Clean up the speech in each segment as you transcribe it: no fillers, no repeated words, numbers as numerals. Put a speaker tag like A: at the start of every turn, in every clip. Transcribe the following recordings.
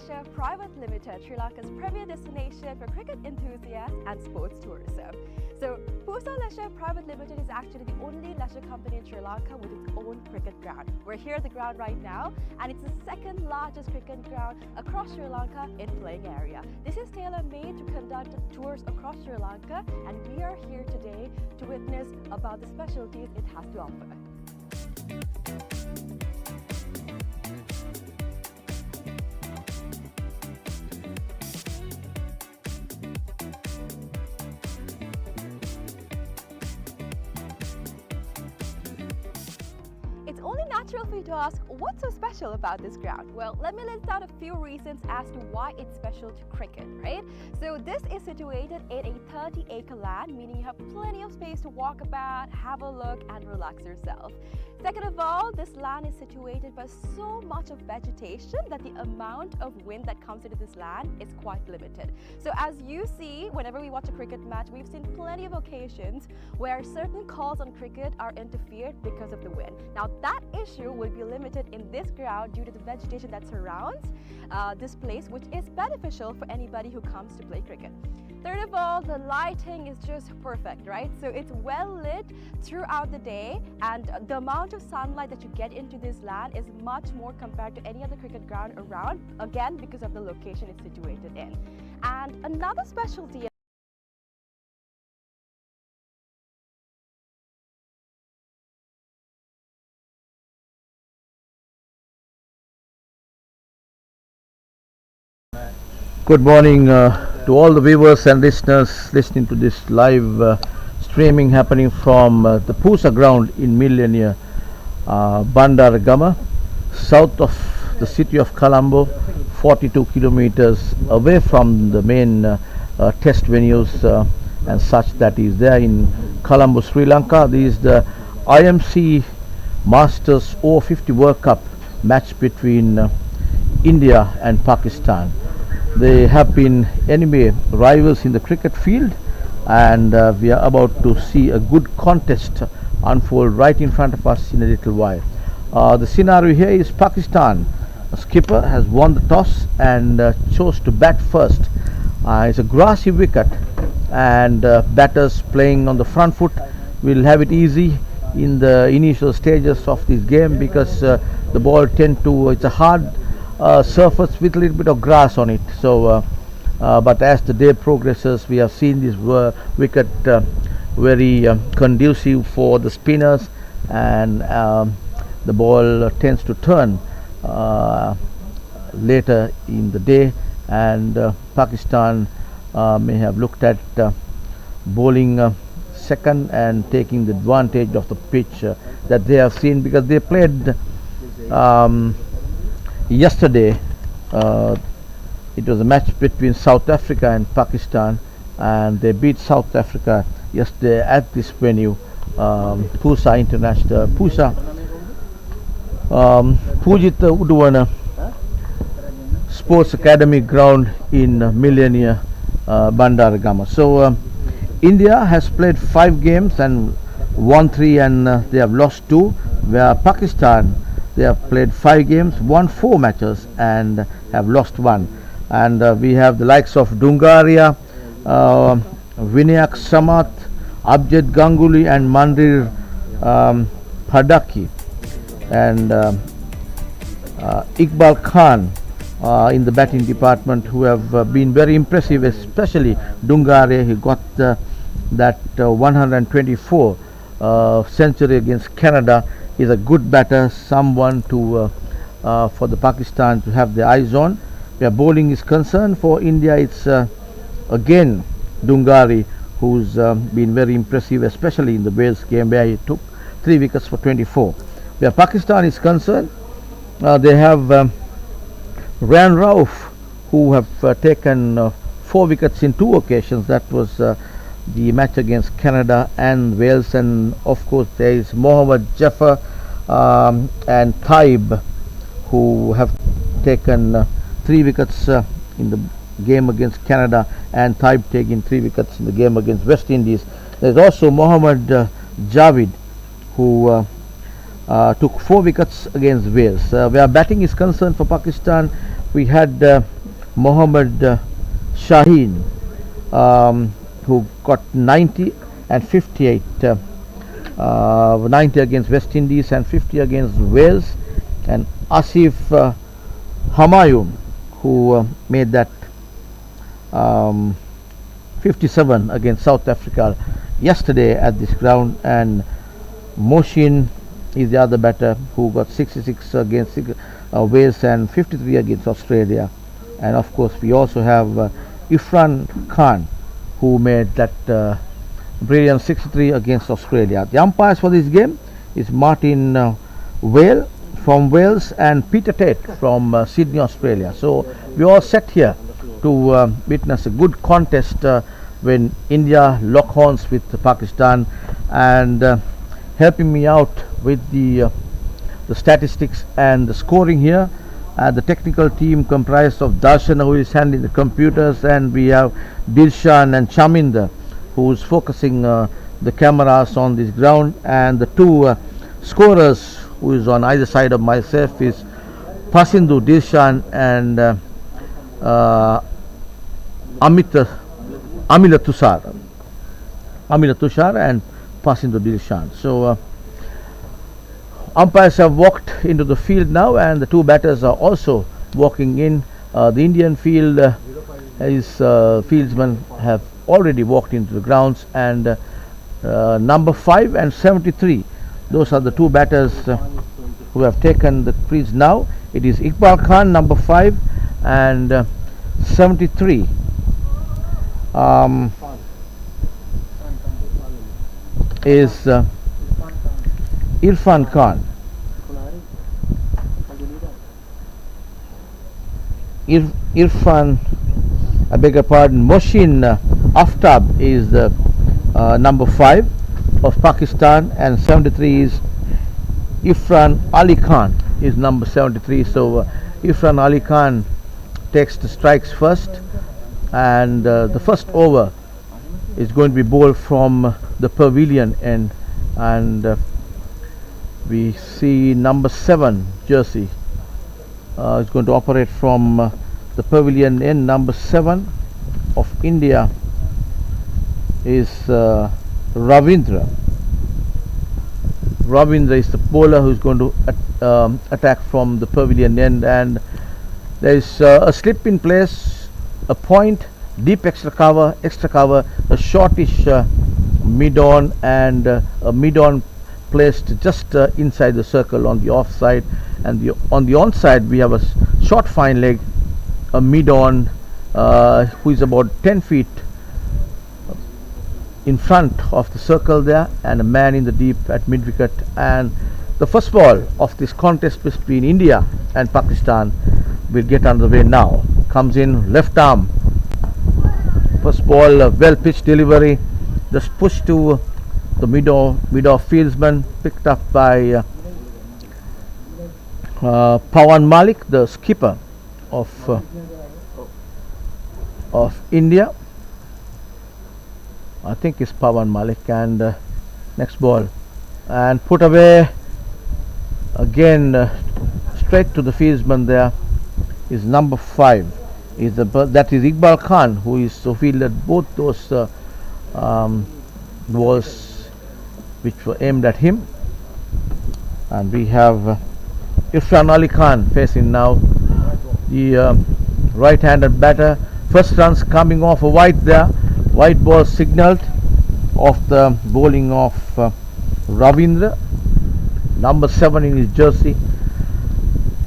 A: Leisure Private Limited, Sri Lanka's premier destination for cricket enthusiasts and sports tourism. So, PUSA Leisure Private Limited is actually the only leisure company in Sri Lanka with its own cricket ground. We're here at the ground right now, and it's the second largest cricket ground across Sri Lanka in playing area. This is tailor-made to conduct tours across Sri Lanka, and we are here today to witness about the specialties it has to offer. It's only natural for you to ask, what's so special about this ground? Well, let me list out a few reasons as to why it's special to cricket, right? So this is situated in a 30-acre land, meaning you have plenty of space to walk about, have a look and relax yourself. Second of all, this land is situated by so much of vegetation that the amount of wind that comes into this land is quite limited. So as you see, whenever we watch a cricket match, we've seen plenty of occasions where certain calls on cricket are interfered because of the wind. Now that issue will be limited in this ground due to the vegetation that surrounds this place, which is beneficial for anybody who comes to play cricket. Third of all, the lighting is just perfect, right? So it's well lit throughout the day, and the amount of sunlight that you get into this land is much more compared to any other cricket ground around, again because of the location it's situated in. And another specialty
B: Good morning to all the viewers and listeners listening to this live streaming happening from the PUSA ground in Millenia, Bandaragama, south of the city of Colombo, 42 kilometers away from the main test venues and such that is there in Colombo, Sri Lanka. This is the IMC Masters Over-50 World Cup match between India and Pakistan. They have been enemy rivals in the cricket field, and we are about to see a good contest unfold right in front of us in a little while. The scenario here is Pakistan skipper has won the toss and chose to bat first. It's a grassy wicket, and batters playing on the front foot will have it easy in the initial stages of this game because the ball it's a hard surface with a little bit of grass on it. So but as the day progresses, we have seen this wicket very conducive for the spinners, and the ball tends to turn later in the day, and Pakistan may have looked at bowling second and taking the advantage of the pitch that they have seen, because they played yesterday. It was a match between South Africa and Pakistan, and they beat South Africa yesterday at this venue, PUSA International, PUSA Pujita Udwana Sports Academy ground in Millenia, Bandaragama. So India has played 5 games and won 3, and they have lost 2, where Pakistan, they have played 5 games, won 4 matches and have lost 1. And we have the likes of Dungaria, Vinayak Samath, Abjad Ganguly and Mandir Padaki, and Iqbal Khan in the batting department, who have been very impressive, especially Dungaria. He got that 124 century against Canada. Is a good batter, someone to for the Pakistan to have their eyes on. Where bowling is concerned, for India it's again Dungari, who's been very impressive, especially in the Wales game where he took 3 wickets for 24. Where Pakistan is concerned, they have Ran Rauf, who have taken 4 wickets in 2 occasions. That was the match against Canada and Wales, and of course there is Mohammad Jaffer and Taib, who have taken 3 wickets in the game against Canada, and Taib taking 3 wickets in the game against West Indies. There is also Mohammad Javid, who took 4 wickets against Wales. Where batting is concerned for Pakistan, we had Mohammed Shaheen, who got 90 and 58. 90 against West Indies and 50 against Wales, and Asif Hamayun, who made that 57 against South Africa yesterday at this ground, and Moshin is the other batter who got 66 against Wales and 53 against Australia. And of course we also have Irfan Khan, who made that brilliant 63 against Australia. The umpires for this game is Martin Whale from Wales and Peter Tate from Sydney, Australia. So we all set here to witness a good contest when India lock horns with Pakistan, and helping me out with the statistics and the scoring here. The technical team comprised of Darshan, who is handling the computers, and we have Dilshan and Chaminder, who is focusing the cameras on this ground, and the two scorers who is on either side of myself is Pasindu Dilshan and Amila Tushar and Pasindu Dilshan. So umpires have walked into the field now, and the two batters are also walking in. The Indian field, his fieldsmen have already walked into the grounds, and number 5 and 73, those are the two batters who have taken the crease now. It is Iqbal Khan, number 5, and 73 is Irfan Khan. Irfan, I beg your pardon, Moshin Aftab is the number 5 of Pakistan, and 73 is Irfan Ali Khan is number 73. So Irfan Ali Khan takes the strikes first, and the first over is going to be bowled from the pavilion end, and we see number 7 jersey is going to operate from the pavilion end. Number 7 of India is Ravindra. Ravindra is the bowler who is going to attack from the pavilion end, and there is a slip in place, a point, deep extra cover, a shortish mid-on, and a mid-on placed just inside the circle on the offside, and on the onside we have a short fine leg, a mid-on who is about 10 feet in front of the circle there, and a man in the deep at mid-wicket. And the first ball of this contest between India and Pakistan will get underway now. Comes in left arm, first ball, well pitched delivery, just pushed to the mid-off fieldsman, picked up by Pawan Malik, the skipper of India. I think it's Pawan Malik, and next ball, and put away again, straight to the fieldsman. There is number 5, that is Iqbal Khan, who fielded both those balls which were aimed at him. And we have Irfan Ali Khan facing now the right-handed batter. First runs coming off a white there. White ball signalled of the bowling of Ravindra, number 7 in his jersey.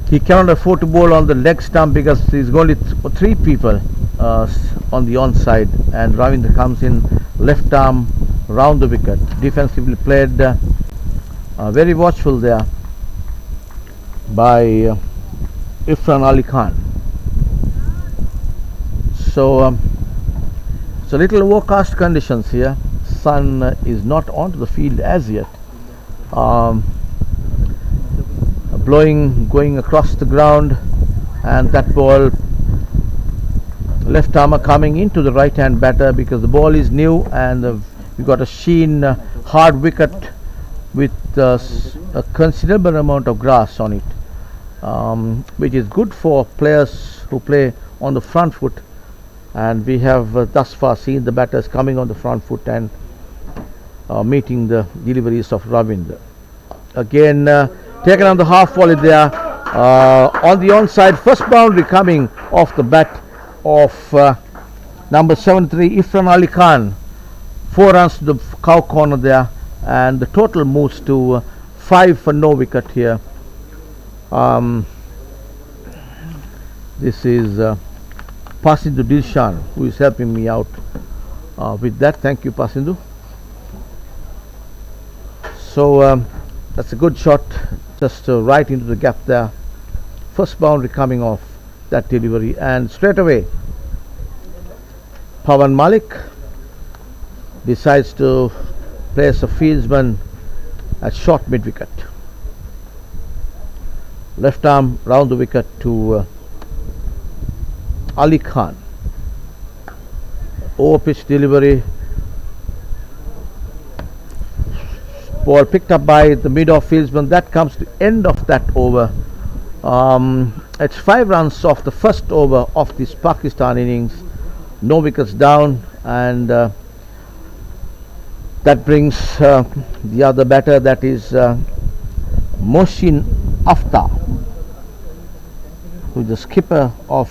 B: He cannot afford to bowl on the leg stump because there's only 3 people on the onside, and Ravindra comes in left arm round the wicket. Defensively played, very watchful there by Irfan Ali Khan. So little overcast conditions here. Sun is not onto the field as yet. Blowing, going across the ground, and that ball, left armer coming into the right hand batter because the ball is new, and we got a sheen hard wicket with a considerable amount of grass on it, which is good for players who play on the front foot, and we have thus far seen the batters coming on the front foot and meeting the deliveries of Ravindra. Again taken on the half volley there on the onside. First boundary coming off the bat of number 73 Ifran Ali Khan. 4 runs to the cow corner there, and the total moves to 5 for no wicket here. This is Pasindu Dilshan who is helping me out with that. Thank you, Pasindu. So that's a good shot, just right into the gap there. First boundary coming off that delivery, and straight away Pawan Malik decides to place a fieldsman at short mid wicket. Left arm round the wicket to Ali Khan. Over pitch delivery. Ball picked up by the mid-off fieldsman. That comes to the end of that over. It's 5 runs off the first over of this Pakistan innings. No wickets down, and that brings the other batter, that is Mohsin Aftab, who is the skipper of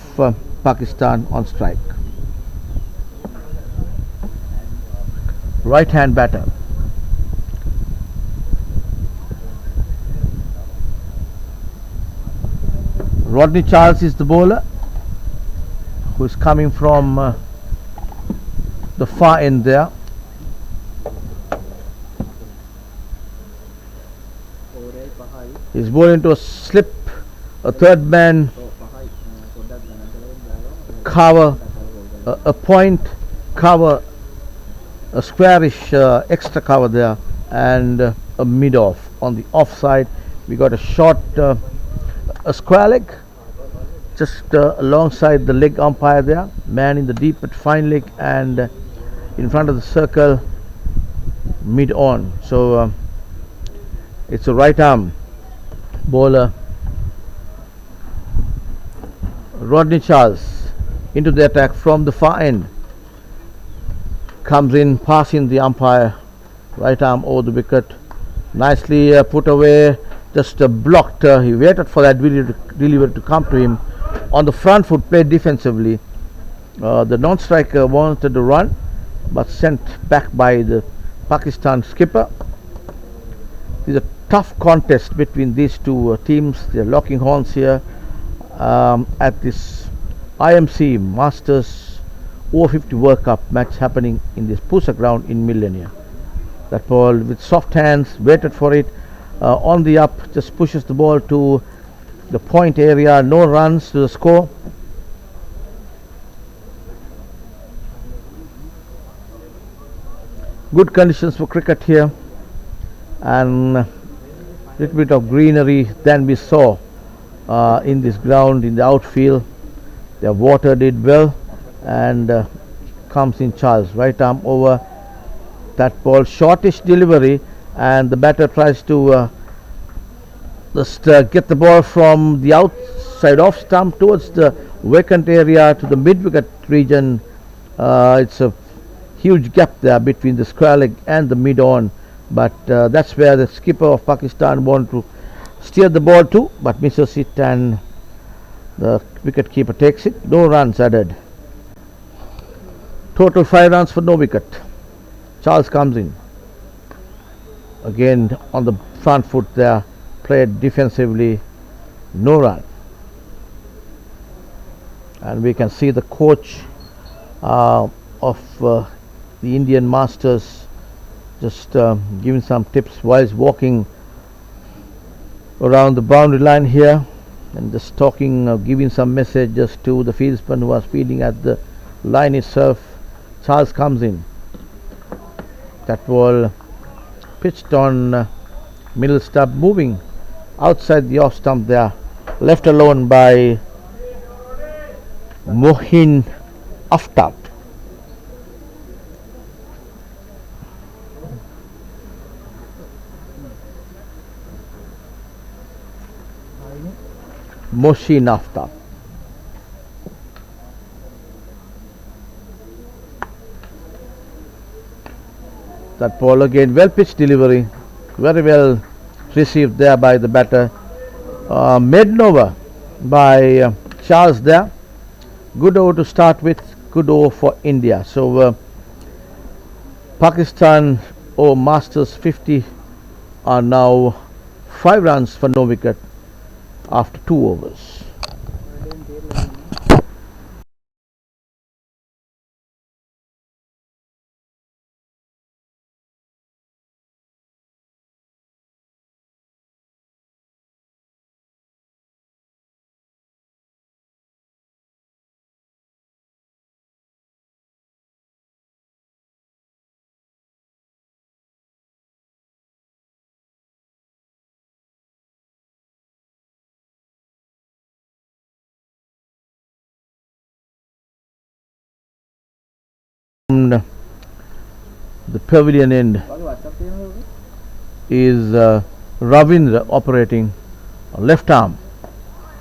B: Pakistan, on strike. Right hand batter. Rodney Charles is the bowler, who is coming from the far end there. He's bowling to a slip, a third man cover, a point cover, a squarish extra cover there, and a mid off. On the offside we got a short a square leg just alongside the leg umpire there, man in the deep but fine leg, and in front of the circle mid on. So it's a right arm bowler. Rodney Charles into the attack from the far end, comes in passing the umpire, right arm over the wicket, nicely put away, just blocked. He waited for that delivery to come to him. On the front foot, played defensively. The non-striker wanted to run, but sent back by the Pakistan skipper. It's a tough contest between these two teams. They're locking horns here at this IMC Masters Over-50 World Cup match happening in this PUSA ground in Millenia. That ball with soft hands, waited for it, on the up, just pushes the ball to the point area. No runs to the score. Good conditions for cricket here, and a little bit of greenery than we saw in this ground in the outfield. They have watered it well, and comes in Charles, right arm over that ball, shortish delivery, and the batter tries to just get the ball from the outside off stump towards the vacant area to the mid wicket region. It's a huge gap there between the square leg and the mid on, but that's where the skipper of Pakistan wanted to steer the ball to, but misses it, and the wicket keeper takes it. No runs added. Total 5 runs for no wicket. Charles comes in again on the front foot there, played defensively. No run, and we can see the coach of the Indian Masters just giving some tips while he's walking around the boundary line here, and just talking, giving some messages to the fieldsmen who are fielding at the line itself. Charles comes in. That ball pitched on middle stump, moving outside the off stump there, left alone by Mohsin Aftab. Mohsin Aftab. That ball again, well pitched delivery, very well received there by the batter. Maiden over by Charles there. Good over to start with, good over for India. So Pakistan over Masters 50 are now 5 runs for no wicket after 2 overs. The pavilion end is Ravindra operating left arm.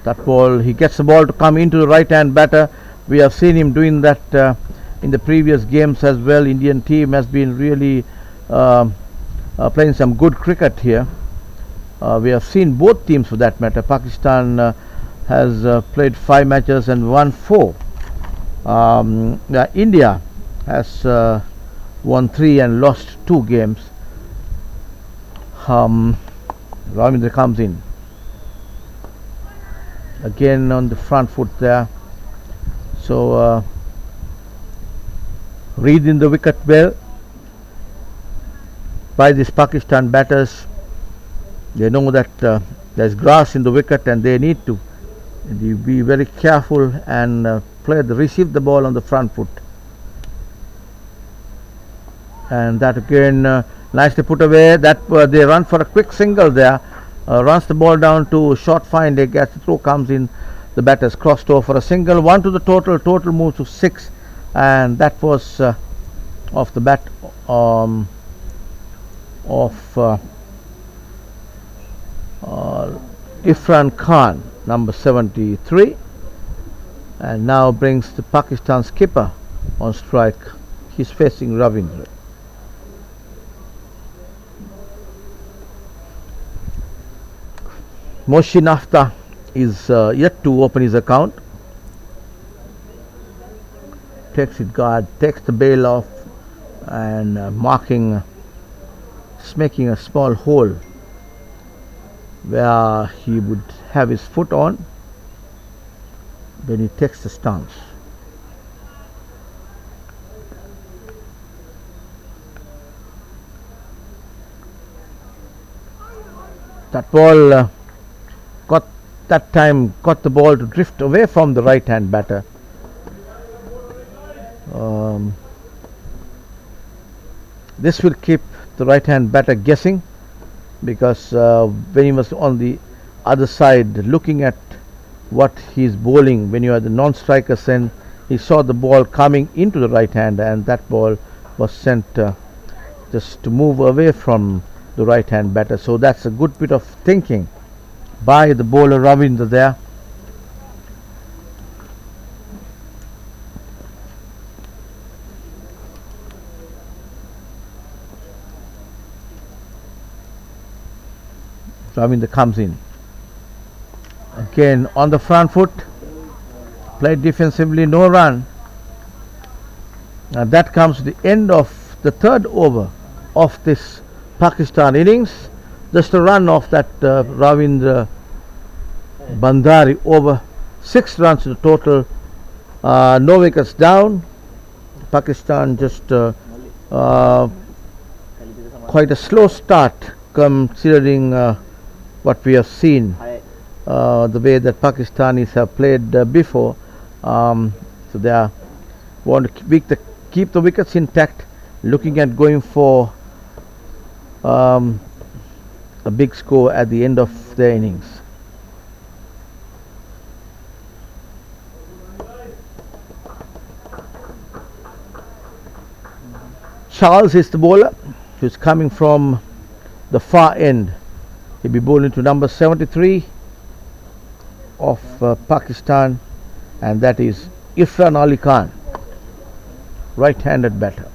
B: That ball, he gets the ball to come into the right hand batter. We have seen him doing that in the previous games as well. Indian team has been really playing some good cricket here. We have seen both teams for that matter. Pakistan has played 5 matches and won 4. India has won 3 and lost 2 games. Ravindra comes in again on the front foot there. So reading the wicket well by these Pakistan batters. They know that there's grass in the wicket and they need to be very careful and receive the ball on the front foot. And that again nicely put away. That they run for a quick single there. Runs the ball down to short fine. They get the throw, comes in. The batters crossed over for a single. 1 to the total. Total moves to 6, and that was off the bat of Irfan Khan, number 73, and now brings the Pakistan skipper on strike. He's facing Ravindra. Moshin Afta is yet to open his account. Takes it guard, takes the bail off, and making a small hole where he would have his foot on. Then he takes the stance. That ball got the ball to drift away from the right hand batter. This will keep the right hand batter guessing, because when he was on the other side looking at what he is bowling, when you are the non-strikers, end, he saw the ball coming into the right hand, and that ball was sent just to move away from the right hand batter. So that's a good bit of thinking by the bowler Ravindra there. Ravindra comes in again on the front foot, played defensively, no run, and that comes to the end of the 3rd over of this Pakistan innings. Just a run off that Ravindra Bandari over. 6 runs to the total, no wickets down. Pakistan just quite a slow start considering what we have seen, the way that Pakistanis have played before. So they want to keep the wickets intact, looking at going for a big score at the end of their innings. Charles is the bowler, who's coming from the far end. He'll be bowling to number 73 of Pakistan, and that is Irfan Ali Khan, right-handed batter.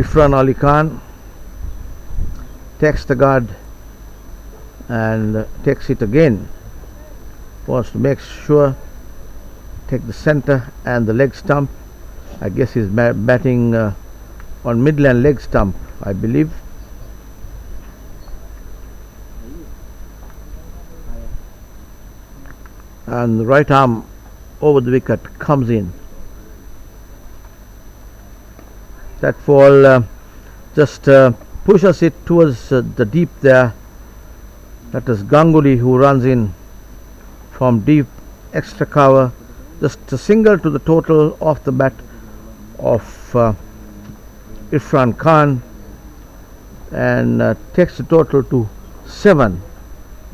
B: Ifran Ali Khan takes the guard and takes it again. Wants to make sure, take the center and the leg stump. I guess he's batting on midland leg stump, I believe. And the right arm over the wicket comes in. That ball just pushes it towards the deep there. That is Ganguly who runs in from deep, extra cover. Just a single to the total off the bat of Irfan Khan, and takes the total to 7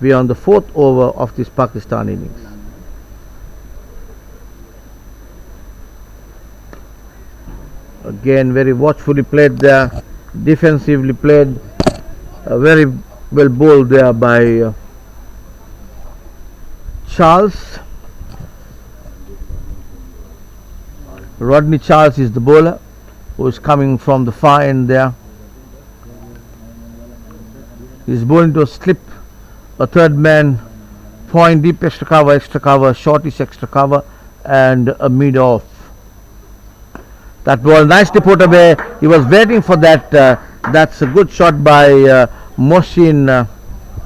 B: beyond the 4th over of this Pakistan innings. Again, very watchfully played there, defensively played, very well bowled there by Charles. Rodney Charles is the bowler who is coming from the far end there. He is bowling to a slip, a third man, point deep, extra cover, shortish extra cover, and a mid off. That ball nicely put away. He was waiting for that. That's a good shot by Mohsin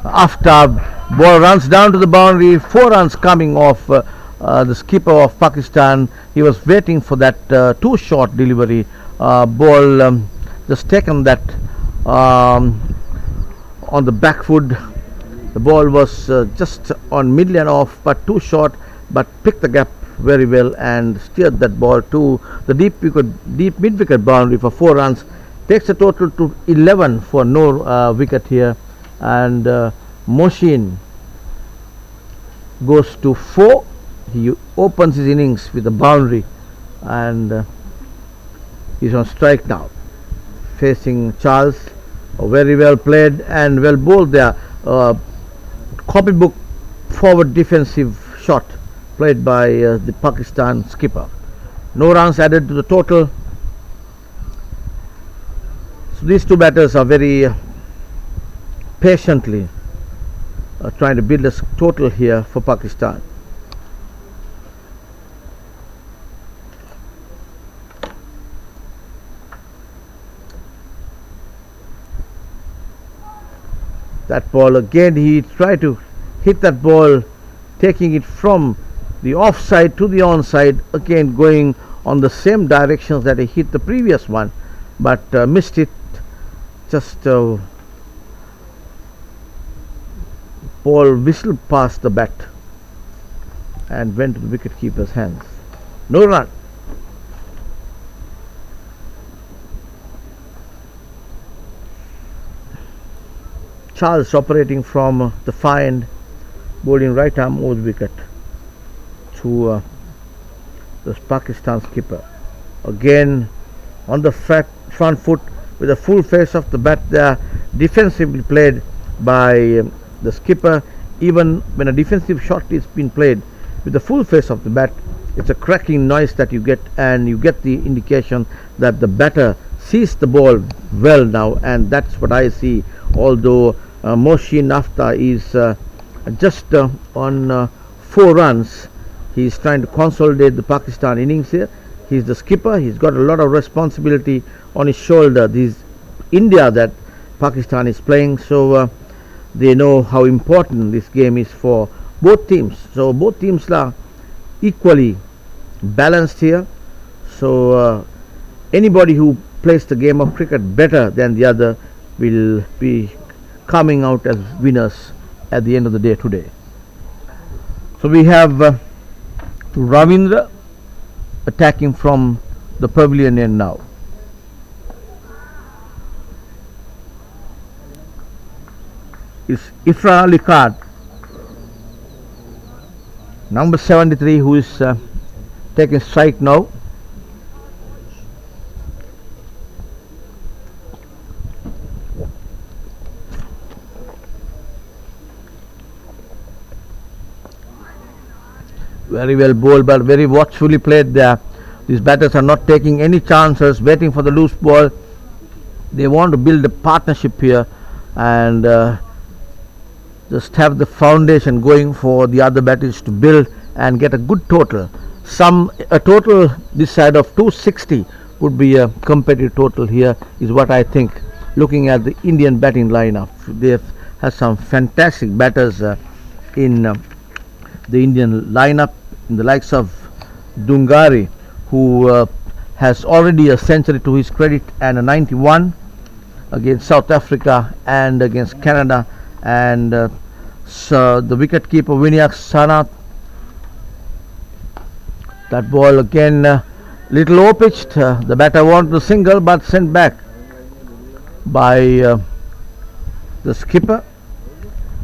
B: Aftab. Ball runs down to the boundary. 4 runs coming off the skipper of Pakistan. He was waiting for that too short delivery. Ball just taken that on the back foot. The ball was just on midland off, but too short, but picked the gap very well and steered that ball to the deep mid wicket boundary for 4 runs. Takes a total to 11 for no wicket here, and Mohsin goes to 4. He opens his innings with a boundary, and he's on strike now, facing Charles. Very well played and well bowled there. Copybook forward defensive shot played by the Pakistan skipper. No runs added to the total. So these two batters are very patiently trying to build a total here for Pakistan. That ball again, he tried to hit that ball, taking it from the offside to the onside, again going on the same directions that he hit the previous one, but missed it. Just ball whistled past the bat and went to the wicket keeper's hands. No run. Charles operating from the far end, bowling right arm over the wicket to the Pakistan skipper. Again on the front foot with a full face of the bat there, defensively played by the skipper. Even when a defensive shot is being played with the full face of the bat, it's a cracking noise that you get, and you get the indication that the batter sees the ball well now, and that's what I see. Although Mohsin Aftab is just on 4 runs, he's trying to consolidate the Pakistan innings here. He's the skipper. He's got a lot of responsibility on his shoulder. This is India that Pakistan is playing, so they know how important this game is for both teams. So both teams are equally balanced here. So anybody who plays the game of cricket better than the other will be coming out as winners at the end of the day today. So we have Ravindra attacking from the pavilion end now. It's Ifran Ali Khan, number 73, who is taking strike now. Very well bowled, but very watchfully played there. These batters are not taking any chances, waiting for the loose ball. They want to build a partnership here and just have the foundation going for the other batters to build and get a good total. A total this side of 260 would be a competitive total here, is what I think. Looking at the Indian batting lineup, they have some fantastic batters in the Indian lineup, in the likes of Dungari, who has already a century to his credit and a 91 against South Africa and against Canada, and so the wicket keeper Vinayak Sanath. That ball again little low pitched. The batter wanted to single but sent back by the skipper.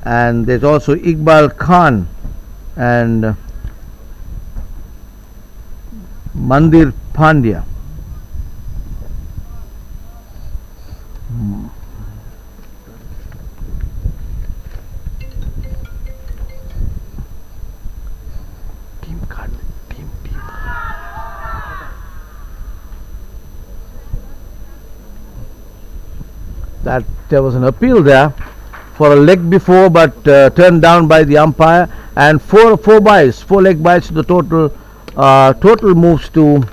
B: And there's also Iqbal Khan and Mandir Pandya. That there was an appeal there for a leg before, but turned down by the umpire, and four leg byes to the total. Total moves to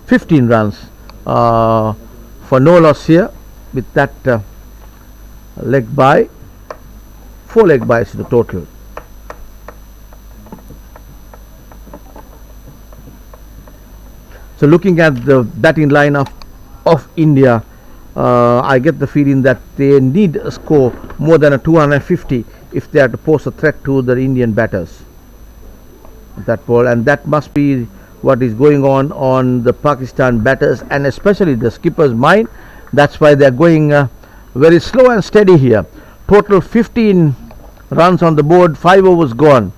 B: 15 runs for no loss here with that leg by. 4 leg byes to the total. So looking at the batting lineup of India, I get the feeling that they need a score more than a 250 if they are to pose a threat to the Indian batters. That ball, and that must be what is going on the Pakistan batters and especially the skipper's mind. That's why they are going very slow and steady here. Total 15 runs on the board, 5 overs gone.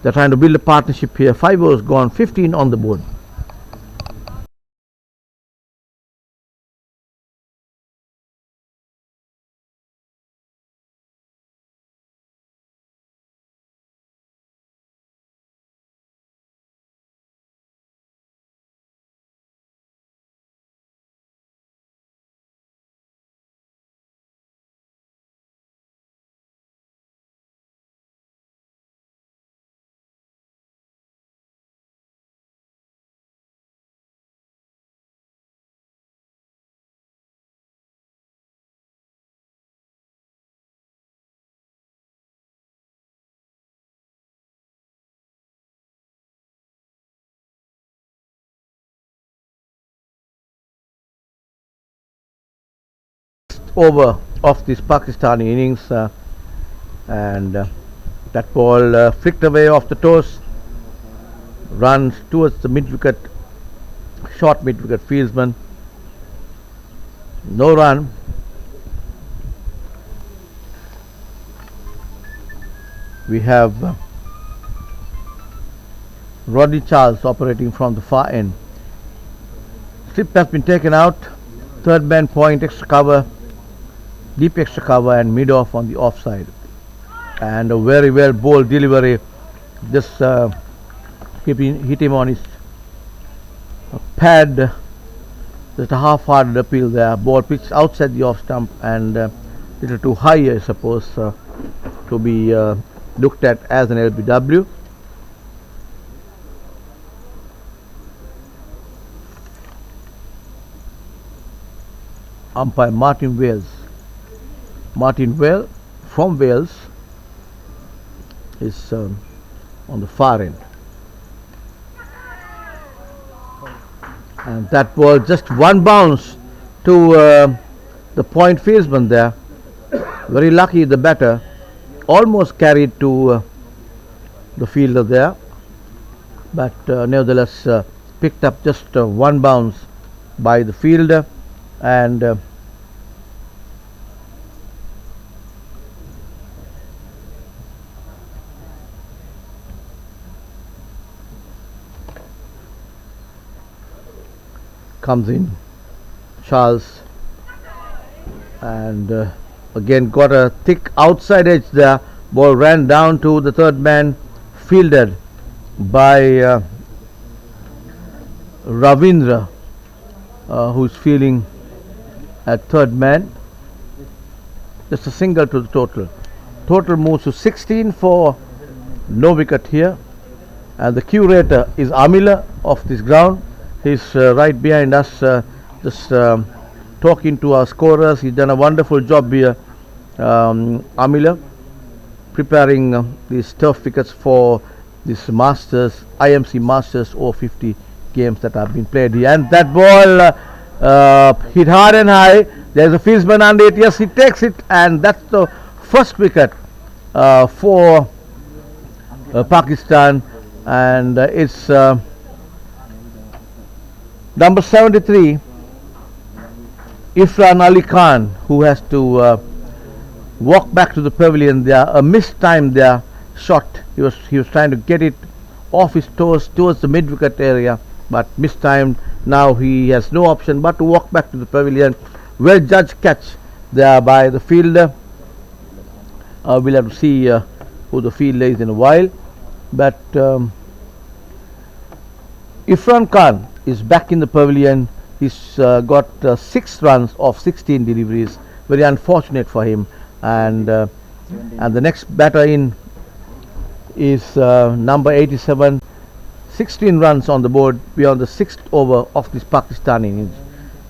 B: They're trying to build a partnership here. 5 overs gone, 15 on the board. Over of this Pakistani innings, and that ball flicked away off the toes, runs towards the mid-wicket, short mid-wicket fieldsman. No run. We have Rodney Charles operating from the far end. Slip has been taken out. Third man point, extra cover, deep extra cover, and mid off on the offside. And a very well bowled delivery. Just hit him on his pad. Just a half-hearted appeal there. Ball pitched outside the off stump and a little too high, I suppose, to be looked at as an LBW. Umpire Martin Wales. Martin Wales from Wales is on the far end. And that ball just one bounce to the point fieldsman there. Very lucky the batter, almost carried to the fielder there, but nevertheless picked up just one bounce by the fielder, and comes in Charles, and again got a thick outside edge there. Ball ran down to the third man, fielded by Ravindra, who's feeling at third man. Just a single to the total. Total moves to 16 for no wicket here. And the curator is Amila of this ground. He's right behind us, just talking to our scorers. He's done a wonderful job here, Amila, preparing these turf wickets for this Masters, IMC Masters Over-50 games that have been played here. And that ball hit hard and high. There's a fieldsman under it. Yes, he takes it, and that's the first wicket for Pakistan. And it's number 73, Ifran Ali Khan, who has to walk back to the pavilion. There, a mistimed there shot. He was trying to get it off his toes towards the mid wicket area, but mistimed. Now he has no option but to walk back to the pavilion. Well judged catch there by the fielder. We'll have to see who the fielder is in a while. But Ifran Khan is back in the pavilion. He's got 6 runs of 16 deliveries. Very unfortunate for him. And the next batter in is number 87. 16 runs on the board beyond the 6th over of this Pakistan innings.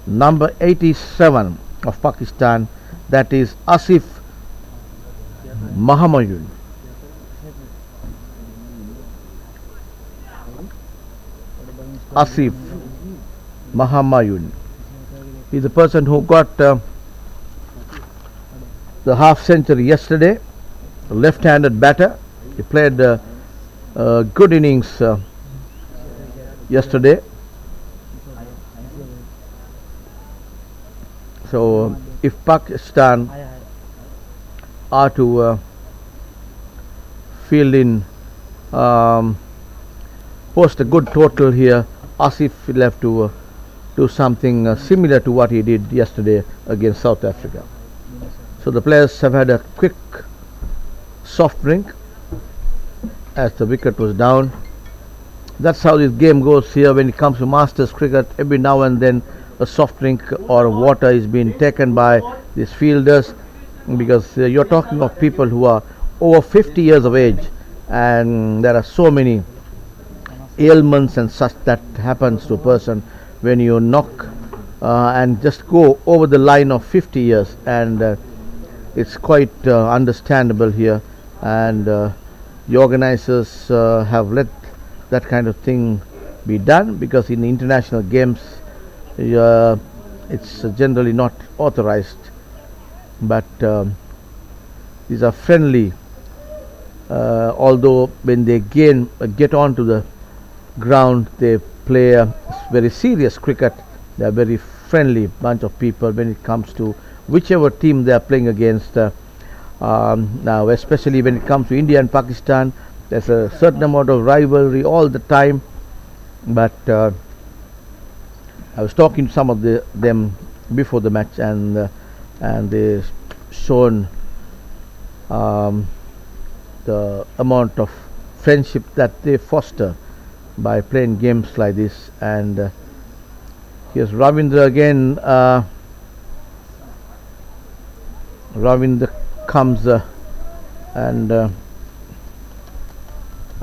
B: Number 87 of Pakistan, that is Asif Mahamayun. Asif Mahamayun is the person who got the half century yesterday. A left-handed batter. He played good innings yesterday. So if Pakistan are to field in, post a good total here, Asif will have to do something similar to what he did yesterday against South Africa. So the players have had a quick soft drink as the wicket was down. That's how this game goes here when it comes to Masters cricket. Every now and then a soft drink or water is being taken by these fielders, because you're talking of people who are over 50 years of age, and there are so many ailments and such that happens to a person when you knock and just go over the line of 50 years, and it's quite understandable here. And the organizers have let that kind of thing be done, because in international games it's generally not authorized. But these are friendly, although when they get onto the ground, they play a very serious cricket. They are very friendly bunch of people when it comes to whichever team they are playing against. Now, especially when it comes to India and Pakistan, there's a certain amount of rivalry all the time. But I was talking to some of them before the match, and they shown the amount of friendship that they foster by playing games like this. And here's Ravindra again. Ravindra comes and I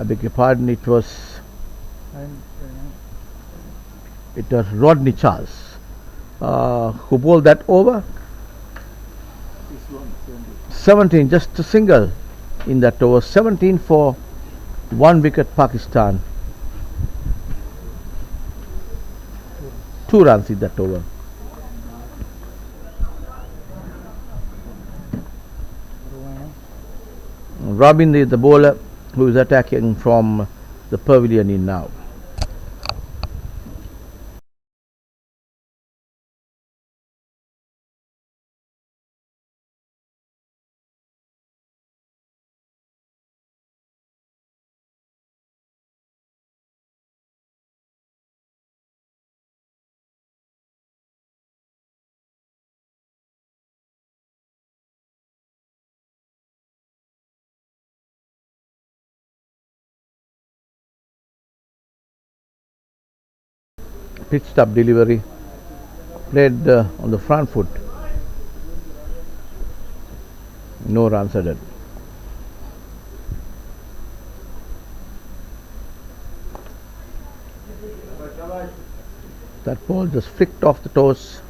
B: beg your pardon, it was Rodney Charles who bowled that over. 17, just a single in that over. 17 for 1 wicket Pakistan. 2 runs in that over. Robin is the bowler who is attacking from the pavilion in now. pitched up delivery, played on the front foot. No runs added. That ball just flicked off the toes,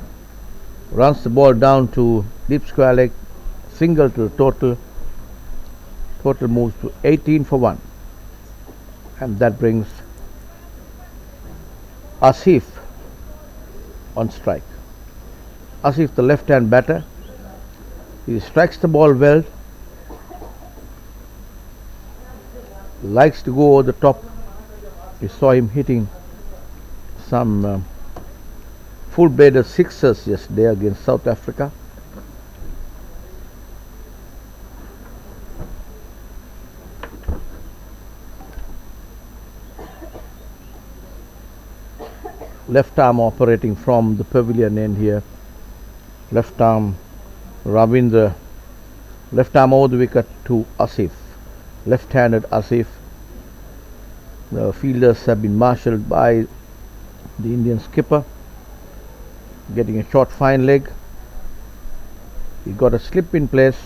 B: runs the ball down to deep square leg, single to the total. Total moves to 18 for 1. And that brings Asif on strike. Asif, the left-hand batter, he strikes the ball well, likes to go over the top. You saw him hitting some full-bladed sixers yesterday against South Africa. Left arm operating from the pavilion end here. Left arm Ravindra. Left arm over the wicket to Asif. Left-handed Asif. The fielders have been marshalled by the Indian skipper. Getting a short fine leg. He got a slip in place.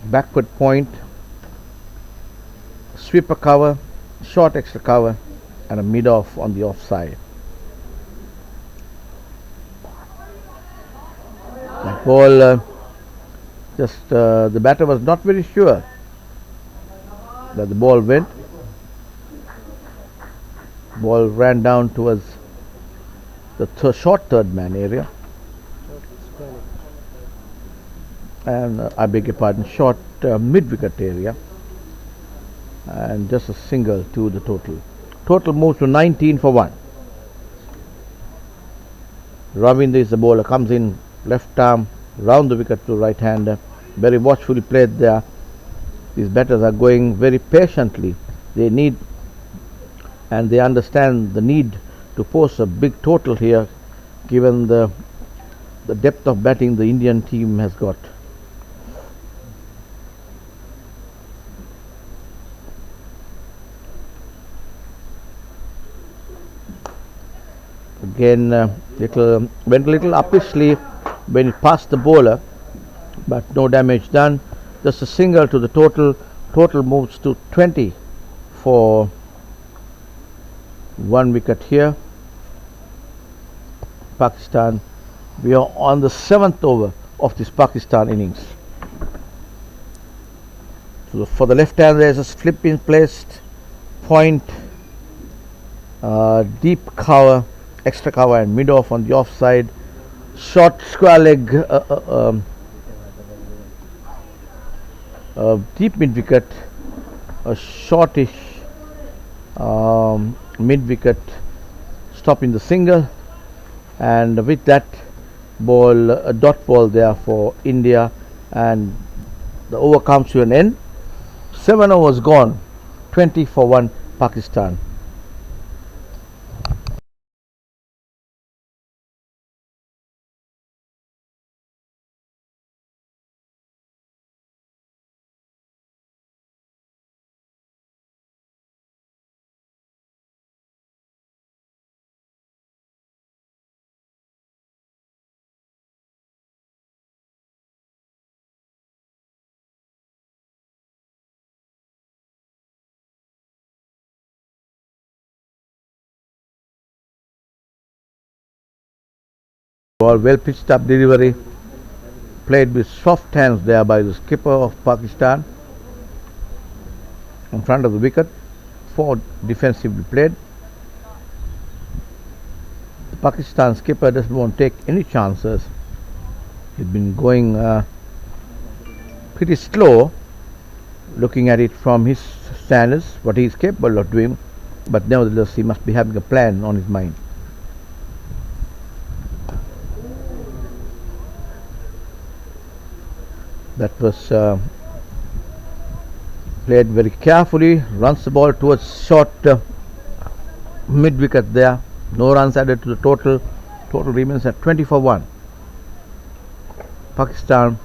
B: Backward point. Sweeper cover. Short extra cover and a mid off on the offside. That ball the batter was not very sure that the ball went. Ball ran down towards the short third man area, and I beg your pardon, short mid wicket area. And just a single to the total. Total moves to 19 for 1. Ravindra is the bowler, comes in left arm, round the wicket to right hander. Very watchfully played there. These batters are going very patiently. They need and they understand the need to post a big total here, given the depth of batting the Indian team has got. Again, went a little uppishly when it passed the bowler, but no damage done. Just a single to the total. Total moves to 20 for 1 wicket here. Pakistan. We are on the 7th over of this Pakistan innings. So for the left hand, there is a slip in placed, point, deep cover, extra cover and mid off on the offside. Short square leg, deep mid wicket, a shortish mid wicket, stopping the single, and with that ball, a dot ball there for India, and the over comes to an end. 7 overs gone, 20 for 1 Pakistan. Ball well pitched up delivery, played with soft hands there by the skipper of Pakistan in front of the wicket. 4 defensively played. The Pakistan skipper doesn't want to take any chances. He's been going pretty slow, looking at it from his standards, what he is capable of doing, but nevertheless he must be having a plan on his mind. That was played very carefully, runs the ball towards short mid wicket there. No runs added to the total. Total remains at 20 for 1. Pakistan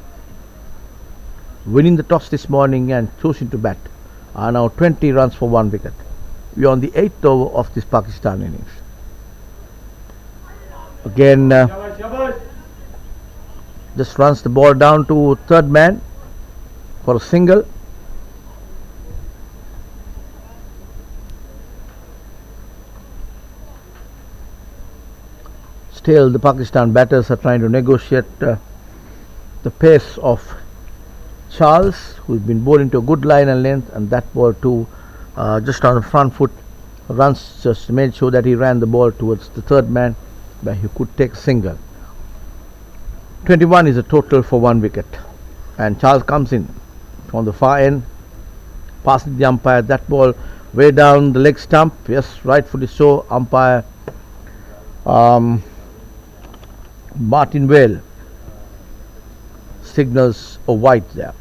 B: winning the toss this morning and choosing to bat are now 20 runs for 1 wicket. We are on the 8th over of this Pakistan innings. Again, just runs the ball down to third man for a single. Still, the Pakistan batters are trying to negotiate the pace of Charles, who's been bowled into a good line and length, and that ball too, just on the front foot, runs just made sure that he ran the ball towards the third man, where he could take a single. 21 is a total for 1 wicket, and Charles comes in from the far end, passing the umpire. That ball way down the leg stump. Yes, rightfully so. Umpire Martin Vale signals a white there.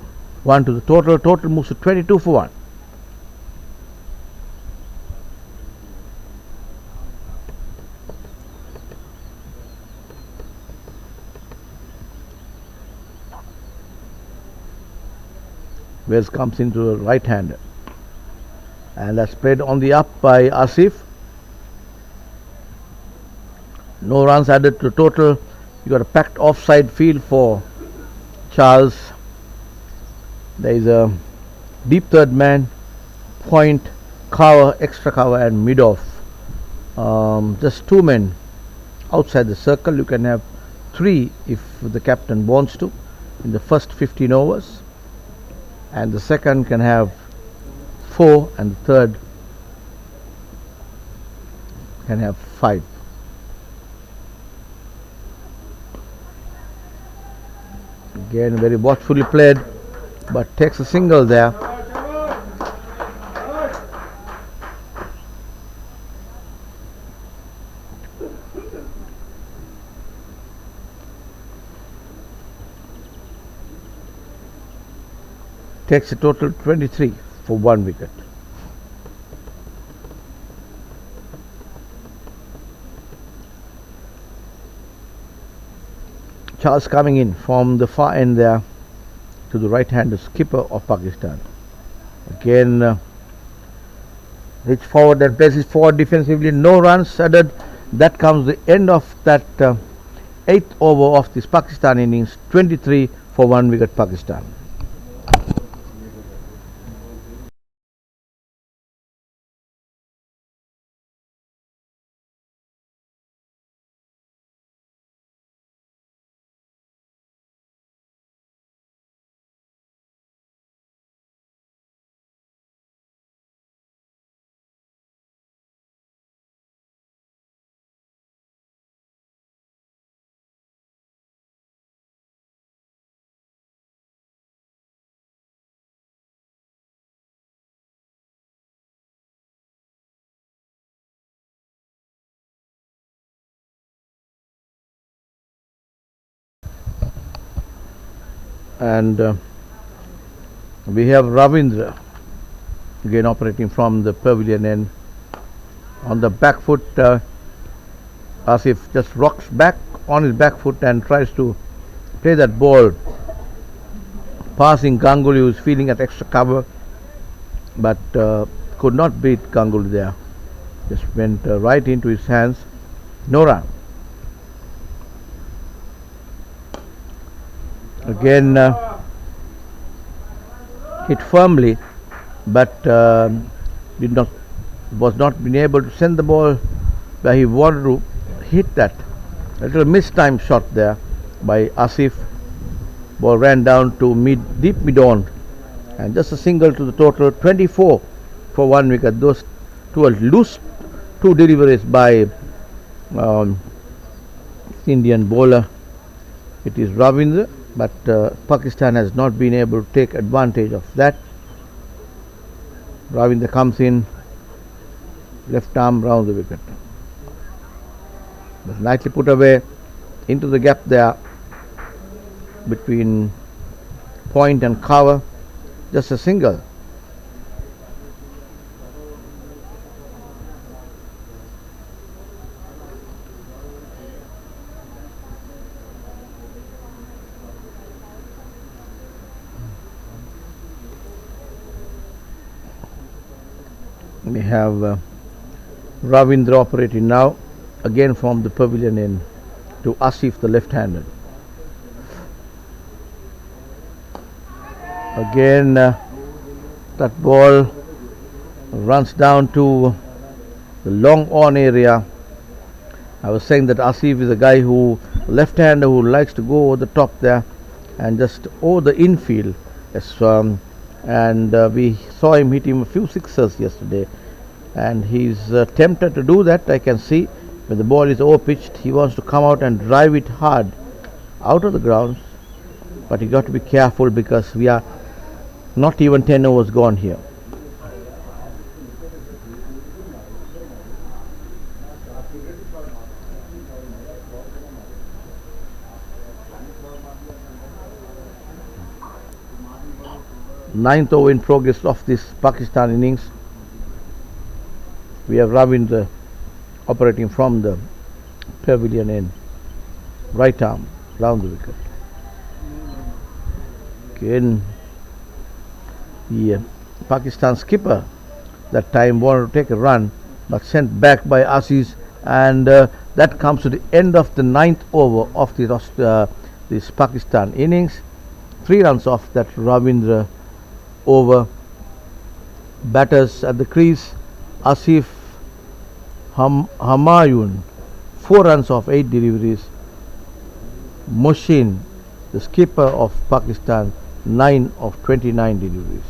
B: 1 to the total. Total moves to 22 for 1. Wales comes into the right hander, and that's played on the up by Asif. No runs added to total. You got a packed offside field for Charles. There is a deep third man, point, cover, extra cover, and mid off. Just 2 men outside the circle. You can have 3 if the captain wants to in the first 15 overs, and the second can have 4, and the third can have 5. Again, very watchfully played, but takes a single there. Takes a total 23 for 1 wicket. Charles coming in from the far end there to the right-hander skipper of Pakistan. Again, reach forward and places forward defensively. No runs added. That comes the end of that 8th over of this Pakistan innings. 23 for 1 wicket Pakistan. And we have Ravindra again operating from the pavilion end. On the back foot, Asif just rocks back on his back foot and tries to play that ball passing Ganguly, who is feeling at extra cover, but could not beat Ganguly there. Just went right into his hands. No run. Again hit firmly, but was not been able to send the ball where he wanted to hit that. A little mistimed shot there by Asif. Ball ran down to deep mid on, and just a single to the total. 24 for 1 wicket. Those two loose 2 deliveries by Indian bowler. It is Ravindra, but Pakistan has not been able to take advantage of that. Ravindra comes in, left arm round the wicket. But nicely put away into the gap there between point and cover. Just a single. We have Ravindra operating now, again from the pavilion end to Asif, the left-handed. Again, that ball runs down to the long on area. I was saying that Asif is a guy who, left-hander, who likes to go over the top there and just over the infield. Yes, and we saw him hit him a few sixers yesterday, and he's tempted to do that. I can see when the ball is over pitched, he wants to come out and drive it hard out of the grounds, but you got to be careful because we are not even 10 overs gone here. Ninth over in progress of this Pakistan innings. We have Ravindra operating from the pavilion end, right arm round the wicket. Again, the Pakistan skipper that time wanted to take a run, but sent back by Aziz, and that comes to the end of the ninth over of this Pakistan innings. 3 runs off that Ravindra over. Batters at the crease, Asif Hamayun, 4 runs off 8 deliveries. Mushin, the skipper of Pakistan, 9 of 29 deliveries.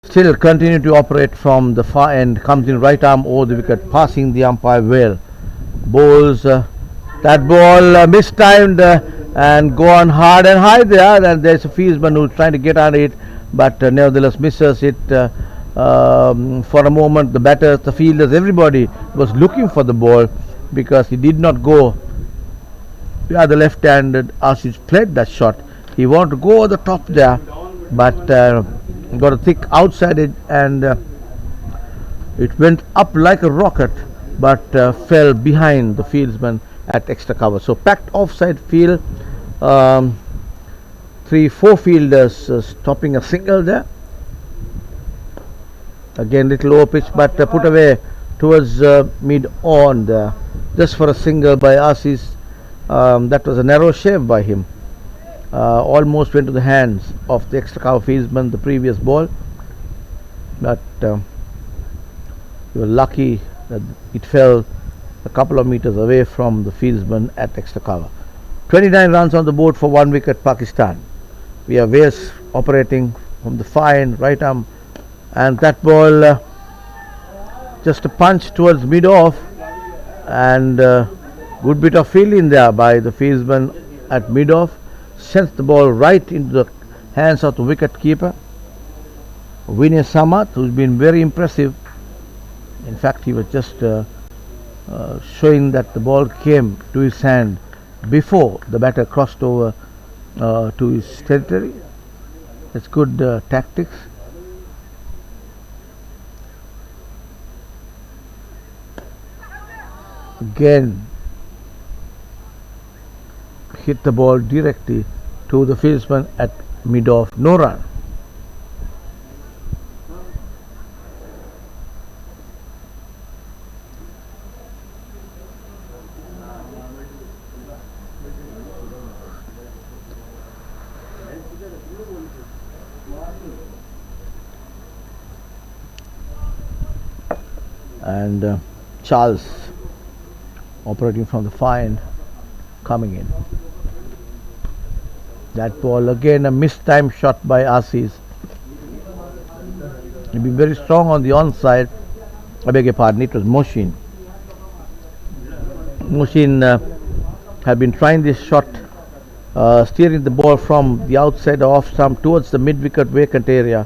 B: Still continue to operate from the far end, comes in right arm over the wicket, passing the umpire well. Bowls that ball mistimed and go on hard and high there, and there's a fieldsman who's trying to get on it, but nevertheless misses it. For a moment the batters, the fielders, everybody was looking for the ball because he did not go. Yeah, the left-handed Ashish played that shot. He wanted to go over the top there, but got a thick outside edge, and it went up like a rocket, but fell behind the fieldsman at extra cover. So packed offside field, 3-4 fielders stopping a single there. Again little low pitch, but put away towards mid on there, just for a single by Ashish. That was a narrow shave by him. Almost went to the hands of the extra cover fieldsman, the previous ball, but we were lucky that it fell a couple of meters away from the fieldsman at extra cover. 29 runs on the board for 1 wicket Pakistan. We have Wales operating from the far end, right arm, and that ball just a punch towards mid off, and good bit of fielding there by the fieldsman at mid off. Sends the ball right into the hands of the wicket keeper Vinay Samath, who's been very impressive. In fact, he was just showing that the ball came to his hand before the batter crossed over to his territory. It's good tactics. Again hit the ball directly to the fieldsman at mid-off, no run. And Charles operating from the far end, coming in. That ball again a mistimed shot by Aziz. He'll be very strong on the onside. I beg your pardon, it was Moshin. Moshin had been trying this shot, steering the ball from the outside off stump towards the mid-wicket vacant area,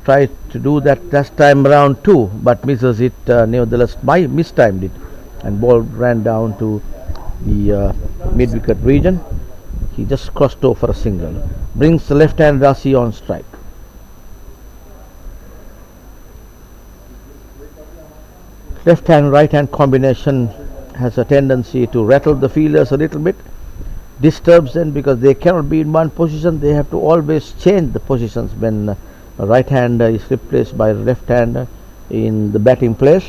B: tried to do that last time around too, but misses it. Nevertheless, mistimed it, and ball ran down to the mid-wicket region. He just crossed over for a single. Brings the left-hand Rasi on strike. Left-hand, right-hand combination has a tendency to rattle the fielders a little bit, disturbs them because they cannot be in one position. They have to always change the positions when a right-hander is replaced by a left-hander in the batting place.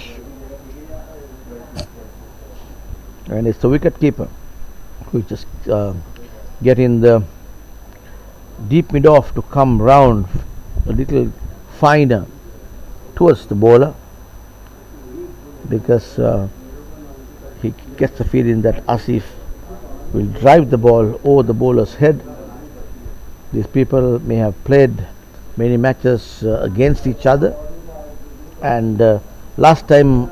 B: And it's the wicket-keeper who just get in the deep mid-off to come round a little finer towards the bowler, because he gets the feeling that Asif will drive the ball over the bowler's head. These people may have played many matches against each other, and last time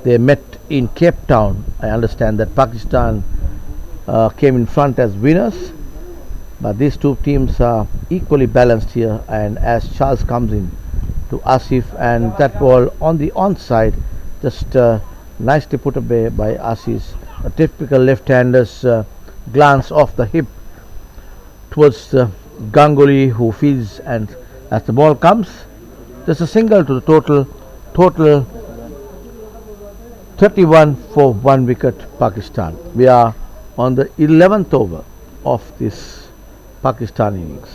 B: they met in Cape Town, I understand that Pakistan came in front as winners, but these two teams are equally balanced here. And as Charles comes in to Asif, and that ball on the onside, just nicely put away by Asif. A typical left-hander's glance off the hip towards Ganguly, who feeds, and as the ball comes, just a single to the total 31 for 1 wicket Pakistan. We are on the 11th over of this Pakistan innings.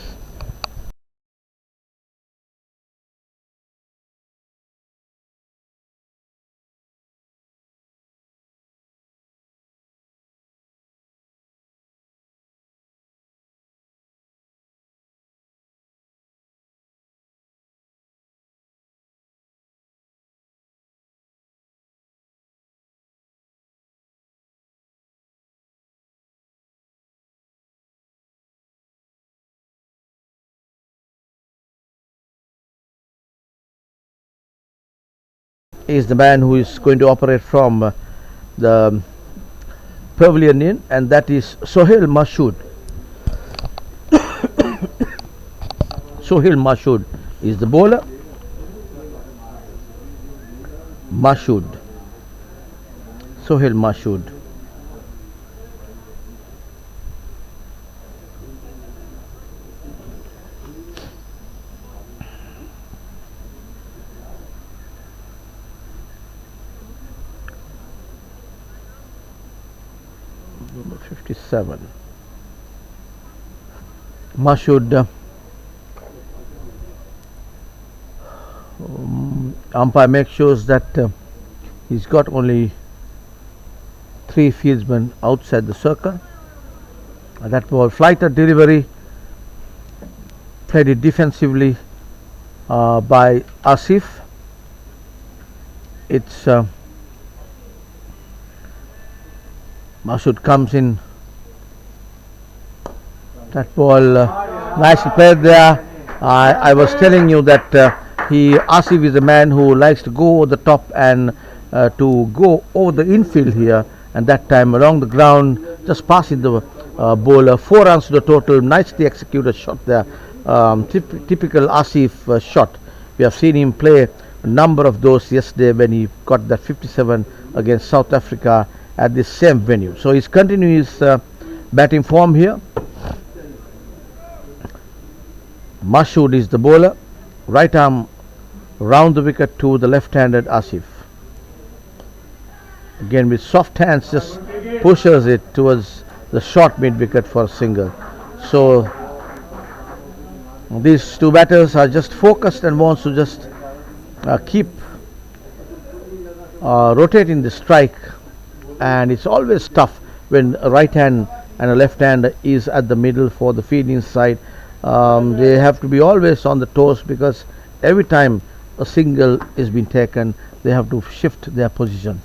B: Is the man who is going to operate from the pavilion in, and that is Sohail Mashood. Sohail Mashood is the bowler. Sohail Mashood. Number 57. Mashood, umpire makes sure that he's got only 3 fieldsmen outside the circle. That ball, flighted delivery, played it defensively by Asif. It's Mashood comes in. That ball nicely played there. I was telling you that Asif is a man who likes to go over the top and to go over the infield here, and that time along the ground, just passing the bowler. 4 runs to the total. Nicely executed shot there. Typical Asif shot. We have seen him play a number of those yesterday when he got that 57 against South Africa at this same venue. So he's continuing his batting form here. Mashood is the bowler. Right arm round the wicket to the left-handed Asif. Again with soft hands, just pushes it towards the short mid-wicket for a single. So these two batters are just focused and wants to just keep rotating the strike, and it's always tough when a right hand and a left hand is at the middle for the fielding side. They have to be always on the toes, because every time a single is being taken, they have to shift their positions.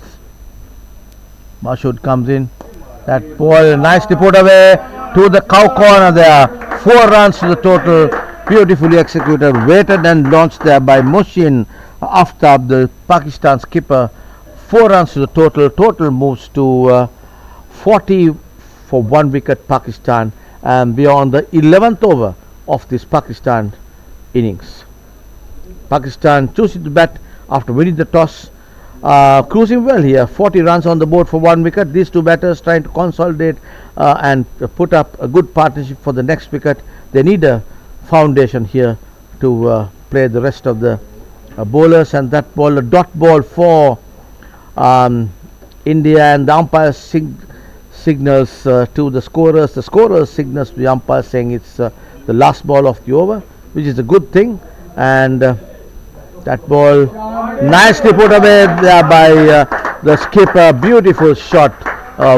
B: Mashood comes in. That ball nicely put away to the cow corner there. 4 runs to the total. Beautifully executed. Weighted and launched there by Mushin Aftab, the Pakistan skipper. 4 runs to the total. Total moves to 40 for 1 wicket Pakistan. And we are on the 11th over of this Pakistan innings. Pakistan choosing to bat after winning the toss. Cruising well here, 40 runs on the board for 1 wicket. These two batters trying to consolidate and put up a good partnership for the next wicket. They need a foundation here to play the rest of the bowlers, and that ball, a dot ball for India, and the umpire signals to the scorers. The scorers signals to the umpire saying it's the last ball of the over, which is a good thing. And that ball nicely put away there by the skipper. Beautiful shot,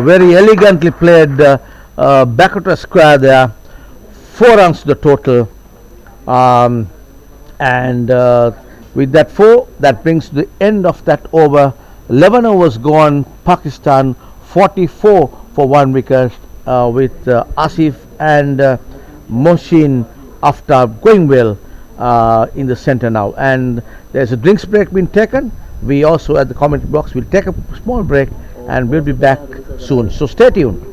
B: very elegantly played back at a square there. 4 runs to the total, and with that 4, that brings to the end of that over. 11 overs gone. Pakistan 44 for 1 wicket, with Asif and Mohsin Aftab going well in the center now. And there's a drinks break being taken. We also at the commentary box will take a small break, and we'll be back soon, so stay tuned.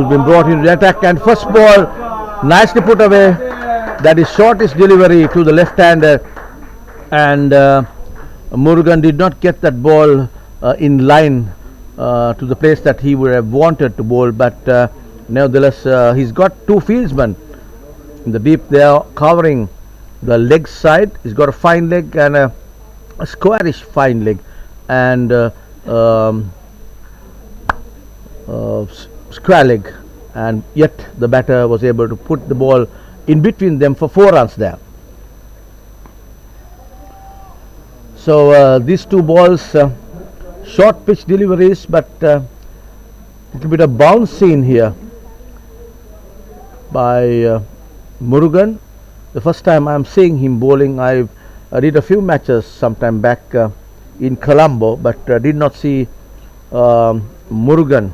B: Been brought into the attack, and first ball nicely put away. That is shortest delivery to the left-hander, and Murugan did not get that ball in line to the place that he would have wanted to bowl, but nevertheless he's got 2 fieldsmen in the deep there covering the leg side. He's got a fine leg and a a squarish fine leg, and um, square leg, and yet the batter was able to put the ball in between them for 4 runs there. So these two balls, short pitch deliveries, but little bit of bounce in here by Murugan. The first time I'm seeing him bowling. I did a few matches sometime back in Colombo, but did not see Murugan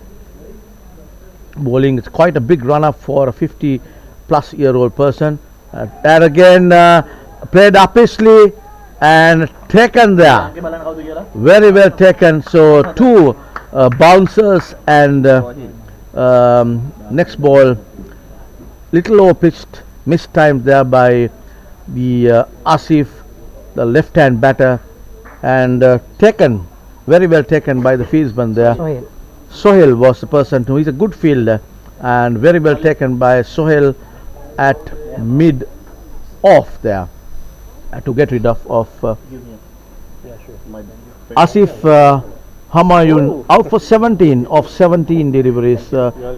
B: bowling. It's quite a big run up for a 50-plus-year-old person. That again played upishly and taken there. Very well taken. So two bouncers, and next ball little over pitched, mistimed there by the Asif, the left hand batter, and taken, very well taken by the fieldsman there. Sohail was the person who is a good fielder, and very well taken by Sohail at mid off there to get rid of Asif Humayun out for 17 of 17 deliveries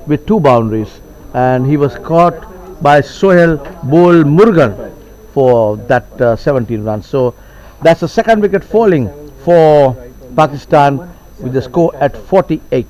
B: with 2 boundaries, and he was caught by Sohail bowled Murugan for that 17 runs. So that's the second wicket falling for Pakistan with the score at 48.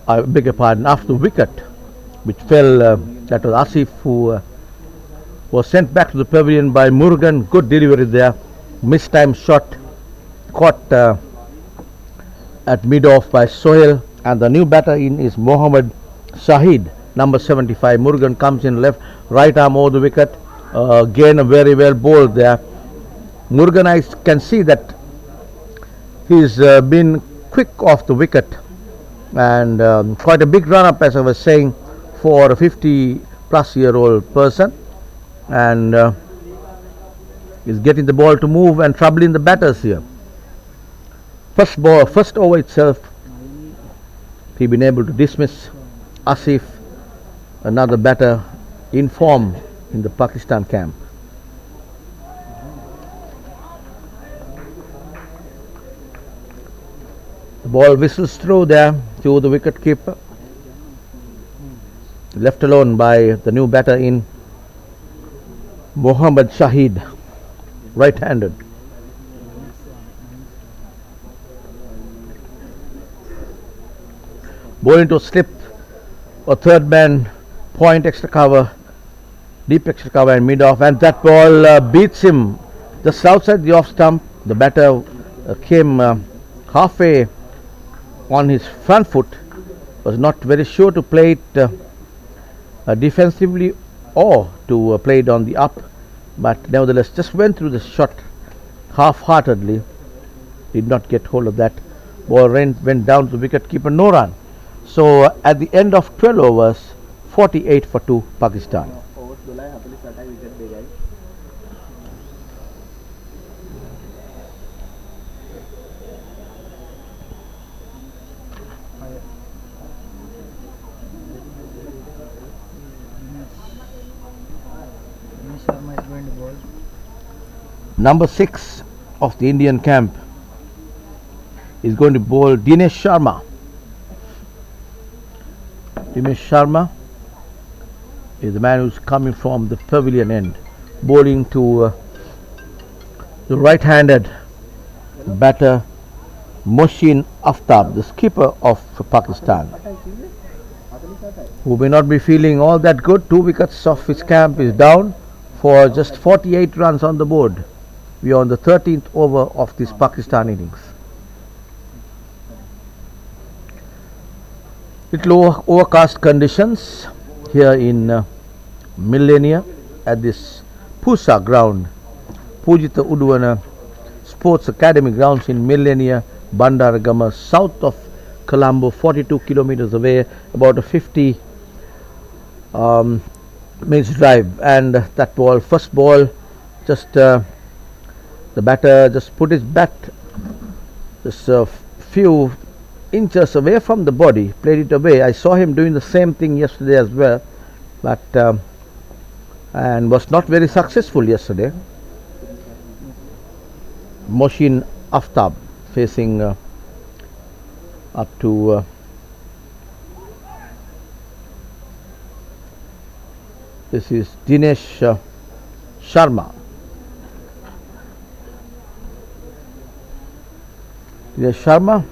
B: I beg your pardon, after the wicket which fell, that was Asif who was sent back to the pavilion by Murugan. Good delivery there, mistimed shot caught at mid off by Sohail, and the new batter in is Mohammad Shahid, number 75. Murugan comes in left, right arm over the wicket, again a very well bowled there. Murugan, I can see that he's been quick off the wicket, and quite a big run up, as I was saying, for a 50-plus-year-old person, and is getting the ball to move and troubling the batters here. First over itself, he been able to dismiss Asif, another batter in form in the Pakistan camp. The ball whistles through there to the wicket keeper, left alone by the new batter in Mohammad Shahid, right-handed. Bowling to slip, a third man, point extra cover, deep extra cover and mid off, and that ball beats him just outside the off stump. The batter came halfway on his front foot, was not very sure to play it defensively or to play it on the up, but nevertheless just went through the shot half-heartedly, did not get hold of that. Ball went down to the wicket keeper, no run. So at the end of 12 overs, 48 for 2 Pakistan. Number 6 of the Indian camp is going to bowl Dinesh Sharma. Dinesh Sharma is the man who's coming from the pavilion end, bowling to the right-handed batter Mohsin Aftab, the skipper of Pakistan, who may not be feeling all that good. 2 wickets of his camp is down for just 48 runs on the board. We are on the 13th over of this Pakistan innings. Little overcast conditions here in Millennia at this PUSA ground, Pujita Udwana Sports Academy grounds in Millennia, Bandaragama, south of Colombo, 42 kilometers away, about a 50 minutes drive. And that ball, first ball, just the batter just put his bat just a few inches away from the body, played it away. I saw him doing the same thing yesterday as well, but and was not very successful yesterday. Mohsin Aftab facing up to this is Dinesh Sharma. Dinesh Sharma.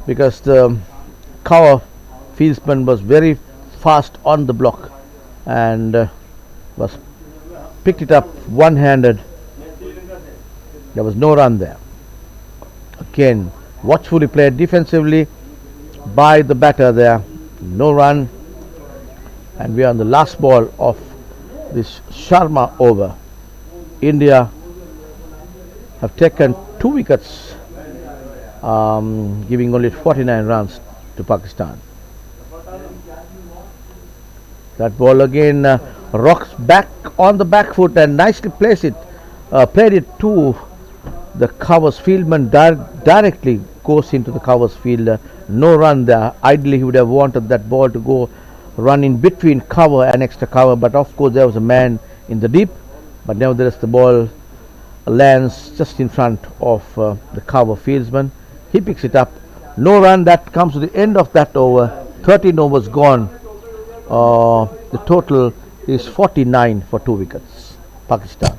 B: Because the cover fieldsman was very fast on the block and was picked it up one-handed. There was no run there. Again, watchfully played defensively by the batter there. No run, and we are on the last ball of this Sharma over. India have taken 2 wickets, giving only 49 runs to Pakistan. That ball again rocks back on the back foot and nicely played it to the covers fieldman. Directly goes into the covers field. No run there. Ideally he would have wanted that ball to go run in between cover and extra cover, but of course there was a man in the deep, but nevertheless the ball lands just in front of the cover fieldsman. He picks it up. No run. That comes to the end of that over. 13 overs gone. The total is 49 for 2 wickets. Pakistan.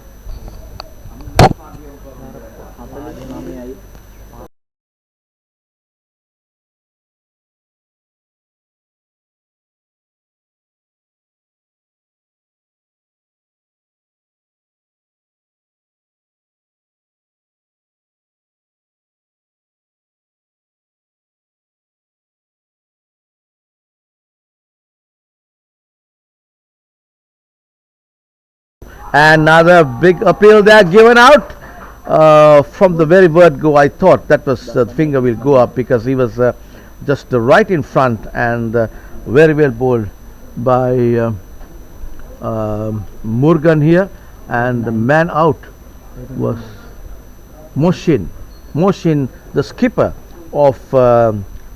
B: Another big appeal there given out. From the very word go, I thought that was the finger will go up because he was just right in front and very well bowled by Morgan here, and the man out was Mohsin, the skipper of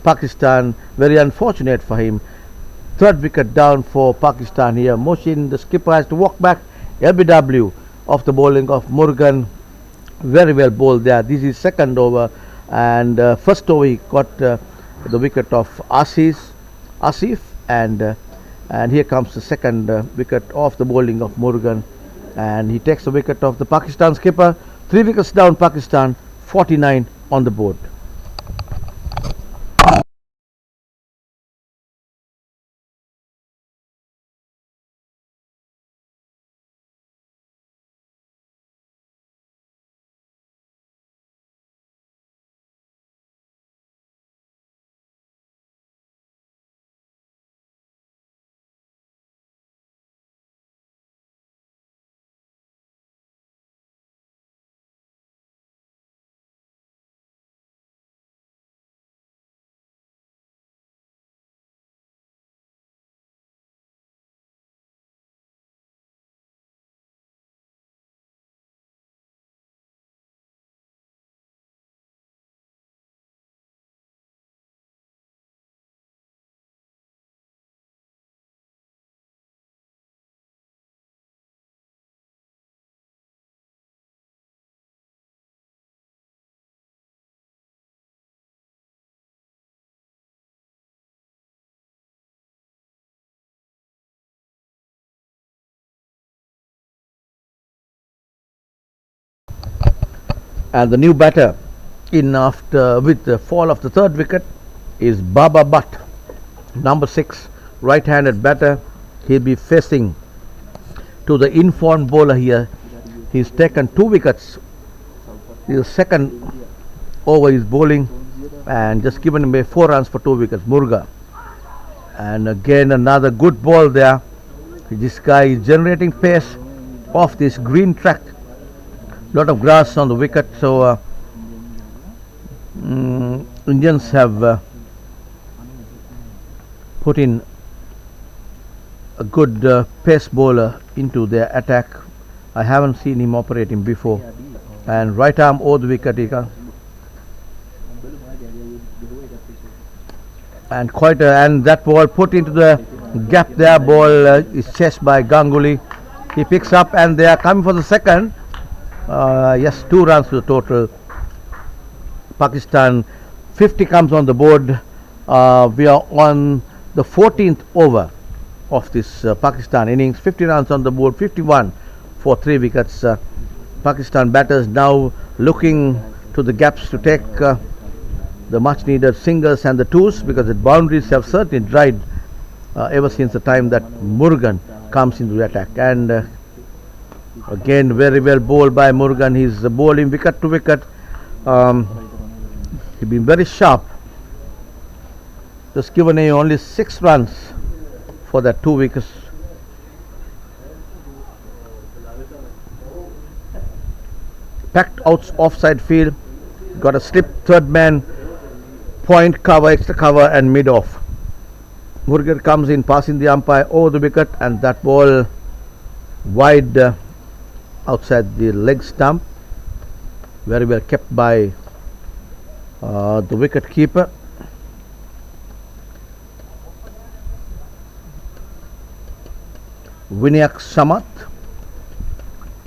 B: Pakistan. Very unfortunate for him. 3rd wicket down for Pakistan here. Mohsin, the skipper, has to walk back. LBW of the bowling of Morgan, very well bowled there. This is 2nd over, and first over he got the wicket of Asif, and here comes the 2nd wicket of the bowling of Morgan, and he takes the wicket of the Pakistan skipper. 3 wickets down Pakistan, 49 on the board. And the new batter in after with the fall of the third wicket is Baba Butt, number 6, right-handed batter. He'll be facing to the informed bowler here. He's taken 2 wickets. His second over is bowling and just given him 4 runs for 2 wickets, Murga. And again another good ball there. This guy is generating pace off this green track. Lot of grass on the wicket, so Indians have put in a good pace bowler into their attack. I haven't seen him operating before. And right arm over the wicket he comes. And and that ball put into the gap there. Ball is chased by Ganguly. He picks up and they are coming for the second. Yes, 2 runs to the total. Pakistan 50 comes on the board. We are on the 14th over of this Pakistan innings. 50 runs on the board, 51 for 3 wickets. Pakistan batters now looking to the gaps to take the much needed singles and the twos, because the boundaries have certainly dried ever since the time that Murugan comes into the attack. And again very well bowled by Murugan. He's bowling wicket to wicket. He's been very sharp. Just given only 6 runs for that 2 wickets. Packed out offside field. Got a slip third man, point cover, extra cover and mid off. Murugan comes in passing the umpire over the wicket, and that ball wide outside the leg stump. Very well kept by the wicket keeper. Vinayak Samat.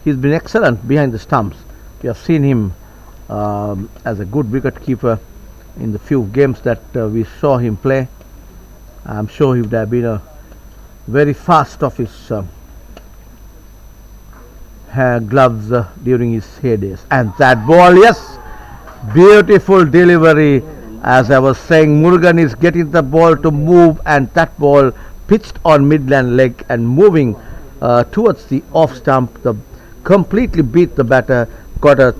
B: He's been excellent behind the stumps. We have seen him as a good wicket keeper in the few games that we saw him play. I'm sure he would have been a very fast off his gloves during his heydays. And that ball, yes, beautiful delivery. As I was saying, Murugan is getting the ball to move, and that ball pitched on midland leg and moving towards the off stump. The completely beat the batter, got a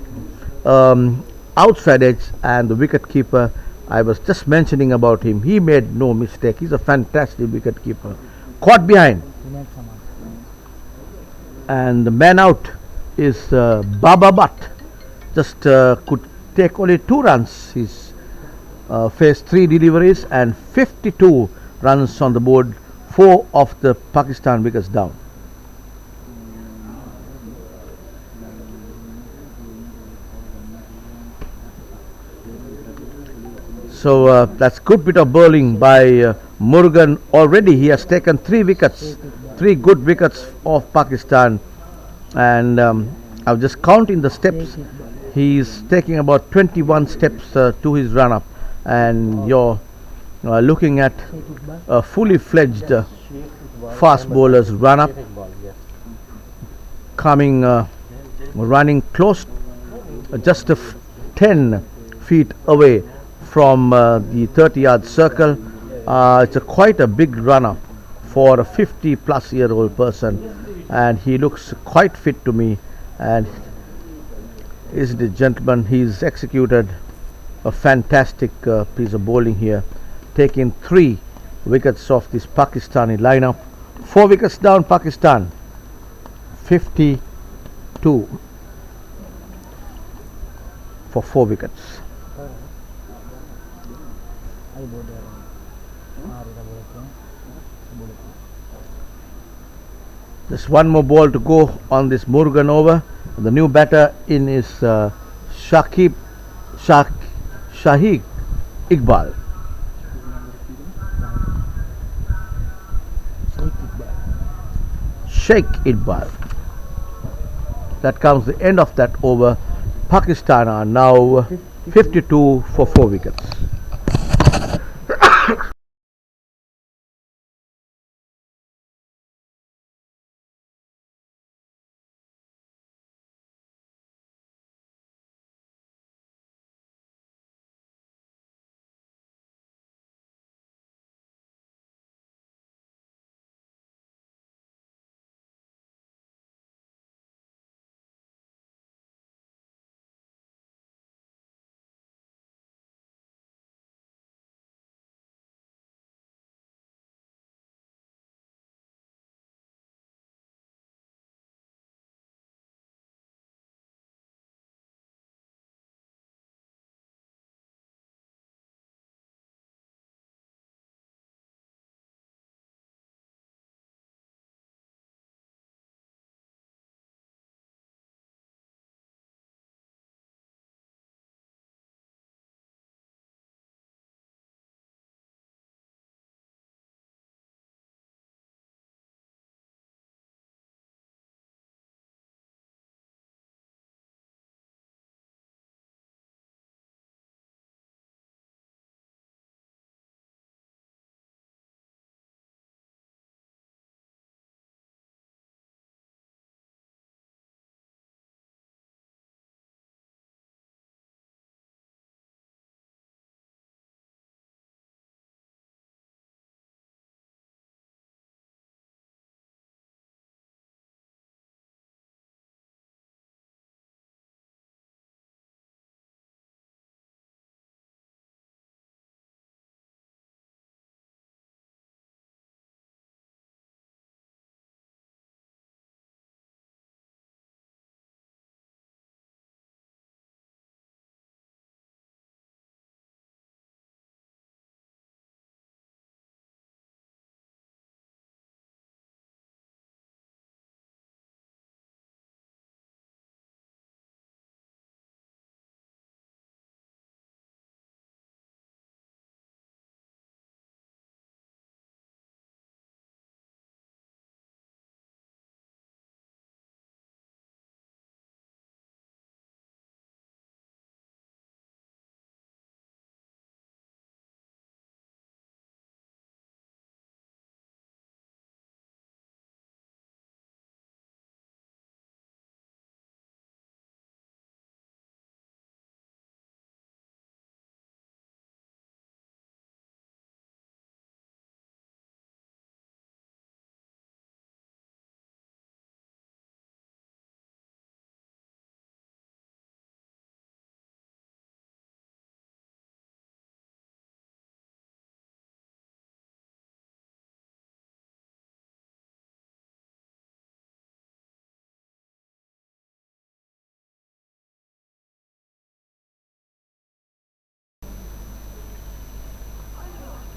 B: outside edge, and the wicket keeper, I was just mentioning about him, he made no mistake. He's a fantastic wicket keeper. Caught behind, and the man out is Baba Butt. Just could take only 2 runs. He's faced 3 deliveries and 52 runs on the board. 4 of the Pakistan wickets down. So that's good bit of bowling by Murugan. Already he has taken 3 wickets, 3 good wickets of Pakistan, and I'm just counting the steps. He's taking about 21 steps to his run up, and you're looking at a fully fledged fast bowler's run up, coming running close, just 10 feet away from the 30-yard circle. It's quite a big run up for a 50-plus-year-old person, and he looks quite fit to me. And isn't it, gentlemen? He's executed a fantastic piece of bowling here, taking 3 wickets off this Pakistani lineup. 4 wickets down, Pakistan 52 for 4 wickets. Just one more ball to go on this Murugan over. The new batter in is Shahid Iqbal. Sheikh Iqbal. That comes the end of that over. Pakistan are now 52 for 4 wickets.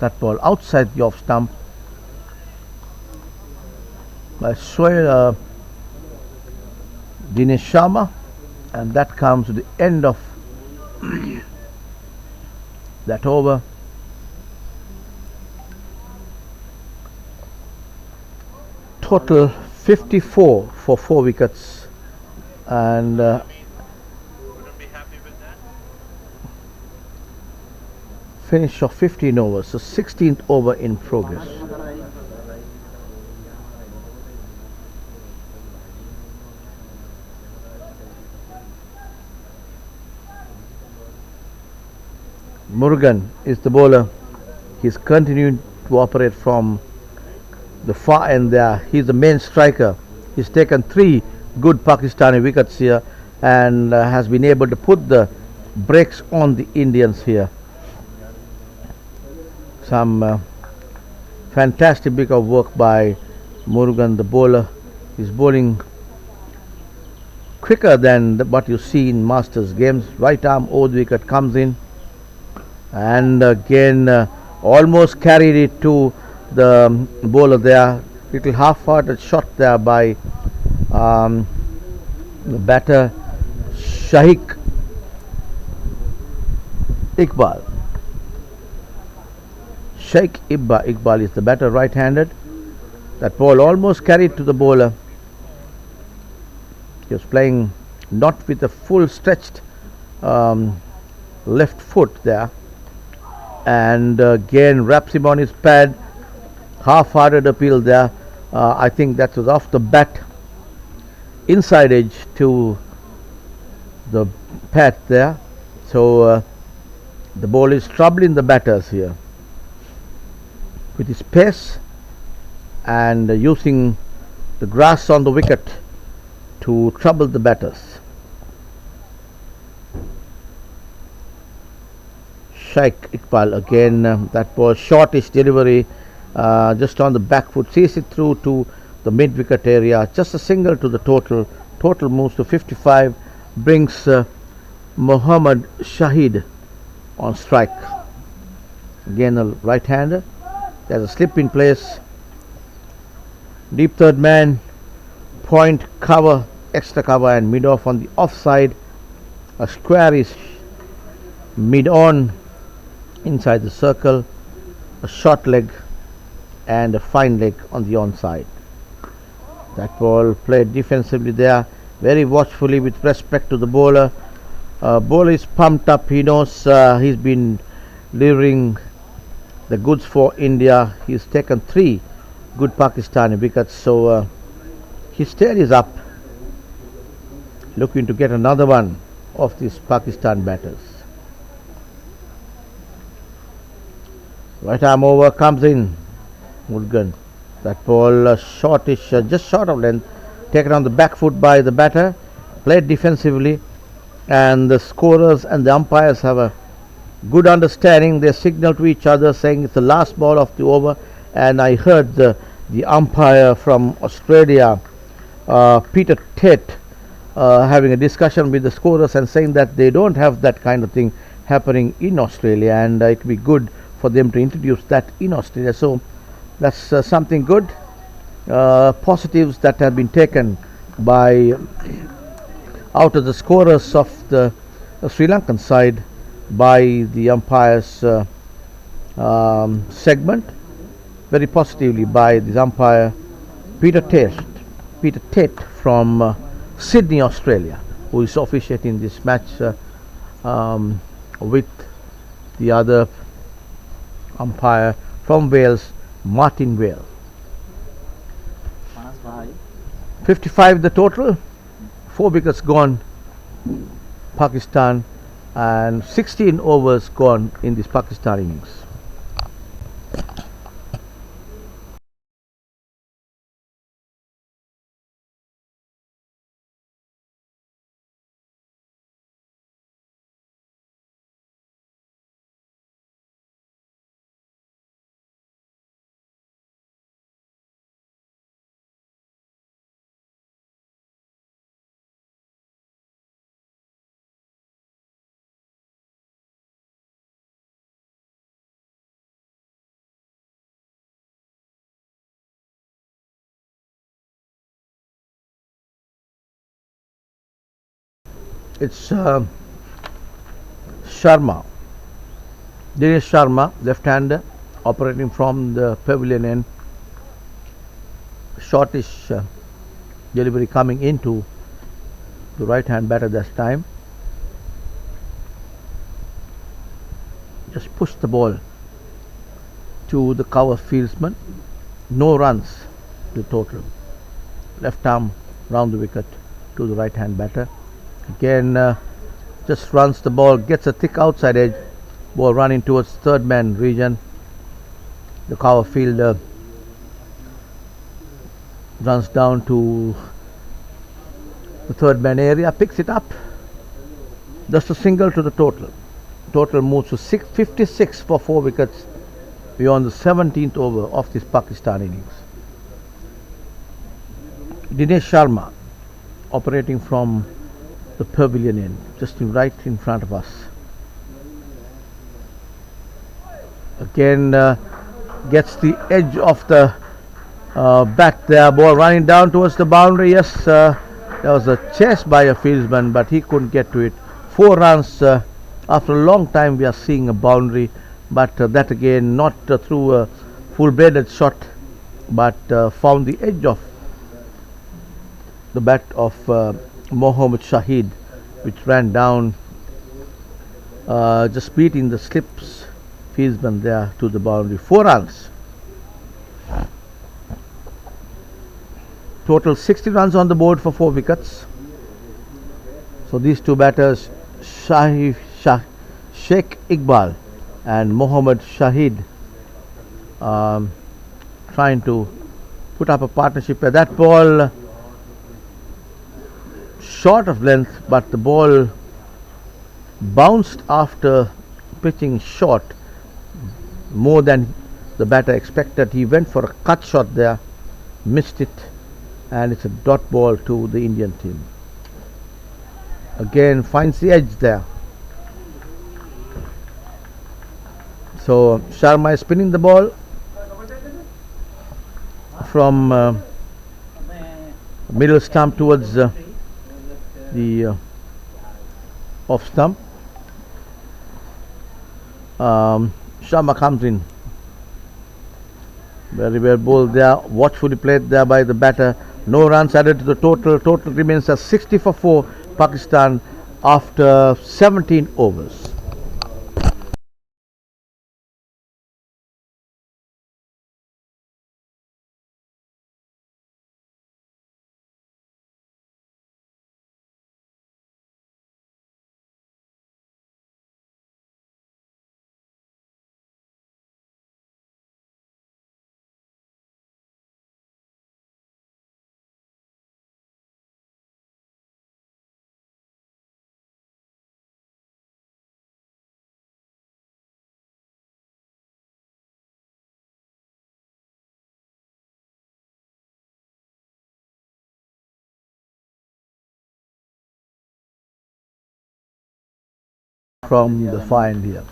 B: That ball outside the off stump by Dinesh Sharma, and that comes to the end of that over. Total 54 for 4 wickets, and finish of 15 overs, so 16th over in progress. Murugan is the bowler. He's continuing to operate from the far end there. He's the main striker. He's taken 3 good Pakistani wickets here, and has been able to put the brakes on the Indians here. Some fantastic bit of work by Murugan, the bowler. He's bowling quicker than what you see in Masters games. Right arm over the wicket comes in, and again almost carried it to the bowler there. Little half-hearted shot there by the batter Shaikh Iqbal. Sheikh Iqbal is the batter, right-handed. That ball almost carried to the bowler. He was playing not with a full stretched left foot there, and again wraps him on his pad. Half-hearted appeal there. I think that was off the bat, inside edge to the pad there. So the ball is troubling the batters here with his pace, and using the grass on the wicket to trouble the batters. Shaikh Iqbal again, that was shortish delivery, just on the back foot, sees it through to the mid wicket area. Just a single to the total. Total moves to 55, brings Mohammad Shahid on strike. Again a right hander. There's a slip in place. Deep third man, point cover, extra cover, and mid off on the offside. A square is mid on inside the circle. A short leg and a fine leg on the onside. That ball played defensively there, very watchfully with respect to the bowler. Bowler is pumped up. He knows he's been delivering the goods for India. He's taken 3 good Pakistani wickets, so his tail is up, looking to get another one of these Pakistan batters. Right arm over comes in. Murugan. That ball shortish, just short of length, taken on the back foot by the batter, played defensively, and the scorers and the umpires have a good understanding. They signal to each other saying it's the last ball of the over, and I heard the umpire from Australia, Peter Tate, having a discussion with the scorers and saying that they don't have that kind of thing happening in Australia, and it would be good for them to introduce that in Australia. So that's something good. Positives that have been taken by out of the scorers of the Sri Lankan side by the umpires segment, very positively by the umpire Peter Tate from Sydney, Australia, who is officiating this match with the other umpire from Wales, Martin Vale. 55 the total, 4 wickets gone Pakistan, and 16 overs gone in this Pakistan innings. It's Sharma, Dinesh Sharma, left-hander, operating from the pavilion end. Shortish delivery coming into the right-hand batter this time. Just push the ball to the cover fieldsman. No runs, the total. Left arm round the wicket to the right-hand batter. Again, just runs the ball, gets a thick outside edge. Ball running towards third man region. The cover fielder runs down to the third man area, picks it up. Just a single to the total. Total moves to 56 for 4 wickets beyond the 17th over of this Pakistan innings. Dinesh Sharma operating from the pavilion end, just right in front of us. Again, gets the edge of the bat there. Ball running down towards the boundary. Yes, there was a chase by a fieldsman, but he couldn't get to it. 4 runs. After a long time, we are seeing a boundary, but that again not through a full-bladed shot, but found the edge of the bat of Mohammad Shahid, which ran down, just beating the slips fieldsman there to the boundary. 4 runs. Total 60 runs on the board for 4 wickets. So these two batters, Sheikh Iqbal and Mohammad Shahid, trying to put up a partnership. That ball short of length, but the ball bounced after pitching short more than the batter expected. He went for a cut shot there, missed it, and it's a dot ball to the Indian team. Again finds the edge there. So Sharma is spinning the ball from middle stump towards the off stump. Sharma comes in. Very well bowled there. Watchfully played there by the batter. No runs added to the total. Total remains as 60 for 4 Pakistan after 17 overs. From the find here.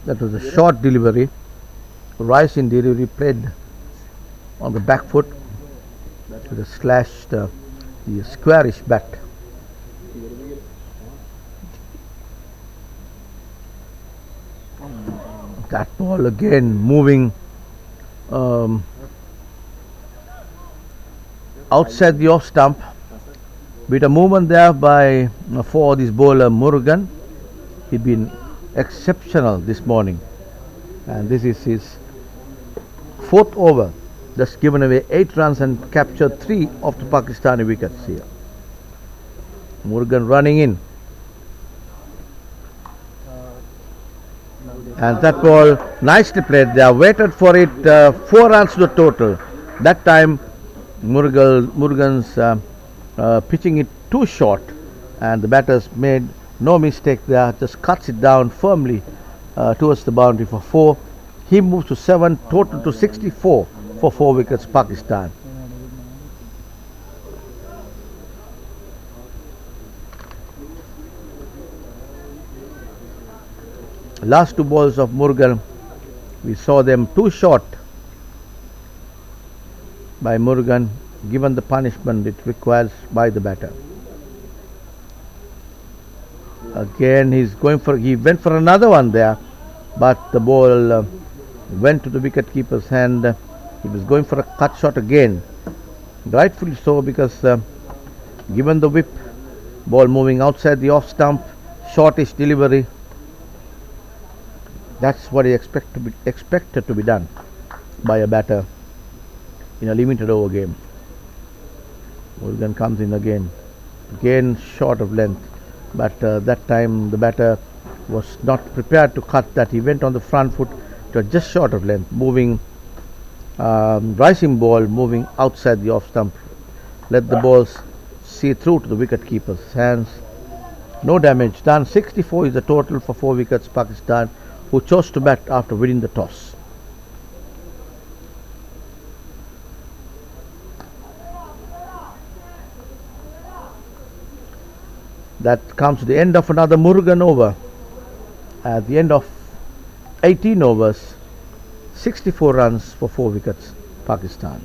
B: That was a short delivery. Rice in delivery, played on the back foot with a slashed the squarish bat. That ball again moving outside the off stump. Bit of movement there by for this bowler Murugan. He'd been exceptional this morning, and this is his 4th over. Just given away 8 runs and captured 3 of the Pakistani wickets here. Murugan running in. And that ball nicely played there, waited for it. 4 runs to the total. That time Murugan's pitching it too short, and the batters made no mistake there, just cuts it down firmly towards the boundary for 4. He moves to 7, total to 64 for 4 wickets Pakistan. Last two balls of Murugan, we saw them too short by Murugan, given the punishment it requires by the batter. Again, he went for another one there, but the ball went to the wicket keeper's hand. He was going for a cut shot again, rightfully so, because given the whip, ball moving outside the off stump, shortish delivery. That's what he expected to be done by a batter in a limited over game. Murugan comes in again short of length, but that time the batter was not prepared to cut that. He went on the front foot to just short of length, moving rising ball moving outside the off stump. Let the balls see through to the wicket keeper's hands. No damage done. 64 is the total for 4 wickets. Pakistan, who chose to bat after winning the toss. That comes to the end of another Murugan over. At the end of 18 overs, 64 runs for 4 wickets, Pakistan.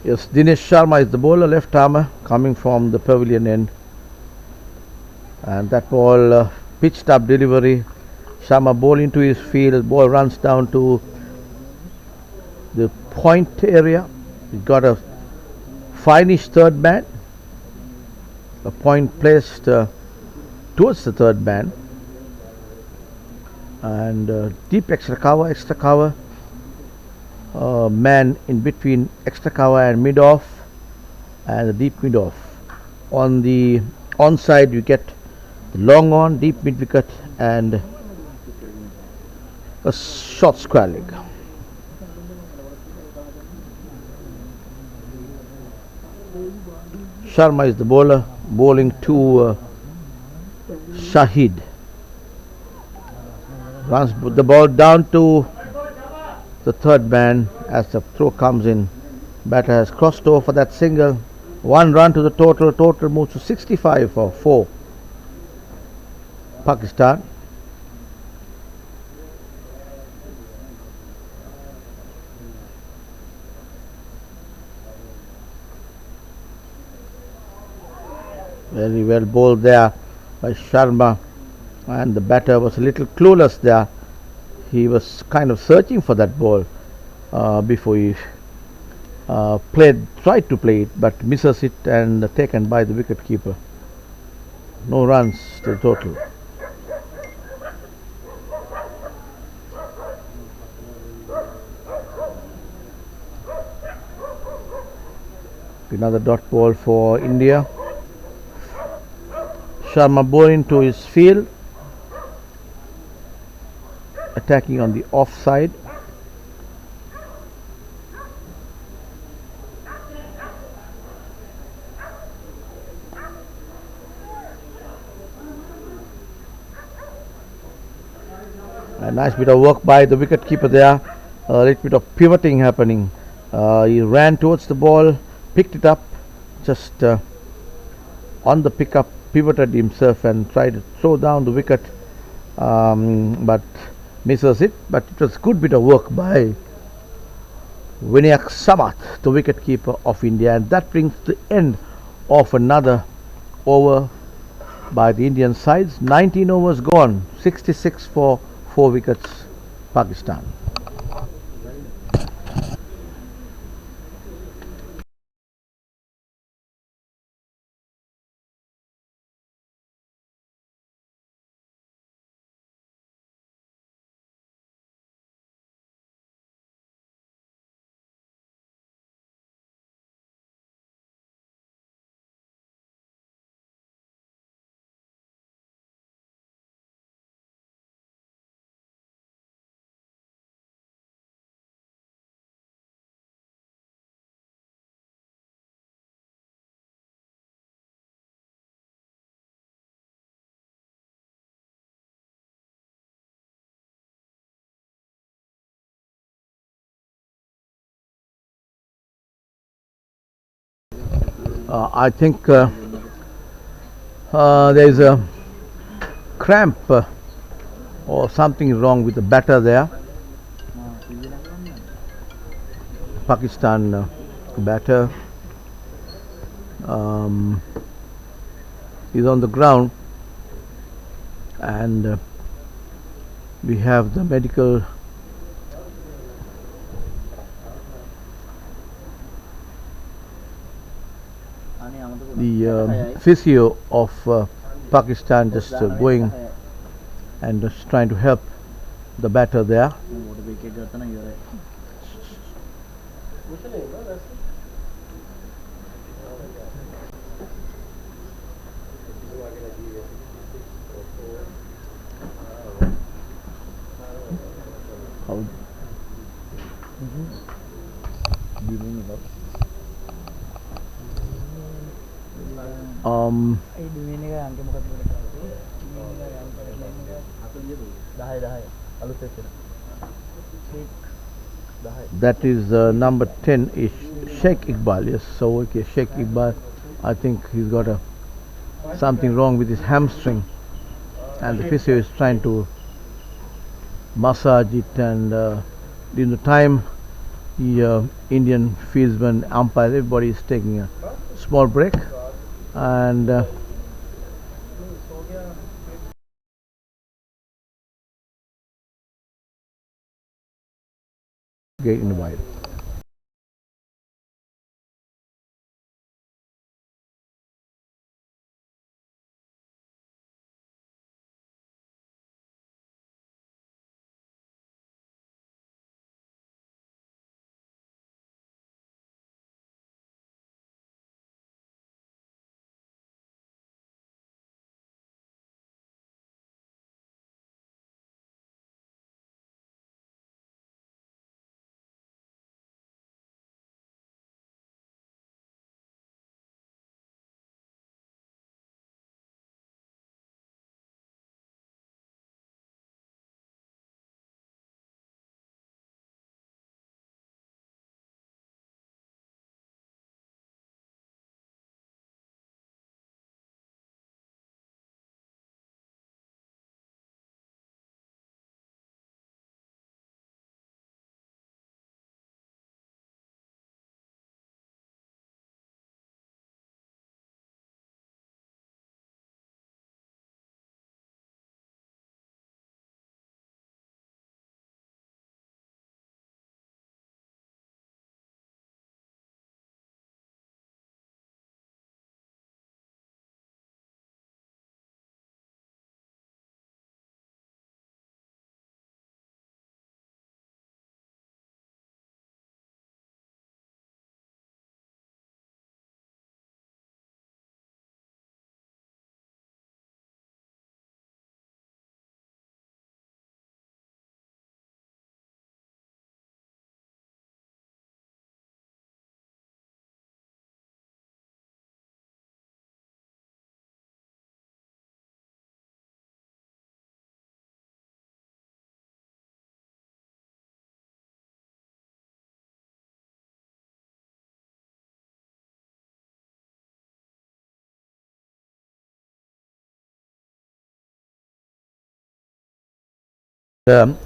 B: Yes, Dinesh Sharma is the bowler, left armer, coming from the pavilion end. And that ball, pitched up delivery. Sharma ball into his field. Ball runs down to the point area. He got a finish third man. A point placed towards the third man. And deep extra cover. Man in between extra cover and mid off, and the deep mid off. On the onside you get the long on, deep mid wicket, and a short square leg. Sharma is the bowler, bowling to Shahid. Runs the ball down to the third man as the throw comes in. Batter has crossed over for that single. 1 run to the total. Total moves to 65 for 4 Pakistan. Very well bowled there by Sharma, and the batter was a little clueless there. He was kind of searching for that ball before he tried to play it, but misses it and taken by the wicket keeper. No runs to the total. Another dot ball for India. Sharma bowling to his field, attacking on the offside. A nice bit of work by the wicket keeper there. A little bit of pivoting happening. He ran towards the ball, picked it up, just on the pickup, pivoted himself and tried to throw down the wicket, but misses it. But it was a good bit of work by Vinayak Samath, the wicket keeper of India, and that brings the end of another over by the Indian sides. 19 overs gone, 66 for 4 wickets, Pakistan. I think there is a cramp or something wrong with the batter there. Pakistan batter is on the ground, and we have the medical physio of Pakistan just going and just trying to help the batter there. How that is number 10 is Sheikh Iqbal. Yes, so okay, Sheikh Iqbal, I think he's got a something wrong with his hamstring, and the physio is trying to massage it, and in the time the Indian fieldsman, umpire, everybody is taking a small break, and get in the wide.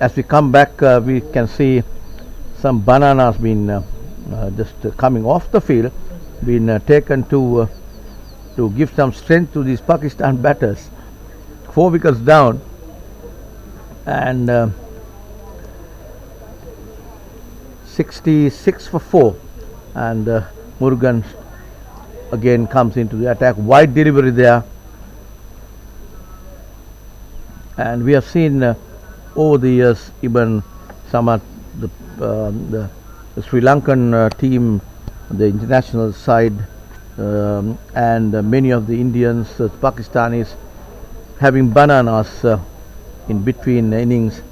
B: As we come back, we can see some bananas being just coming off the field, being taken to give some strength to these Pakistan batters. 4 wickets down, and 66 for 4, and Murugan again comes into the attack. Wide delivery there, and we have seen over the years even some of the Sri Lankan team, the international side, and many of the Indians, Pakistanis, having bananas in between innings,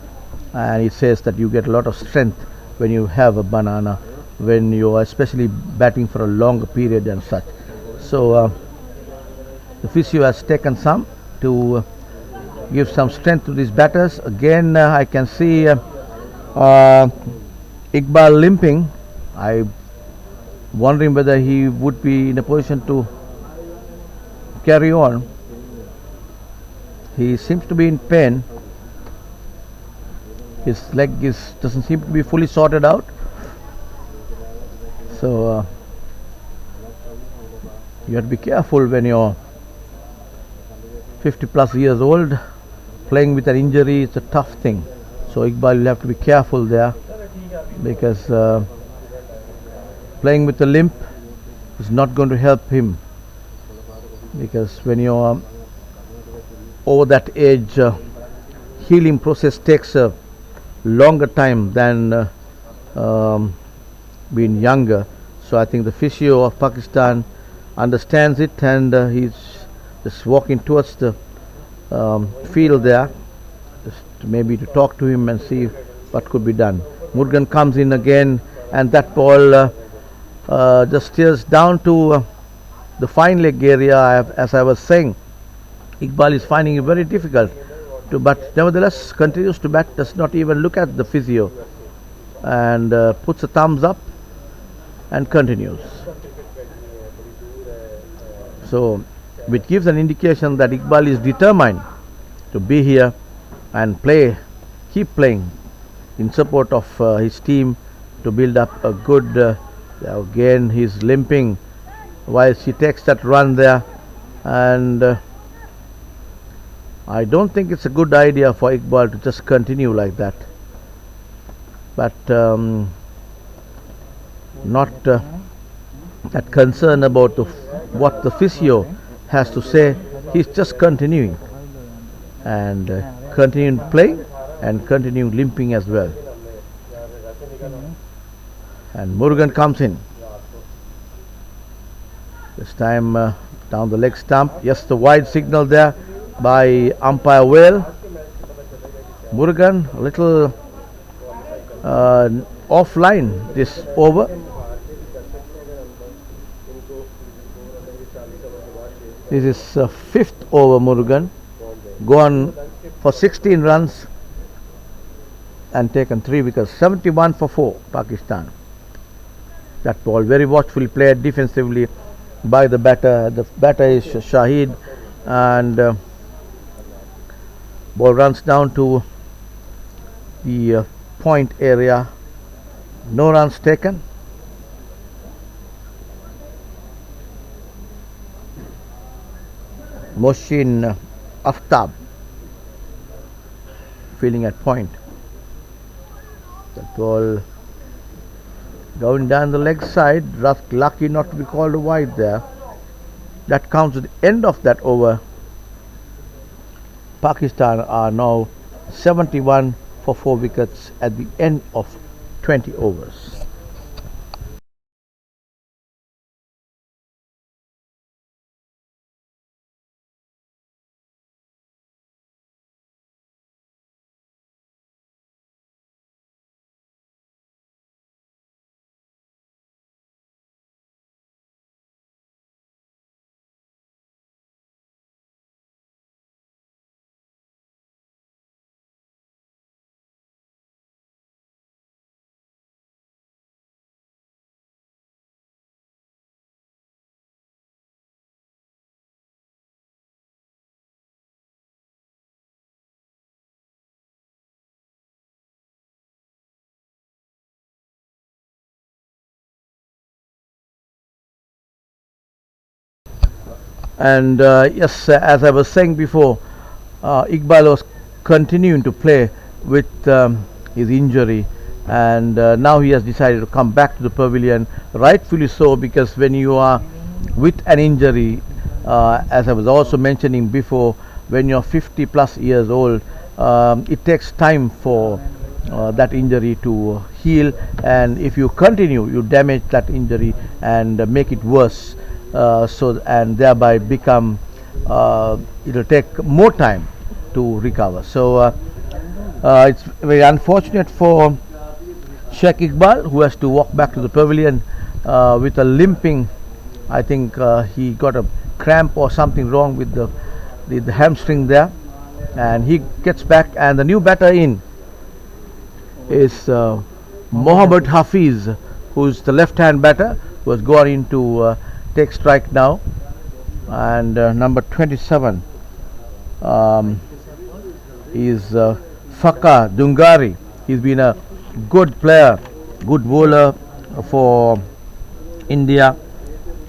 B: and it says that you get a lot of strength when you have a banana, when you are especially batting for a longer period and such. So the physio has taken some to give some strength to these batters. Again, I can see Iqbal limping. I wondering whether he would be in a position to carry on. He seems to be in pain. His leg doesn't seem to be fully sorted out. So you have to be careful when you're 50 plus years old. Playing with an injury is a tough thing. So Iqbal will have to be careful there, because playing with a limp is not going to help him, because when you're over that age, healing process takes a longer time than being younger. So I think the physio of Pakistan understands it, and he's just walking towards the field there, just maybe to talk to him and see what could be done. Murugan comes in again, and that ball just steers down to the fine leg area. As I was saying, Iqbal is finding it very difficult to, but nevertheless continues to bat, does not even look at the physio, and puts a thumbs up and continues. So which gives an indication that Iqbal is determined to be here and play, keep playing in support of his team to build up a good. Again he's limping while he takes that run there, and I don't think it's a good idea for Iqbal to just continue like that. But not that concerned about what the physio has to say. He's just continuing and continuing playing and continuing limping as well. And Murugan comes in. This time down the leg stump. Yes, the wide signal there by umpire Whale. Murugan a little offline this over. This is fifth over. Murugan gone for 16 runs and taken 3 wickets. 71 for 4 Pakistan. That ball very watchfully played defensively by the batter. The batter is Shahid, and ball runs down to the point area. No runs taken. Moshin Aftab fielding at point. That ball going down the leg side. Lucky not to be called wide there. That counts at the end of that over. Pakistan are now 71 for 4 wickets at the end of 20 overs. And yes, as I was saying before, Iqbal was continuing to play with his injury, and now he has decided to come back to the pavilion, rightfully so, because when you are with an injury, as I was also mentioning before, when you're 50 plus years old, it takes time for that injury to heal, and if you continue, you damage that injury and make it worse. And thereby become it will take more time to recover. So it's very unfortunate for Sheikh Iqbal, who has to walk back to the pavilion with a limping. I think he got a cramp or something wrong with the hamstring there, and he gets back, and the new batter in is Mohammad Hafiz, who's the left hand batter, was gone in to take strike now, and number 27 is Faka Dungari. He's been a good player, good bowler for India.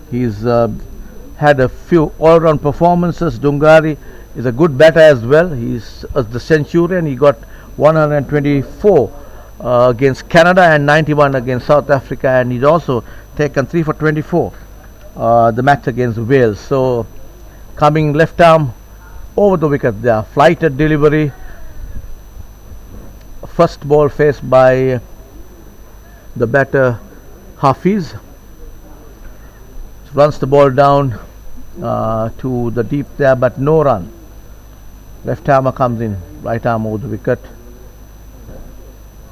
B: He's had a few all-round performances. Dungari is a good batter as well. He's the centurion. He got 124 against Canada and 91 against South Africa, and he's also taken 3 for 24 the match against Wales. So coming left arm over the wicket there, flighted delivery. First ball faced by the batter Hafiz. Runs the ball down to the deep there, but no run. Left armer comes in, right arm over the wicket.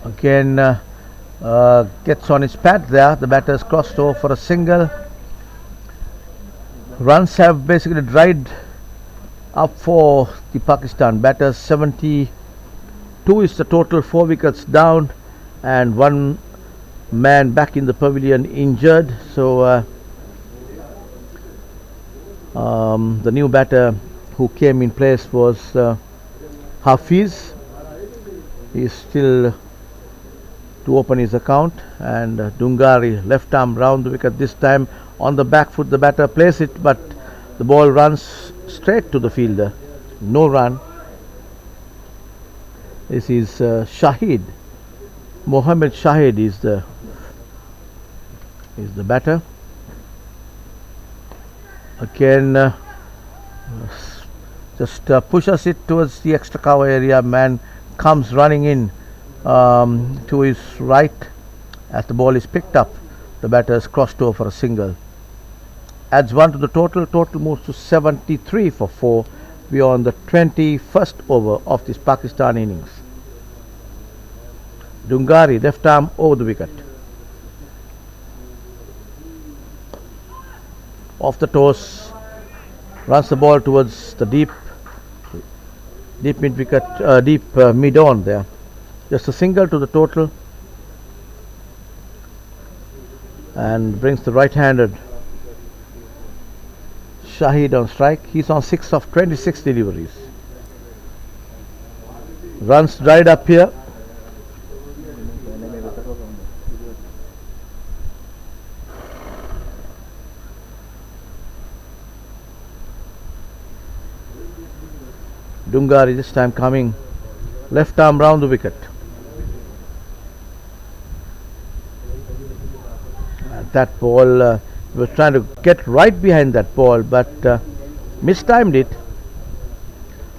B: Again gets on his pad there. The batter has crossed over for a single. Runs have basically dried up for the Pakistan batters. 72 is the total, 4 wickets down, and 1 man back in the pavilion injured. So the new batter who came in place was Hafiz. He is still to open his account, and Dungari left arm round the wicket, this time on the back foot. The batter plays it, but the ball runs straight to the fielder. No run. This is Shahid. Mohammed Shahid is the batter. Again just pushes it towards the extra cover area. Man comes running in to his right as the ball is picked up. The batter has crossed over for a single. Adds 1 to the total. Total moves to 73 for 4. We are on the 21st over of this Pakistan innings. Dungari left arm over the wicket. Off the toes, runs the ball towards the deep mid wicket, mid on there. Just a single to the total, and brings the right-handed Shahid on strike. He's on 6 of 26 deliveries. Runs dried up here. Dungari this time coming left arm round the wicket. That ball, he was trying to get right behind that ball, but mistimed it.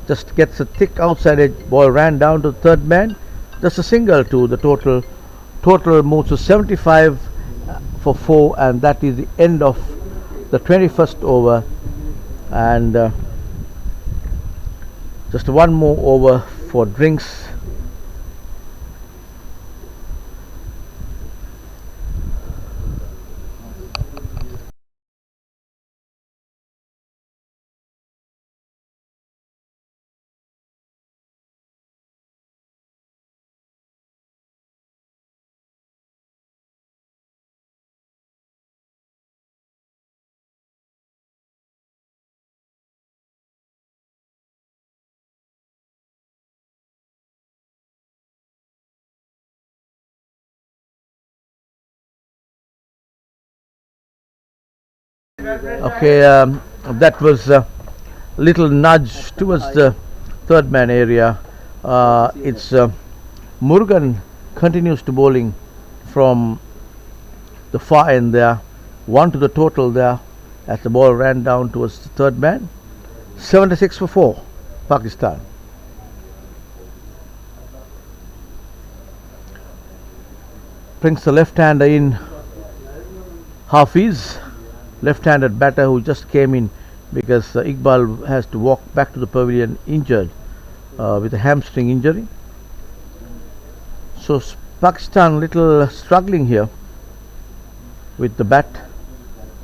B: Just gets a thick outside edge. Ball ran down to the third man. Just a single to the total. Total moves to 75 for 4, and that is the end of the 21st over. And just one more over for drinks. Okay, that was a little nudge towards the third man area. It's Murugan continues to bowling from the far end there. 1 to the total there as the ball ran down towards the third man. 76 for 4, Pakistan. Brings the left-hander in, Hafiz. Left-handed batter who just came in because Iqbal has to walk back to the pavilion injured with a hamstring injury. So Pakistan little struggling here with the bat,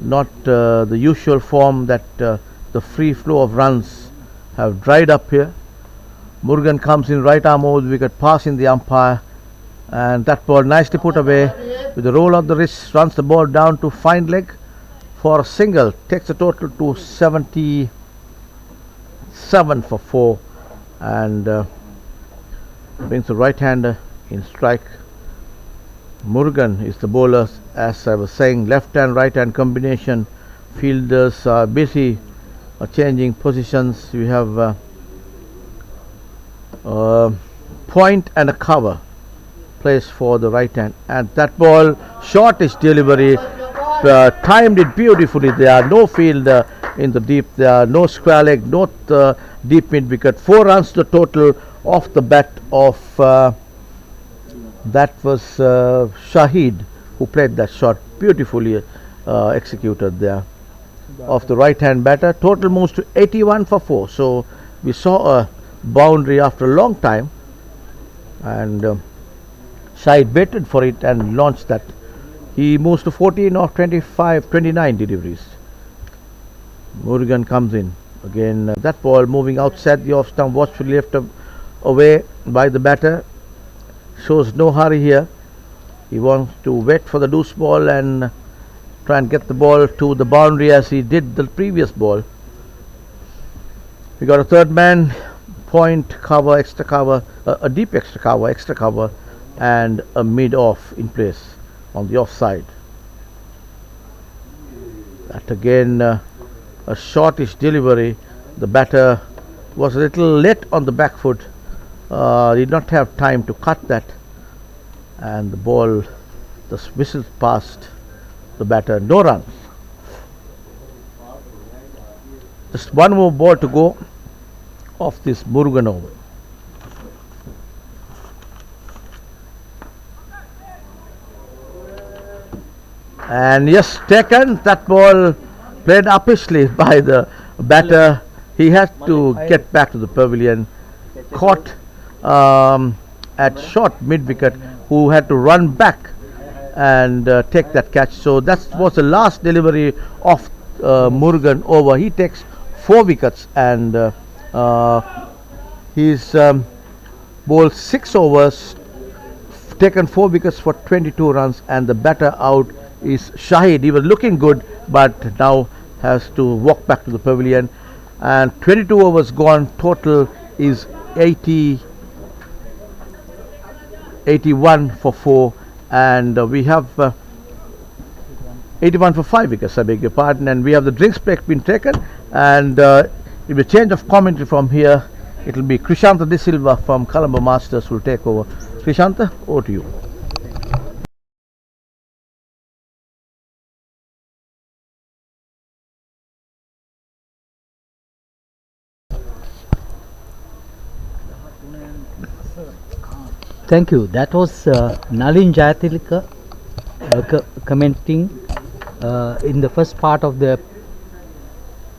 B: not the usual form that the free flow of runs have dried up here. Murugan comes in right arm over the wicket, passing the umpire, and that ball nicely put away. with the roll of the wrist, runs the ball down to fine leg for a single, takes the total to 77 for 4, and brings the right-hander in strike. Murugan is the bowler, as I was saying, left-hand, right-hand combination. Fielders are busy changing positions. We have point and a cover place for the right hand, and that ball, shortish delivery, timed it beautifully. There are no field in the deep, there are no square leg, no deep mid wicket. 4 runs the total off the bat of that was Shahid, who played that shot beautifully executed there of the right hand batter. Total moves to 81 for 4. So we saw a boundary after a long time, and Shahid waited for it and launched that. He moves to 14 of 29 deliveries. Murugan comes in again. That ball moving outside the off stump, watchfully left away by the batter. Shows no hurry here. He wants to wait for the loose ball and try and get the ball to the boundary as he did the previous ball. We got a third man, point, cover, extra cover, a deep extra cover, and a mid off in place on the offside. That again a shortish delivery. The batter was a little late on the back foot, did not have time to cut that, and the ball just whistled past the batter. No runs. Just one more ball to go of this Murugan over. And yes, taken. That ball played uppishly by the batter. He had to get back to the pavilion. Caught at short mid wicket, who had to run back and take that catch. So that was the last delivery of Murugan over. He takes 4 wickets, and he's bowled 6 overs, taken 4 wickets for 22 runs, and the batter out is Shahid. He was looking good, but now has to walk back to the pavilion, and 22 overs gone. Total is 81 for 4, and we have 81 for 5 wickets, I beg your pardon, and we have the drinks break been taken, and it will be change of commentary from here. It will be Krishanta De Silva from Colombo Masters will take over. Krishanta, over to you.
C: Thank you. That was Nalin Jayatilika commenting in the first part of the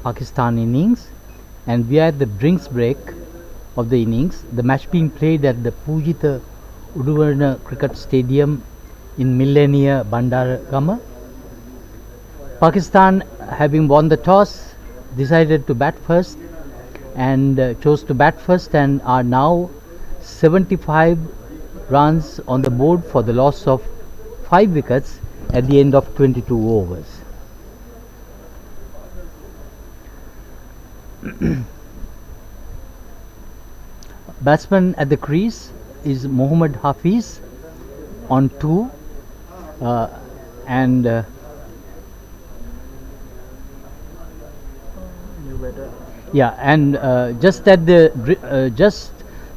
C: Pakistan innings, and we are at the drinks break of the innings. The match being played at the Pujita Uduvarna Cricket Stadium in Millennia, Bandaragama. Pakistan, having won the toss, decided to bat first and chose to bat first, and are now 75 runs on the board for the loss of 5 wickets at the end of 22 overs. Batsman at the crease is Mohammad Hafiz on 2, and just at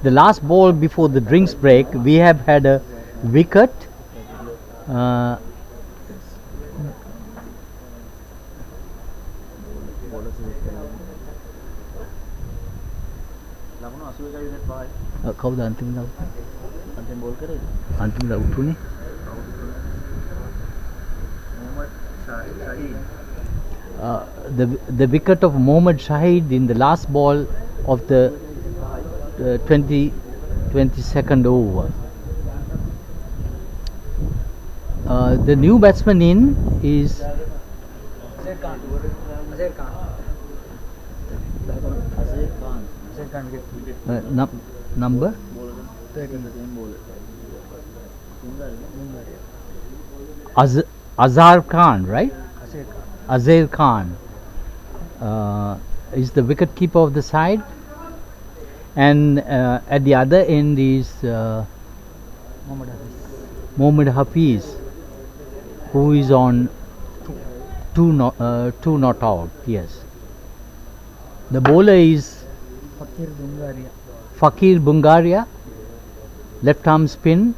C: the last ball before the drinks break, we have had a wicket. කවුද අන්තිම ball කරේ? අන්තිම උතුනේ the wicket of Mohammad Shahid in the last ball of the 22nd over. The new batsman in is number Azhar Khan, right? Azhar Khan is the wicket keeper of the side, and at the other end is Mohammad Hafiz, who is on two not out. Yes. The bowler is Fakir Bungaria, left arm spin.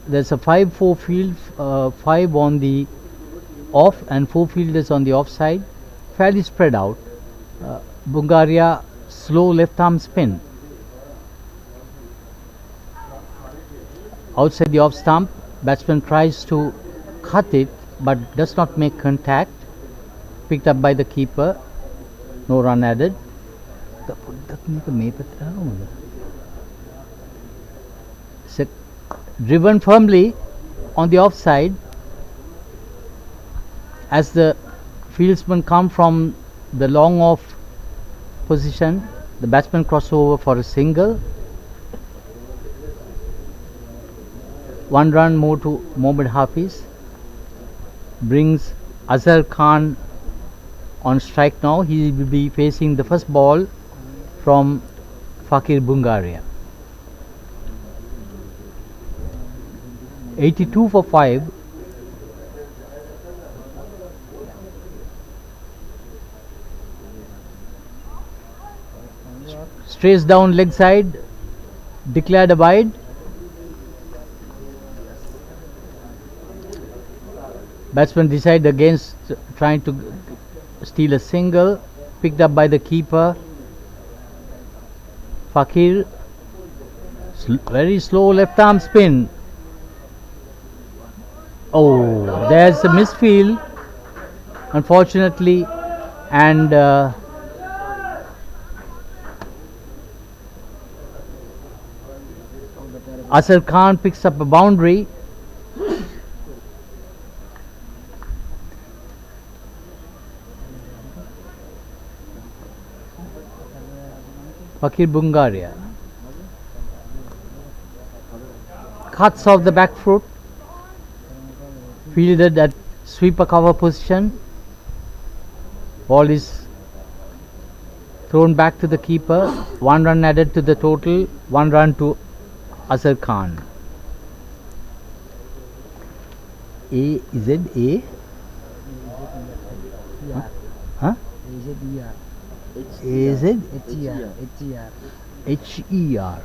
C: There's a 5-4 field, 5 on the off and 4 fielders on the off side, fairly spread out. Bungaria, slow left arm spin. Outside the off stump, batsman tries to cut it but does not make contact. Picked up by the keeper, no run added. Driven firmly on the offside as the fieldsman come from the long off position. The batsman cross over for a single. 1 run more to Mohammad Hafiz. Brings Azhar Khan on strike now. He will be facing the first ball from Fakir Bungaria. 82 for 5. Strays down leg side, declared a wide. Batsman decided against trying to steal a single, picked up by the keeper. Fakir, very slow left arm spin. Oh, there's a misfield, unfortunately, and Azhar Khan picks up a boundary. Fakir Bungaria cuts off the back foot, fielded at sweeper cover position. Ball is thrown back to the keeper. 1 run added to the total. 1 run to Azhar Khan. Is it A? Huh? Is it HER?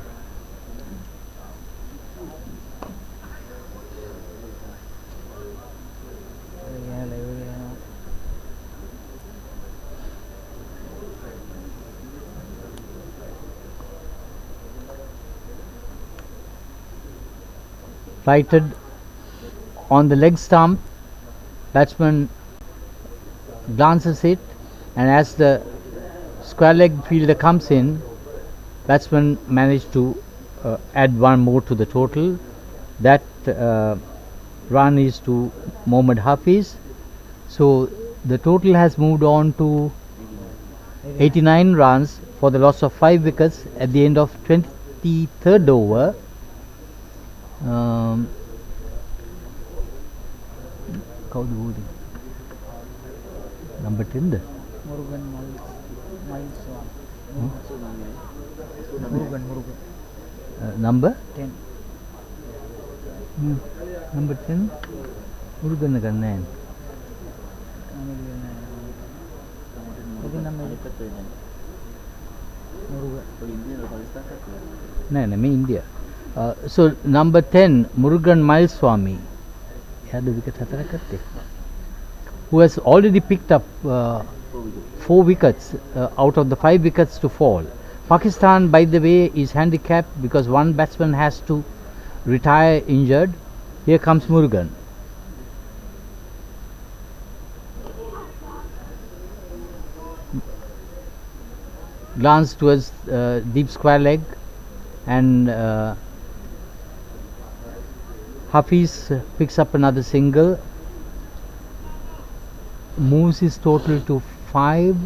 C: Righted on the leg stump, batsman glances it, and as the square leg fielder comes in, batsman managed to add 1 more to the total. That run is to Mohammad Hafiz. So the total has moved on to 89 runs for the loss of 5 wickets at the end of 23rd over. Number 10. Number 10. Number 10. Murugan Naganan. No, India. So number 10, Murugan Mileswamy, who has already picked up 4 wickets out of the 5 wickets to fall. Pakistan, by the way, is handicapped because 1 batsman has to retire injured. Here comes Murugan. Glance towards deep square leg, and Hafiz picks up another single, moves his total to 5,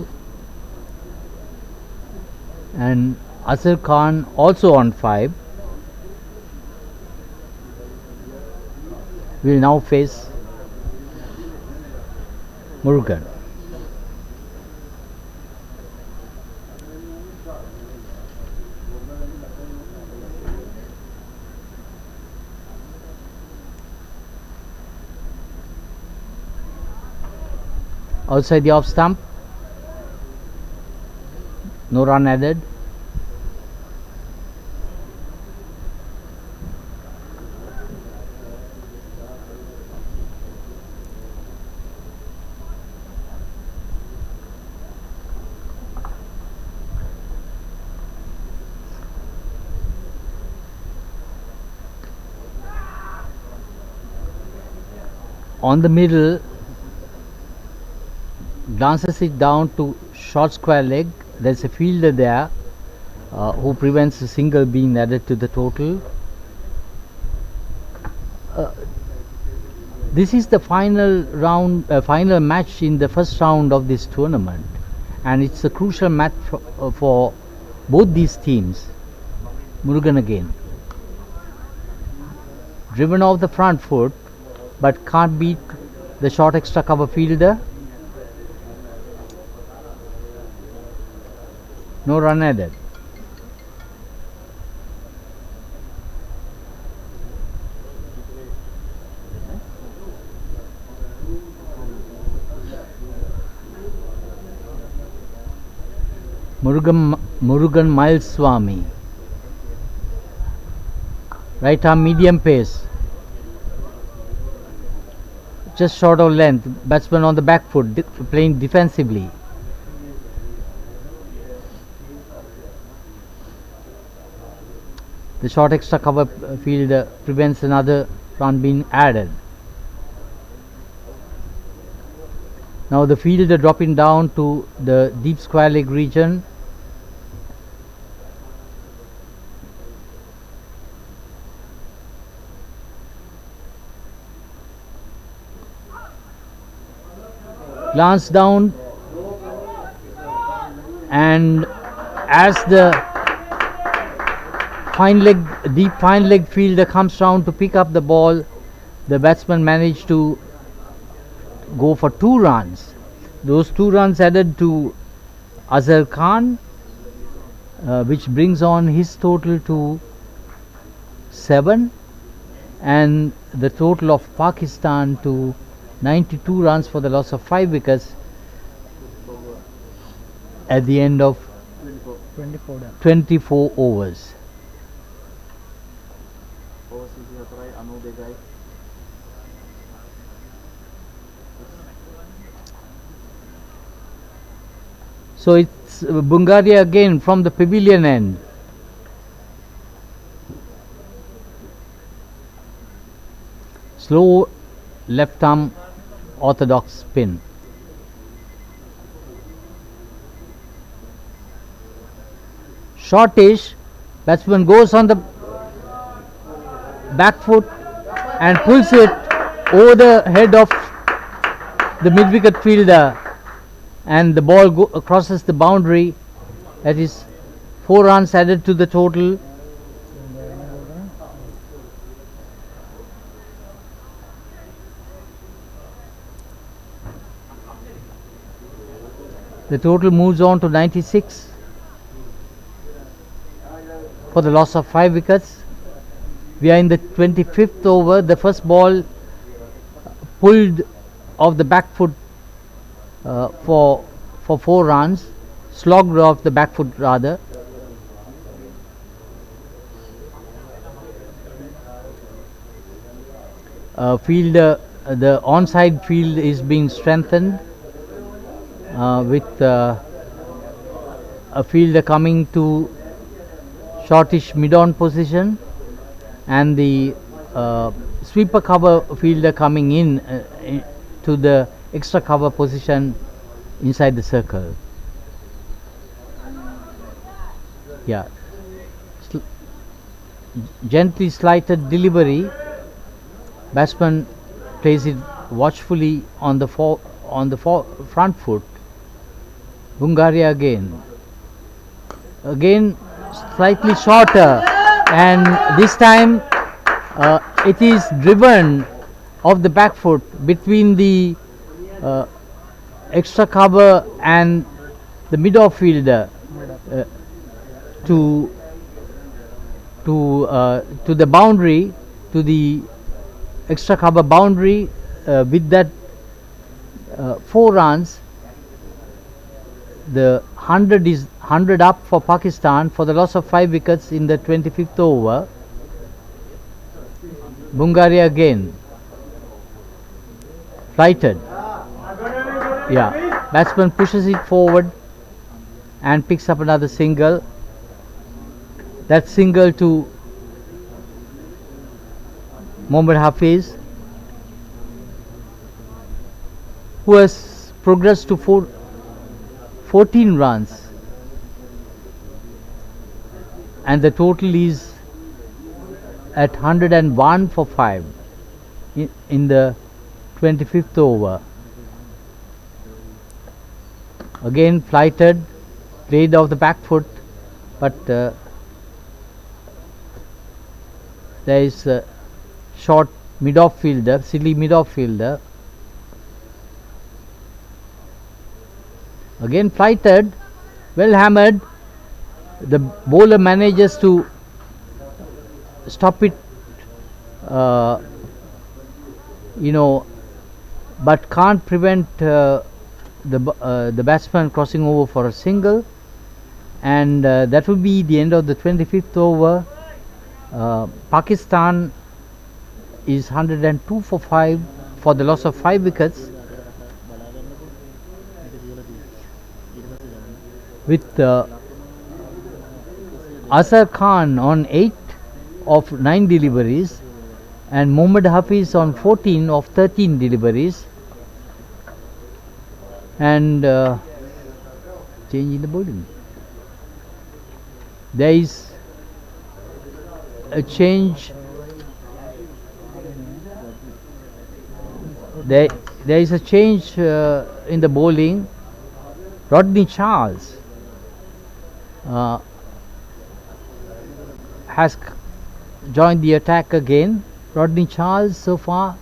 C: and Azhar Khan also on 5. will now face Murugan. Outside the off stump, no run added. On the middle, glances it down to short square leg. There's a fielder there who prevents a single being added to the total. This is the final round, final match in the first round of this tournament, and it's a crucial match for both these teams. Murugan again, driven off the front foot, but can't beat the short extra cover fielder. No run added. Murugan Mileswamy. Right arm medium pace. Just short of length. Batsman on the back foot, playing defensively. The short extra cover fielder prevents another run being added. Now the fielder dropping down to the deep square leg region. Glance down, and as the deep fine leg fielder comes round to pick up the ball, the batsman managed to go for 2 runs. Those 2 runs added to Azhar Khan, which brings on his total to 7, and the total of Pakistan to 92 runs for the loss of 5 wickets at the end of 24 overs. So it's Bungaria again from the pavilion end. Slow left arm orthodox spin. Shortish, batsman goes on the back foot and pulls it over the head of the mid-wicket fielder, and the ball crosses the boundary. That is 4 runs added to the total. The total moves on to 96 for the loss of 5 wickets. We are in the 25th over. The first ball pulled off the back foot for 4 runs, slogged off the back foot rather. Fielder, the onside field is being strengthened with a fielder coming to shortish mid-on position, and the sweeper cover fielder coming in to the extra cover position inside the circle. Yeah, gently slighted delivery. Batsman plays it watchfully on the front foot. Bungaria again slightly shorter, and this time it is driven of the back foot between the extra cover and the mid-off fielder to the boundary, to the extra cover boundary. With that 4 runs, the 100 up for Pakistan for the loss of 5 wickets in the 25th over. Bungaria again flighted. Yeah, batsman pushes it forward and picks up another single. That single to Mohammad Hafiz, who has progressed to 14 runs, and the total is at 101 for 5 in the 25th over. Again flighted, played off the back foot, but there is a short mid-off fielder, silly mid-off fielder. Again flighted, well hammered. The bowler manages to stop it, but can't prevent the batsman crossing over for a single, and that will be the end of the 25th over. Pakistan is 102 for 5 for the loss of 5 wickets, with Azhar Khan on 8 of 9 deliveries and Mohammad Hafiz on 14 of 13 deliveries, and change in the bowling. There is a change. There is a change in the bowling. Rodney Charles has joined the attack again. Rodney Charles so far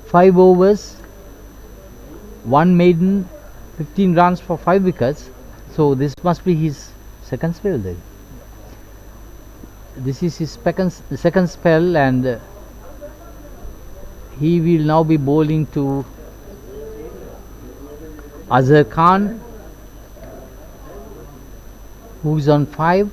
C: 5 overs, 1 maiden, 15 runs for 5 wickets. So this must be his second spell then. This is his second spell, and he will now be bowling to Azhar Khan, who is on 5.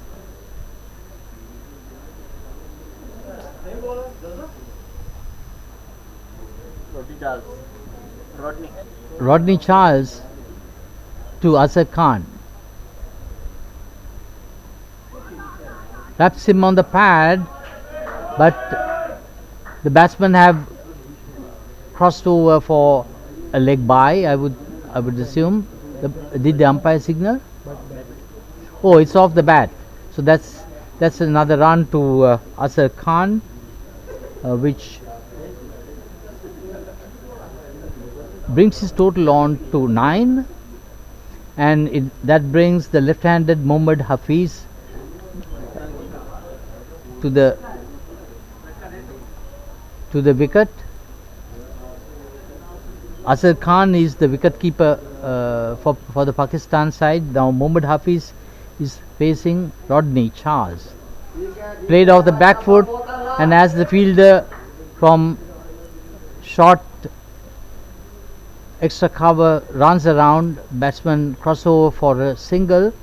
C: Rodney Charles to Azhar Khan. Taps him on the pad, but the batsmen have crossed over for a leg bye. I would assume. Did the umpire signal? Oh, it's off the bat. So that's another run to Azhar Khan, which brings his total on to 9, and that brings the left-handed Mohammad Hafiz to the wicket. Azhar Khan is the wicket keeper for the Pakistan side. Now Mohammad Hafiz is facing Rodney Charles. Played off the back foot, and as the fielder from short extra cover runs around, batsman crossover for a single.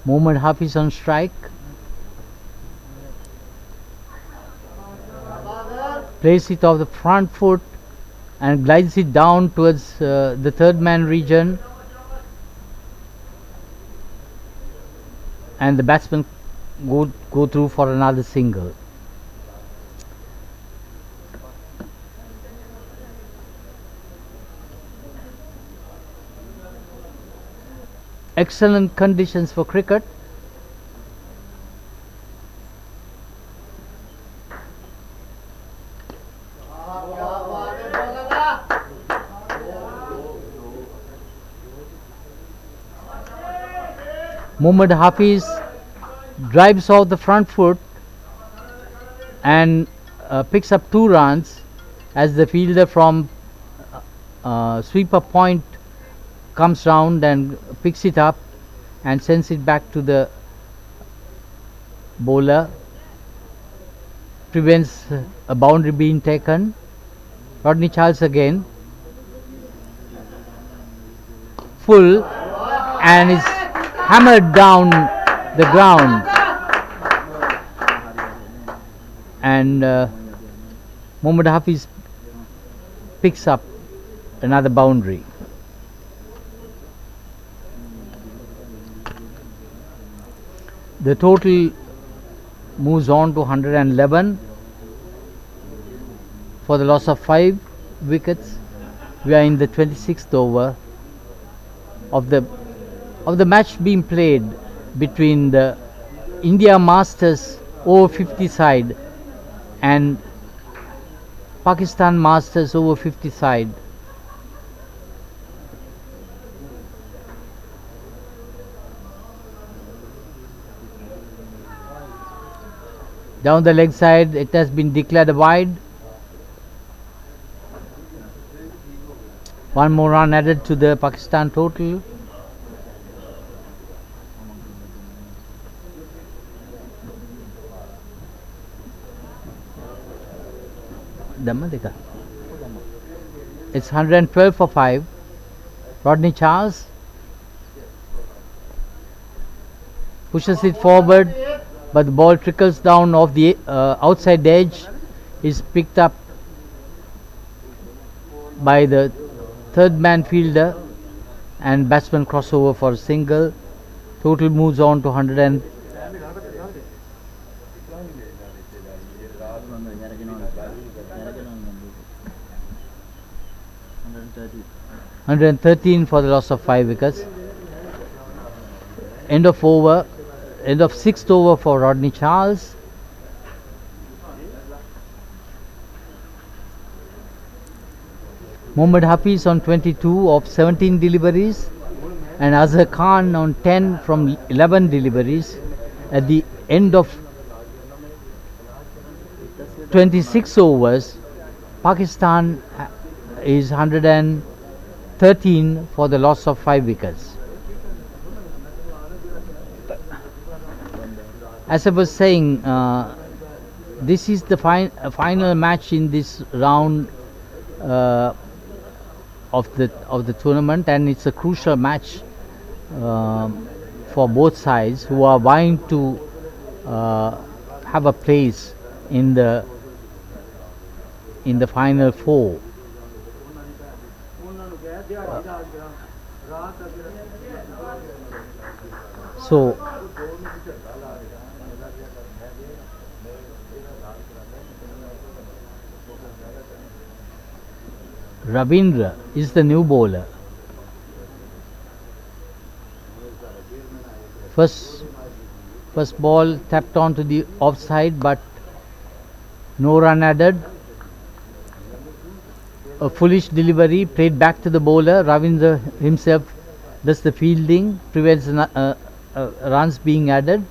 C: Mohammad Hafiz on strike. Plays it off the front foot and glides it down towards the third man region, and the batsmen go through for another single. Excellent conditions for cricket. Mohammad Hafiz drives off the front foot and picks up 2 runs as the fielder from sweeper point comes round and picks it up and sends it back to the bowler, prevents a boundary being taken. Rodney Charles again, full, and is hammered down the ground, and Mohammad Hafiz picks up another boundary. The total moves on to 111 for the loss of 5 wickets. We are in the 26th over of the match being played between the India Masters Over-50 side and Pakistan Masters Over-50 side. Down the leg side, it has been declared a wide. 1 more run added to the Pakistan total. It's 112 for 5. Rodney Charles pushes it forward, but the ball trickles down off the outside edge, is picked up by the third man fielder, and batsman crossover for a single. Total moves on to 100 113 for the loss of 5 wickets. End of 6th over for Rodney Charles. Mohammad Hafiz on 22 of 17 deliveries and Azhar Khan on 10 from 11 deliveries. At the end of 26 overs, Pakistan is 113 for the loss of 5 wickets. As I was saying, this is the final match in this round of the tournament, and it's a crucial match for both sides, who are vying to have a place in the final 4. So Ravindra is the new bowler. First ball tapped onto the offside, but no run added. A foolish delivery played back to the bowler. Ravindra himself does the fielding, prevents runs being added.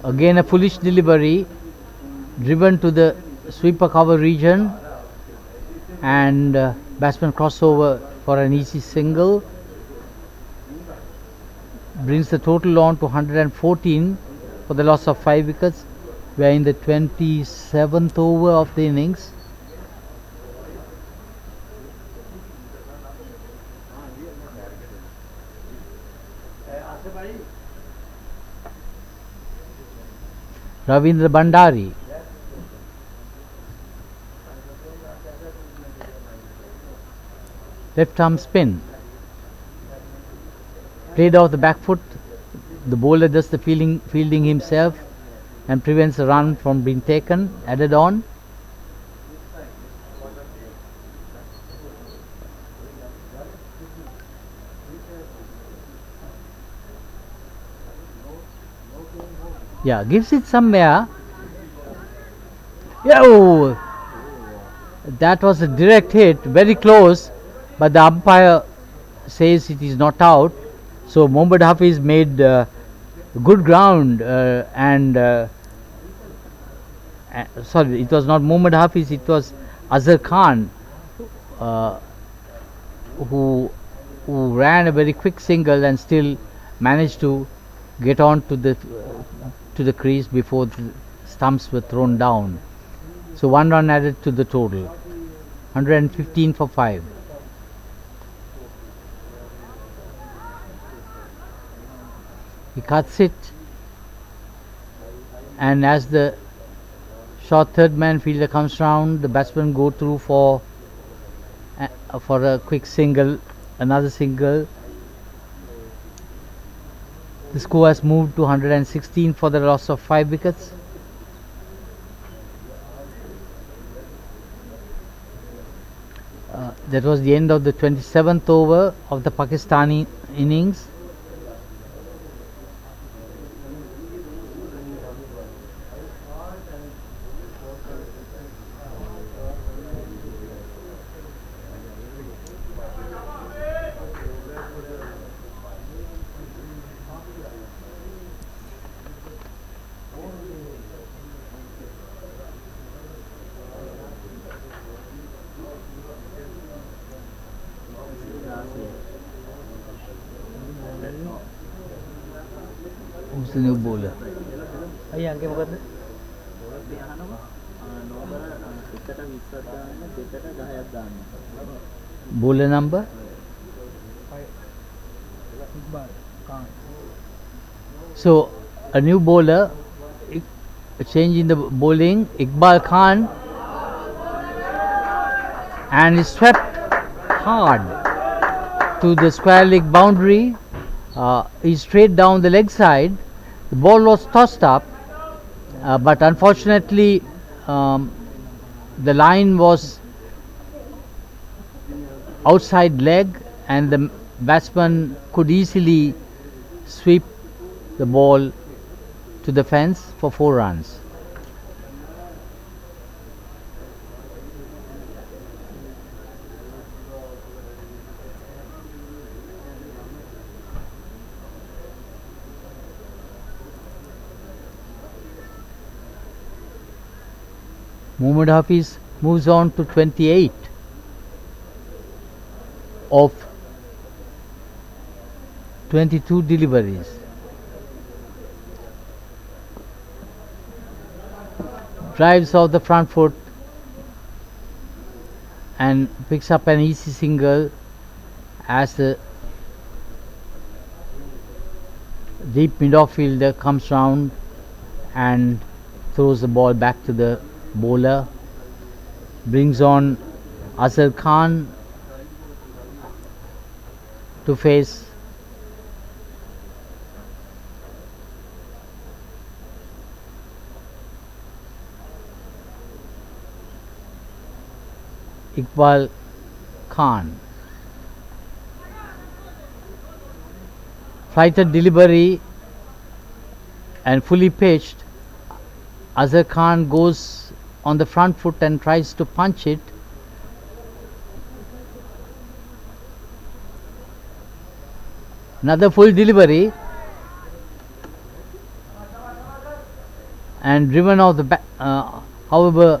C: Again a foolish delivery, driven to the sweeper cover region, and batsman crossover for an easy single. Brings the total on to 114 for the loss of 5 wickets. We are in the 27th over of the innings. Ravindra Bandari. Left arm spin. Played off the back foot. The bowler does the fielding himself and prevents a run from being taken, added on. Yeah, gives it somewhere. Yeah, oh, That was a direct hit, very close, but the umpire says it is not out. So Mohammad Hafiz made good ground sorry, it was not Mohammad Hafiz, it was Azhar Khan uh, who ran a very quick single and still managed to get on to the crease before the stumps were thrown down. So 1 run added to the total, 115 for 5. He cuts it, and as the short third man fielder comes round, the batsmen go through for a quick single, another single. The score has moved to 116 for the loss of 5 wickets. That was the end of the 27th over of the Pakistani innings. Who's the new bowler? Bowler number? So a new bowler, a change in the bowling, Iqbal Khan, and he swept hard to the square leg boundary. He straight down the leg side. The ball was tossed up, but unfortunately the line was outside leg, and the batsman could easily sweep the ball to the fence for 4 runs. Mohammad Hafiz moves on to 28 of 22 deliveries. Drives off the front foot and picks up an easy single as the deep mid-off fielder comes round and throws the ball back to the bowler. Brings on Azhar Khan to face Iqbal Khan. Flighted delivery and fully pitched. Azhar Khan goes on the front foot and tries to punch it. Another full delivery and driven off the however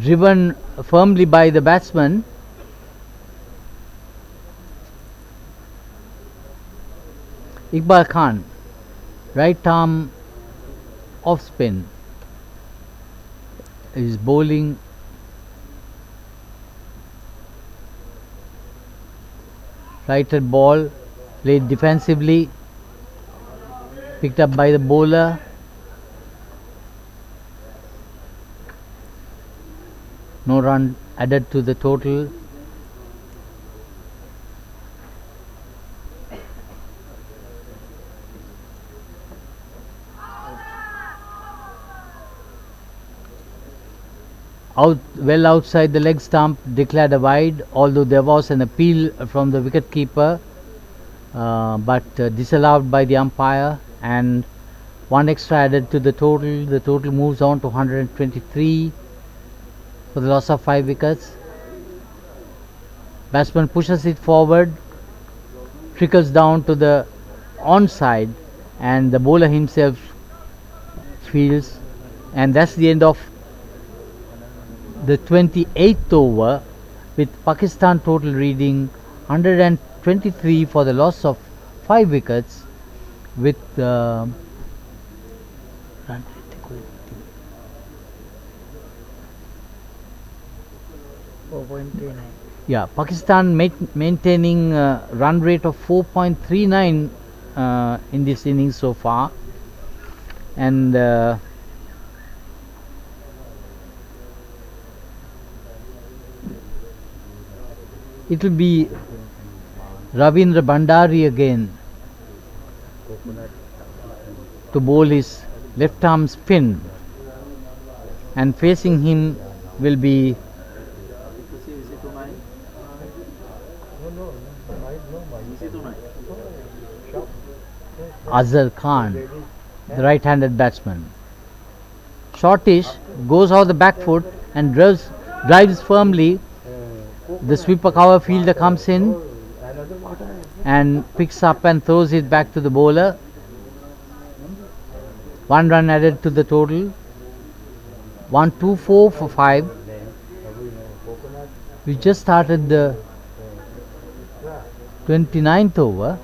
C: driven firmly by the batsman. Iqbal Khan, right arm off spin, is bowling righted ball, played defensively, picked up by the bowler. No run added to the total. Well outside the leg stump, declared a wide, although there was an appeal from the wicketkeeper, but disallowed by the umpire, and 1 extra added to the total. The total moves on to 123 for the loss of 5 wickets. Batsman pushes it forward, trickles down to the onside, and the bowler himself fields, and that's the end of the 28th over, with Pakistan total reading 123 for the loss of 5 wickets, with Pakistan maintaining run rate of 4.39 in this innings so far, and it will be Ravindra Bhandari again to bowl his left arm spin, and facing him will be Azhar Khan, the right-handed batsman. Shortish goes off the back foot and drives firmly. The sweeper cover fielder comes in and picks up and throws it back to the bowler. 1 run added to the total. 1-2-4 for 5. We just started the 29th over.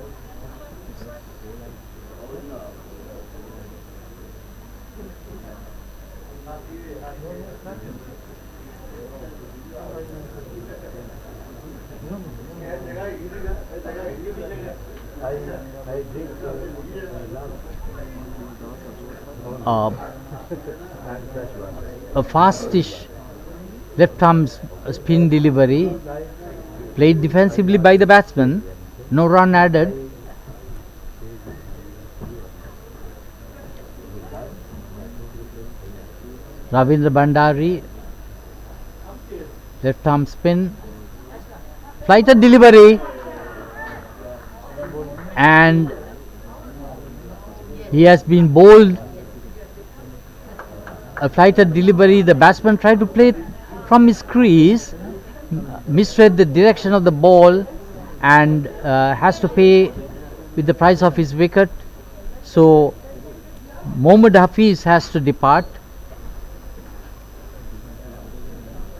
C: A fastish left arm spin delivery, played defensively by the batsman, no run added. Ravindra Bhandari, left arm spin, flighted delivery, and he has been bowled a flighted delivery. The batsman tried to play it from his crease, misread the direction of the ball, and has to pay with the price of his wicket. So Mohammad Hafiz has to depart,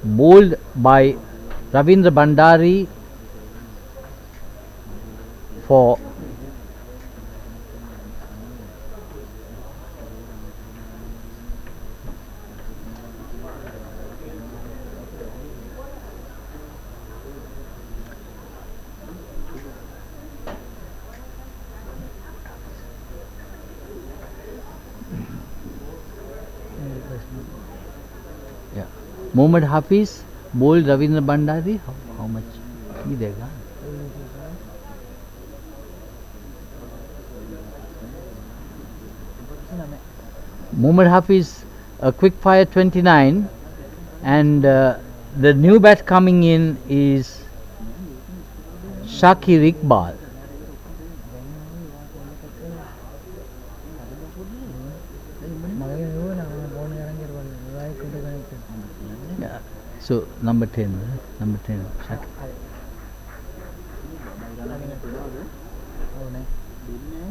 C: bowled by Ravindra Bhandari for Mohammad Hafiz bowled Ravindra Bhandari. How much he dega? Mohammad Hafiz a quick fire 29, and the new bat coming in is Shakir Iqbal. So number 10, Shakir.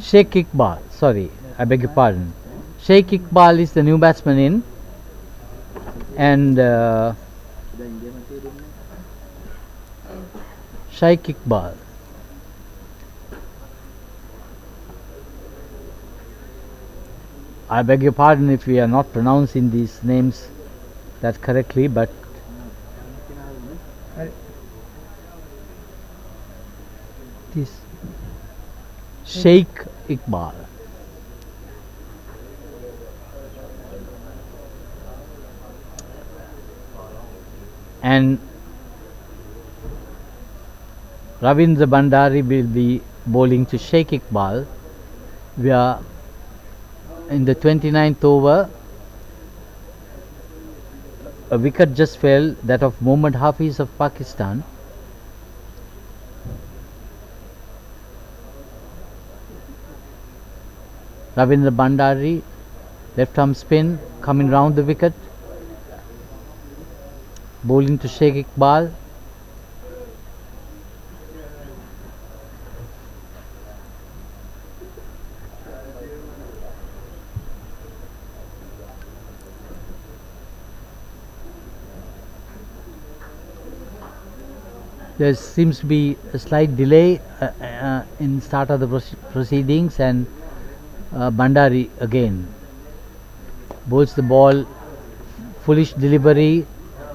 C: Sheikh Iqbal, sorry, I beg your pardon. Sheikh Iqbal is the new batsman in, and Sheikh Iqbal. I beg your pardon if we are not pronouncing these names that correctly, but this Sheikh Iqbal. And Ravindra Bhandari will be bowling to Sheikh Iqbal. We are in the 29th over. A wicket just fell, that of Mohammad Hafiz of Pakistan. Ravindra Bhandari, left arm spin, coming round the wicket, bowling to Sheikh Iqbal. there seems to be a slight delay in start of the proceedings, and Bandari again bowls the ball, foolish delivery.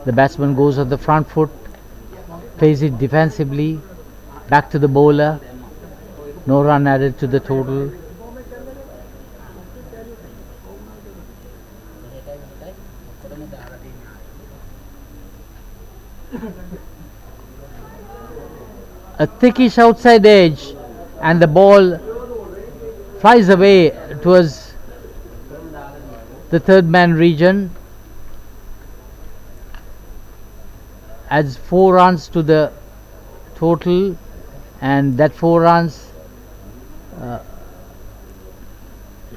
C: The batsman goes on the front foot, plays it defensively, back to the bowler. No run added to the total. A thickish outside edge, and the ball flies away towards the third man region. Adds 4 runs to the total, and that 4 runs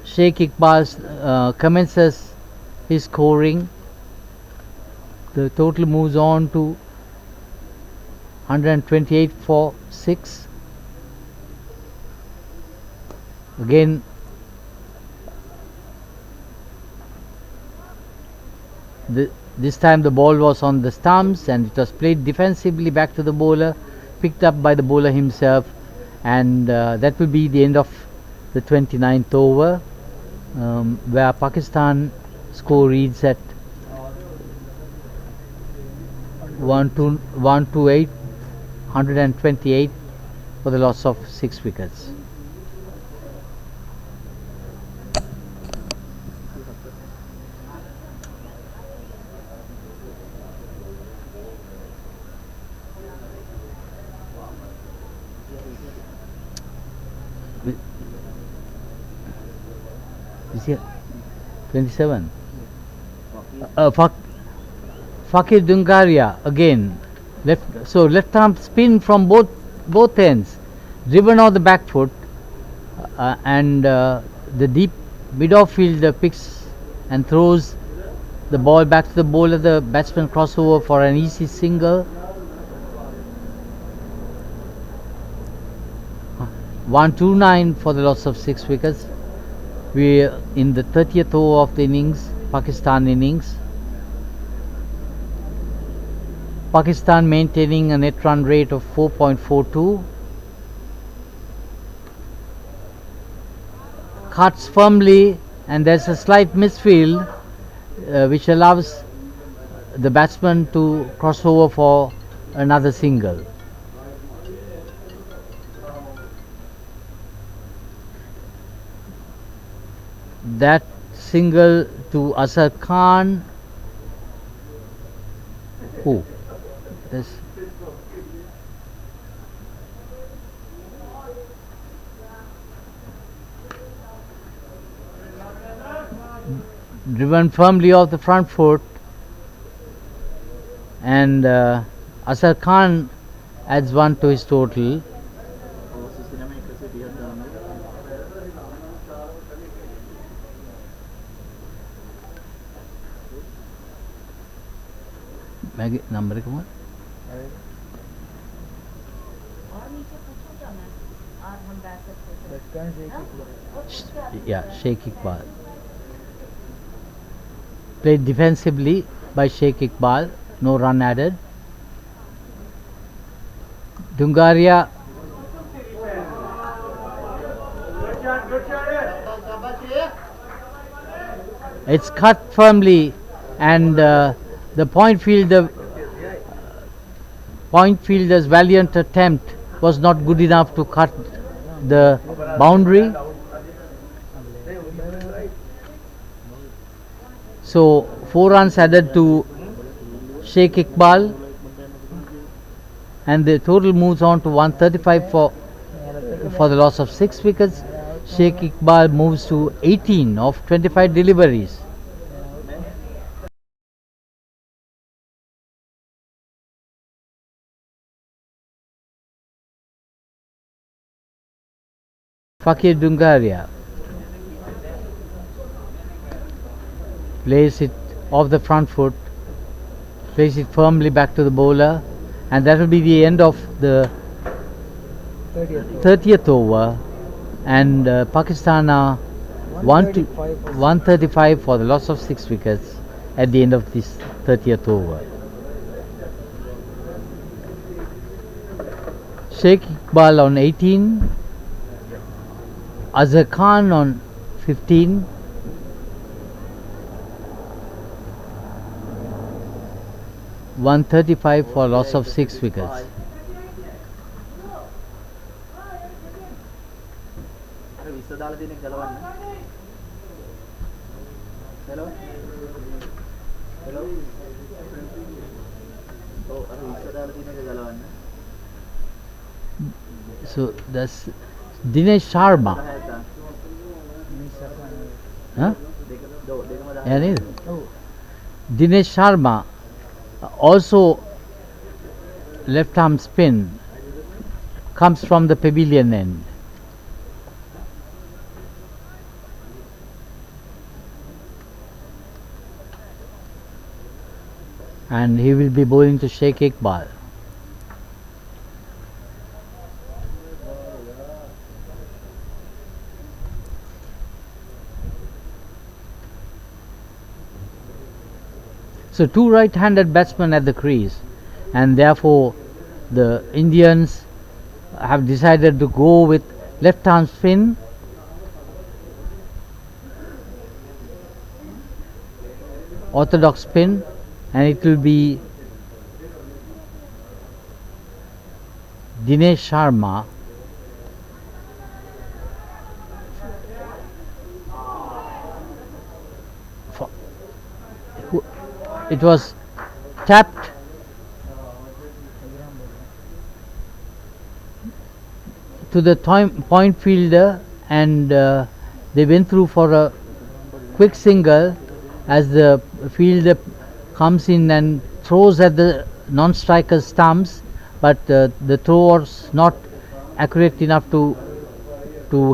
C: Sheikh Iqbal commences his scoring. The total moves on to 128 for 6. Again this time the ball was on the stumps, and it was played defensively back to the bowler, picked up by the bowler himself, and that will be the end of the 29th over, where Pakistan score reads at 128 for the loss of 6 wickets. Is here 27. Fakir Dungaria again, left arm spin from both ends, driven on the back foot, and the deep mid-off fielder picks and throws the ball back to the bowler. The batsman crossover for an easy single. 129 for the loss of 6 wickets. We are in the 30th over of the innings, Pakistan innings. Pakistan maintaining a net run rate of 4.42. Cuts firmly, and there's a slight misfield which allows the batsman to cross over for another single. That single to Asar Khan. Who? Yes. Driven firmly off the front foot, and Asar Khan adds 1 to his total. Number come on. Yeah, Sheikh Iqbal. Played defensively by Sheikh Iqbal, no run added. Dungaria it's cut firmly, and the point fielder's valiant attempt was not good enough to cut the boundary. So 4 runs added to Sheikh Iqbal, and the total moves on to 135 for the loss of 6 wickets. Sheikh Iqbal moves to 18 of 25 deliveries. Fakir Dungaria plays it off the front foot, plays it firmly back to the bowler, and that will be the end of the 30th over, and Pakistan are 135 for the loss of 6 wickets at the end of this 30th over. Sheikh Iqbal on 18, Azhar Khan on 15, (135) for loss of 6 wickets. So that's Dinesh Sharma. Huh? Yeah, Dinesh Sharma, also left arm spin, comes from the pavilion end. And he will be bowling to Sheikh Iqbal. So two right-handed batsmen at the crease, and therefore the Indians have decided to go with left-arm spin, orthodox spin, and it will be Dinesh Sharma it was tapped to the point fielder, and they went through for a quick single as the fielder comes in and throws at the non-striker's stumps, but the throw was not accurate enough to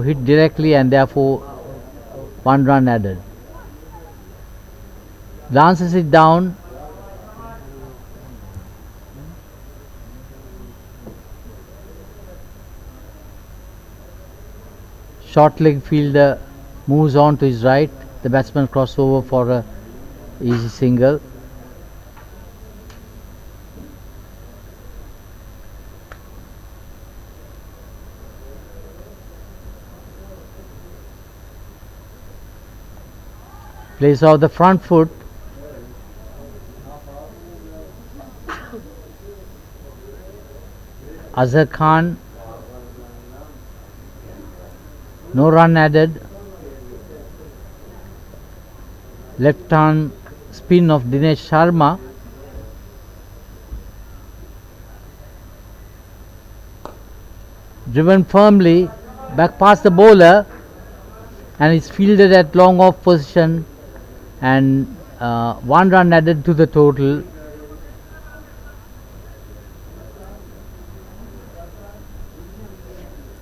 C: hit directly, and therefore 1 run added. Glances it down. Short leg fielder moves on to his right. The batsman crosses over for a easy single. Plays out the front foot. Azhar Khan, no run added. Left arm spin of Dinesh Sharma. Driven firmly back past the bowler, and is fielded at long off position, and 1 run added to the total.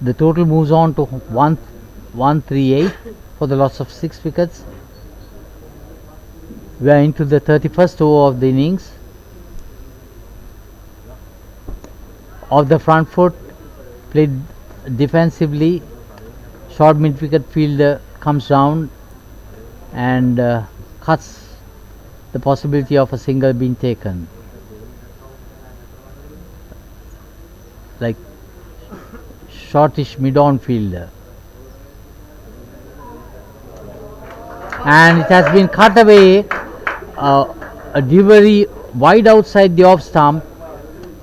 C: The total moves on to 138 for the loss of 6 wickets. We are into the 31st over of the innings. Off the front foot, played defensively. Short mid-wicket fielder comes down and cuts the possibility of a single being taken. Like shortish mid-on fielder, and it has been cut away, a delivery wide outside the off stump.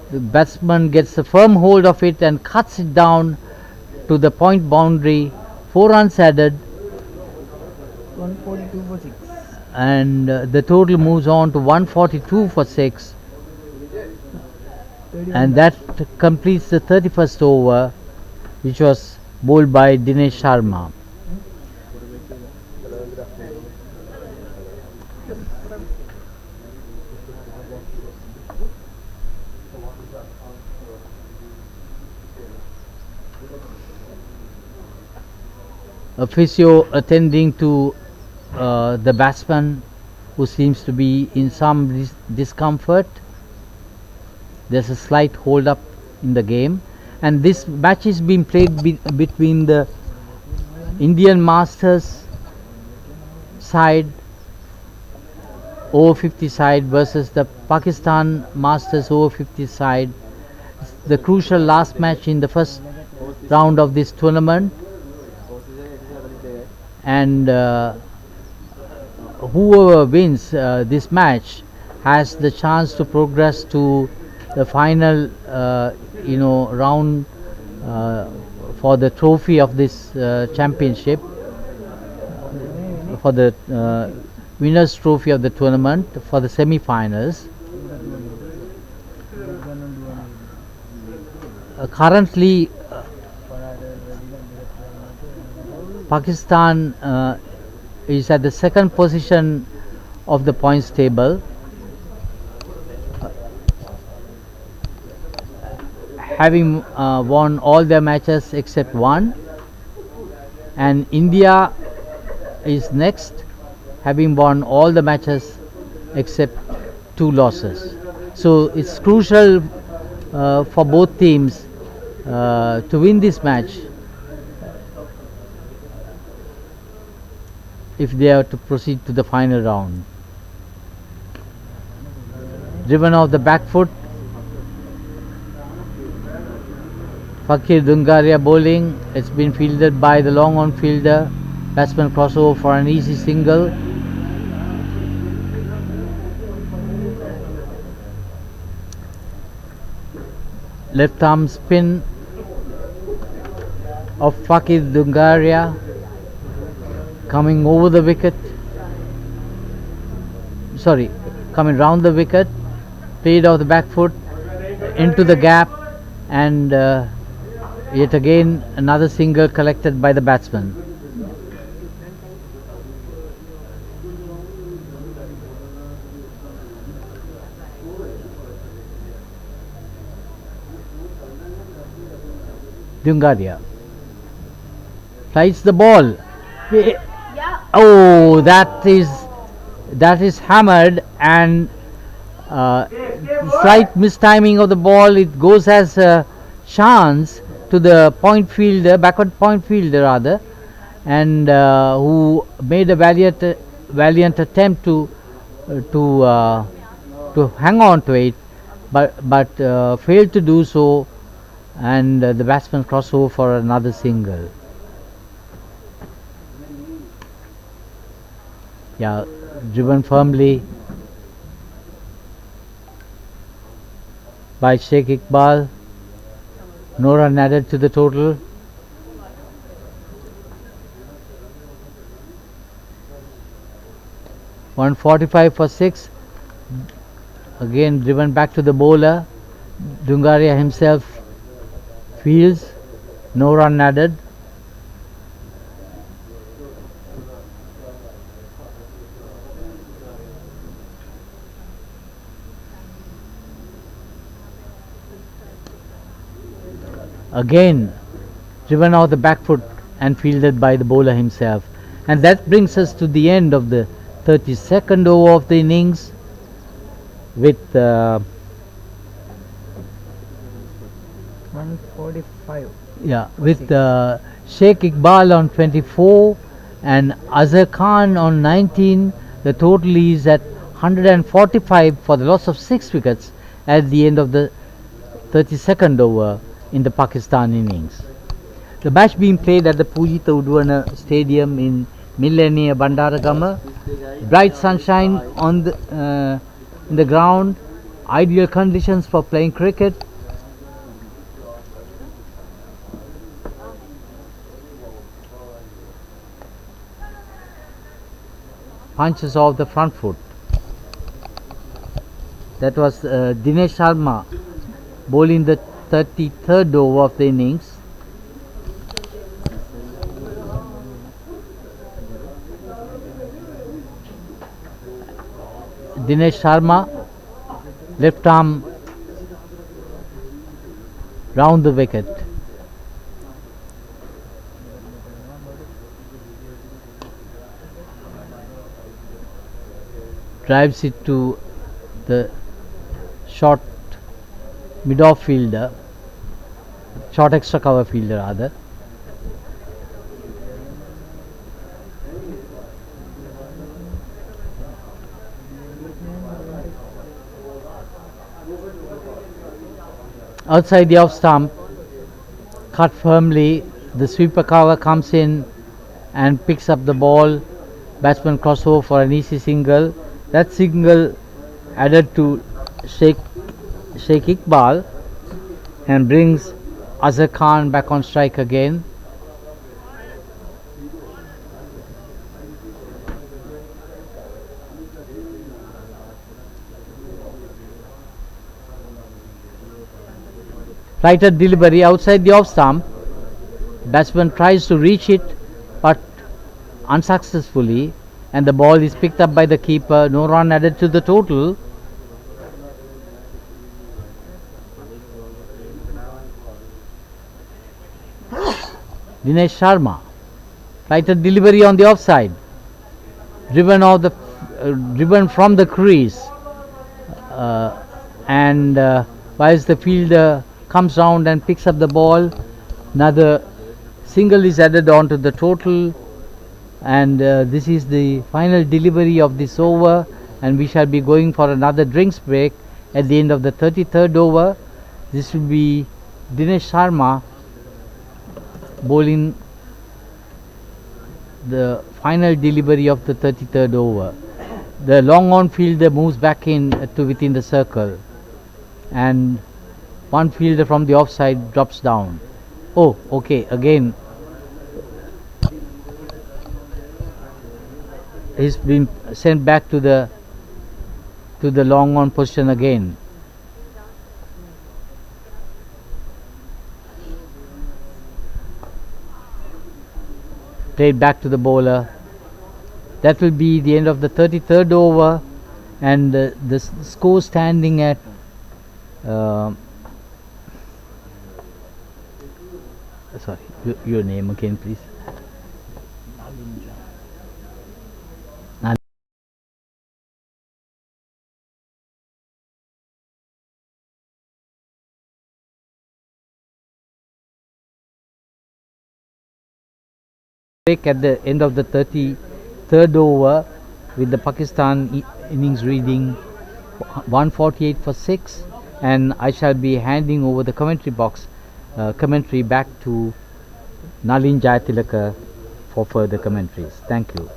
C: The batsman gets a firm hold of it and cuts it down to the point boundary. 4 runs added,
D: 142 for 6,
C: and the total moves on to 142 for 6, and that completes the 31st over, which was bowled by Dinesh Sharma. A physio attending to the batsman, who seems to be in some discomfort. There's a slight hold up in the game, and this match is being played between the Indian Masters side, over 50 side, versus the Pakistan Masters over 50 side. the crucial last match in the first round of this tournament, and whoever wins this match has the chance to progress to the final round for the trophy of this championship, for the winners trophy of the tournament, for the semi-finals. Currently Pakistan is at the second position of the points table, having won all their matches except one, and India is next, having won all the matches except 2 losses. So it's crucial for both teams to win this match if they are to proceed to the final round. Driven off the back foot, Fakir Dungaria bowling. It's been fielded by the long on fielder. Batsman crossover for an easy single. Left arm spin of Fakir Dungaria coming over the wicket, coming round the wicket, played off the back foot into the gap, and yet again another single collected by the batsman. Dungaria slides the ball. Oh, that is hammered, and slight mistiming of the ball. It goes as a chance to the point fielder, backward point fielder rather, and who made a valiant attempt to hang on to it, but failed to do so, and the batsman crossed over for another single. Yeah, driven firmly by Sheikh Iqbal. No run added to the total. .145 for 6. Again driven back to the bowler. Dungaria himself fields. No run added. Again driven out the back foot and fielded by the bowler himself, and that brings us to the end of the 32nd over of the innings, with
D: 145.
C: With Sheikh Iqbal on 24 and Azhar Khan on 19. The total is at 145 for the loss of 6 wickets at the end of the 32nd over in the Pakistan innings. The match being played at the PUSA Grounds Stadium in Millennia, Bandaragama. Bright sunshine on in the ground, ideal conditions for playing cricket. Punches off the front foot. That was Dinesh Sharma bowling the 33rd over of the innings. Dinesh Sharma, left arm round the wicket. Drives it to the short mid-off fielder, short extra cover fielder rather. outside the off stump, cut firmly. The sweeper cover comes in and picks up the ball. Batsman crossover for an easy single. That single added to Sheikh Iqbal and brings Azhar Khan back on strike again. Flighted delivery outside the off stump. Batsman tries to reach it but unsuccessfully, and the ball is picked up by the keeper. No run added to the total. Dinesh Sharma. Flighted delivery on the offside. Driven from the crease. And whilst the fielder comes round and picks up the ball, another single is added on to the total, and this is the final delivery of this over, and we shall be going for another drinks break at the end of the 33rd over. This will be Dinesh Sharma bowling the final delivery of the 33rd over. The long on fielder moves back in to within the circle, and one fielder from the offside drops down. Oh, okay, again he's been sent back to the long on position again. Played back to the bowler. That will be the end of the 33rd over, and the score standing at sorry, your name again, please. Break at the end of the 33rd over, with the Pakistan innings reading 148 for 6, and I shall be handing over the commentary back to Nalin Jayatilaka for further commentaries. Thank you.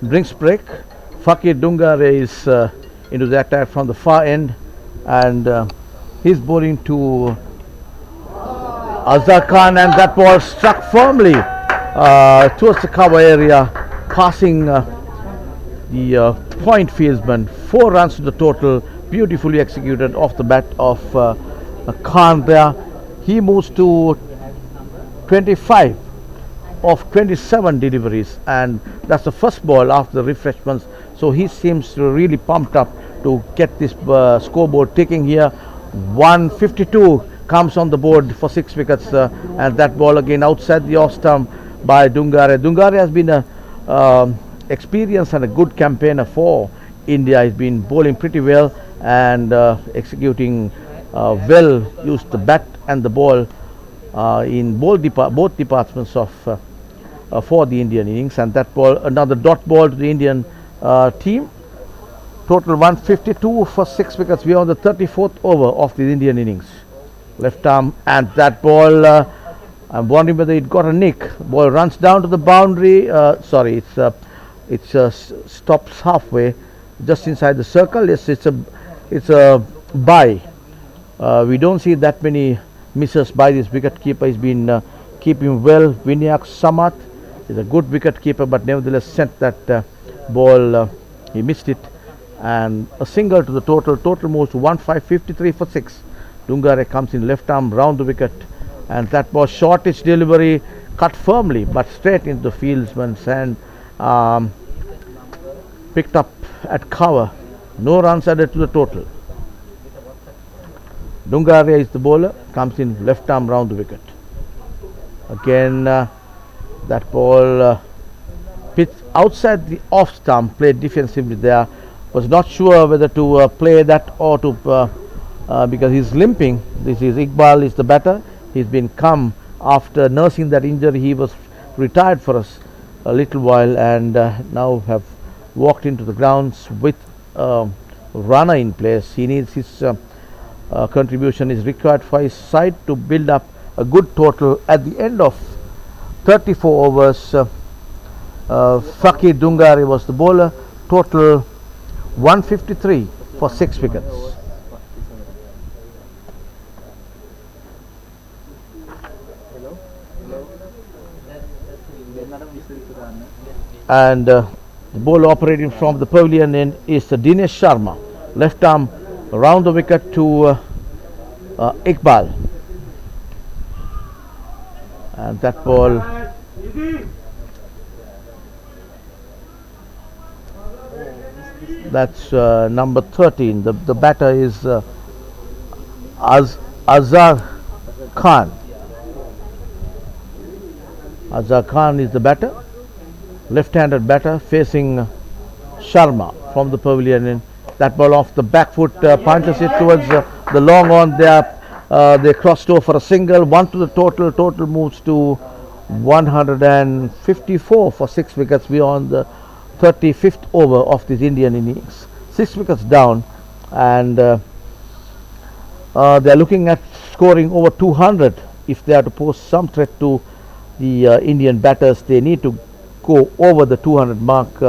B: drinks break. Fakir Dungare is into the attack from the far end, and he's bowling to Azhar Khan, and that ball struck firmly towards the cover area, passing the point fieldsman. 4 runs to the total, beautifully executed off the bat of Khan there. He moves to 25 of 27 deliveries, and that's the first ball after the refreshments, so he seems really pumped up to get this scoreboard ticking here. 152 comes on the board for 6 wickets, and that ball again outside the off stump by Dungare. Dungare has been a experienced and a good campaigner for India. He's been bowling pretty well and executing well, used the bat and the ball in both departments of for the Indian innings, and that ball, another dot ball to the Indian team. Total 152 for 6 wickets. We are on the 34th over of the Indian innings. Left arm, and that ball, I'm wondering whether it got a nick. Ball runs down to the boundary. Sorry, it stops halfway, just inside the circle. Yes, it's a bye. We don't see that many misses by this wicket keeper. He's been keeping well. Vinayak Samat is a good wicket keeper, but nevertheless sent that ball. He missed it, and a single to the total. Total moves to 1553 for 6. Dungare comes in left arm round the wicket, and that was shortish delivery, cut firmly but straight into the fieldsman's hand, picked up at cover. No runs added to the total. Dungare is the bowler, comes in left arm round the wicket. Again, that ball pitched outside the off stump, played defensively there. Was not sure whether to play that or to because he's limping. This is Iqbal is the batter. He's been come after nursing that injury. He was retired for us a little while, and now have walked into the grounds with runner in place. He needs his contribution is required for his side to build up a good total at the end of 34 overs. Fakir Dungare was the bowler. Total 153 for 6 wickets. And the ball operating from the pavilion end is Dinesh Sharma. Left arm around the wicket to Iqbal, and that ball that's number 13. The batter is Azhar Khan. Azhar Khan is the batter, left-handed batter, facing Sharma from the pavilion end. That ball off the back foot punches it towards the long on there. They crossed over for a single. 1 to the total. Total moves to 154 for 6 wickets. We are on the 35th over of this Indian innings. 6 wickets down, and they are looking at scoring over 200 if they are to pose some threat to the Indian batters. They need to go over the 200 mark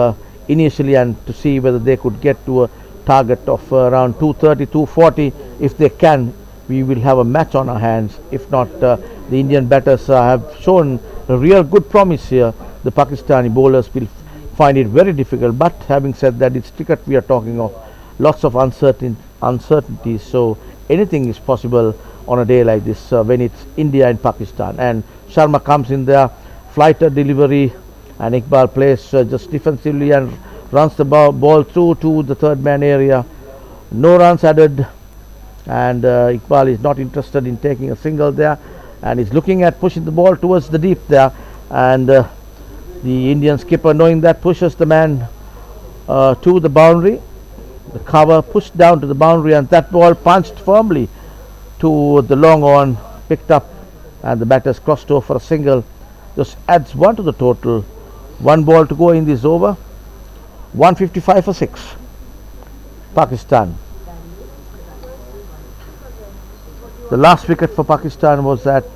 B: initially, and to see whether they could get to a target of around 230, 240. If they can, we will have a match on our hands. If not, the Indian batters have shown a real good promise here. The Pakistani bowlers will find it very difficult, but having said that, it's cricket we are talking of. Lots of uncertainties, so anything is possible on a day like this when it's India and Pakistan. And Sharma comes in there, flighter delivery, and Iqbal plays just defensively and runs the ball through to the third man area. No runs added, and Iqbal is not interested in taking a single there, and is looking at pushing the ball towards the deep there, and the Indian skipper, knowing that, pushes the man to the boundary. The cover pushed down to the boundary, and that ball punched firmly to the long on, picked up, and the batters crossed over for a single. Just adds 1 to the total. 1 ball to go in this over. 155 for 6. Pakistan. The last wicket for Pakistan was at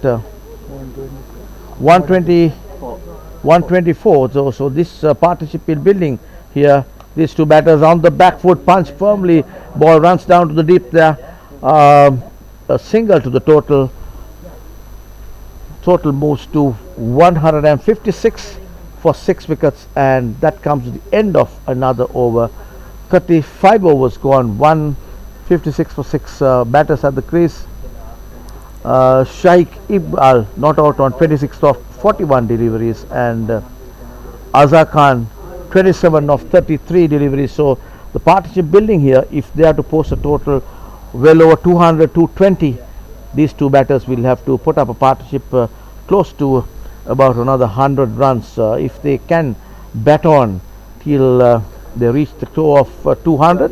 B: 124 124. So this partnership is building here. These two batters on the back foot, punch firmly, ball runs down to the deep there. A single to the total. Total moves to 156 for 6 wickets, and that comes to the end of another over. 35 overs gone, 156 for 6. Batters at the crease. Shaikh Iqbal not out on 26th of 41 deliveries, and Azhar Khan 27 of 33 deliveries. So the partnership building here, if they are to post a total well over 200, 220, these two batters will have to put up a partnership close to about another 100 runs. If they can bat on till they reach the toe of 200,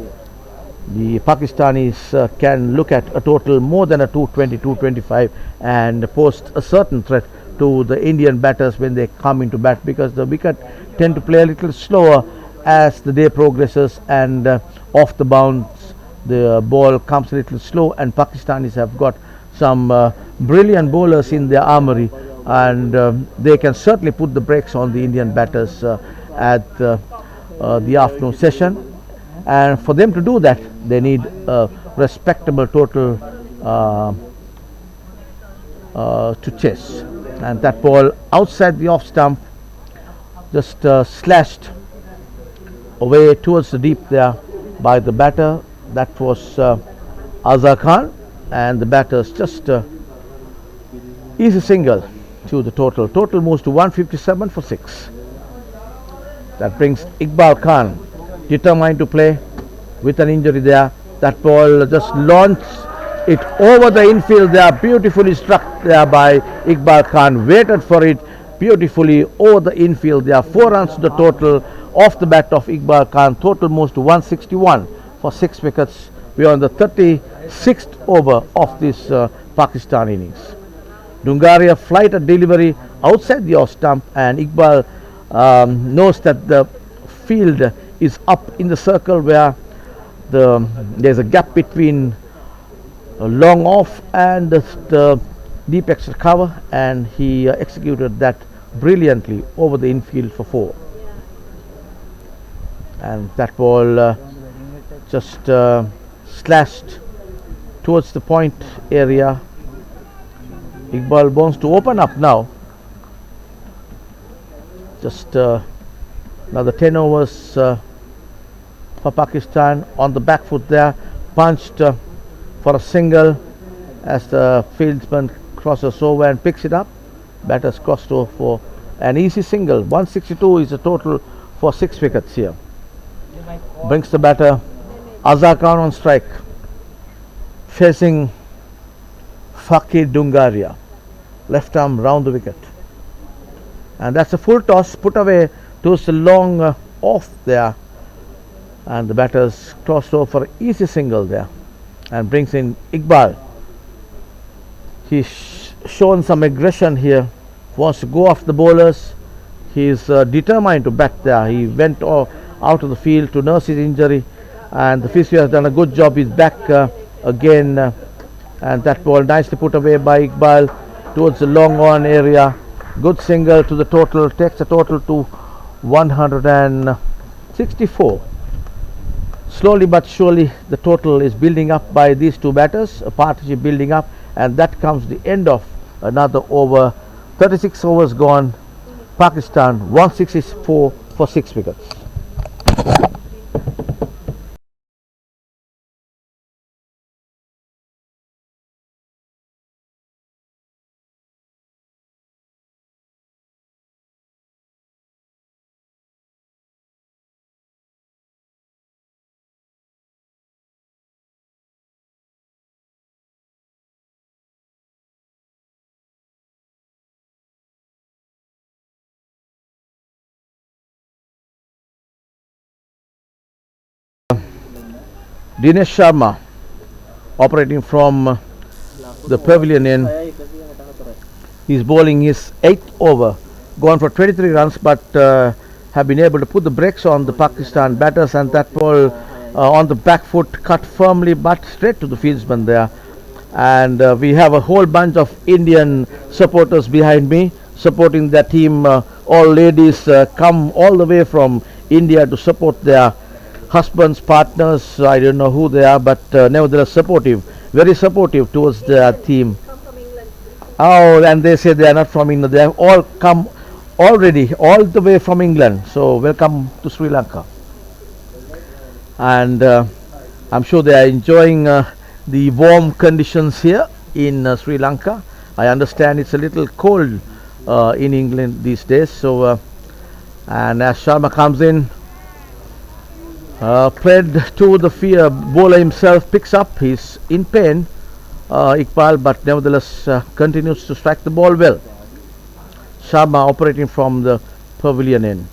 B: the Pakistanis can look at a total more than a 220, 225 and post a certain threat to the Indian batters when they come into bat, because the wicket tend to play a little slower as the day progresses, and off the bounce the ball comes a little slow, and Pakistanis have got some brilliant bowlers in their armory, and they can certainly put the brakes on the Indian batters at the afternoon session. And for them to do that, they need a respectable total to chase. And that ball outside the off stump, just slashed away towards the deep there by the batter. That was Azhar Khan, and the batters just easy single to the total. Total moves to 157 for 6. That brings Iqbal Khan determined to play with an injury there. That ball just launched it over the infield there, beautifully struck there by Iqbal Khan, waited for it beautifully over the infield there. 4 runs to the total off the bat of Iqbal Khan. Total moves to 161 for 6 wickets. We are on the 36th over of this Pakistan innings. Dungaria flight a delivery outside the off stump, and Iqbal knows that the field is up in the circle where there's a gap between long off and the deep extra cover, and he executed that brilliantly over the infield for 4. And that ball just slashed towards the point area. Iqbal wants to open up now. Just another 10 overs for Pakistan. On the back foot there, punched for a single as the fieldsman crosses over and picks it up. Batters crossed over for an easy single. 162 is the total for 6 wickets here. Brings the batter Azhar Khan on strike, facing Fakir Dungaria. Left arm round the wicket, and that's a full toss put away towards the long off there, and the batters crossed over for an easy single there, and brings in Iqbal. He's shown some aggression here, wants to go off the bowlers. He's determined to bat there. He went out of the field to nurse his injury, and the physio has done a good job. He's back again, and that ball nicely put away by Iqbal towards the long on area. Good single to the total, takes the total to 164. Slowly but surely the total is building up by these two batters, a partnership building up, and that comes the end of another over. 36 overs gone. Pakistan 164 for 6 wickets. Dinesh Sharma operating from the pavilion end. He's bowling his 8th over, gone for 23 runs, but have been able to put the brakes on the Pakistan batters, and that ball on the back foot cut firmly but straight to the fieldsman there. And we have a whole bunch of Indian supporters behind me supporting their team all ladies come all the way from India to support their husbands, partners. I don't know who they are, but nevertheless supportive, very supportive towards their team. Oh, and they say they are not from England. They have all come already, all the way from England. So welcome to Sri Lanka. And I'm sure they are enjoying the warm conditions here in Sri Lanka. I understand it's a little cold in England these days. So, and as Sharma comes in, played to the fear, bowler himself picks up. He's in pain, Iqbal, but nevertheless continues to strike the ball well. Sharma operating from the pavilion end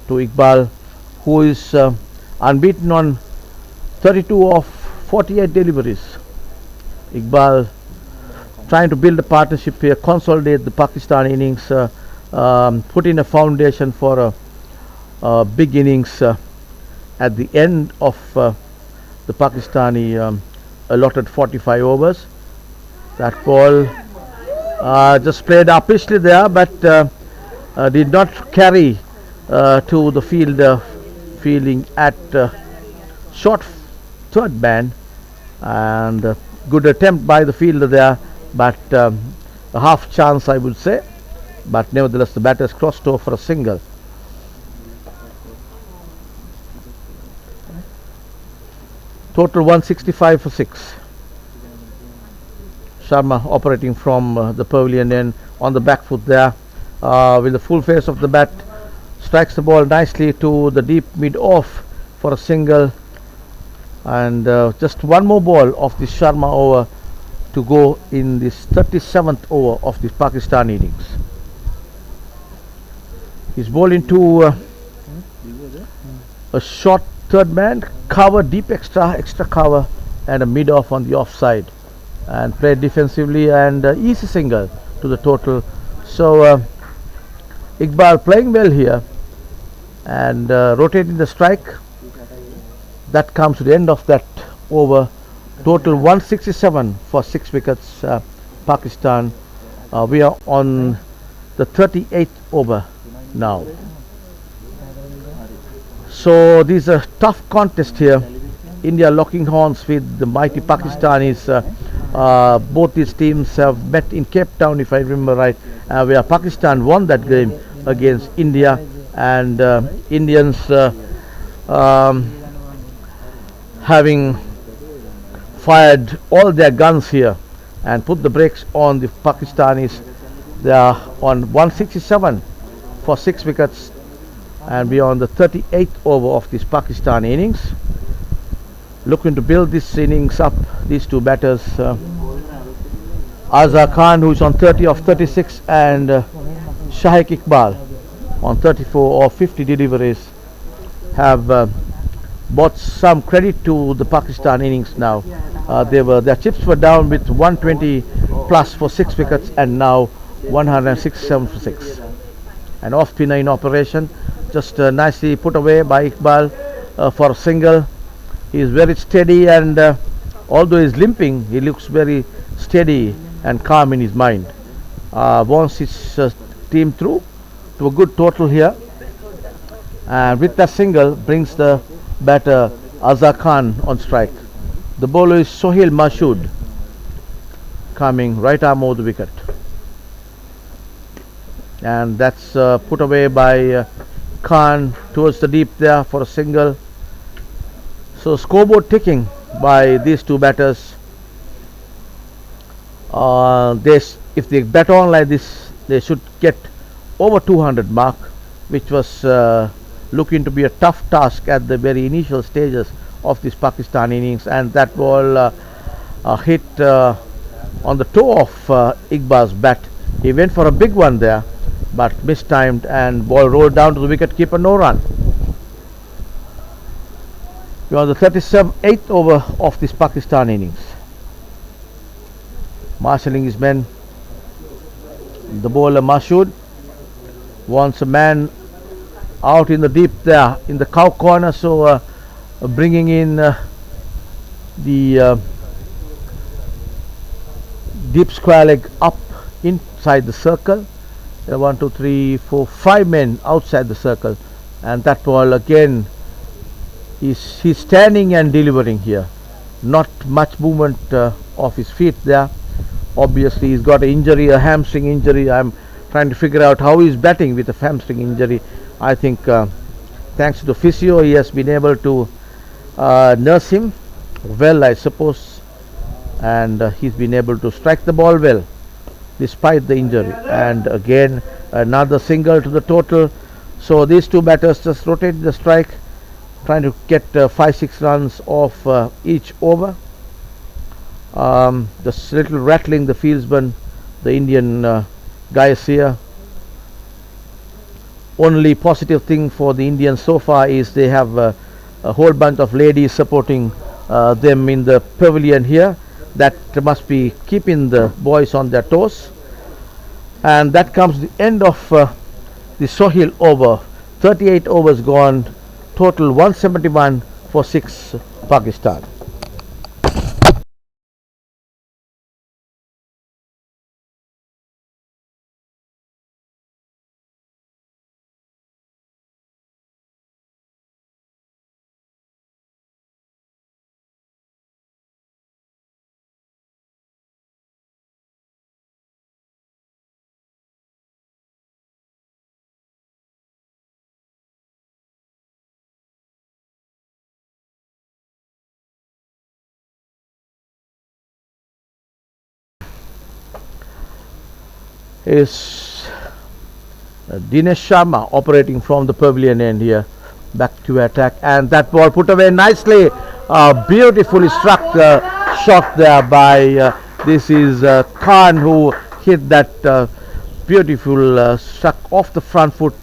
B: to Iqbal, who is unbeaten on 32 of 48 deliveries. Iqbal trying to build a partnership here, consolidate the Pakistan innings, put in a foundation for a big innings at the end of the Pakistani allotted 45 overs. That ball just played upishly there, but did not carry to the field, fielding at short third man, and good attempt by the fielder there, but a half chance I would say, but nevertheless the batters crossed over for a single. Total 165 for 6. Sharma operating from the pavilion end on the back foot there, with the full face of the bat, strikes the ball nicely to the deep mid off for a single, and just one more ball of this Sharma over to go in this 37th over of this Pakistan innings. He's bowling to a short third man, cover, deep extra cover, and a mid off on the offside, and played defensively, and easy single to the total. So Iqbal playing well here and rotating the strike. That comes to the end of that over. Total 167 for 6 wickets. Pakistan. We are on the 38th over now. So this is a tough contest here. India locking horns with the mighty Pakistanis. Both these teams have met in Cape Town, if I remember right, where Pakistan won that game against India, and Indians having fired all their guns here and put the brakes on the Pakistanis. They are on 167 for 6 wickets, and we are on the 38th over of this Pakistan innings. Looking to build this innings up, these two batters, Azhar Khan, who is on 30 of 36, and Shahik Iqbal on 34 of 50 deliveries, have brought some credit to the Pakistan innings now. Their chips were down with 120 plus for 6 wickets, and now 167 for 6. An off spinner in operation, just nicely put away by Iqbal for a single. He is very steady, and although he is limping, he looks very steady and calm in his mind. Wants his team through to a good total here, and with that single brings the batter Azhar Khan on strike. The bowler is Sohail Mashood, coming right arm over the wicket, and that's put away by Khan towards the deep there for a single. So scoreboard ticking by these two batters. If they bat on like this, they should get over 200 mark, which was looking to be a tough task at the very initial stages of this Pakistan innings. And that ball hit on the toe of Iqbal's bat. He went for a big one there, but mistimed, and ball rolled down to the wicket keeper, no run. We are on the 38th over of this Pakistan innings. Marshalling his men. The bowler Mashood wants a man out in the deep there in the cow corner, so bringing in the deep square leg up inside the circle, There are 1, 2, 3, 4, 5 men outside the circle, and that ball again he's standing and delivering here. Not much movement of his feet there. Obviously he's got an injury, a hamstring injury. I'm trying to figure out how he's batting with a hamstring injury. I think thanks to the physio he has been able to nurse him well, I suppose, and he's been able to strike the ball well despite the injury. And again another single to the total. So these two batters just rotated the strike, trying to get 5-6 runs off each over. Just little rattling the fieldsman, the Indian guys here. Only positive thing for the Indians so far is they have a whole bunch of ladies supporting them in the pavilion here. That must be keeping the boys on their toes. And that comes the end of the Sohail over. 38 overs gone, total 171 for 6 Pakistan. Is Dinesh Sharma operating from the pavilion end here, back to attack, and that ball put away nicely. Beautifully struck shot there by this is Khan, who hit that beautiful struck off the front foot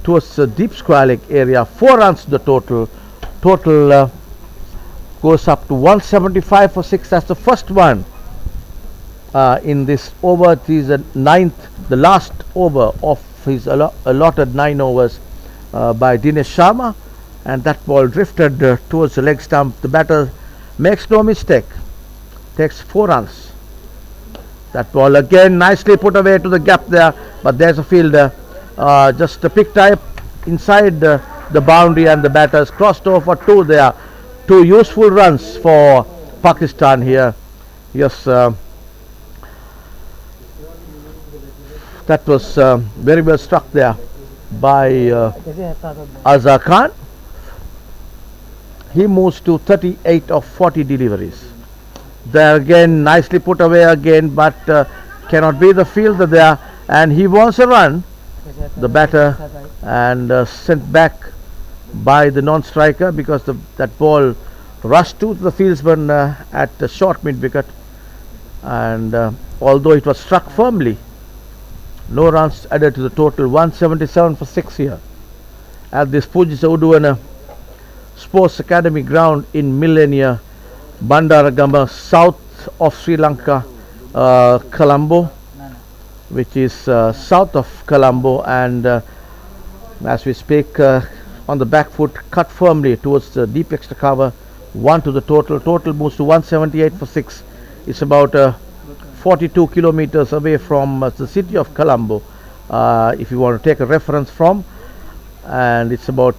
B: towards the deep square leg area. 4 runs to the total. Total goes up to 175 for 6. That's the first one in this over. It is the last over of his allotted 9 overs by Dinesh Sharma, and that ball drifted towards the leg stump. The batter makes no mistake, takes 4 runs. That ball again nicely put away to the gap there, but there's a fielder just picked up inside the boundary, and the batters crossed over for 2 there. 2 useful runs for Pakistan here. Yes, that was very well struck there by Azhar Khan. He moves to 38 of 40 deliveries. There again, nicely put away again, but cannot be the fielder there, and he wants a run, the batter, and sent back by the non-striker because that ball rushed to the fieldsman at the short mid-wicket, and although it was struck firmly, no runs added to the total. 177 for 6 here at this PUSA Uduvana Sports Academy ground in Millennia, Bandaragama, south of Sri Lanka, Colombo, which is south of Colombo, and as we speak, on the back foot, cut firmly towards the deep extra cover. 1 to the total. Total moves to 178 for 6. It's about 42 kilometers away from the city of Colombo, if you want to take a reference from, and it's about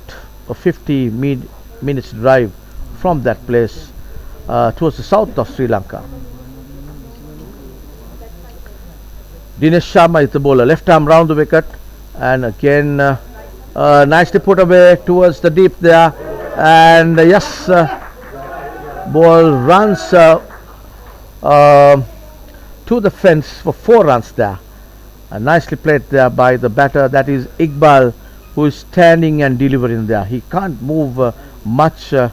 B: a 50 minutes drive from that place towards the south of Sri Lanka. Dinesh Sharma is the bowler, left arm round the wicket, and again nicely put away towards the deep there, and yes, ball runs to the fence for 4 runs there. Nicely played there by the batter, that is Iqbal, who is standing and delivering there. He can't move much where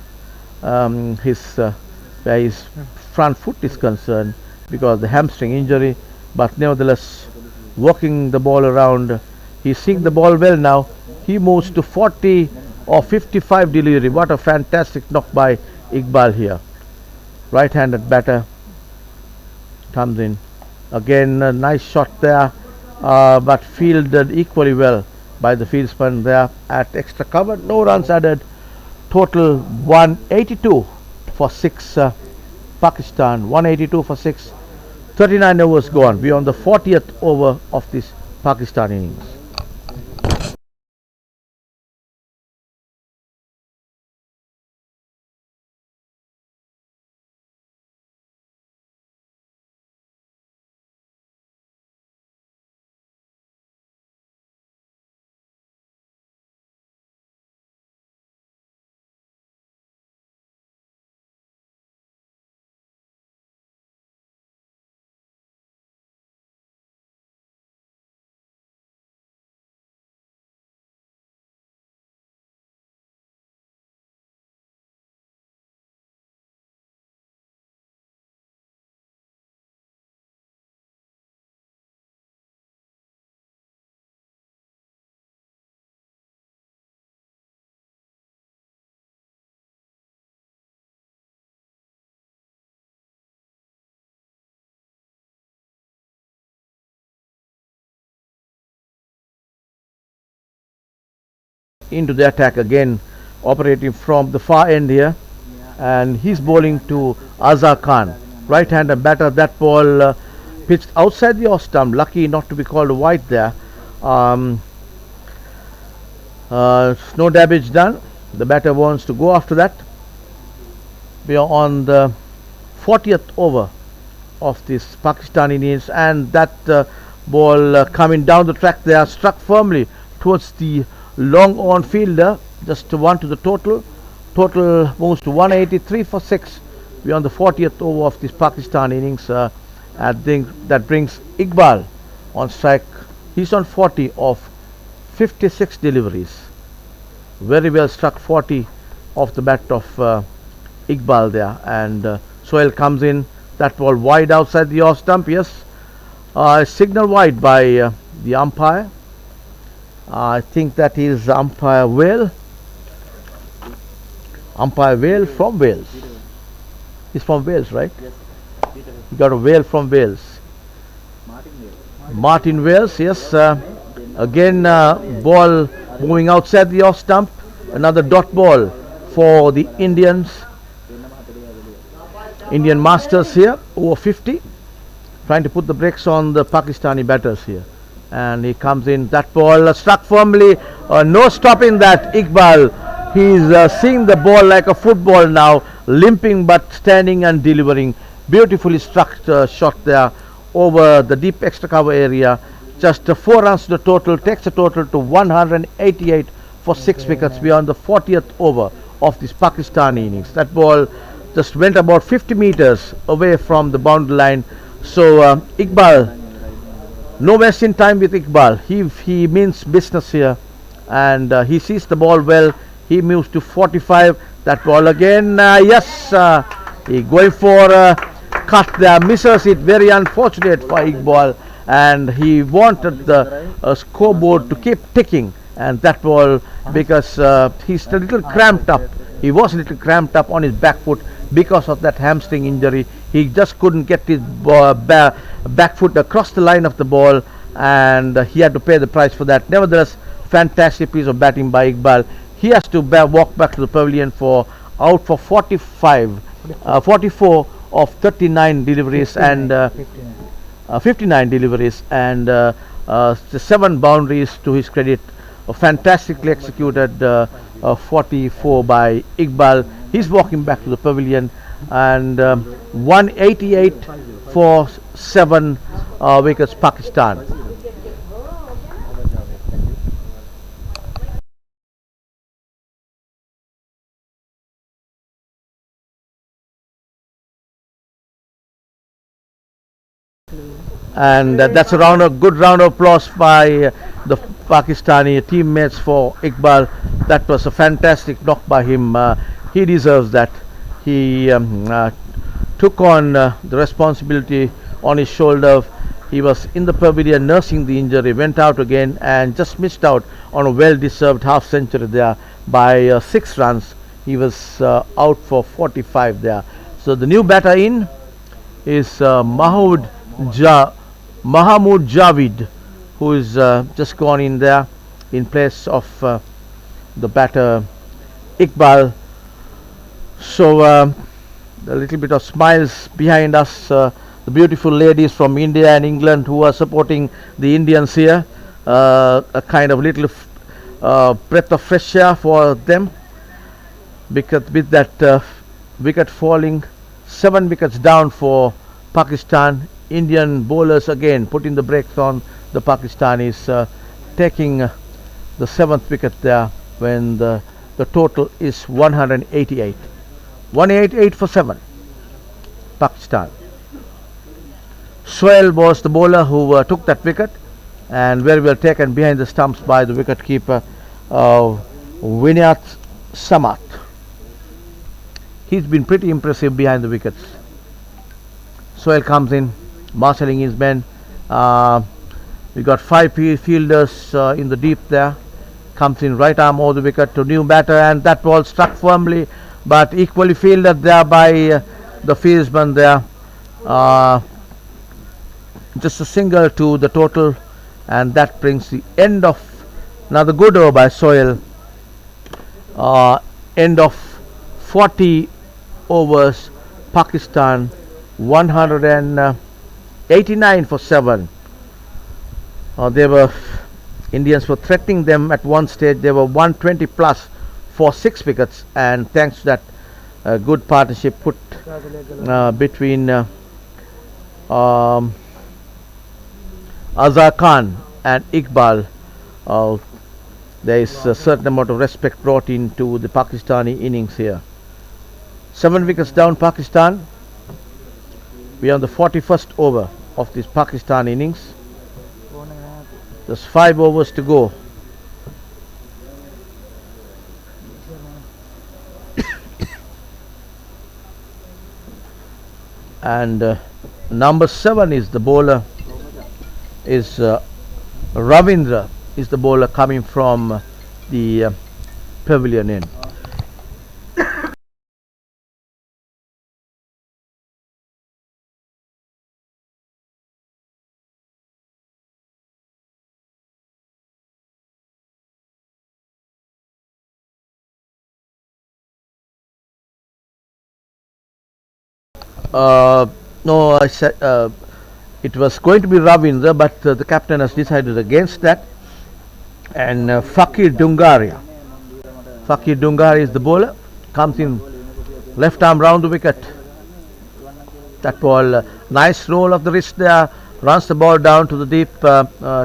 B: his front foot is concerned because of the hamstring injury, but nevertheless walking the ball around. He's seeing the ball well now. He moves to 40 or 55 delivery. What a fantastic knock by Iqbal here. Right-handed batter comes in. Again a nice shot there, but fielded equally well by the fieldsman there at extra cover. No runs added. Total 182 for 6 Pakistan. 182 for 6. 39 overs gone. We are on the 40th over of this Pakistan innings. Into the attack again, operating from the far end here, and he's bowling to Azhar Khan, right-hander batter. That ball pitched outside the off stump. Lucky not to be called a wide there. No damage done. The batter wants to go after that. We are on the 40th over of this Pakistani innings, and that ball coming down the track there, struck firmly towards the long on fielder. Just one to the total. Total moves to 183 for 6. We are on the 40th over of this Pakistan innings. I think that brings Iqbal on strike. He's on 40 of 56 deliveries. Very well struck 40 off the bat of Iqbal there, and Sohail comes in. That ball wide outside the off stump. Yes, signal wide by the umpire. I think that is umpire Whale. Umpire Whale from Wales. He's from Wales, right? Yes. He got a Whale from Wales. Martin Wales, yes. Again, ball moving outside the off stump. Another dot ball for the Indians. Indian Masters here, over 50. Trying to put the brakes on the Pakistani batters here. And he comes in. That ball struck firmly. No stopping that, Iqbal. He's seeing the ball like a football now, limping but standing and delivering. Beautifully struck shot there over the deep extra cover area. Just 4 runs to the total, takes the total to 188 for 6 wickets. We are on the 40th over of this Pakistan innings. That ball just went about 50 meters away from the boundary line. So Iqbal, no wasting time with Iqbal. He means business here, and he sees the ball well. He moves to 45. That ball again, yes, he going for a cut there, misses it. Very unfortunate for Iqbal, and he wanted the scoreboard to keep ticking. And that ball, because he's a little cramped up. He was a little cramped up on his back foot because of that hamstring injury. He just couldn't get his back foot across the line of the ball, and he had to pay the price for that. Nevertheless, fantastic piece of batting by Iqbal. He has to walk back to the pavilion for out for 44 of 39 deliveries 59 deliveries, and 7 boundaries to his credit. Fantastically executed 44 by Iqbal. He's walking back to the pavilion, and 188 for 7 wickets Pakistan. And that's a good round of applause by the Pakistani teammates for Iqbal. That was a fantastic knock by him. He deserves that. He took on the responsibility on his shoulder. He was in the pavilion nursing the injury, went out again and just missed out on a well-deserved half century there by 6 runs. He was out for 45 there. So the new batter in is Mahmood Javid, who is just gone in there in place of the batter Iqbal. So a little bit of smiles behind us. the beautiful ladies from India and England who are supporting the Indians here. A kind of little breath of fresh air for them, because with that wicket falling, 7 wickets down for Pakistan. Indian bowlers again putting the brakes on the Pakistanis, taking the 7th wicket there when the total is 188. 188 for 7, Pakistan. Sohail was the bowler who took that wicket, and very well taken behind the stumps by the wicket keeper Vinayat Samat. He's been pretty impressive behind the wickets. Sohail comes in, marshalling his men. We got 5 fielders in the deep there. Comes in right arm over the wicket to new batter, and that ball struck firmly, but equally fielded there by the fieldsman there. Just a single to the total, and that brings the end of another good over by Sohail. End of 40 overs. Pakistan 189 for 7. Indians were threatening them at one stage. They were 120 plus for 6 wickets, and thanks to that good partnership put between Azhar Khan and Iqbal, there is a certain amount of respect brought into the Pakistani innings here. 7 wickets down Pakistan. We are on the 41st over of this Pakistan innings. There's 5 overs to go. And number 7 is the bowler, is Ravindra is the bowler coming from the pavilion end. No, I said it was going to be Ravindra, but the captain has decided against that. And Fakir Dungaria is the bowler. Comes in left arm round the wicket. That ball, nice roll of the wrist there. Runs the ball down to the deep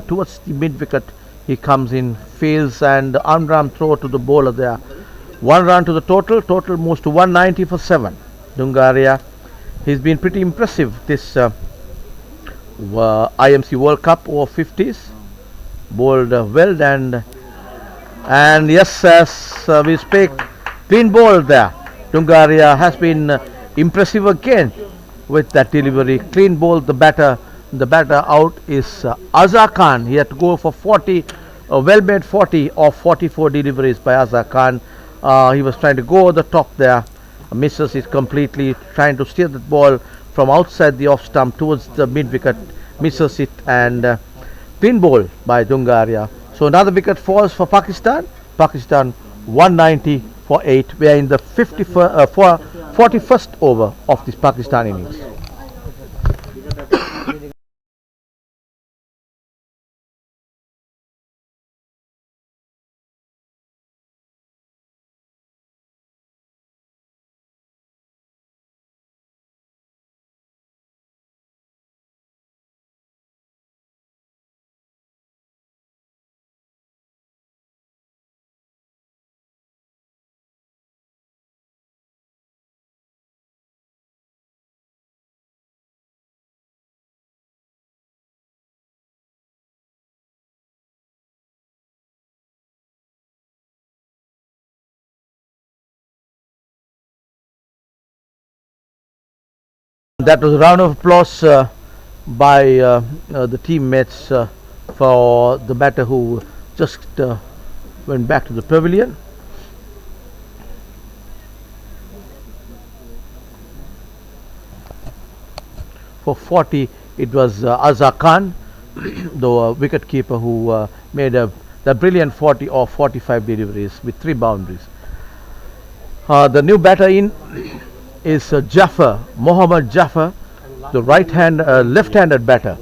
B: towards the mid wicket. He comes in, fields, and arm throw to the bowler there. 1 run to the total. Total moves to 190 for 7. Dungaria. He's been pretty impressive this IMC World Cup Over-50s. Bowled well, and yes, as we speak, clean ball there. Dungaria has been impressive again with that delivery. Clean ball. The batter out is Azhar Khan. He had to go for 40, well made 40 of 44 deliveries by Azhar Khan. He was trying to go over the top there. Misses it completely, trying to steer the ball from outside the off stump towards the mid wicket. Misses it, and clean ball by Dungaria. So another wicket falls for Pakistan. Pakistan 190 for 8. We are in the 41st over of this Pakistan innings. That was a round of applause by the teammates for the batter who just went back to the pavilion. For 40, it was Azhar Khan, the wicket keeper, who made the brilliant 40 or 45 deliveries with 3 boundaries. The new batter in is Mohammad Jaffer, the left-handed batter.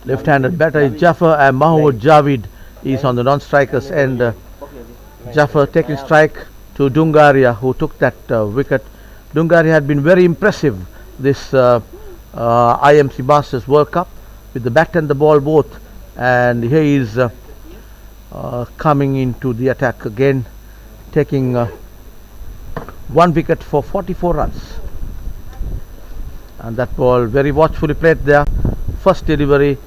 B: Left-handed batter is Jaffer, and Mahmoud Javid is on the non-strikers end. Jaffer taking strike to Dungaria, who took that wicket. Dungaria had been very impressive this IMC Masters World Cup with the bat and the ball both, and here he is coming into the attack again, taking one wicket for 44 runs. And that ball very watchfully played there. First delivery,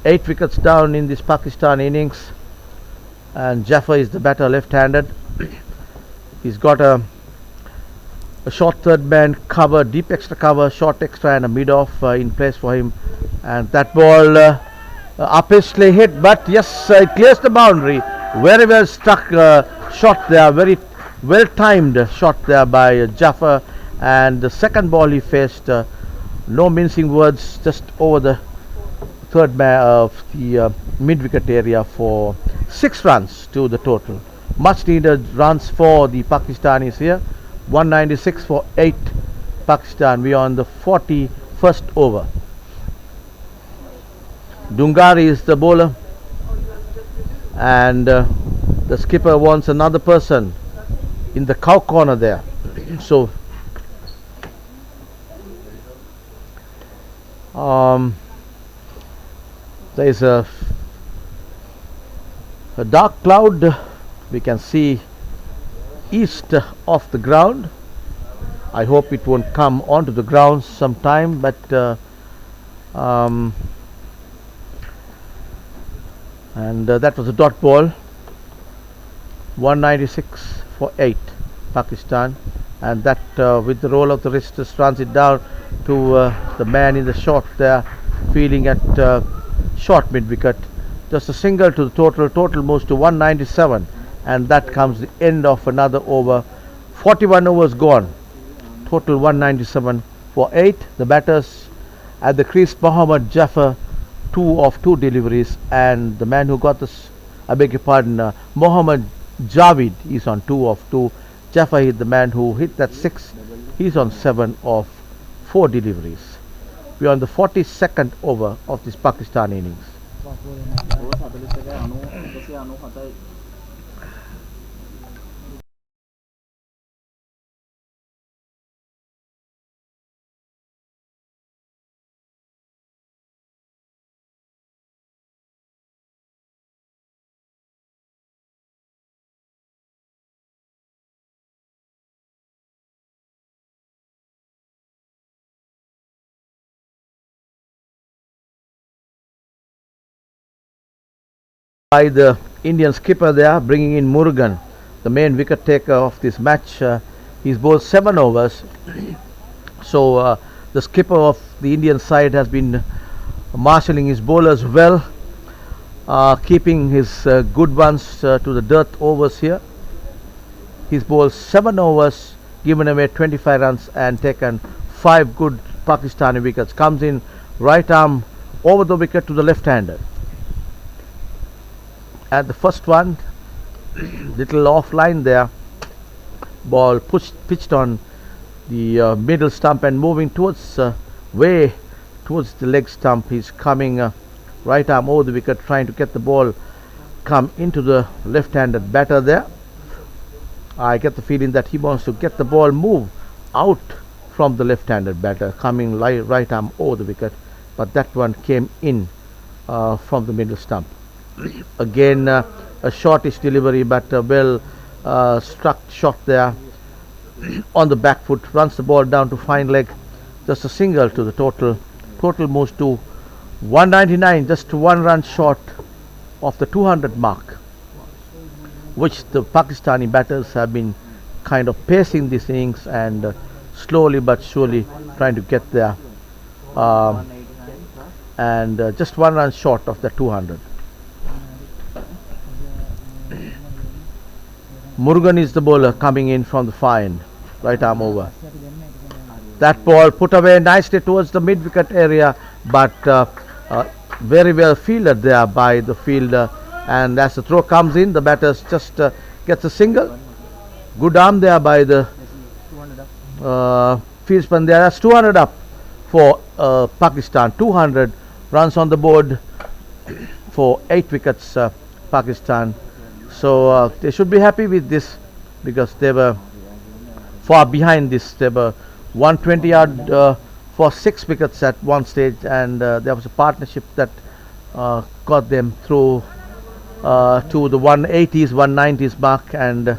B: 8 wickets down in this Pakistan innings, and Jaffer is the batter, left-handed. He's got a short third man cover, deep extra cover, short extra and a mid-off in place for him, and that ball upishly hit, but yes, it clears the boundary. Very well struck shot there, very well timed shot there by Jaffer, and the second ball he faced, no mincing words, just over the third man of the mid-wicket area for 6 runs to the total. Much needed runs for the Pakistanis here. 196 for 8 Pakistan. We are on the 41st over. Dungari is the bowler, and the skipper wants another person in the cow corner there. So there is a dark cloud we can see east of the ground. I hope it won't come onto the ground sometime, but that was a dot ball. 196 for 8 Pakistan, and that with the roll of the wrist just runs it down to the man in the short there, fielding at short mid wicket. Just a single to the total moves to 197, and that comes the end of another over. 41 overs gone, total 197 for 8. The batters at the crease, Mohammad Jaffer, 2 of 2 deliveries, and the man who got this, I beg your pardon, Mohammad Javid is on 2 of 2. Jaffer hit the man who hit that 6. He's on 7 of 4 deliveries. We are on the 42nd over of this Pakistan innings. By the Indian skipper there, bringing in Murugan, the main wicket taker of this match. He's bowled 7 overs. So the skipper of the Indian side has been marshalling his bowlers well, keeping his good ones to the dearth overs here. He's bowled 7 overs, given away 25 runs and taken 5 good Pakistani wickets. Comes in right arm over the wicket to the left-hander. And the first one, little offline there, ball pitched on the middle stump and moving towards way towards the leg stump. He's coming right arm over the wicket, trying to get the ball come into the left-handed batter there. I get the feeling that he wants to get the ball move out from the left-handed batter, coming right arm over the wicket, but that one came in from the middle stump. Again a shortish delivery, but a well struck shot there on the back foot, runs the ball down to fine leg. Just a single to the total moves to 199, just 1 run short of the 200 mark, which the Pakistani batters have been kind of pacing this innings and slowly but surely trying to get there, and just 1 run short of the 200. Murugan is the bowler coming in from the far end, right arm over. That ball put away nicely towards the mid-wicket area, but very well fielded there by the fielder, and as the throw comes in, the batter just gets a single. Good arm there by the fieldsman there. That's 200 up for Pakistan. 200 runs on the board for 8 wickets, Pakistan. So they should be happy with this because they were far behind this. They were 120 yard for 6 wickets at one stage, and there was a partnership that got them through to the 180s, 190s mark, and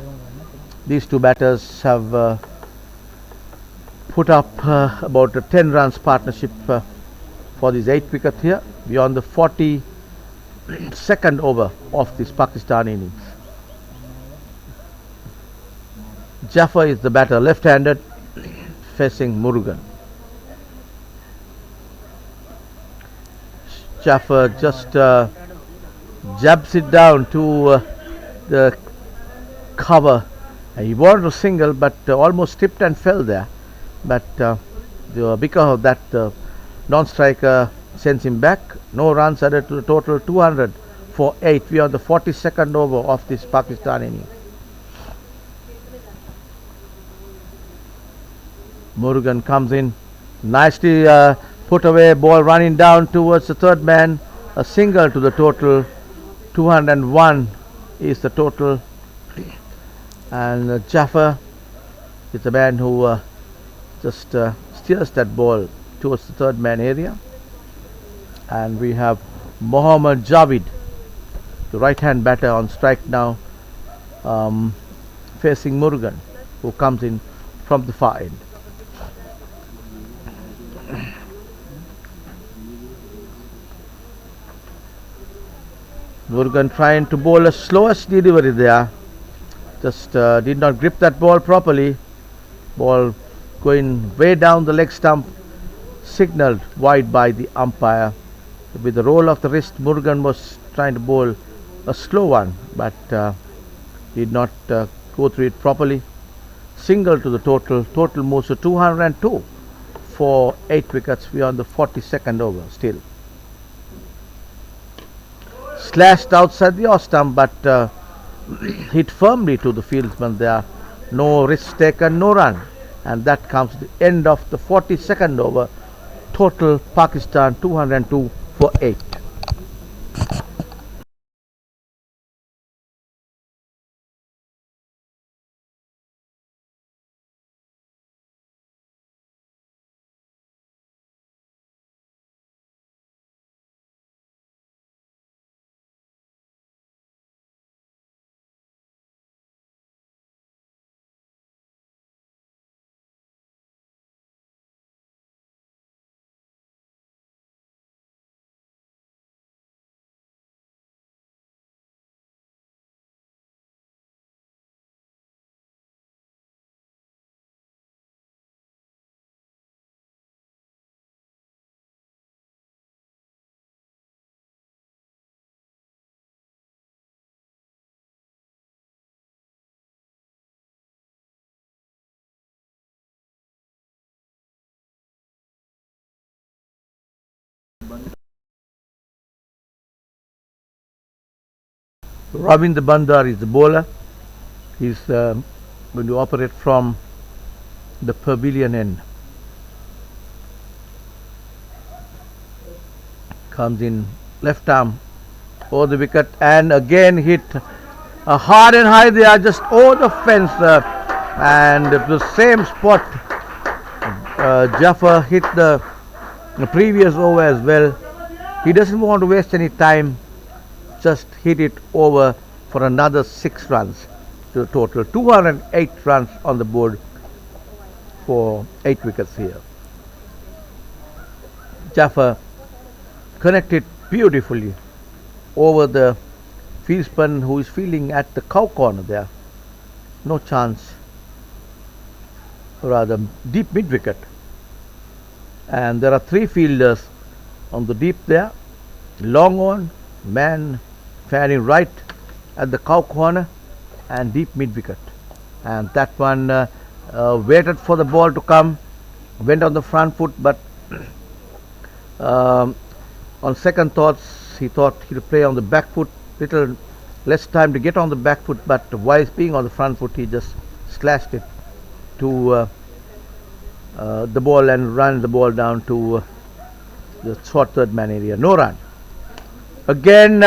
B: these two batters have put up about a 10 runs partnership for this 8 wicket here beyond the 42nd over of this Pakistan innings. Jaffer is the batter, left-handed, facing Murugan. Jaffer just jabs it down to the cover. He wanted to single, but almost tripped and fell there. But because of that, the non-striker sends him back. No runs added to the total, 200 for 8. We are on the 42nd over of this Pakistan inning. Murugan comes in, nicely put away, ball running down towards the third man. A single to the total, 201 is the total. And Jaffer is the man who just steers that ball towards the third man area. And we have Mohammad Javid, the right hand batter, on strike now, facing Murugan, who comes in from the far end. Murugan trying to bowl a slowest delivery there, just did not grip that ball properly. Ball going way down the leg stump, signalled wide by the umpire. With the roll of the wrist, Murugan was trying to bowl a slow one, but did not go through it properly. Single to the total. Total moves to 202 for 8 wickets. We are on the 42nd over still. Slashed outside the off stump, but hit firmly to the fieldsman there. No risk taken, no run. And that comes to the end of the 42nd over. Total Pakistan 202 for 8. Ravinder Bandar is the bowler. He's going to operate from the pavilion end. Comes in left arm over the wicket and again hit hard and high there, just over the fence, and the same spot Jaffer hit the previous over as well. He doesn't want to waste any time, just hit it over for another 6 runs to the total. 208 runs on the board for 8 wickets here. Jaffer connected beautifully over the fieldsman who is fielding at the cow corner there. No chance, rather deep mid wicket. And there are 3 fielders on the deep there. Long on, man fanning right at the cow corner, and deep mid wicket. And that one waited for the ball to come, went on the front foot, but on second thoughts he thought he'll play on the back foot. Little less time to get on the back foot, but while being on the front foot he just slashed it to the ball and run the ball down to the short third man area. No run. Again,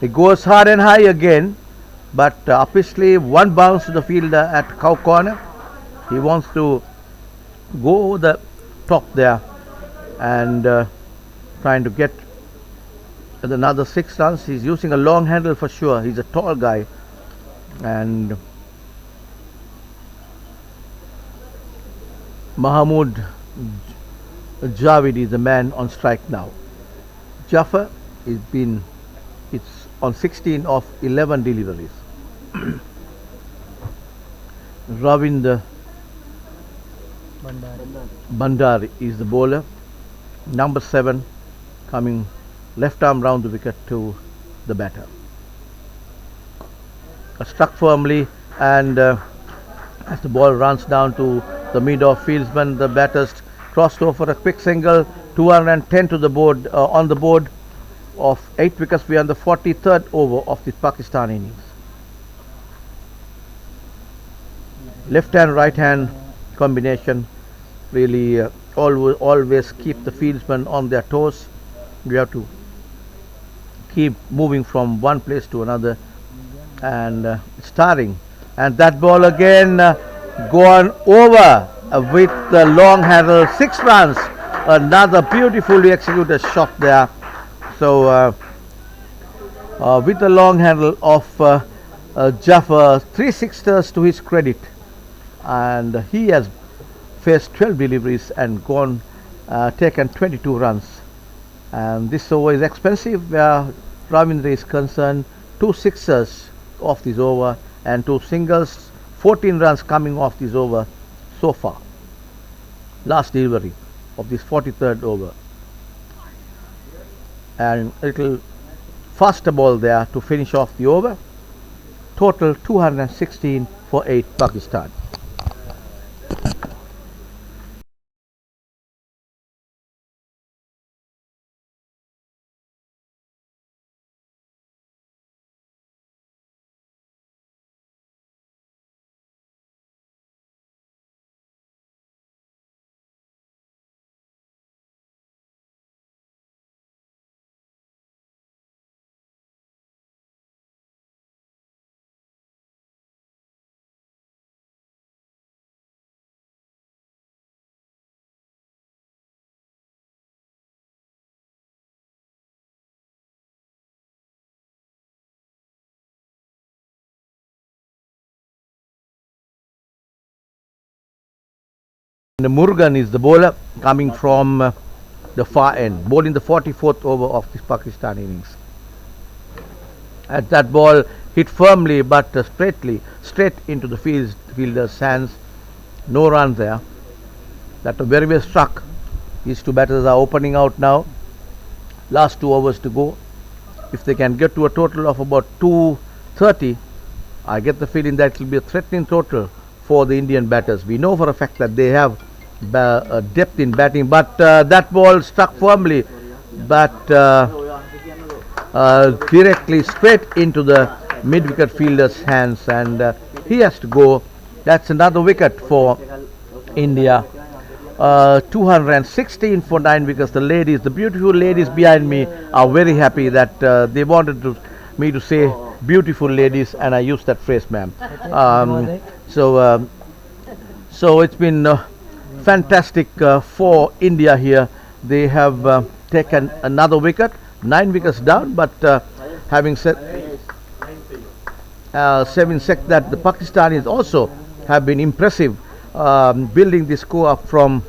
B: it goes hard and high again, but obviously one bounce to the fielder at cow corner. He wants to go over the top there and trying to get another 6 runs. He's using a long handle for sure. He's a tall guy, and Mahmood Javed is the man on strike now. Jaffer it's on 16 of 11 deliveries. Ravinder Bandari is the bowler. Number 7 coming left arm round the wicket to the batter. Struck firmly, and as the ball runs down to the mid-off fieldsman, the batters crossed over a quick single. 210 to the board on the board of 8 wickets beyond the 43rd over of the Pakistan innings. Left hand right hand combination really always keep the fieldsmen on their toes. You have to keep moving from one place to another and starting, and that ball again gone over with the long handle. 6 runs, another beautifully executed shot there. So with the long handle of Jaffer, 3 sixers to his credit, and he has faced 12 deliveries and taken 22 runs, and this over is expensive where Ravindra is concerned. 2 sixers off this over and 2 singles, 14 runs coming off this over so far. Last delivery of this 43rd over, and a little faster ball there to finish off the over. Total 216 for 8 Pakistan. The Murugan is the bowler coming from the far end, bowling the 44th over of this Pakistan innings. At that ball hit firmly but straight into the fielder's hands. No run there. That was very well struck. These 2 batters are opening out now. Last 2 overs to go. If they can get to a total of about 230, I get the feeling that it will be a threatening total for the Indian batters. We know for a fact that they have depth in batting, but that ball struck firmly, but directly straight into the mid-wicket fielder's hands, and he has to go. That's another wicket for India. 216 for 9 wickets. The beautiful ladies behind me are very happy that they wanted me to say beautiful ladies, and I use that phrase, ma'am. So it's been fantastic for India here. They have taken another wicket, 9 wickets down, but having said that, the Pakistanis also have been impressive, building this score up from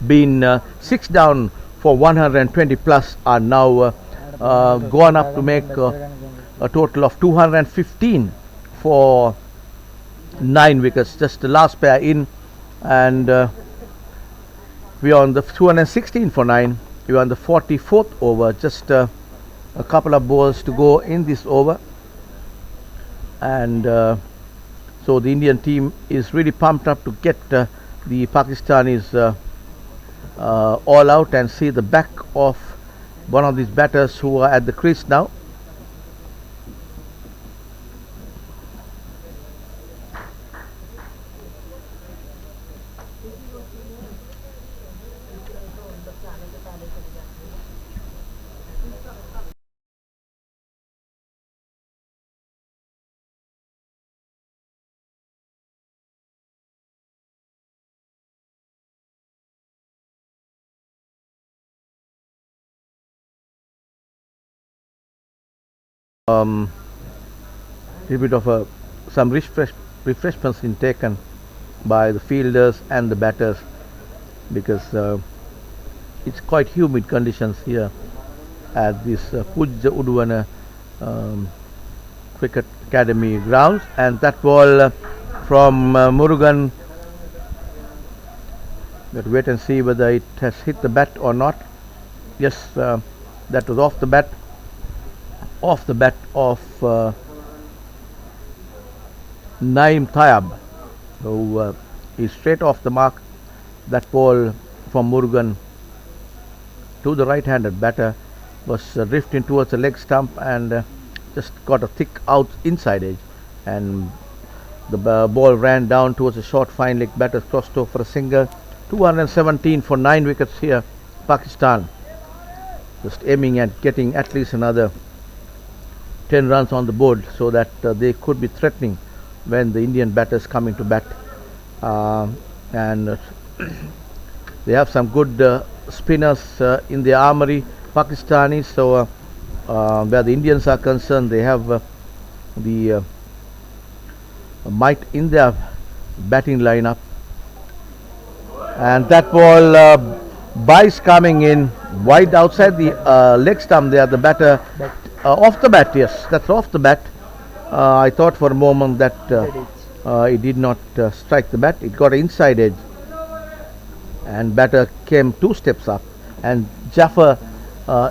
B: being 6 down for 120 plus, are now gone up to make a total of 215 for 9 wickets. Just the last pair in, and we are on the 216 for 9. We are on the 44th over. Just a couple of balls to go in this over, and so the Indian team is really pumped up to get the Pakistanis all out and see the back of one of these batters who are at the crease now. little bit of some refreshments been taken by the fielders and the batters, because it's quite humid conditions here at this PUSA Uduvana Cricket Academy grounds. And that ball from Murugan, let's wait and see whether it has hit the bat or not. Yes, that was off the bat of Naim Tayab, who is straight off the mark. That ball from Murugan to the right-handed batter was drifting towards the leg stump and just got a thick out inside edge, and the ball ran down towards the short fine leg batter, crossed over for a single. 217 for 9 wickets here. Pakistan just aiming at getting at least another 10 runs on the board, so that they could be threatening when the Indian batters come into bat. And they have some good spinners in the armory, Pakistanis. So where the Indians are concerned, they have the might in their batting lineup. And that ball Bice coming in wide outside the leg stump there, the batter off the bat. Yes, that's off the bat. I thought for a moment that it did not strike the bat. It got inside edge, and batter came 2 steps up. And Jaffer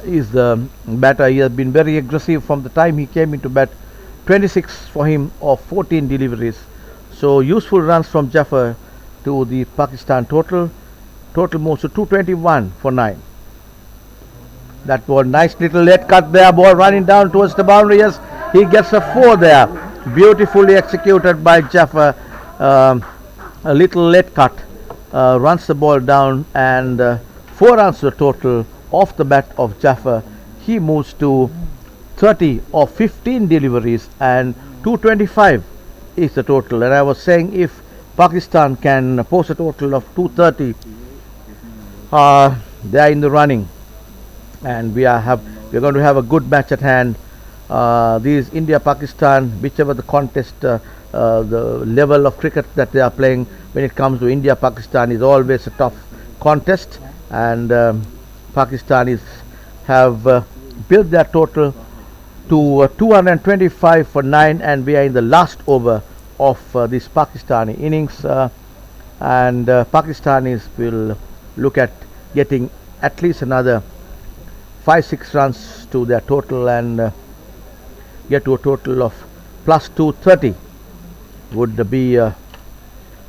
B: is the batter. He has been very aggressive from the time he came into bat. 26 for him of 14 deliveries. So useful runs from Jaffer to the Pakistan total moves to 221 for 9. That was nice little late cut there, ball running down towards the boundary. Yes, he gets a 4 there, beautifully executed by Jaffer. A little late cut, runs the ball down, and 4 runs to the total off the bat of Jaffer. He moves to 30 of 15 deliveries, and 225 is the total. And I was saying, if Pakistan can post a total of 230, they are in the running, and we're going to have a good match at hand. These India-Pakistan, whichever the contest, the level of cricket that they are playing, when it comes to India-Pakistan, is always a tough contest, and Pakistanis have built their total to 225 for 9, and we are in the last over of this Pakistani innings, and Pakistanis will look at getting at least another 5-6 runs to their total, and get to a total of plus 230 would be a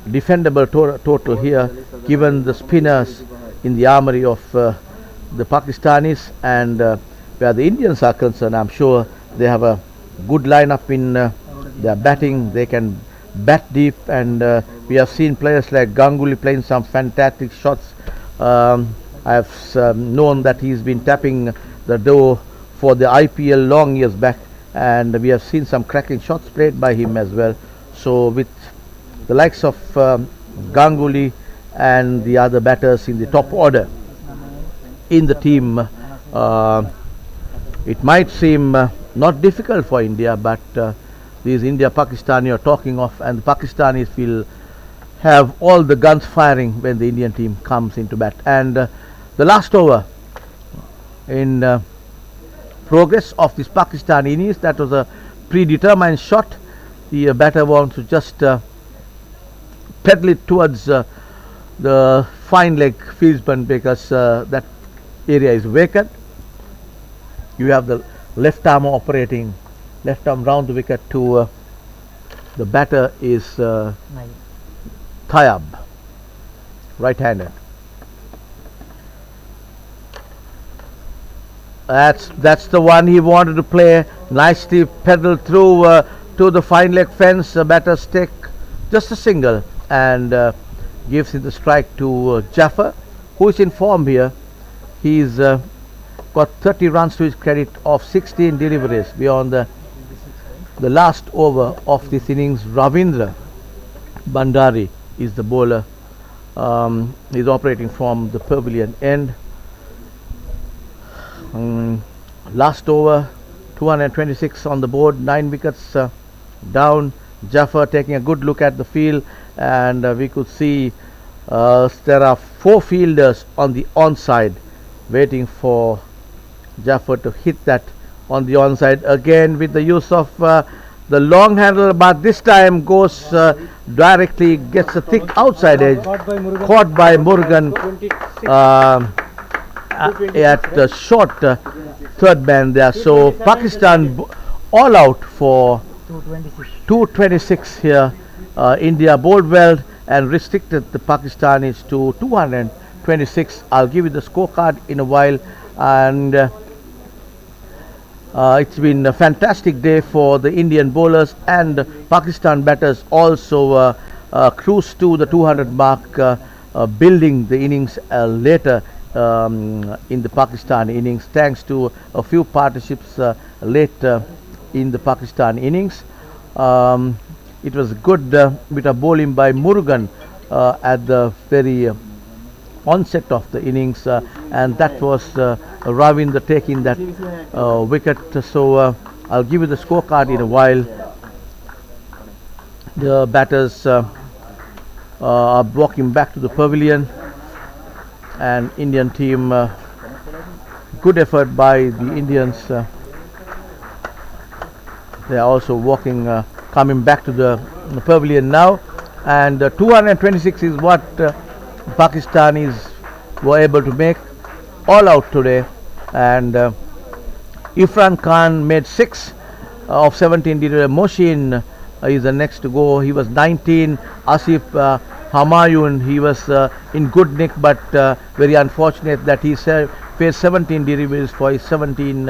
B: defendable total here, given the spinners in the armory of the Pakistanis. And where the Indians are concerned, I'm sure they have a good lineup in their batting. They can bat deep, and we have seen players like Ganguly playing some fantastic shots. I have known that he's been tapping the door for the IPL long years back, and we have seen some cracking shots played by him as well. So with the likes of Ganguly and the other batters in the top order in the team, it might seem not difficult for India, but these India-Pakistan you're talking of, and the Pakistanis will have all the guns firing when the Indian team comes into bat. And the last over in progress of this Pakistan innings, that was a predetermined shot. The batter wants to just pedal it towards the fine leg fieldsman, because that area is vacant. You have the left arm operating, left arm round the wicket to the batter is Tayab, right-handed. That's the one he wanted to play. Nicely pedal through to the fine leg fence. The batter stick just a single, and gives him the strike to Jaffer, who is in form here. He's got 30 runs to his credit of 16 deliveries beyond the last over of this innings. Ravindra Bandari is the bowler. He's operating from the pavilion end. Last over, 226 on the board, 9 wickets down. Jaffer taking a good look at the field, and we could see there are 4 fielders on the onside waiting for Jaffer to hit that on the onside again with the use of the long handle, but this time goes directly, gets a thick outside edge, caught by Murugan at the short third man there. So Pakistan all out for 226 here. India bowled well and restricted the Pakistanis to 226. I'll give you the scorecard in a while, and it's been a fantastic day for the Indian bowlers, and Pakistan batters also cruised to the 200 mark, building the innings later in the Pakistan innings, thanks to a few partnerships late in the Pakistan innings. It was a good bit of bowling by Murugan at the very onset of the innings, and that was Ravinder taking that wicket. So I'll give you the scorecard in a while. The batters are walking back to the pavilion, and Indian team, good effort by the Indians. They are also walking, coming back to the pavilion now, and 226 is what Pakistanis were able to make all out today. And Irfan Khan made 6 of 17. Moshin is the next to go. He was 19. Asif Hamayun, he was in good nick, but very unfortunate that he faced 17 deliveries for his 17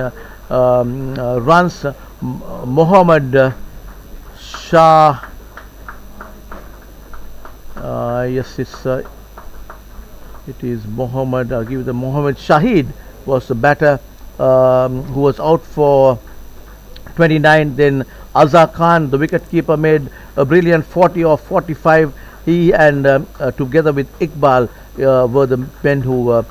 B: runs. Mohammad Shah, yes, it is Mohammad. I'll give you the Mohammad Shahid was the batter who was out for 29. Then Azhar Khan, the wicket keeper, made a brilliant 40 of 45. He and together with Iqbal were the men who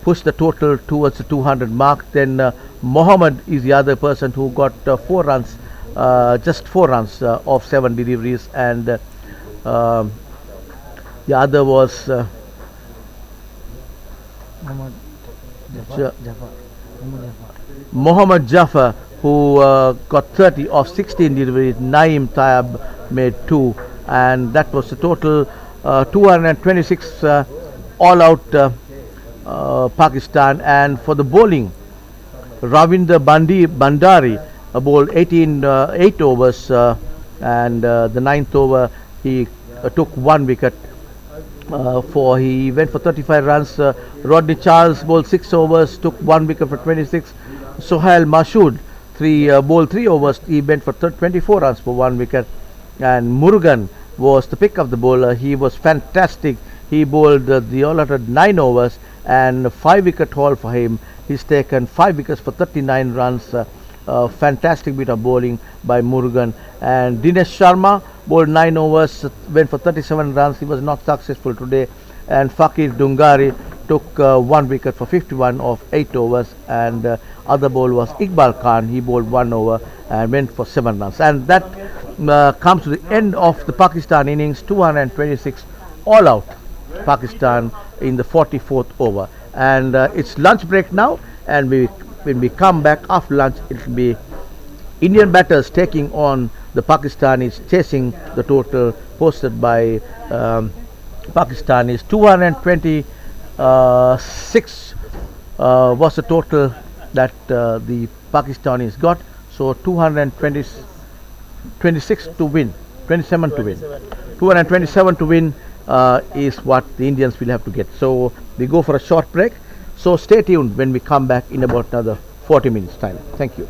B: pushed the total towards the 200 mark. Then Mohammad is the other person who got 4 runs, just 4 runs of 7 deliveries, and the other was Mohammad Jaffer, who got 30 of 16 deliveries. Naeem Tayyab made 2, and that was the total 226 all out Pakistan. And for the bowling, Ravinder Bandari bowled 8 overs, and the 9th over he took 1 wicket. He went for 35 runs. Rodney Charles bowled 6 overs, took 1 wicket for 26. Sohail Mashood bowled 3 overs. He went for 24 runs for 1 wicket. And Murugan was the pick of the bowler. He was fantastic. He bowled the allotted 9 overs and 5 wicket haul for him. He's taken 5 wickets for 39 runs. Fantastic bit of bowling by Murugan. And Dinesh Sharma bowled 9 overs, went for 37 runs. He was not successful today. And Fakir Dungari took 1 wicket for 51 of 8 overs. And other bowler was Iqbal Khan. He bowled 1 over and went for 7 runs. And that comes to the end of the Pakistan innings. 226 all out Pakistan in the 44th over. And it's lunch break now, and when we come back after lunch, it will be Indian batters taking on the Pakistanis, chasing the total posted by Pakistanis. 226 was the total that the Pakistanis got. So 226 to win, 27 to win. 227 to win is what the Indians will have to get. So we go for a short break. So stay tuned when we come back in about another 40 minutes time. Thank you.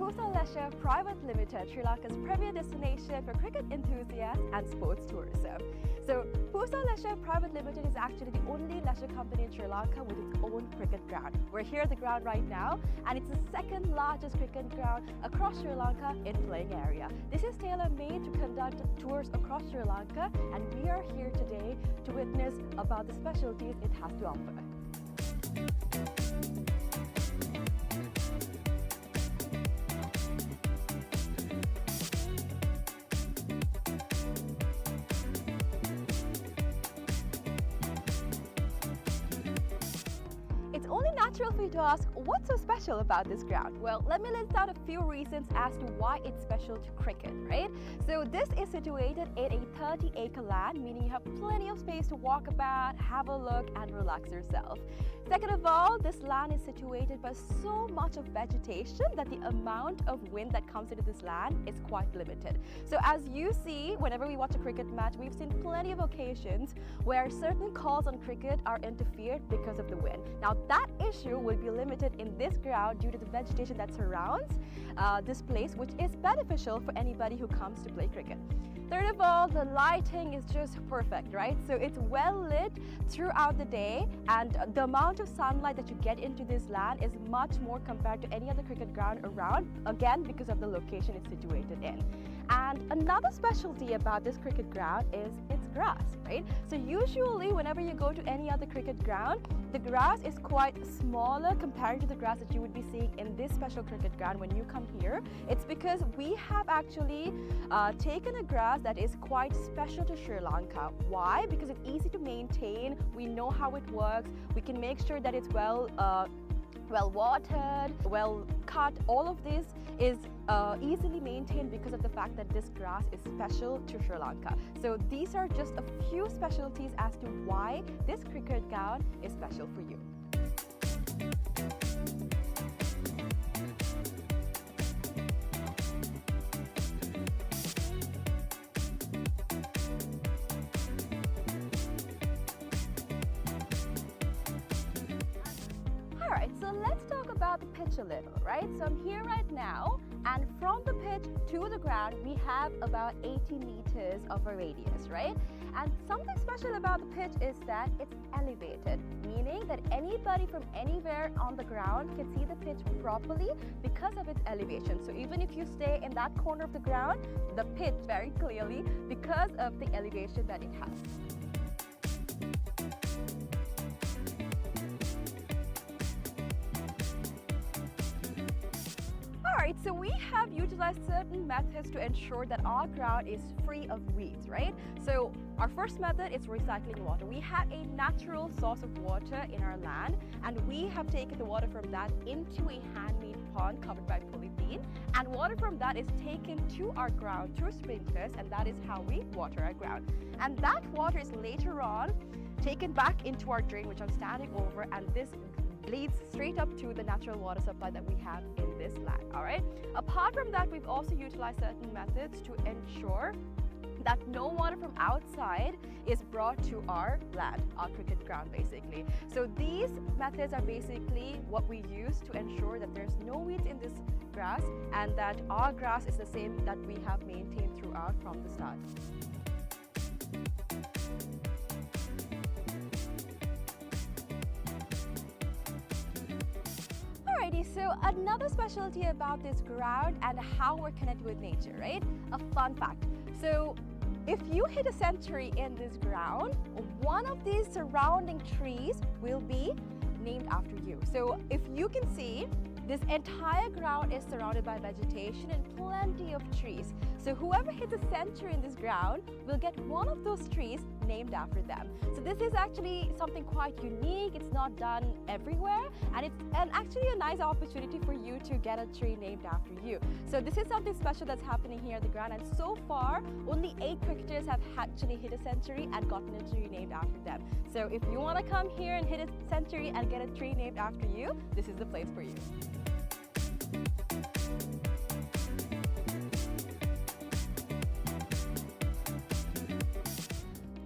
A: PUSA Leisure Private Limited, Sri Lanka's premier destination for cricket enthusiasts and sports tourism. So PUSA Leisure Private Limited is actually the only leisure company in Sri Lanka with its own cricket ground. We're here at the ground right now, and it's the second largest cricket ground across Sri Lanka in playing area. This is tailor-made to conduct tours across Sri Lanka, and we are here today to witness about the specialties it has to offer. It's only natural for you to ask, what's so special about this ground? Well, let me list out a few reasons as to why it's special to cricket, right? So this is situated in a 30-acre land, meaning you have plenty of space to walk about, have a look, and relax yourself. Second of all, this land is situated by so much of vegetation that the amount of wind that comes into this land is quite limited. So as you see, whenever we watch a cricket match, we've seen plenty of occasions where certain calls on cricket are interfered because of the wind. Now that issue will be limited in this ground due to the vegetation that surrounds this place, which is beneficial for anybody who comes to play cricket. Third of all, the lighting is just perfect, right? So it's well lit throughout the day, and the amount of sunlight that you get into this land is much more compared to any other cricket ground around, again because of the location it's situated in. And another specialty about this cricket ground is its grass, right? So usually whenever you go to any other cricket ground, the grass is quite smaller compared to the grass that you would be seeing in this special cricket ground when you come here. It's because we have actually taken a grass that is quite special to Sri Lanka. Why? Because it's easy to maintain, we know how it works, we can make sure that it's well watered, well cut. All of this is easily maintained because of the fact that this grass is special to Sri Lanka. So these are just a few specialties as to why this cricket ground is special for you. Alright, so let's talk about the pitch a little, right? So I'm here right now, and from the pitch to the ground, we have about 80 meters of a radius, right? And something special about the pitch is that it's elevated, meaning that anybody from anywhere on the ground can see the pitch properly because of its elevation. So even if you stay in that corner of the ground, the pitch very clearly because of the elevation that it has. Alright, so we have utilized certain methods to ensure that our ground is free of weeds, right? So our first method is recycling water. We have a natural source of water in our land, and we have taken the water from that into a handmade pond covered by polythene, and water from that is taken to our ground through sprinklers, and that is how we water our ground. And that water is later on taken back into our drain, which I'm standing over, and this leads straight up to the natural water supply that we have in this land. All right. Apart from that, we've also utilized certain methods to ensure that no water from outside is brought to our land, our cricket ground basically. So these methods are basically what we use to ensure that there's no weeds in this grass and that our grass is the same that we have maintained throughout from the start. Alrighty, so another specialty about this ground and how we're connected with nature, right? A fun fact. So if you hit a century in this ground, one of these surrounding trees will be named after you. So if you can see, this entire ground is surrounded by vegetation and plenty of trees. So whoever hits a century in this ground will get one of those trees named after them. So this is actually something quite unique. It's not done everywhere, and it's actually a nice opportunity for you to get a tree named after you. So this is something special that's happening here at the ground, and so far only 8 cricketers have actually hit a century and gotten a tree named after them. So if you want to come here and hit a century and get a tree named after you, this is the place for you.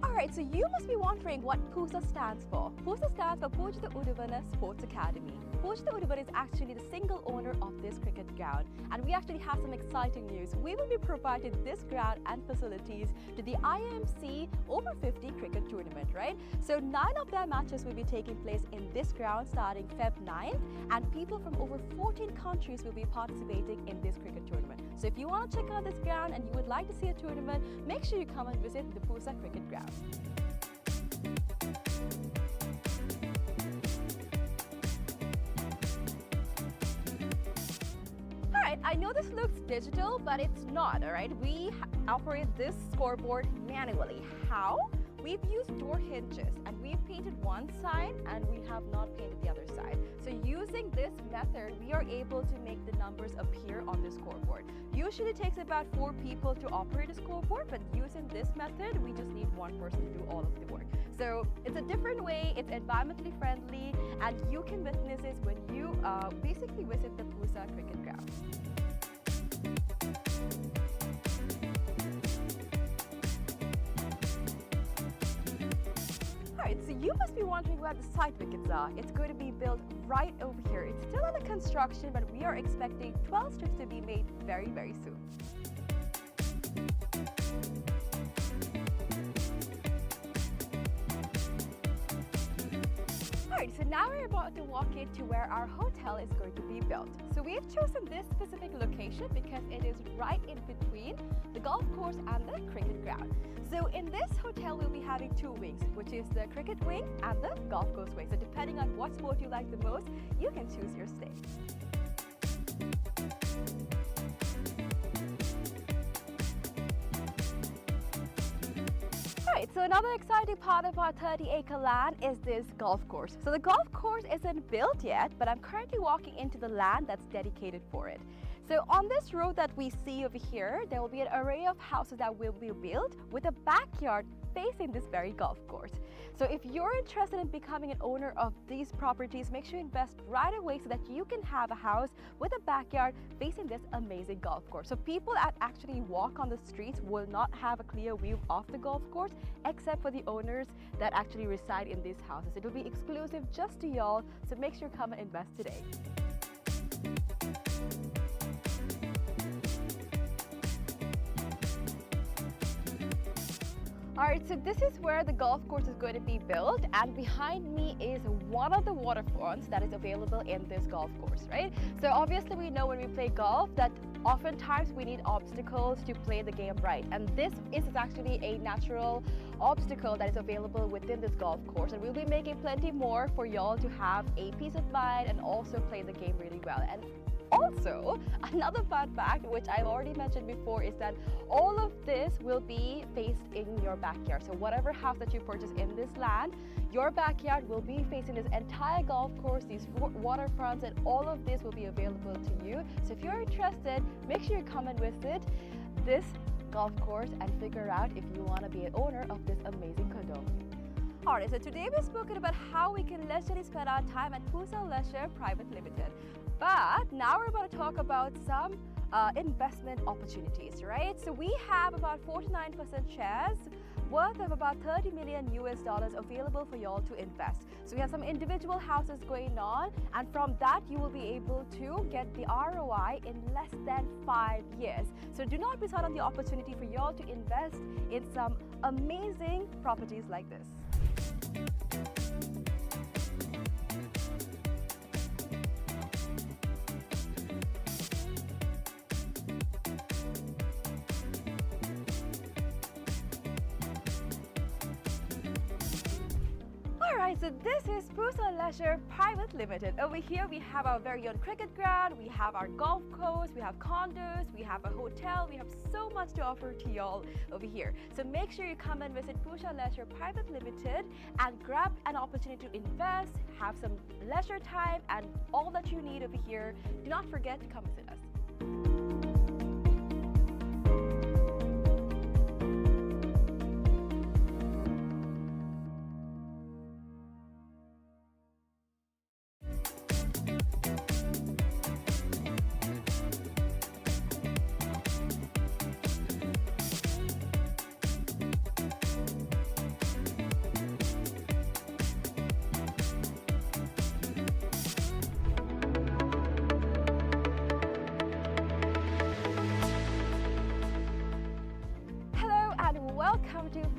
A: Alright, Alright, so you must be wondering what PUSA stands for. PUSA stands for Pujitha Uduvana Sports Academy. Pujitha Uduvana is actually the single owner of this cricket ground, and we actually have some exciting news. We will be providing this ground and facilities to the IMC Over-50 cricket tournament, right? So 9 of their matches will be taking place in this ground starting Feb 9th, and people from over 14 countries will be participating in this cricket tournament. So if you want to check out this ground and you would like to see a tournament, make sure you come and visit the PUSA cricket ground. Alright, I know this looks digital, but it's not, alright? We operate this scoreboard manually. How? We've used door hinges and we've painted one side and we have not painted the other side. So using this method, we are able to make the numbers appear on the scoreboard. Usually it takes about 4 people to operate a scoreboard, but using this method, we just need one person to do all of the work. So it's a different way, it's environmentally friendly, and you can witness this when you basically visit the PUSA cricket ground. Alright, so you must be wondering where the side wickets are. It's going to be built right over here. It's still under construction, but we are expecting 12 strips to be made very, very soon. Alright, so now we're about to walk into where our hotel is going to be built. So we've chosen this specific location because it is right in between the golf course and the cricket ground. So in this hotel, we'll be having 2 wings, which is the cricket wing and the golf course wing. So depending on what sport you like the most, you can choose your stay. Alright, so another exciting part of our 30-acre land is this golf course. So the golf course isn't built yet, but I'm currently walking into the land that's dedicated for it. So on this road that we see over here, there will be an array of houses that will be built with a backyard facing this very golf course. So if you're interested in becoming an owner of these properties, make sure you invest right away so that you can have a house with a backyard facing this amazing golf course. So people that actually walk on the streets will not have a clear view of the golf course, except for the owners that actually reside in these houses. It will be exclusive just to y'all, so make sure you come and invest today. Alright, so this is where the golf course is going to be built, and behind me is one of the waterfronts that is available in this golf course, right? So obviously we know when we play golf that oftentimes we need obstacles to play the game right, and this is actually a natural obstacle that is available within this golf course, and we'll be making plenty more for y'all to have a peace of mind and also play the game really well. And also, another fun fact, which I've already mentioned before, is that all of this will be faced in your backyard. So whatever house that you purchase in this land, your backyard will be facing this entire golf course, these waterfronts, and all of this will be available to you. So if you're interested, make sure you come and visit this golf course and figure out if you want to be an owner of this amazing condo. Alright, so today we've spoken about how we can leisurely spend our time at PUSA Leisure Private Limited. But now we're about to talk about some investment opportunities, right? So we have about 49% shares worth of about $30 million available for y'all to invest. So we have some individual houses going on, and from that you will be able to get the ROI in less than 5 years. So do not miss out on the opportunity for y'all to invest in some amazing properties like this. Alright, so this is PUSA Leisure Private Limited. Over here we have our very own cricket ground, we have our golf course, we have condos, we have a hotel, we have so much to offer to y'all over here. So make sure you come and visit PUSA Leisure Private Limited and grab an opportunity to invest, have some leisure time, and all that you need over here. Do not forget to come visit us.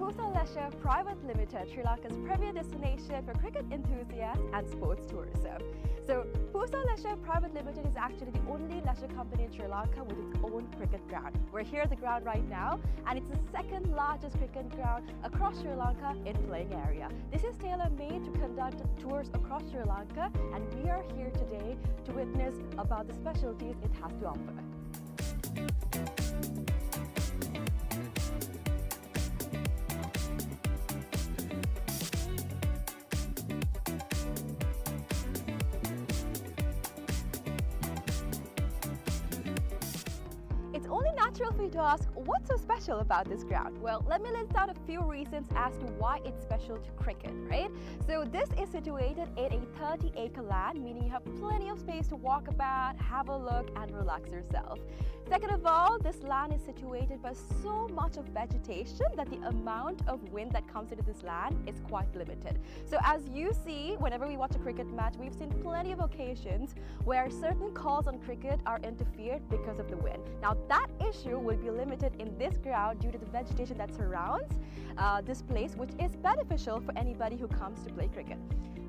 A: PUSA Leisure Private Limited, Sri Lanka's premier destination for cricket enthusiasts and sports tourism. So PUSA Leisure Private Limited is actually the only leisure company in Sri Lanka with its own cricket ground. We're here at the ground right now, and it's the second largest cricket ground across Sri Lanka in playing area. This is tailor-made to conduct tours across Sri Lanka, and we are here today to witness about the specialties it has to offer. It's only natural for you to ask, what's so special about this ground? Well, let me list out a few reasons as to why it's special to cricket, right? So this is situated in a 30-acre land, meaning you have plenty of space to walk about, have a look, and relax yourself. Second of all, this land is situated by so much of vegetation that the amount of wind that comes into this land is quite limited. So as you see, whenever we watch a cricket match, we've seen plenty of occasions where certain calls on cricket are interfered because of the wind. Now that issue will be limited in this ground due to the vegetation that surrounds this place, which is beneficial for anybody who comes to play cricket.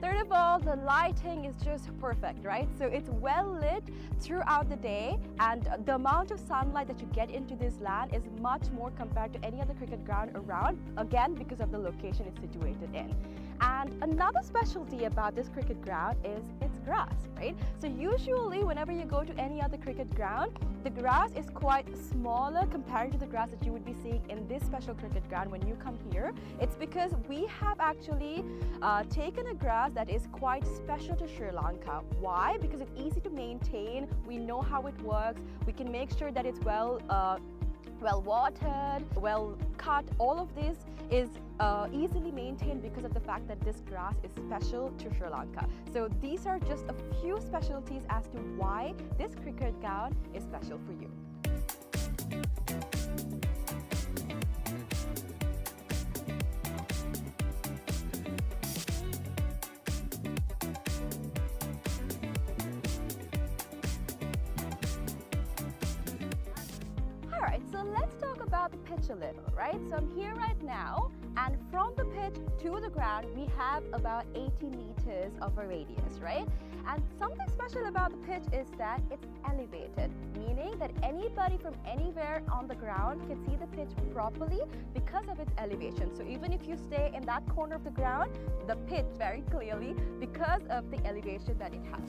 A: Third of all, the lighting is just perfect, right? So it's well lit throughout the day, and the amount of sunlight that you get into this land is much more compared to any other cricket ground around, again because of the location it's situated in. And another specialty about this cricket ground is its grass, right? So usually whenever you go to any other cricket ground, the grass is quite smaller compared to the grass that you would be seeing in this special cricket ground when you come here. It's because we have actually taken a grass that is quite special to Sri Lanka. Why? Because it's easy to maintain, we know how it works, we can make sure that it's well watered, well cut. All of this is easily maintained because of the fact that this grass is special to Sri Lanka. So these are just a few specialties as to why this cricket ground is special for you. Alright, so let's talk about the pitch a little, right? So I'm here right now, and from the pitch to the ground, we have about 80 meters of a radius, right? And something special about the pitch is that it's elevated, meaning that anybody from anywhere on the ground can see the pitch properly because of its elevation. So even if you stay in that corner of the ground, the pitch very clearly because of the elevation that it has.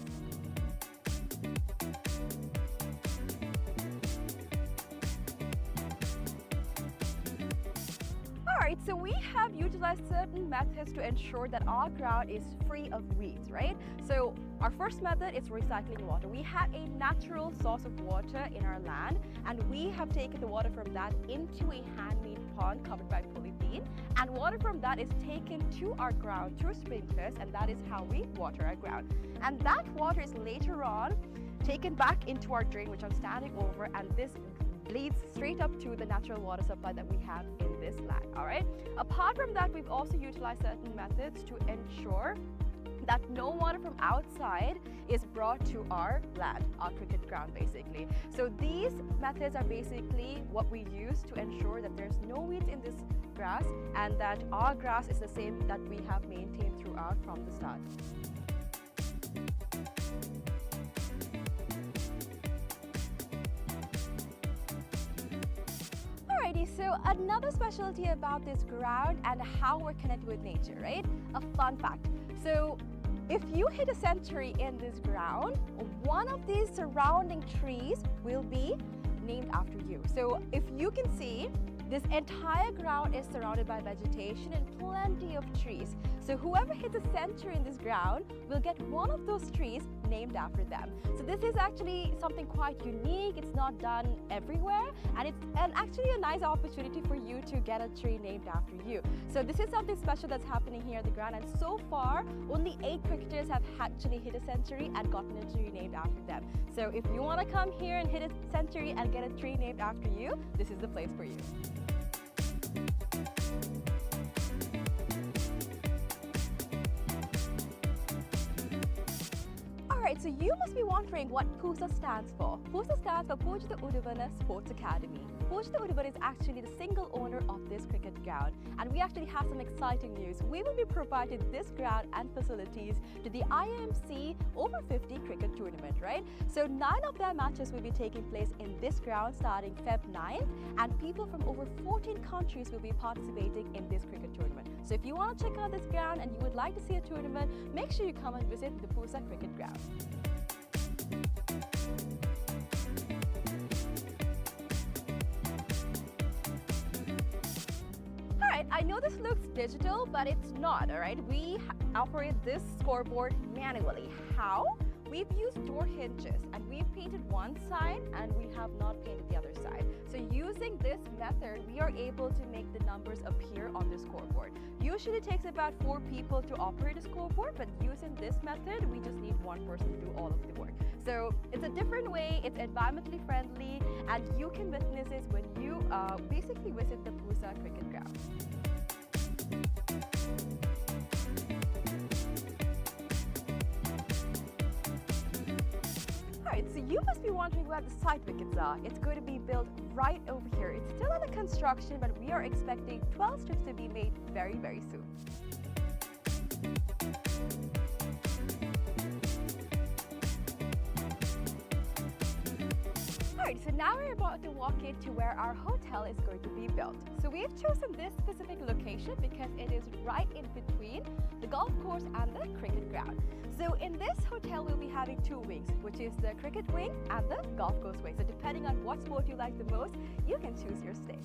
A: Alright, so we have utilized certain methods to ensure that our ground is free of weeds, right? So our first method is recycling water. We have a natural source of water in our land, and we have taken the water from that into a handmade pond covered by polythene, and water from that is taken to our ground through sprinklers, and that is how we water our ground. And that water is later on taken back into our drain, which I'm standing over, and this leads straight up to the natural water supply that we have in this land. All right. Apart from that, we've also utilized certain methods to ensure that no water from outside is brought to our land, our cricket ground basically. So these methods are basically what we use to ensure that there's no weeds in this grass and that our grass is the same that we have maintained throughout from the start. Alrighty, so another specialty about this ground and how we're connected with nature, right? A fun fact. So if you hit a century in this ground, one of these surrounding trees will be named after you. So if you can see, this entire ground is surrounded by vegetation and plenty of trees. So whoever hits a century in this ground will get one of those trees named after them. So this is actually something quite unique. It's not done everywhere, and it's actually a nice opportunity for you to get a tree named after you. So this is something special that's happening here at the ground, and so far only 8 cricketers have actually hit a century and gotten a tree named after them. So if you want to come here and hit a century and get a tree named after you, this is the place for you. Alright, so you must be wondering what PUSA stands for. PUSA stands for Pujitha Uduvana Sports Academy. Pujitha Uduvana is actually the single owner of this cricket ground, and we actually have some exciting news. We will be providing this ground and facilities to the IMC Over-50 cricket tournament, right? So 9 of their matches will be taking place in this ground starting Feb 9th, and people from over 14 countries will be participating in this cricket tournament. So if you want to check out this ground and you would like to see a tournament, make sure you come and visit the PUSA cricket ground. Alright, I know this looks digital, but it's not, alright? We operate this scoreboard manually. How? We've used door hinges and we've painted one side and we have not painted the other side. So using this method, we are able to make the numbers appear on the scoreboard. Usually it takes about 4 people to operate a scoreboard, but using this method, we just need one person to do all of the work. So it's a different way, it's environmentally friendly, and you can witness this when you basically visit the PUSA cricket ground. So you must be wondering where the side wickets are. It's going to be built right over here. It's still under construction, but we are expecting 12 strips to be made very, very soon. Alright, so now we're about to walk into where our hotel is going to be built. So we've chosen this specific location because it is right in between the golf course and the cricket ground. So in this hotel, we'll be having 2 wings, which is the cricket wing and the golf course wing. So depending on what sport you like the most, you can choose your stay.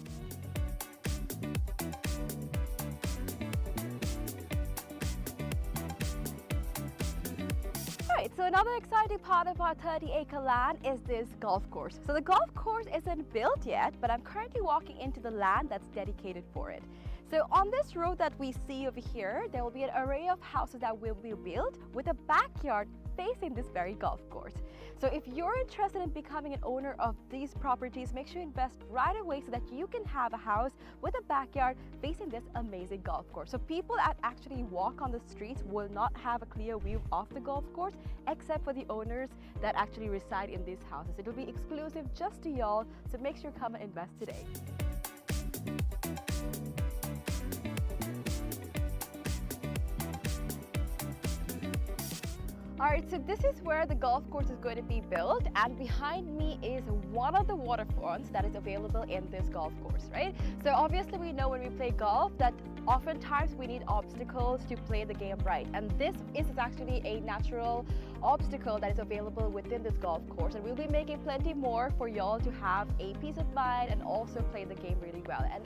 A: Alright, so another exciting part of our 30-acre land is this golf course. So the golf course isn't built yet, but I'm currently walking into the land that's dedicated for it. So on this road that we see over here, there will be an array of houses that will be built with a backyard facing this very golf course. So if you're interested in becoming an owner of these properties, make sure you invest right away so that you can have a house with a backyard facing this amazing golf course. So people that actually walk on the streets will not have a clear view of the golf course except for the owners that actually reside in these houses. It will be exclusive just to y'all, so make sure you come and invest today. Alright, so this is where the golf course is going to be built, and behind me is one of the waterfronts that is available in this golf course, right? So obviously we know when we play golf that oftentimes we need obstacles to play the game right, and this is actually a natural obstacle that is available within this golf course, and we'll be making plenty more for y'all to have a peace of mind and also play the game really well. And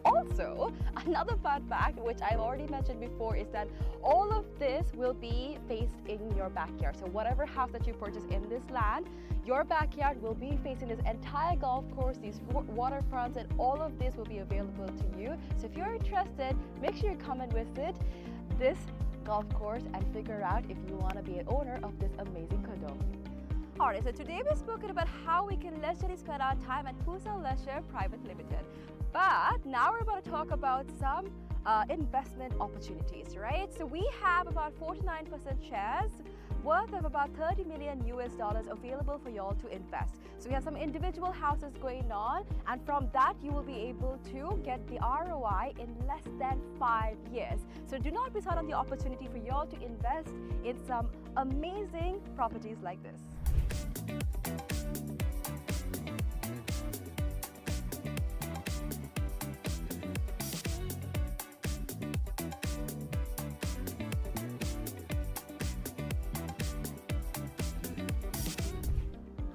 A: also, another fun fact, which I've already mentioned before, is that all of this will be faced in your backyard. So whatever house that you purchase in this land, your backyard will be facing this entire golf course, these waterfronts, and all of this will be available to you. So if you're interested, make sure you come and visit this golf course and figure out if you want to be an owner of this amazing condo. Alright, so today we've spoken about how we can leisurely spend our time at PUSA Leisure Private Limited. But now we're about to talk about some investment opportunities, right? So we have about 49% shares worth of about $30 million available for y'all to invest. So we have some individual houses going on, and from that you will be able to get the ROI in less than 5 years. So do not miss out on the opportunity for y'all to invest in some amazing properties like this.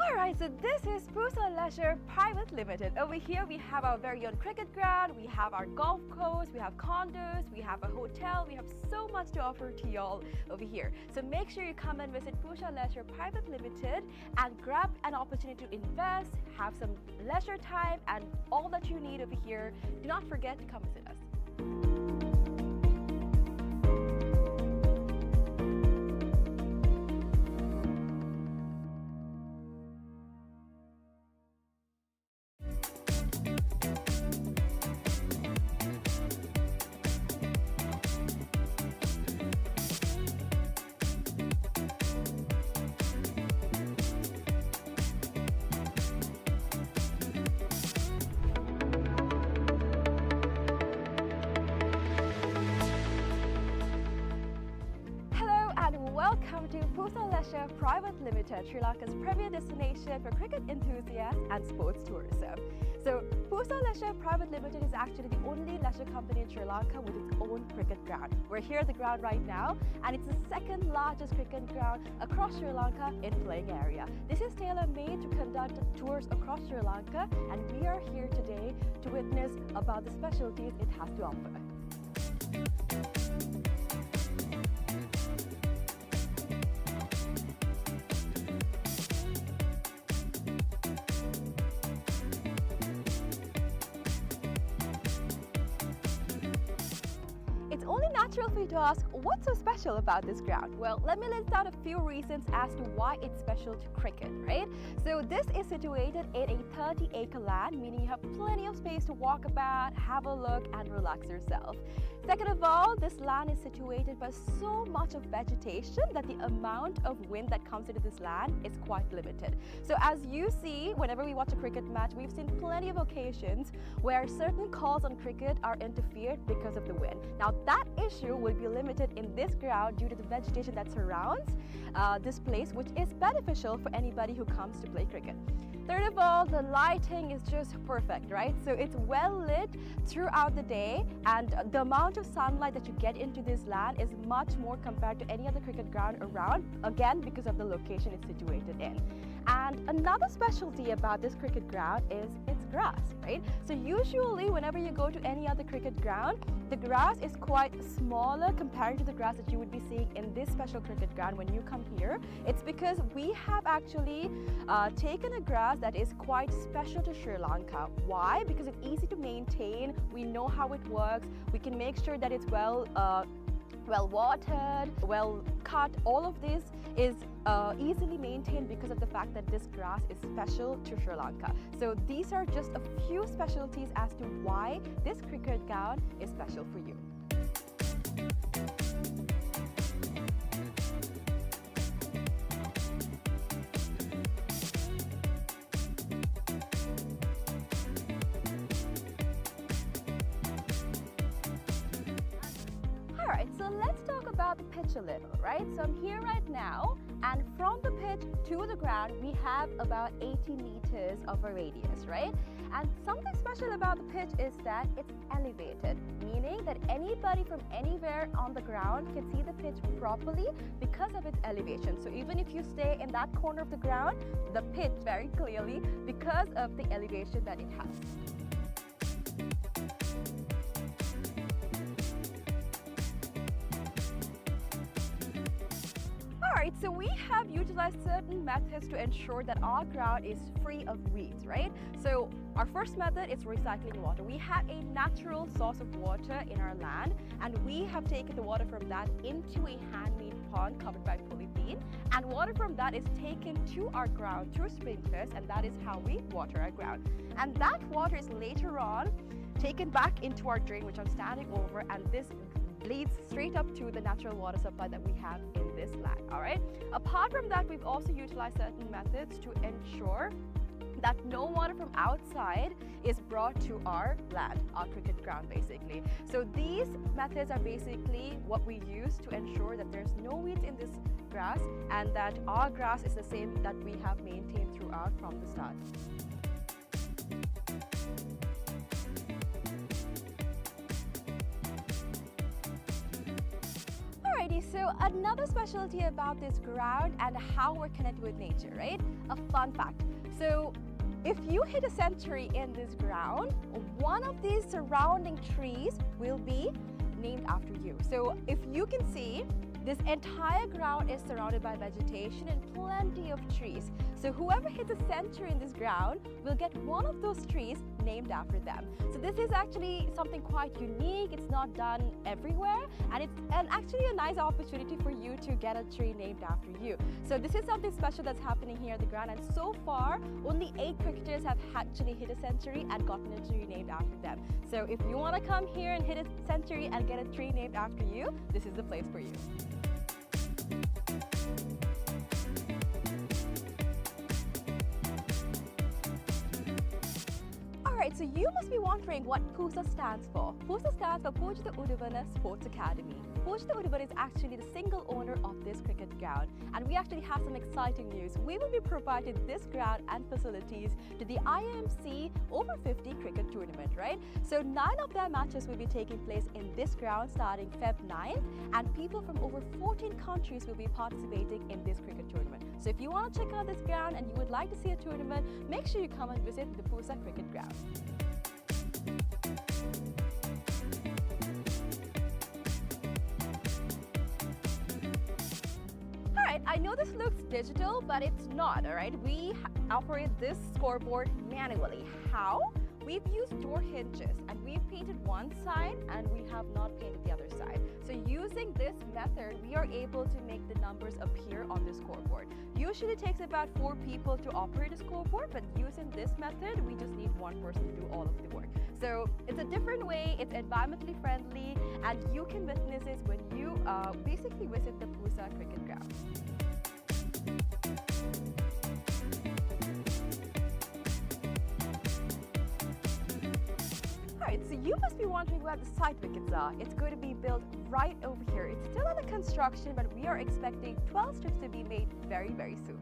A: Alright, so this is PUSA Leisure Private Limited. Over here we have our very own cricket ground, we have our golf course, we have condos, we have a hotel, we have so much to offer to y'all over here. So make sure you come and visit PUSA Leisure Private Limited and grab an opportunity to invest, have some leisure time, and all that you need over here. Do not forget to come visit us. welcome to PUSA Leisure Private Limited, Sri Lanka's premier destination for cricket enthusiasts and sports tourism. So PUSA Leisure Private Limited is actually the only leisure company in Sri Lanka with its own cricket ground. We're here at the ground right now, and it's the second largest cricket ground across Sri Lanka in playing area. This is tailor-made to conduct tours across Sri Lanka, and we are here today to witness about the specialties it has to offer. It's only natural for you to ask, what's so special about this ground? Well, let me list out a few reasons as to why it's special to cricket, right? So this is situated in a 30-acre land, meaning you have plenty of space to walk about, have a look and relax yourself. Second of all, this land is situated by so much of vegetation that the amount of wind that comes into this land is quite limited. So as you see, whenever we watch a cricket match, we've seen plenty of occasions where certain calls on cricket are interfered because of the wind. Now that issue will be limited in this ground due to the vegetation that surrounds this place, which is beneficial for anybody who comes to play cricket. Third of all, the lighting is just perfect, right? So it's well lit throughout the day, and the amount of sunlight that you get into this land is much more compared to any other cricket ground around, again because of the location it's situated in. And another specialty about this cricket ground is its grass, right? So usually whenever you go to any other cricket ground, the grass is quite smaller compared to the grass that you would be seeing in this special cricket ground when you come here. It's because we have actually taken a grass that is quite special to Sri Lanka. Why? Because it's easy to maintain, we know how it works, we can make sure that it's well watered, well cut. All of this is easily maintained because of the fact that this grass is special to Sri Lanka. So these are just a few specialties as to why this cricket ground is special for you. Alright, so let's talk about the pitch a little, right? So I'm here right now, and from the pitch to the ground, we have about 80 meters of a radius, right? And something special about the pitch is that it's elevated, meaning that anybody from anywhere on the ground can see the pitch properly because of its elevation. So even if you stay in that corner of the ground, the pitch very clearly because of the elevation that it has. Alright, so we have utilized certain methods to ensure that our ground is free of weeds, right? So our first method is recycling water. We have a natural source of water in our land, and we have taken the water from that into a handmade pond covered by polythene, and water from that is taken to our ground through sprinklers, and that is how we water our ground. And that water is later on taken back into our drain, which I'm standing over, and this leads straight up to the natural water supply that we have in this land. All right. Apart from that, we've also utilized certain methods to ensure that no water from outside is brought to our land, our cricket ground basically. So these methods are basically what we use to ensure that there's no weeds in this grass and that our grass is the same that we have maintained throughout from the start. Alrighty, so another specialty about this ground and how we're connected with nature, right? A fun fact. So if you hit a century in this ground, one of these surrounding trees will be named after you. So if you can see, this entire ground is surrounded by vegetation and plenty of trees. So whoever hits a century in this ground will get one of those trees named after them. So this is actually something quite unique. It's not done everywhere, and it's actually a nice opportunity for you to get a tree named after you. So this is something special that's happening here at the ground, and so far only 8 cricketers have actually hit a century and gotten a tree named after them. So if you want to come here and hit a century and get a tree named after you, this is the place for you. Alright, so you must be wondering what PUSA stands for. PUSA stands for Pujita Uduvana Sports Academy. Pujita Uduvana is actually the single owner of this cricket ground. And we actually have some exciting news. We will be providing this ground and facilities to the IMC Over-50 cricket tournament, right? So 9 of their matches will be taking place in this ground starting Feb 9th, and people from over 14 countries will be participating in this cricket tournament. So if you want to check out this ground and you would like to see a tournament, make sure you come and visit the PUSA cricket ground. Alright, I know this looks digital, but it's not, alright? We operate this scoreboard manually. How? We've used door hinges and we've painted one side and we have not painted the other side. So using this method, we are able to make the numbers appear on the scoreboard. Usually it takes about 4 people to operate a scoreboard, but using this method, we just need one person to do all of the work. So it's a different way, it's environmentally friendly, and you can witness this when you basically visit the PUSA cricket ground. Alright, so you must be wondering where the side wickets are. It's going to be built right over here. It's still under construction, but we are expecting 12 strips to be made very, very soon.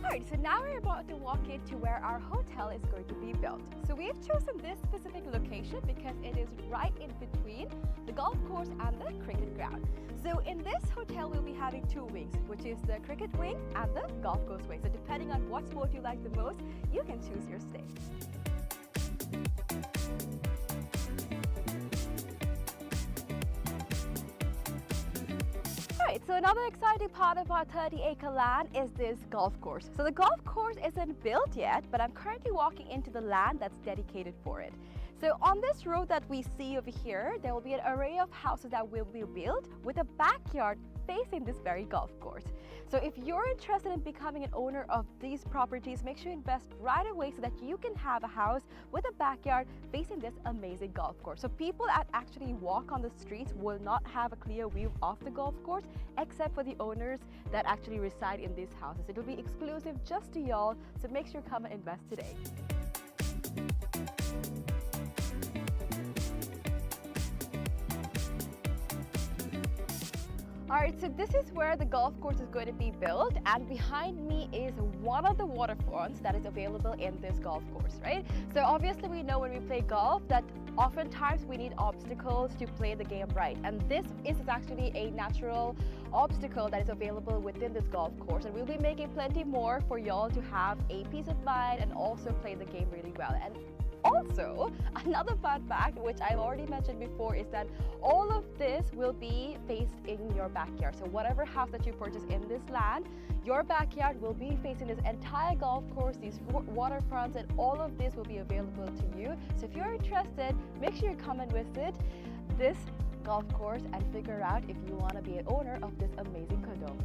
A: Alright, so now we're about to walk into where our hotel is going to be built. So we've chosen this specific location because it is right in between the golf course and the cricket ground. So in this hotel, we'll be having 2 wings, which is the cricket wing and the golf course wing. So depending on what sport you like the most, you can choose your stay. Alright, so another exciting part of our 30-acre land is this golf course. So the golf course isn't built yet, but I'm currently walking into the land that's dedicated for it. So on this road that we see over here, there will be an array of houses that will be built with a backyard facing this very golf course. So if you're interested in becoming an owner of these properties, make sure you invest right away so that you can have a house with a backyard facing this amazing golf course. So people that actually walk on the streets will not have a clear view of the golf course, except for the owners that actually reside in these houses. It will be exclusive just to y'all, so make sure you come and invest today. Alright, so this is where the golf course is going to be built, and behind me is one of the waterfronts that is available in this golf course, right? So obviously we know when we play golf that oftentimes we need obstacles to play the game right, and this is actually a natural obstacle that is available within this golf course, and we'll be making plenty more for y'all to have a peace of mind and also play the game really well. And also, another fun fact, which I've already mentioned before, is that all of this will be faced in your backyard. So whatever house that you purchase in this land, your backyard will be facing this entire golf course, these waterfronts, and all of this will be available to you. So if you're interested, make sure you come and visit this golf course and figure out if you want to be an owner of this amazing condo.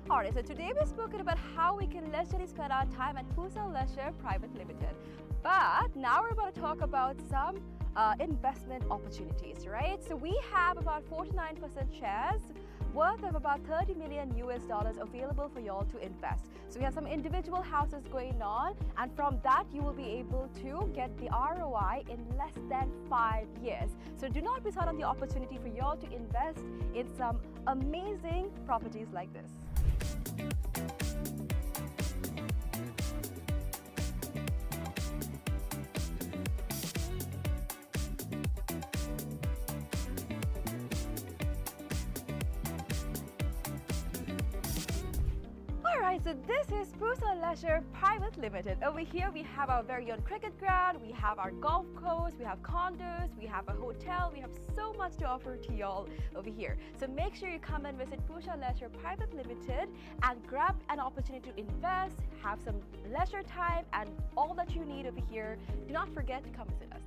A: Alright, so today we've spoken about how we can leisurely spend our time at PUSA Leisure Private Limited. But now we're about to talk about some investment opportunities, right? So we have about 49% shares worth of about $30 million available for y'all to invest. So we have some individual houses going on, and from that you will be able to get the ROI in less than 5 years. So do not miss out on the opportunity for y'all to invest in some amazing properties like this. Alright, so this is PUSA Leisure Private Limited. Over here we have our very own cricket ground, we have our golf course, we have condos, we have a hotel, we have so much to offer to y'all over here. So make sure you come and visit PUSA Leisure Private Limited and grab an opportunity to invest, have some leisure time, and all that you need over here. Do not forget to come visit us.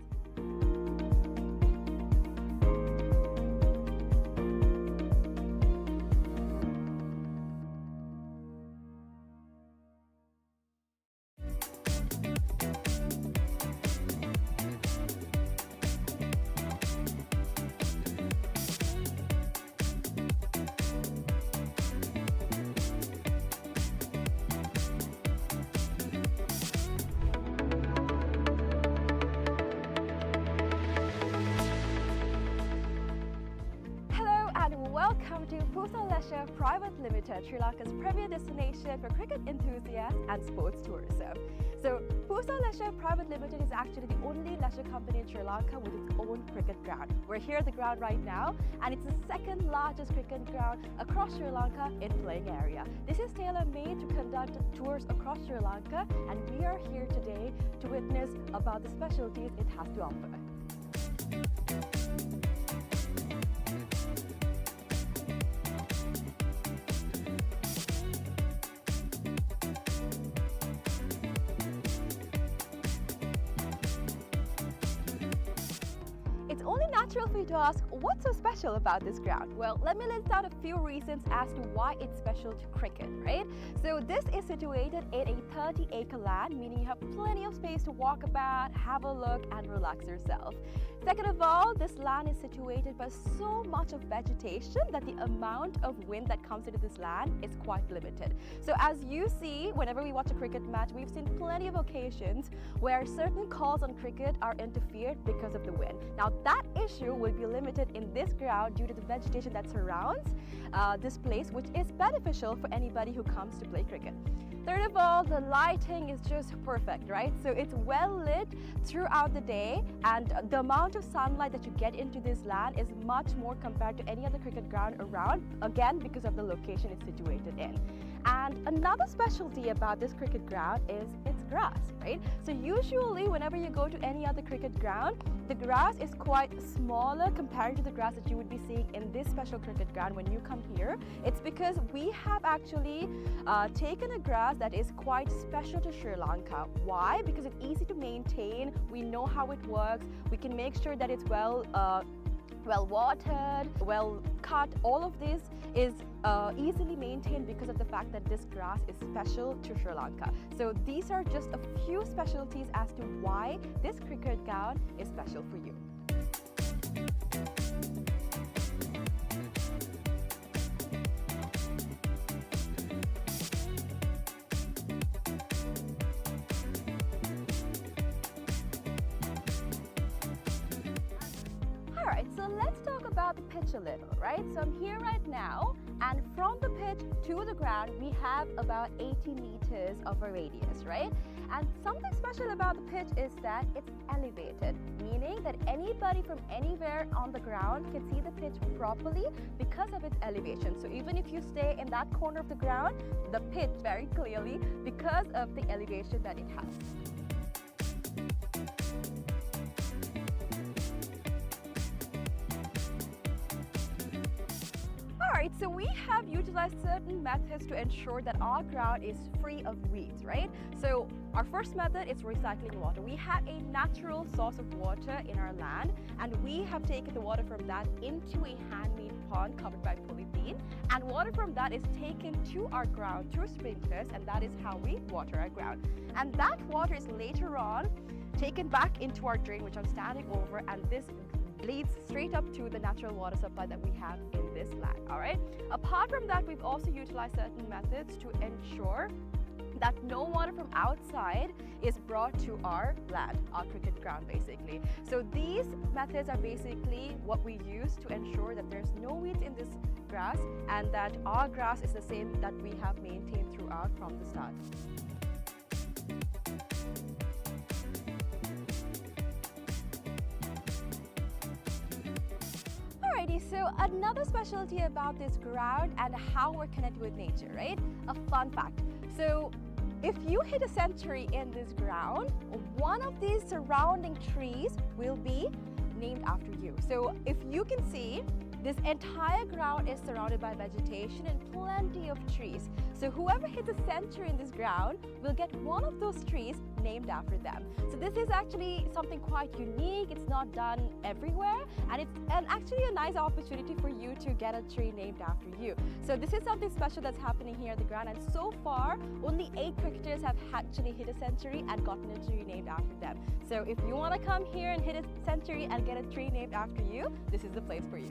A: PUSA Leisure Private Limited, Sri Lanka's premier destination for cricket enthusiasts and sports tourism. So PUSA Leisure Private Limited is actually the only leisure company in Sri Lanka with its own cricket ground. We're here at the ground right now, and it's the second largest cricket ground across Sri Lanka in playing area. This is tailor-made to conduct tours across Sri Lanka, and we are here today to witness about the specialties it has to offer. It's only natural for you to ask, what's so special about this ground? Well, let me list out a few reasons as to why it's special to cricket, right? So this is situated in a 30-acre land, meaning you have plenty of space to walk about, have a look, and relax yourself. Second of all, this land is situated by so much of vegetation that the amount of wind that comes into this land is quite limited. So as you see, whenever we watch a cricket match, we've seen plenty of occasions where certain calls on cricket are interfered because of the wind. Now that issue will be limited in this ground due to the vegetation that surrounds this place, which is beneficial for anybody who comes to play cricket. Third of all, the lighting is just perfect, right? So it's well lit throughout the day, and the amount of sunlight that you get into this land is much more compared to any other cricket ground around, again because of the location it's situated in. And another specialty about this cricket ground is its grass, right? So usually whenever you go to any other cricket ground, the grass is quite smaller compared to the grass that you would be seeing in this special cricket ground when you come here. It's because we have actually taken a grass that is quite special to Sri Lanka. Why? Because it's easy to maintain, we know how it works, we can make sure that it's well watered, well cut. All of this is easily maintained because of the fact that this grass is special to Sri Lanka. So these are just a few specialties as to why this cricket ground is special for you. Alright, so let's talk about the pitch a little, right? So I'm here right now, and from the pitch to the ground, we have about 80 meters of a radius, right? And something special about the pitch is that it's elevated, meaning that anybody from anywhere on the ground can see the pitch properly because of its elevation. So even if you stay in that corner of the ground, the pitch very clearly because of the elevation that it has. Alright, so we have utilized certain methods to ensure that our ground is free of weeds, right? So our first method is recycling water. We have a natural source of water in our land, and we have taken the water from that into a handmade pond covered by polythene, and water from that is taken to our ground through sprinklers, and that is how we water our ground. And that water is later on taken back into our drain, which I'm standing over, and this leads straight up to the natural water supply that we have in this land. All right. Apart from that, we've also utilized certain methods to ensure that no water from outside is brought to our land, our cricket ground basically. So these methods are basically what we use to ensure that there's no weeds in this grass and that our grass is the same that we have maintained throughout from the start. Alrighty, so another specialty about this ground and how we're connected with nature, right? A fun fact. So if you hit a century in this ground, one of these surrounding trees will be named after you. So if you can see, this entire ground is surrounded by vegetation and plenty of trees. So whoever hits a century in this ground will get one of those trees named after them. So this is actually something quite unique. It's not done everywhere, and it's actually a nice opportunity for you to get a tree named after you. So this is something special that's happening here at the ground, and so far only 8 cricketers have actually hit a century and gotten a tree named after them. So if you want to come here and hit a century and get a tree named after you, this is the place for you.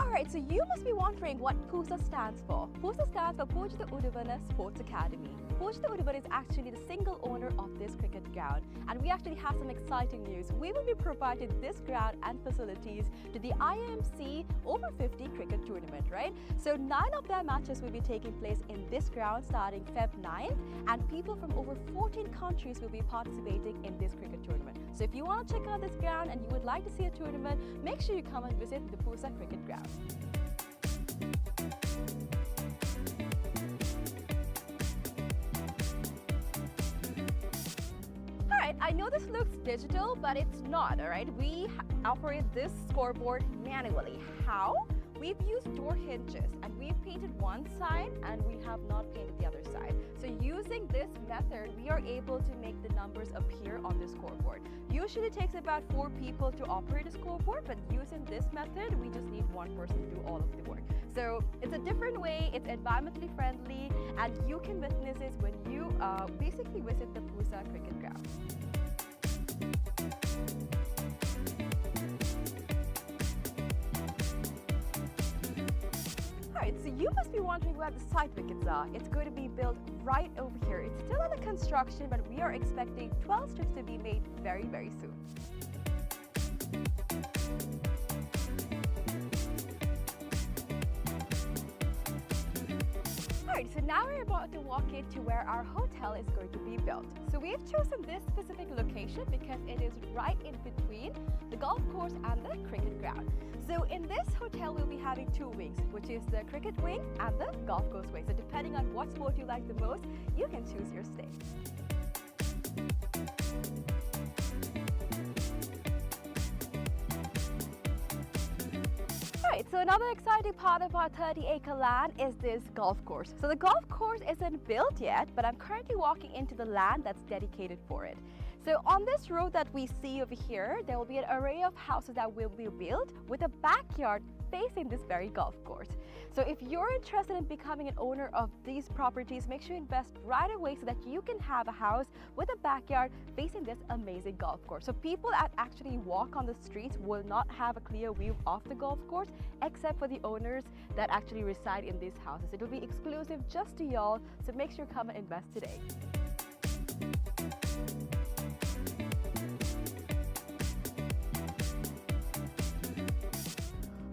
A: Alright, Alright, so you must be wondering what PUSA stands for. PUSA stands for Pujitha Uduvana Sports Academy. Pujitha Uduvana is actually the single owner of this cricket ground, and we actually have some exciting news. We will be providing this ground and facilities to the IMC Over-50 cricket tournament, right? So 9 of their matches will be taking place in this ground starting Feb 9th, and people from over 14 countries will be participating in this cricket tournament. So if you want to check out this ground and you would like to see a tournament, make sure you come and visit the PUSA cricket ground. Alright, I know this looks digital, but it's not, alright? We operate this scoreboard manually. How? We've used door hinges and we've painted one side and we have not painted the other side. So using this method, we are able to make the numbers appear on the scoreboard. Usually it takes about 4 people to operate a scoreboard, but using this method, we just need one person to do all of the work. So it's a different way, it's environmentally friendly, and you can witness this when you basically visit the PUSA cricket ground. Alright, so you must be wondering where the side wickets are. It's going to be built right over here. It's still under construction, but we are expecting 12 strips to be made very, very soon. Alright, so now we're about to walk into where our hotel is going to be built. So we've chosen this specific location because it is right in between the golf course and the cricket ground. So in this hotel, we'll be having 2 wings, which is the cricket wing and the golf course wing. So depending on what sport you like the most, you can choose your stay. Alright, so another exciting part of our 30-acre land is this golf course. So the golf course isn't built yet, but I'm currently walking into the land that's dedicated for it. So on this road that we see over here, there will be an array of houses that will be built with a backyard facing this very golf course. So if you're interested in becoming an owner of these properties, make sure you invest right away so that you can have a house with a backyard facing this amazing golf course. So people that actually walk on the streets will not have a clear view of the golf course, except for the owners that actually reside in these houses. It will be exclusive just to y'all, so make sure you come and invest today.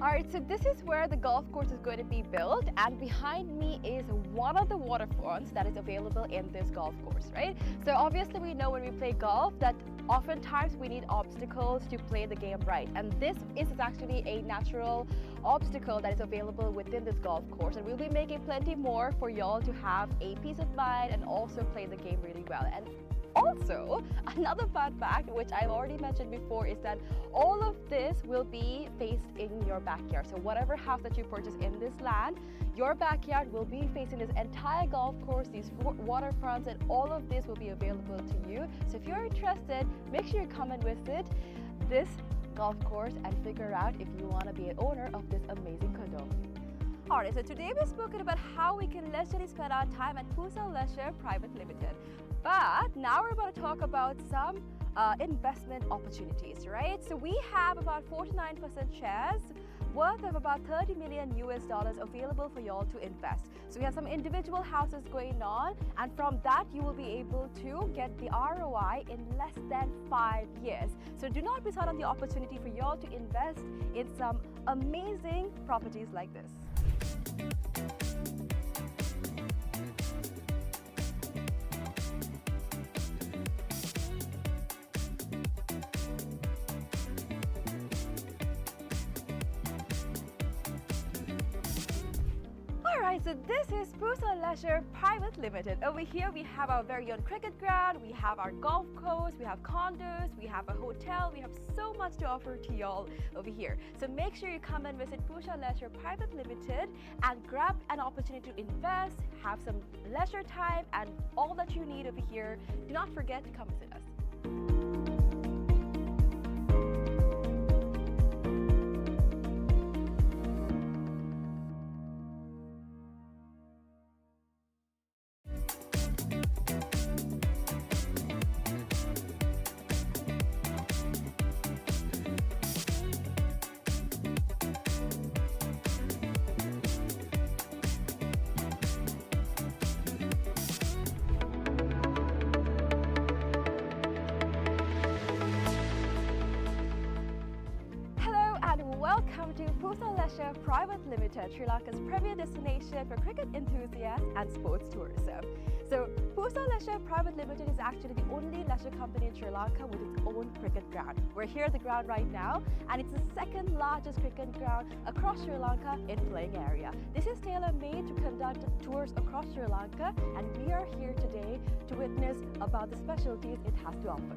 A: Alright, so this is where the golf course is going to be built, and behind me is one of the waterfronts that is available in this golf course, right? So obviously we know when we play golf that oftentimes we need obstacles to play the game right, and this is actually a natural obstacle that is available within this golf course, and we'll be making plenty more for y'all to have a peace of mind and also play the game really well. And also, another fun fact, which I've already mentioned before, is that all of this will be faced in your backyard. So whatever house that you purchase in this land, your backyard will be facing this entire golf course, these waterfronts, and all of this will be available to you. So if you're interested, make sure you come and visit this golf course and figure out if you want to be an owner of this amazing condo. Alright, so today we've spoken about how we can leisurely spend our time at PUSA Leisure Private Limited. But now we're about to talk about some investment opportunities, right? So we have about 49% shares worth of about $30 million available for y'all to invest. So we have some individual houses going on, and from that you will be able to get the ROI in less than 5 years. So do not miss out on the opportunity for y'all to invest in some amazing properties like this. Alright, so this is PUSA Leisure Private Limited. Over here we have our very own cricket ground, we have our golf course, we have condos, we have a hotel, we have so much to offer to y'all over here. So make sure you come and visit PUSA Leisure Private Limited and grab an opportunity to invest, have some leisure time, and all that you need over here. Do not forget to come visit us. PUSA Leisure Private Limited, Sri Lanka's premier destination for cricket enthusiasts and sports tourism. So, PUSA Leisure Private Limited is actually the only leisure company in Sri Lanka with its own cricket ground. We're here at the ground right now, and it's the second largest cricket ground across Sri Lanka in playing area. This is tailor-made to conduct tours across Sri Lanka, and we are here today to witness about the specialties it has to offer.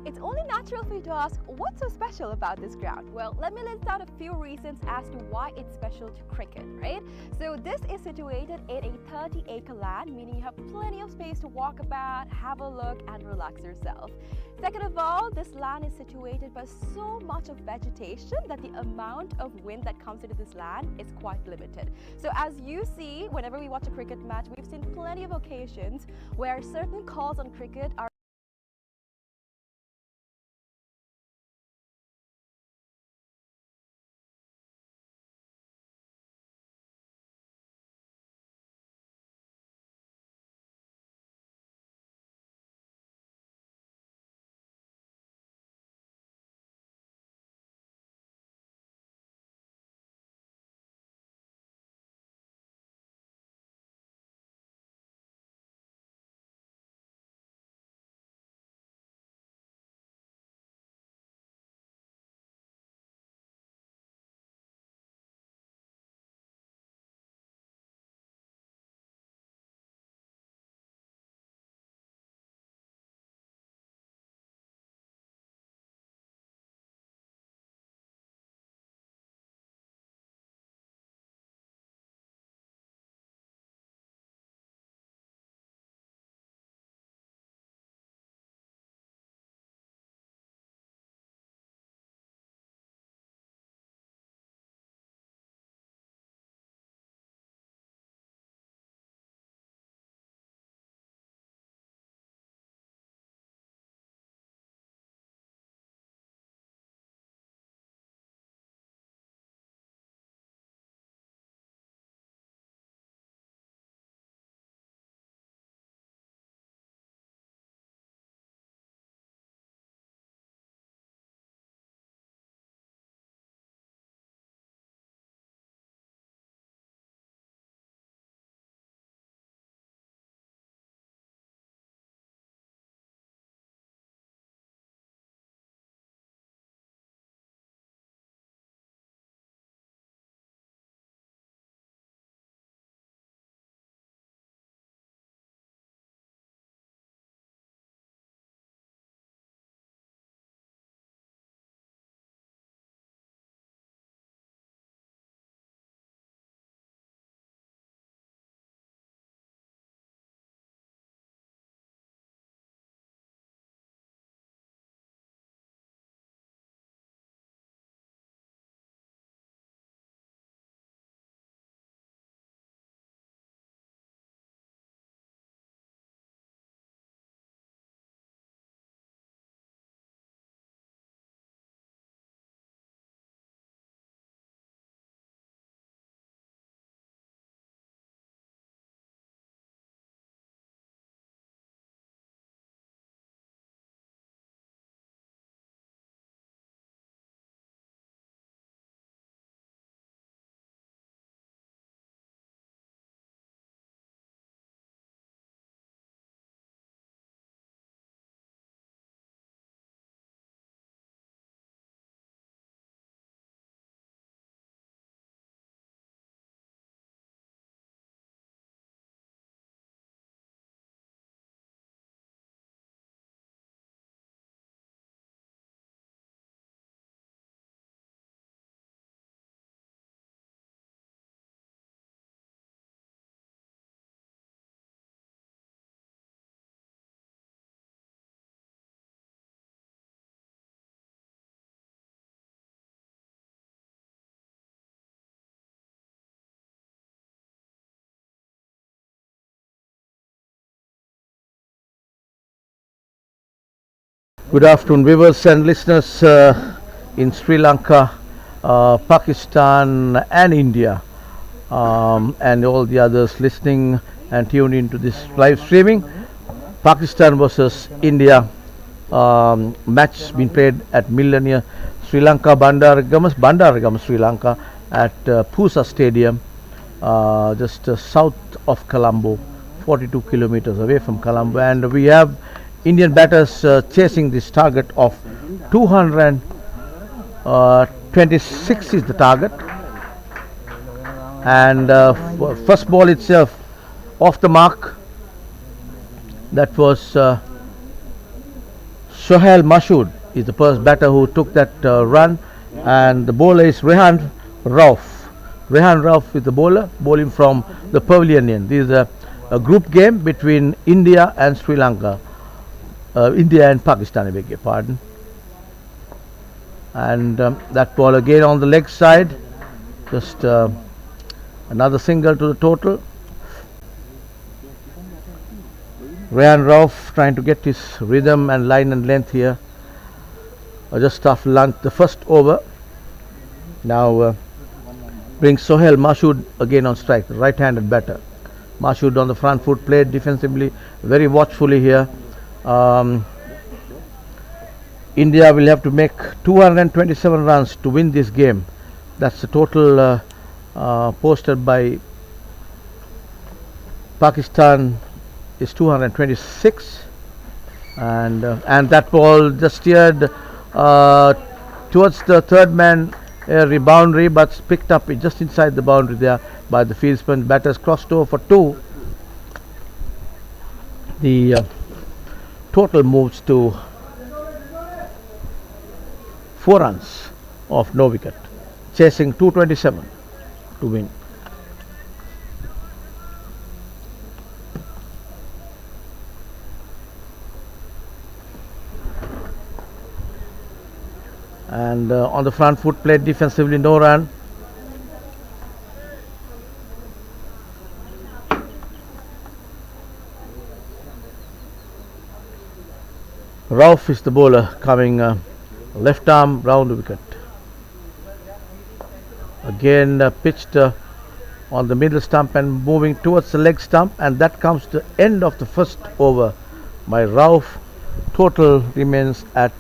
A: It's only natural for you to ask, what's so special about this ground? Well, let me list out a few reasons as to why it's special to cricket, right? So this is situated in a 30-acre land, meaning you have plenty of space to walk about, have a look and relax yourself. Second of all, this land is situated by so much of vegetation that the amount of wind that comes into this land is quite limited. So as you see, whenever we watch a cricket match, we've seen plenty of occasions where certain calls on cricket are
B: Good afternoon, viewers and listeners in Sri Lanka Pakistan and India, and all the others listening and tuned into this live streaming. Pakistan versus India match been played at Millennia, Sri Lanka, Bandaragama, Sri Lanka, at PUSA Stadium, just south of Colombo, 42 kilometers away from Colombo, and we have Indian batters chasing this target of 226 is the target, and first ball itself off the mark. That was Sohail Mashood is the first batter who took that run, and the bowler is Rehan Rauf. Rehan Rauf is the bowler, bowling from the Pavilion Inn. This is a group game between India and Sri Lanka, India and Pakistan, I beg your pardon. And that ball again on the leg side, just another single to the total. Rehan Rauf trying to get his rhythm and line and length here. Just after lunch, the first over. Now brings Sohail Mashood again on strike, the right-handed batter. Mashood on the front foot, played defensively very watchfully here. India will have to make 227 runs to win this game. That's the total posted by Pakistan is 226, and that ball just steered towards the third man boundary, but picked up just inside the boundary there by the fieldsman. Batters crossed over for two. The total moves to 4 runs off no wicket, chasing 227 to win. And on the front foot, played defensively, no run. Rauf is the bowler, coming left arm round the wicket. Again pitched on the middle stump and moving towards the leg stump, and that comes to the end of the first over by Rauf. Total remains at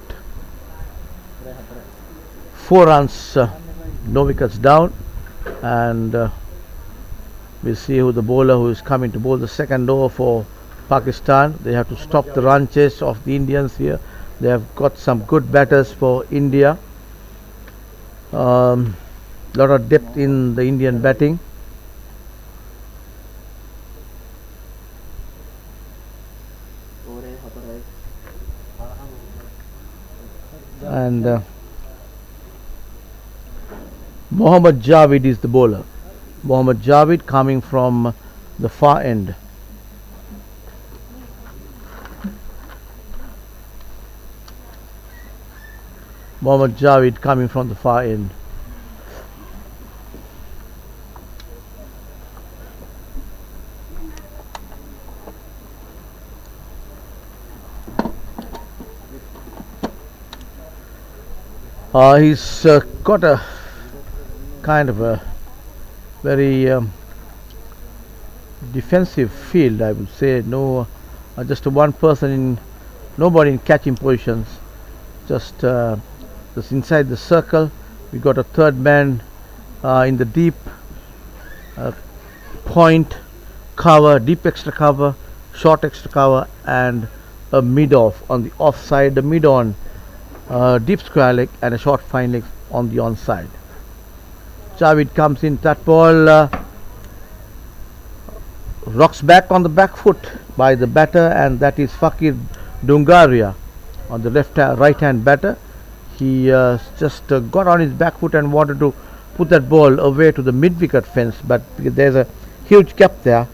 B: 4 runs, no wickets down, and we'll see who the bowler who is coming to bowl the second over for Pakistan. They have to stop the run chase of the Indians here. They have got some good batters for India. Lot of depth in the Indian batting. And Mohammad Javid is the bowler. Mohammad Javid coming from the far end. Mohammad Javid coming from the far end. He's got a kind of a very defensive field, I would say. No, just one person nobody in catching positions. Just inside the circle. We got a third man in the deep point cover, deep extra cover, short extra cover, and a mid off on the off side. The mid on deep square leg and a short fine leg on the on side. Javid comes in. That ball rocks back on the back foot by the batter, and that is Fakir Dungaria on the right hand batter. He just got on his back foot and wanted to put that ball away to the mid wicket fence, but there's a huge gap there,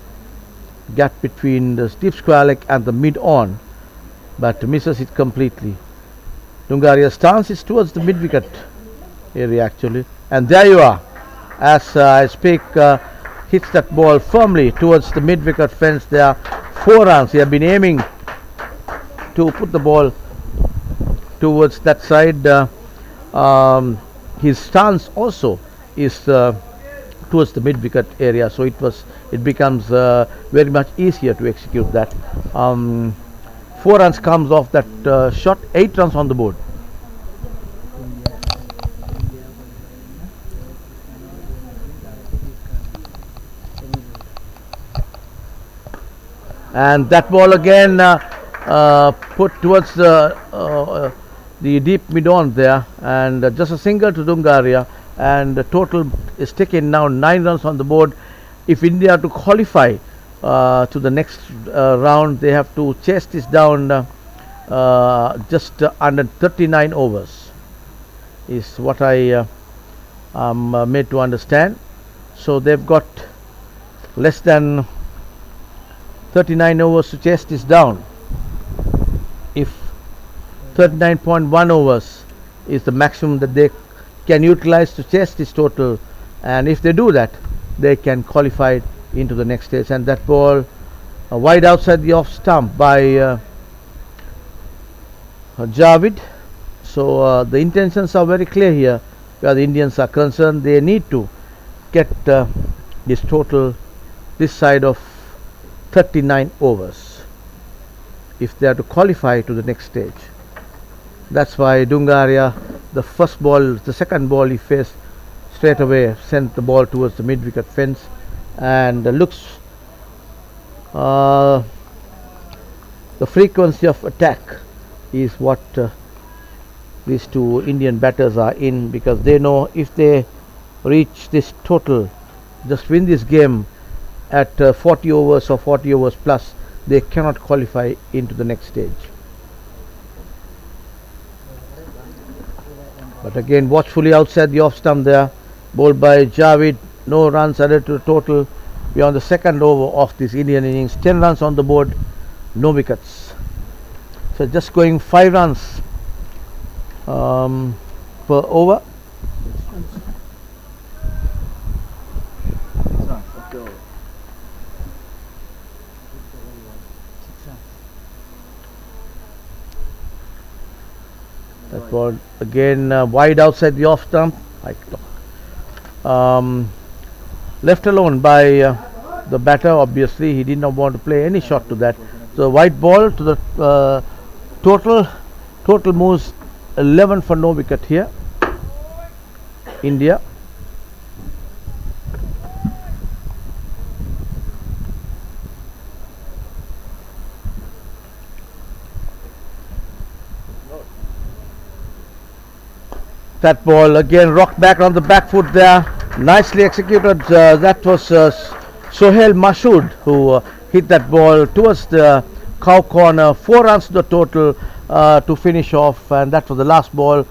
B: gap between the deep square leg and the mid on, but misses it completely. Dungaria's stance is towards the mid wicket area actually, and there you are. As I speak, hits that ball firmly towards the mid wicket fence. There are 4 runs. He have been aiming to put the ball towards that side. his stance also is towards the mid wicket area, so it becomes very much easier to execute that. 4 runs comes off that shot, 8 runs on the board. And that ball again put towards the deep mid on there, and just a single to Dungaria, and the total is taken now 9 runs on the board. If India to qualify to the next round, they have to chase this down just under 39 overs is what I am made to understand. So they've got less than 39 overs to chase this down. If 39.1 overs is the maximum that they can utilize to chase this total, and if they do that, they can qualify into the next stage. And that ball wide outside the off stump by Javid. So the intentions are very clear here where the Indians are concerned. They need to get this total this side of 39 overs if they are to qualify to the next stage. That's why Dungaria, the second ball he faced straight away, sent the ball towards the mid wicket fence, and looks the frequency of attack is what these two Indian batters are in, because they know if they reach this total, just win this game at 40 overs or 40 overs plus, they cannot qualify into the next stage. But again, watchfully outside the off stump there, bowled by Javid, no runs added to the total. We are on the second over of this Indian innings, 10 runs on the board, no wickets. So just going 5 runs per over. That ball again wide outside the off stump, left alone by the batter. Obviously he did not want to play any shot to that. So white ball to the total moves 11 for no wicket here, India. That ball again rocked back on the back foot there, nicely executed. That was Sohail Mashood who hit that ball towards the cow corner. 4 runs to the total to finish off, and that was the last ball.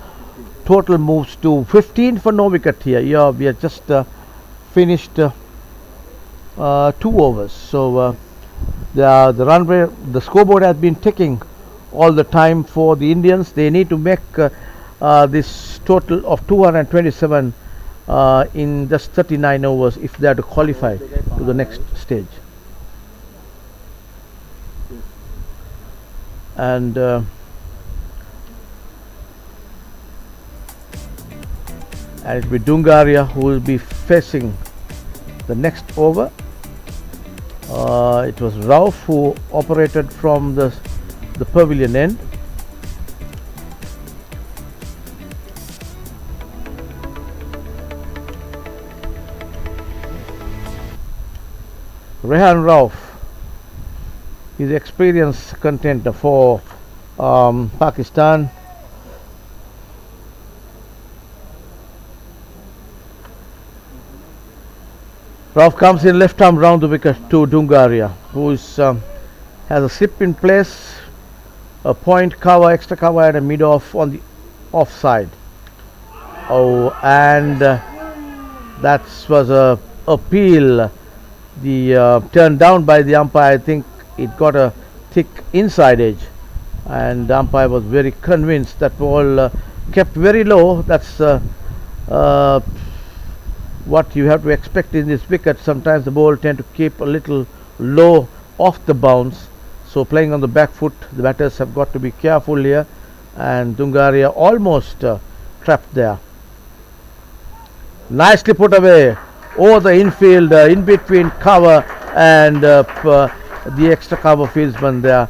B: Total moves to 15 for no wicket here. Yeah, we have just finished 2 overs. So the scoreboard has been ticking all the time for the Indians. They need to make this total of 227 in just 39 overs if they are to qualify to the next stage. And it will be Dungaria who will be facing the next over. It was Rauf who operated from the pavilion end. Rehan Rauf is experienced contender for Pakistan. Rauf comes in left arm round the wicket to Dungaria, who is, has a slip in place, a point cover, extra cover, and a mid off on the offside. Oh, and that was a appeal. The turned down by the umpire. I think it got a thick inside edge, and the umpire was very convinced that ball kept very low. That's what you have to expect in this wicket. Sometimes the ball tend to keep a little low off the bounce, so playing on the back foot, the batters have got to be careful here, and Dungaria almost trapped there. nicely put away over the infield, in between cover and the extra cover fieldsman there.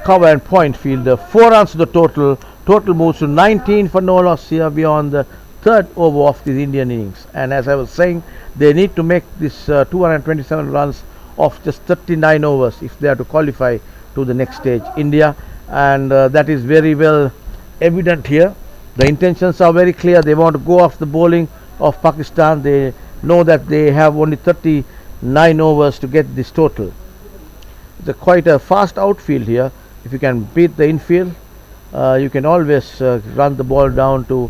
B: Cover and point fielder. 4 runs to the total. Total moves to 19 for no loss here beyond the third over of this Indian innings. And as I was saying, they need to make this 227 runs of just 39 overs if they are to qualify to the next stage, India. And that is very well evident here. The intentions are very clear. They want to go off the bowling of Pakistan. They know that they have only 39 overs to get this total. It's quite a fast outfield here. If you can beat the infield, you can always run the ball down to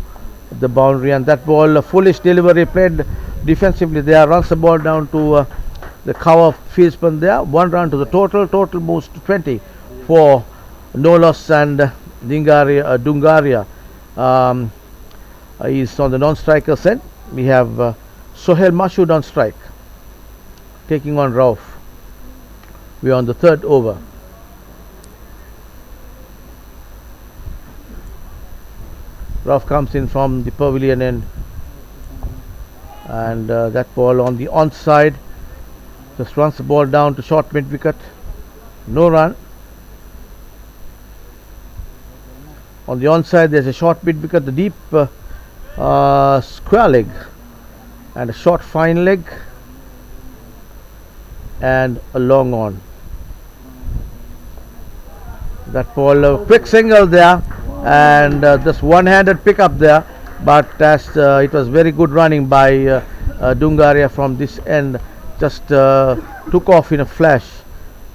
B: the boundary. And that ball, a foolish delivery played defensively there, runs the ball down to the cover fieldsman there. 1 run to the total. Total moves to 20 for no loss, and Dungaria is on the non-striker end. We have Sohail Mashood on strike, taking on Rauf. We are on the third over. Rauf comes in from the pavilion end, and that ball on the onside, just runs the ball down to short mid wicket. No run. On the onside there's a short mid wicket, the deep square leg, and a short fine leg, and a long on. That ball, a quick single there, and just one-handed pick up there, but as it was very good running by Dungaria from this end, just took off in a flash,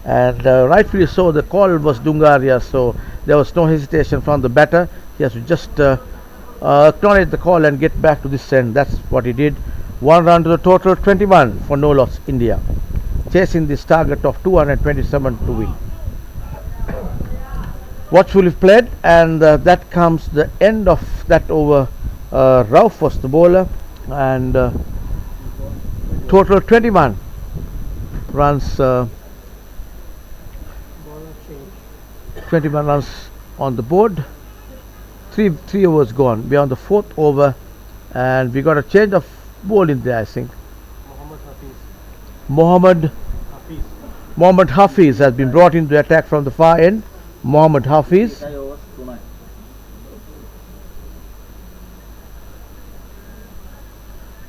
B: and rightfully so. The call was Dungaria, so there was no hesitation from the batter. He has to just acknowledge the call and get back to this end. That's what he did. 1 run to the total, 21 for no loss, India, chasing this target of 227 to win. Watchfully played, and that comes the end of that over. Rauf was the bowler, and total 21 runs. 21 runs on the board. Three overs gone. We are on the fourth over, and we got a change of ball in there, I think. Mohammad Hafiz has been brought into the attack from the far end. Mohammad Hafiz.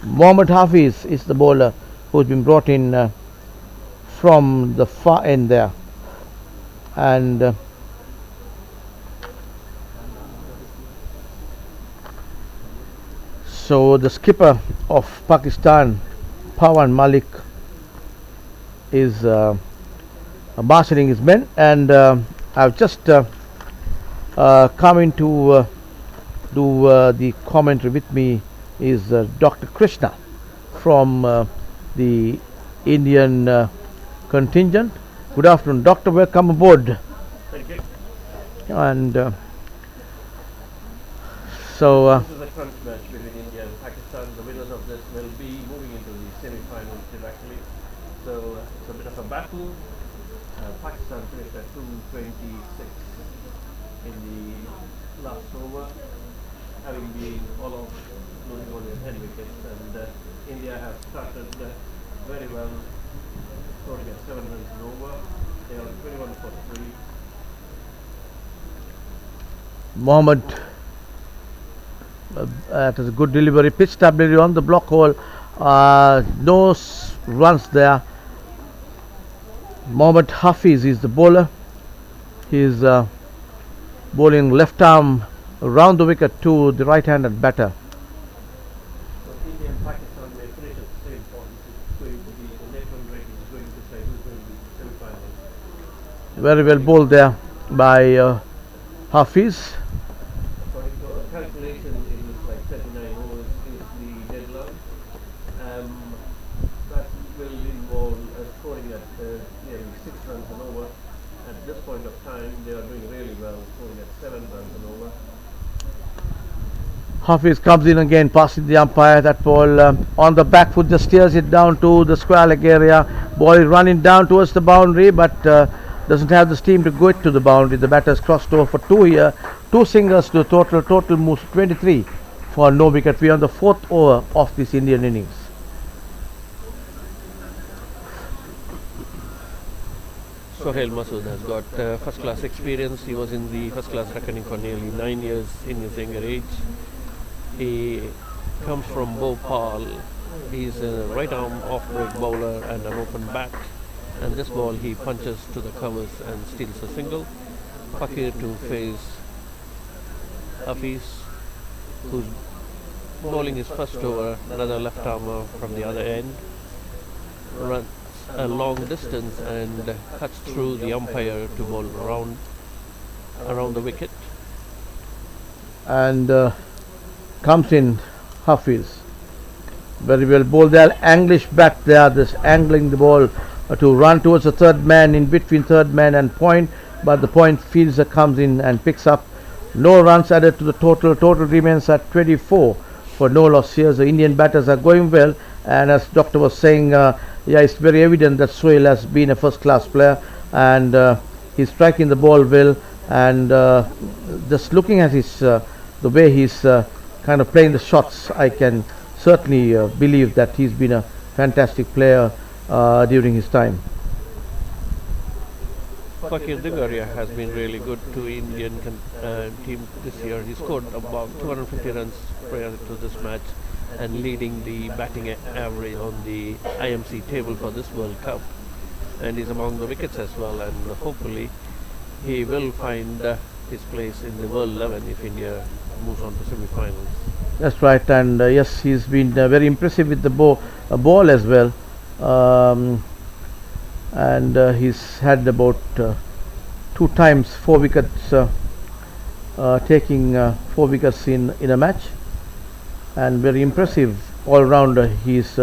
B: Mohammad Hafiz is the bowler who's been brought in from the far end there, and so the skipper of Pakistan, Pawan Malik, is marshalling his men, and I've just come in to do the commentary. With me is Dr. Krishna from the Indian contingent. Good afternoon, Doctor. Welcome aboard.
D: Thank you.
B: And
D: This is a crunch match between India and Pakistan. The winners of this will be moving into the semi-finals directly. So it's a bit of a battle. Pakistan finished at 226 in the last over, having been all of losing only 10 wickets, and India have started very well, scoring at 7 runs and over. They are 21 for 3.
B: Mohammad, that is a good delivery, pitch stability on the block hole, no runs there. Mohammad Hafiz is the bowler. He is bowling left arm around the wicket to the right-handed batter.
D: So India and Pakistan may finish at the same point. It's going to be the net run rating is going to say who's going to be semi-finals.
B: Very well bowled there by Hafiz.
D: According to our calculation, it looks like 39 overs is the deadline. That will involve scoring at nearly 6 runs and over. At this point of time, they are doing really well, scoring at 7 runs and over.
B: Hafiz comes in again, passing the umpire. That ball on the back foot just steers it down to the square leg area. Ball is running down towards the boundary, but doesn't have the steam to go it to the boundary. The batter's crossed over for 2 here. 2 singles to the total. Total moves 23 for no wicket. We are on the 4th over of this Indian innings.
D: Sohail Masood has got first class experience. He was in the first class reckoning for nearly 9 years in his younger age. He comes from Bhopal. He's a right arm off break bowler and an open bat. And this ball he punches to the covers and steals a single. Fakir to face Hafiz, who's bowling his first over, another left armer from the other end. Runs a long distance and cuts through the umpire to bowl around the wicket.
B: And comes in Hafiz. Very well bowled there. English bat there, this angling the ball to run towards the third man, in between third man and point, but the point fielder comes in and picks up. No runs added to the total. Total remains at 24 for no loss here. The Indian batters are going well, and as Doctor was saying, yeah, it's very evident that Sohail has been a first class player, and he's striking the ball well, and just looking at his the way he's kind of playing the shots, I can certainly believe that he's been a fantastic player during his time.
D: Fakir Dingaria has been really good to Indian team this year. He scored about 250 runs prior to this match and leading the batting average on the IMC table for this World Cup. And he's among the wickets as well, and hopefully he will find his place in the World 11 if India moves on to semi-finals.
B: That's right, and yes, he's been very impressive with the ball as well. And he's had about 2 times 4 wickets, taking 4 wickets in a match, and very impressive all rounder he's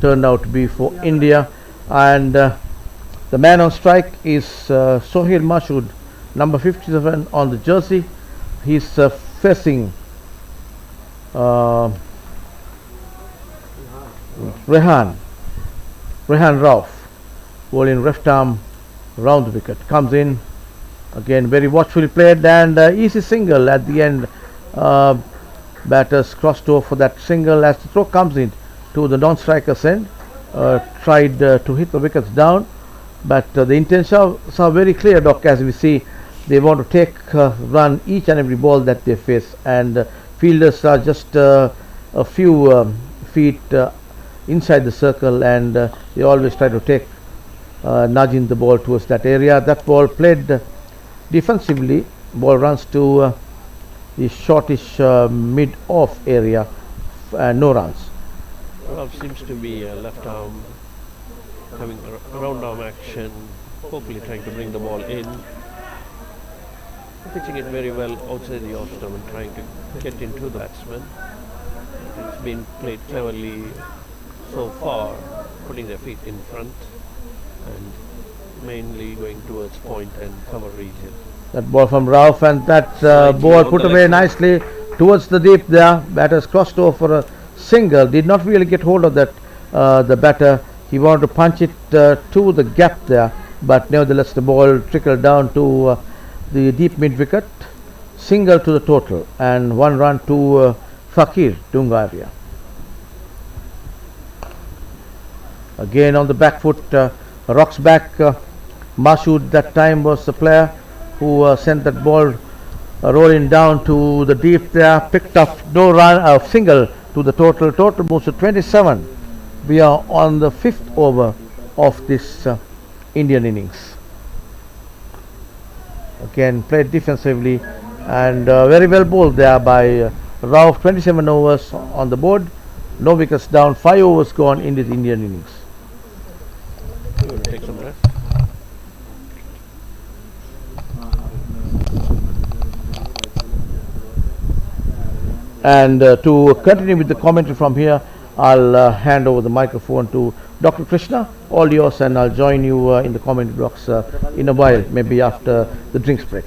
B: turned out to be for India. And the man on strike is Sohail Masood, number 57 on the jersey. He's facing Rehan Rauf, bowling left arm round the wicket. Comes in again, very watchfully played, and easy single at the end. Batters crossed over for that single as the throw comes in to the non-striker's end. Tried to hit the wickets down, but the intentions are very clear, Doc, as we see. They want to take run each and every ball that they face, and fielders are just a few feet inside the circle, and they always try to take nudging the ball towards that area. That ball played defensively. Ball runs to the shortish mid-off area, no runs.
D: Rauf seems to be a left arm having round arm action, hopefully trying to bring the ball in. Pitching it very well outside the off stump and trying to get into the batsman. It's been played cleverly so far, putting their feet in front and mainly going towards point and cover region.
B: That ball from Rauf, and that ball put away nicely towards the deep there. Batters crossed over for a single. Did not really get hold of that, the batter. He wanted to punch it to the gap there, but nevertheless the ball trickled down to the deep mid wicket. Single to the total, and 1 run to Fakir Dungaria. Again on the back foot, rocks back. Masood that time was the player who sent that ball rolling down to the deep there. Picked up no run, single to the total. Total moves to 27. We are on the 5th over of this Indian innings. Again played defensively, and very well bowled there by Rauf. 27 overs on the board, no wickets down, 5 overs gone in this Indian innings.
D: We're going to take some rest.
B: And to continue with the commentary from here, I'll hand over the microphone to Dr. Krishna. All yours, and I'll join you in the commentary box in a while, maybe after the drinks break.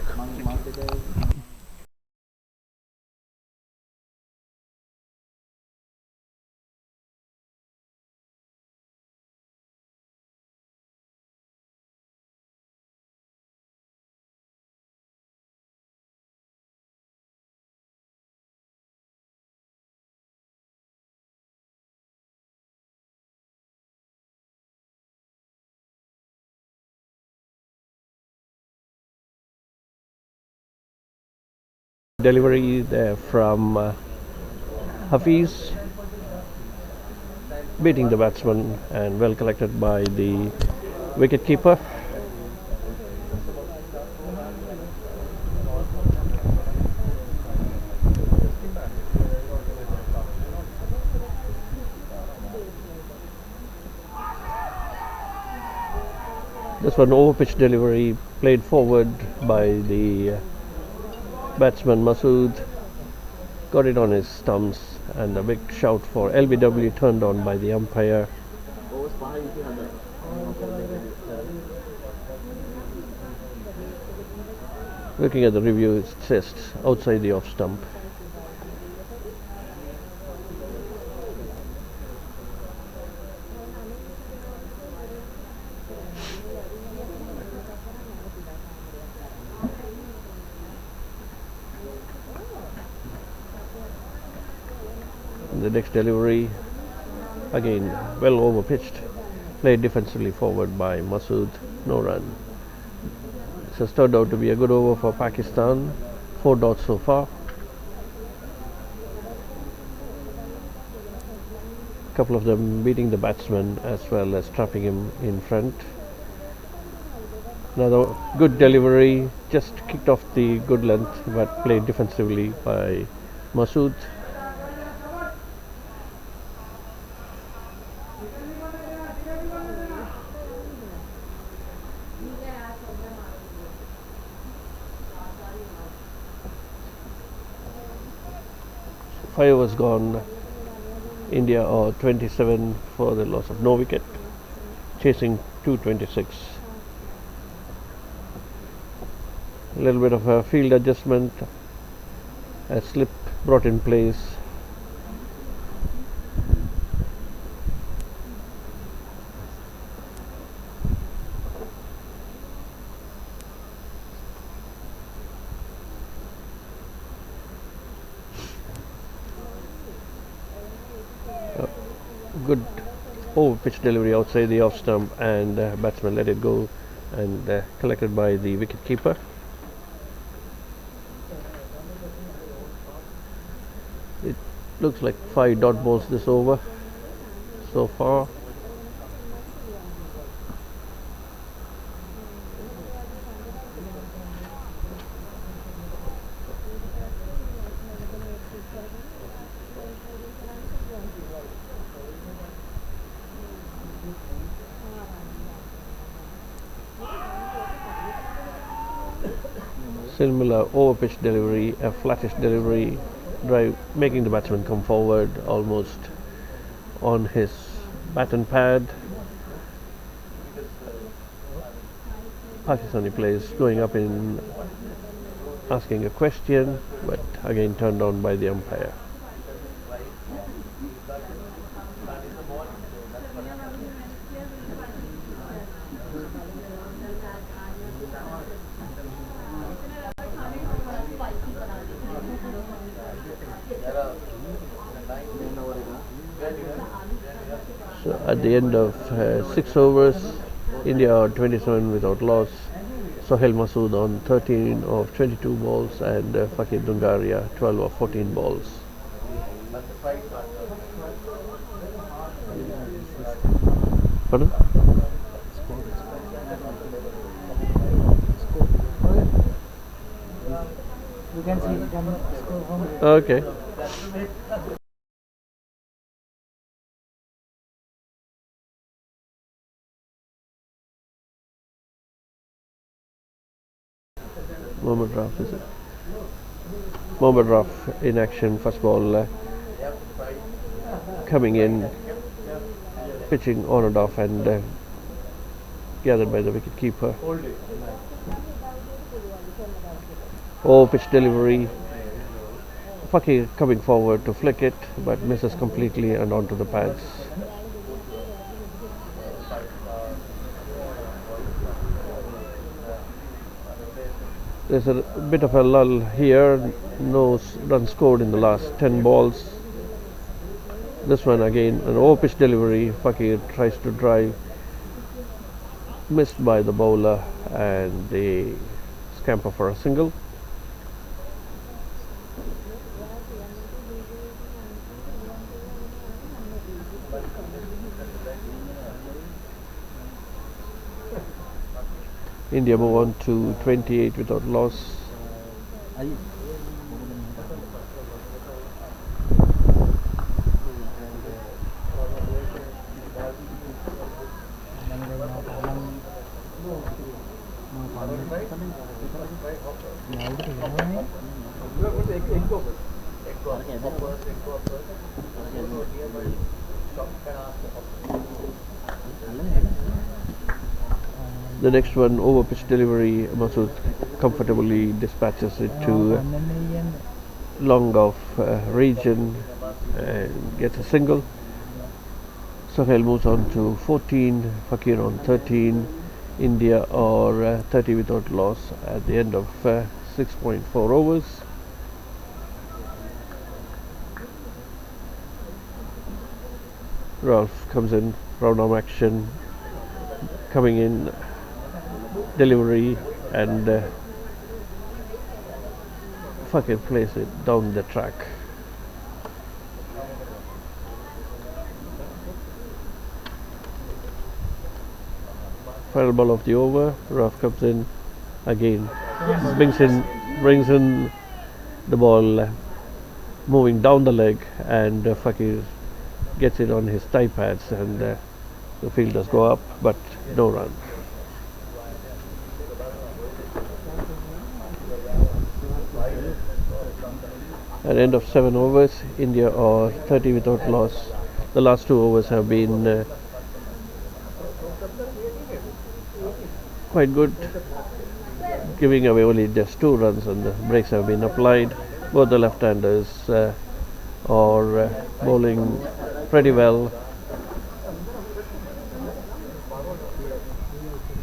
D: Delivery there from Hafiz, beating the batsman and well collected by the wicket keeper. This one over pitch delivery played forward by the batsman Masood, got it on his stumps, and a big shout for LBW turned on by the umpire. Looking at the review, it says outside the off stump. The next delivery, again well over pitched, played defensively forward by Masood, no run. This has turned out to be a good over for Pakistan, 4 dots so far. A couple of them beating the batsman as well as trapping him in front. Another good delivery, just kicked off the good length but played defensively by Masood. Five overs gone. India are 27 for the loss of no wicket, chasing 226. A little bit of a field adjustment, a slip brought in place. Good over pitch delivery outside the off stump, and batsman let it go and collected by the wicket keeper. It looks like 5 dot balls this over so far. Similar over pitch delivery, a flattish delivery drive, making the batsman come forward almost on his baton pad. Pakistani players going up in asking a question, but again turned on by the umpire. So at the end of 6 overs, India are 27 without loss. Sohail Masood on 13 of 22 balls and Fakir Dungaria 12 of 14 balls. Pardon?
C: You can see them score from
D: Okay. Mohammad Raf, is it? Mohammad Raf in action, first ball coming in, pitching on and off, and gathered by the wicket keeper. Oh, pitch delivery. Fakir coming forward to flick it, but misses completely and onto the pads. There's a bit of a lull here, no run scored in the last 10 balls. This one again, an over pitch delivery, Fakir tries to drive, missed by the bowler, and they scamper for a single. India move on to 28 without loss. The next one, over pitch delivery, Masood comfortably dispatches it to long off region and gets a single. Sohail moves on to 14, Fakir on 13, India or 30 without loss at the end of 6.4 overs. Ralph comes in, round arm action, coming in, delivery, and Fakir plays it down the track. Final ball of the over, Ralph comes in again, brings in the ball moving down the leg, and Fakir gets it on his thigh pads, and the fielders go up, but no run. At end of 7 overs, India are 30 without loss. The last 2 overs have been quite good, giving away only just 2 runs, and the breaks have been applied. Both the left-handers are bowling pretty well.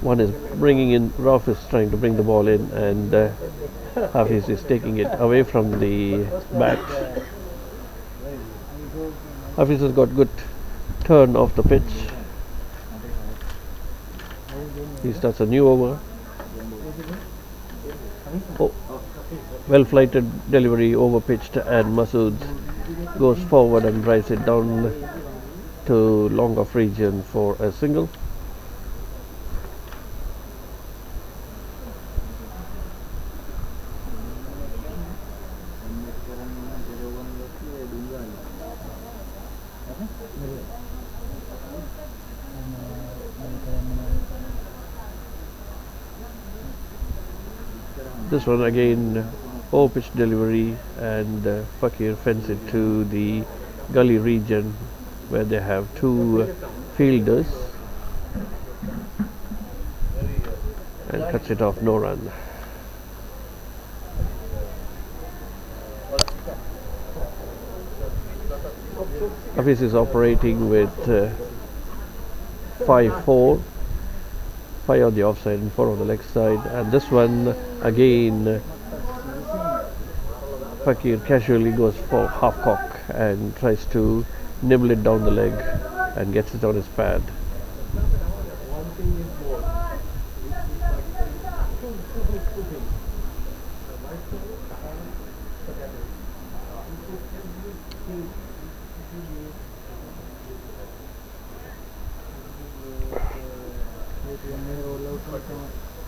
D: One is bringing in, Ralph is trying to bring the ball in, and Hafiz is taking it away from the bat. Hafiz has got good turn off the pitch. He starts a new over. Oh, well flighted delivery, over pitched, and Masood goes forward and drives it down to long off region for a single. This one again, over pitch delivery, and Fakir fends it to the gully region where they have 2 fielders, and cuts it off, no run. Hafiz is operating with 5-4. 5 on the offside and 4 on the leg side, and this one again Fakir casually goes for half cock and tries to nibble it down the leg and gets it on his pad.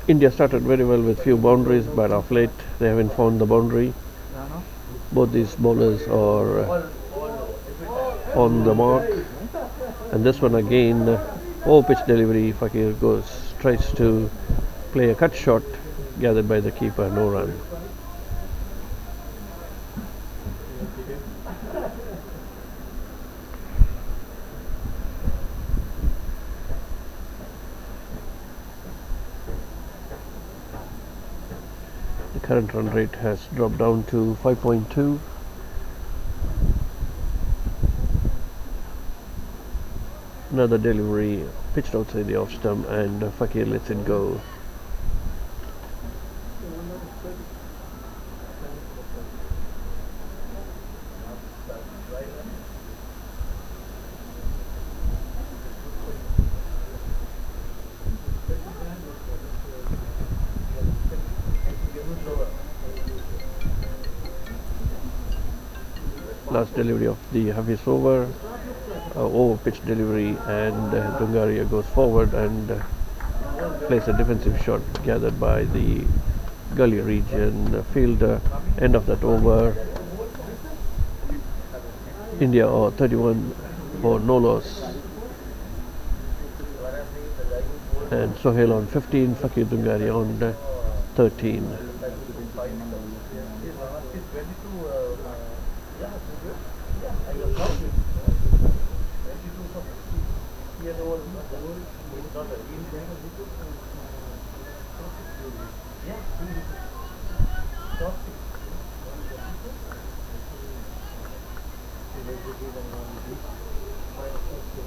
D: India started very well with few boundaries, but of late they haven't found the boundary. Both these bowlers are on the mark, and this one again, over pitch delivery. Fakir tries to play a cut shot, gathered by the keeper, no run. Current run rate has dropped down to 5.2. Another delivery pitched outside the off stump, and Fakir lets it go. Last delivery of the Hafiz over, over pitch delivery, and Dungaria goes forward and plays a defensive shot gathered by the gully region fielder. End of that over. India or 31 for no loss. And Sohail on 15, Fakir Dungari on 13.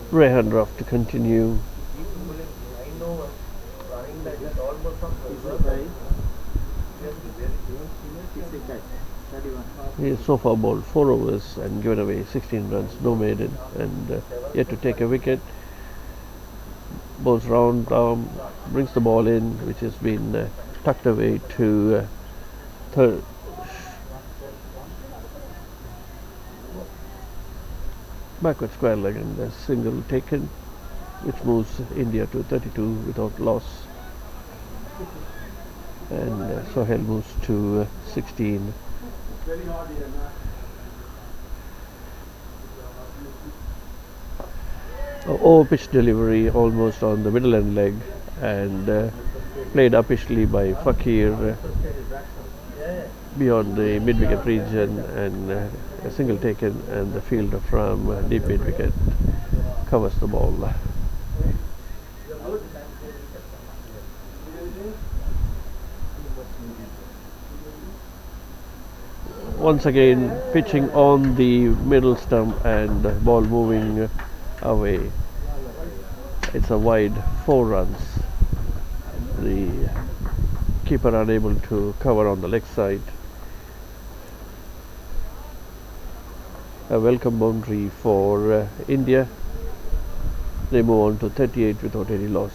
D: Rehan Ruff to continue. He has so far bowled 4 overs and given away 16 runs, no maiden, and yet to take a wicket. Bowls round arm, brings the ball in, which has been tucked away to third. Backward square leg and a single taken, which moves India to 32 without loss. And Sohail moves to 16. Over pitch delivery almost on the middle end leg, and played uppishly by Fakir beyond the mid wicket region, and a single taken, and the fielder from deep mid wicket covers the ball. Once again pitching on the middle stump and ball moving away. It's a wide 4 runs. The keeper unable to cover on the leg side. A welcome boundary for India. They move on to 38 without any loss.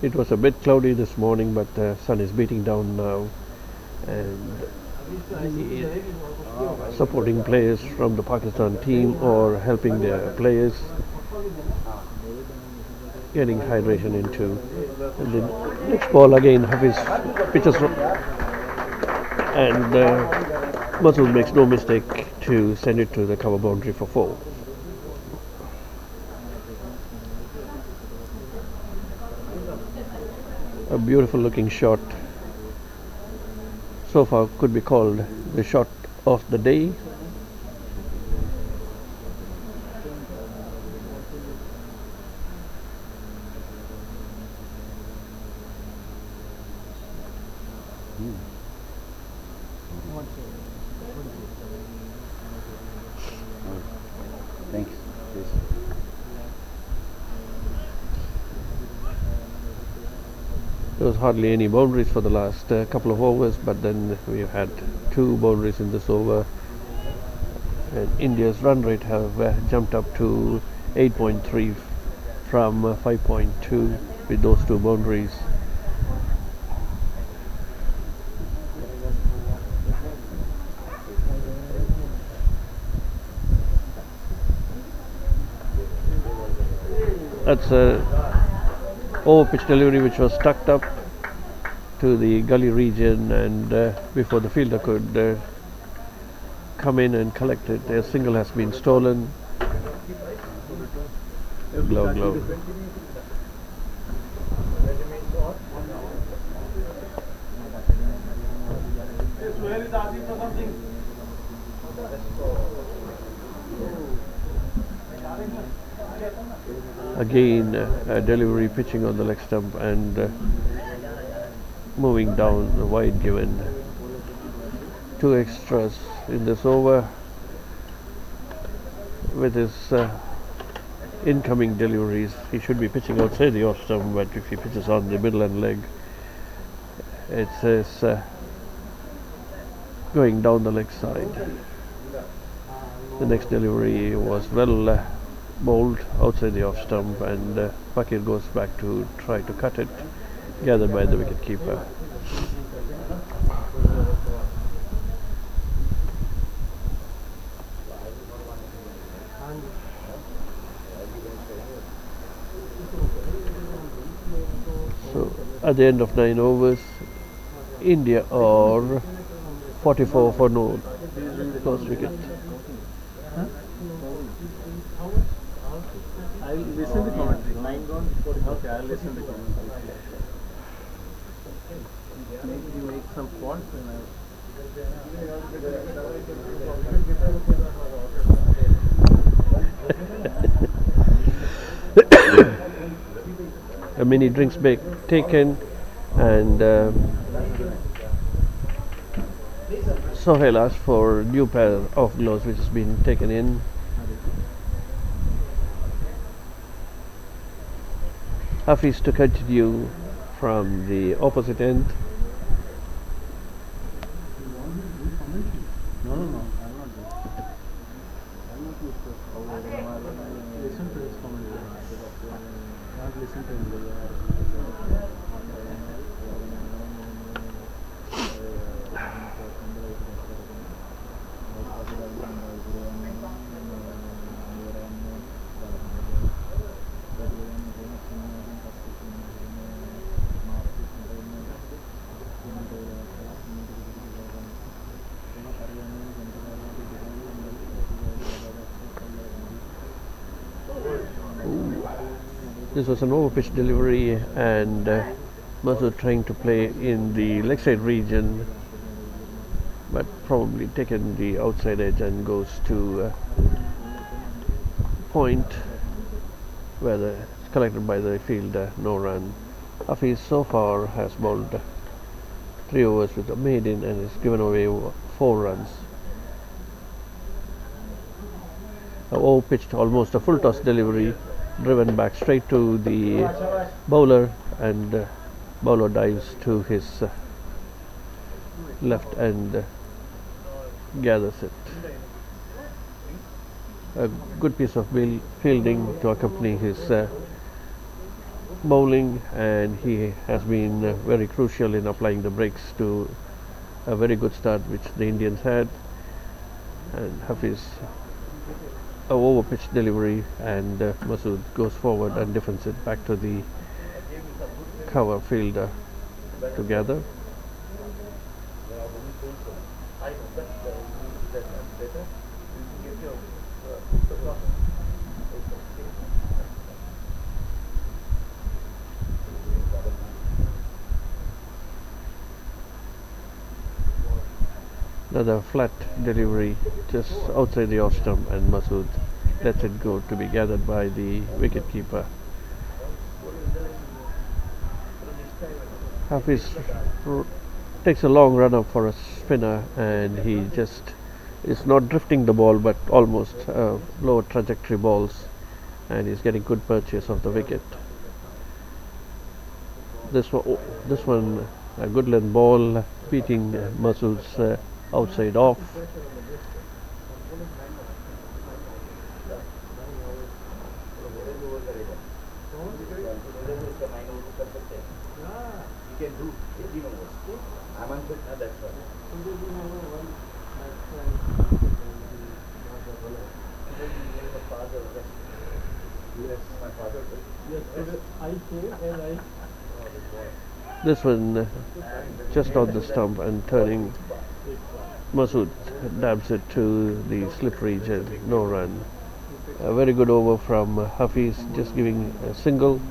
D: It was a bit cloudy this morning, but the sun is beating down now, and the supporting players from the Pakistan team or helping their players getting hydration into. And the next ball again, Hafiz pitches and Masood makes no mistake to send it to the cover boundary for 4. A beautiful looking shot. So far could be called the shot of the day.
B: Thanks.
D: There was hardly any boundaries for the last couple of overs, but then we've had 2 boundaries in this over, and India's run rate have jumped up to 8.3 from 5.2 with those 2 boundaries. That's a over pitch delivery which was tucked up to the gully region, and before the fielder could come in and collect it, a single has been stolen. Glove. Again, delivery pitching on the leg stump and moving down the wide given. 2 extras in this over with his incoming deliveries. He should be pitching outside the off stump, but if he pitches on the middle and leg, It is going down the leg side. The next delivery was well bowled outside the off stump, and Fakir goes back to try to cut it, gathered by the wicket keeper. So at the end of 9 overs, India are 44 for no lost wicket.
E: I'll listen to commentary. 9 gone, 44. Okay, I'll listen to commentary. Maybe you make some faults and
D: A mini drinks break taken, and Sohail asked for a new pair of gloves, which has been taken in. Hafiz to continue from the opposite end.
E: No, I'm not there. I'm not used to listen to his commentary. Not listen to him.
D: This was an overpitch delivery, and Masood trying to play in the leg side region, but probably taken the outside edge and goes to point where it's collected by the fielder, no run. Hafiz so far has bowled 3 overs with a maiden and has given away 4 runs. Overpitched, almost a full toss delivery, driven back straight to the bowler, and bowler dives to his left and gathers it. A good piece of fielding to accompany his bowling, and he has been very crucial in applying the brakes to a very good start which the Indians had. And Hafiz, a overpitch delivery, and Masood goes forward and defends it back to the cover fielder together. Another flat delivery just outside the off stump, and Masood lets it go to be gathered by the wicket keeper. Hafiz takes a long run up for a spinner, and he just is not drifting the ball but almost lower trajectory balls, and he's getting good purchase of the wicket. This one a good length ball beating Masood's outside off. This one just on the stump and turning. Masood dabs it to the slip region, no run. A very good over from Hafiz, just giving a single.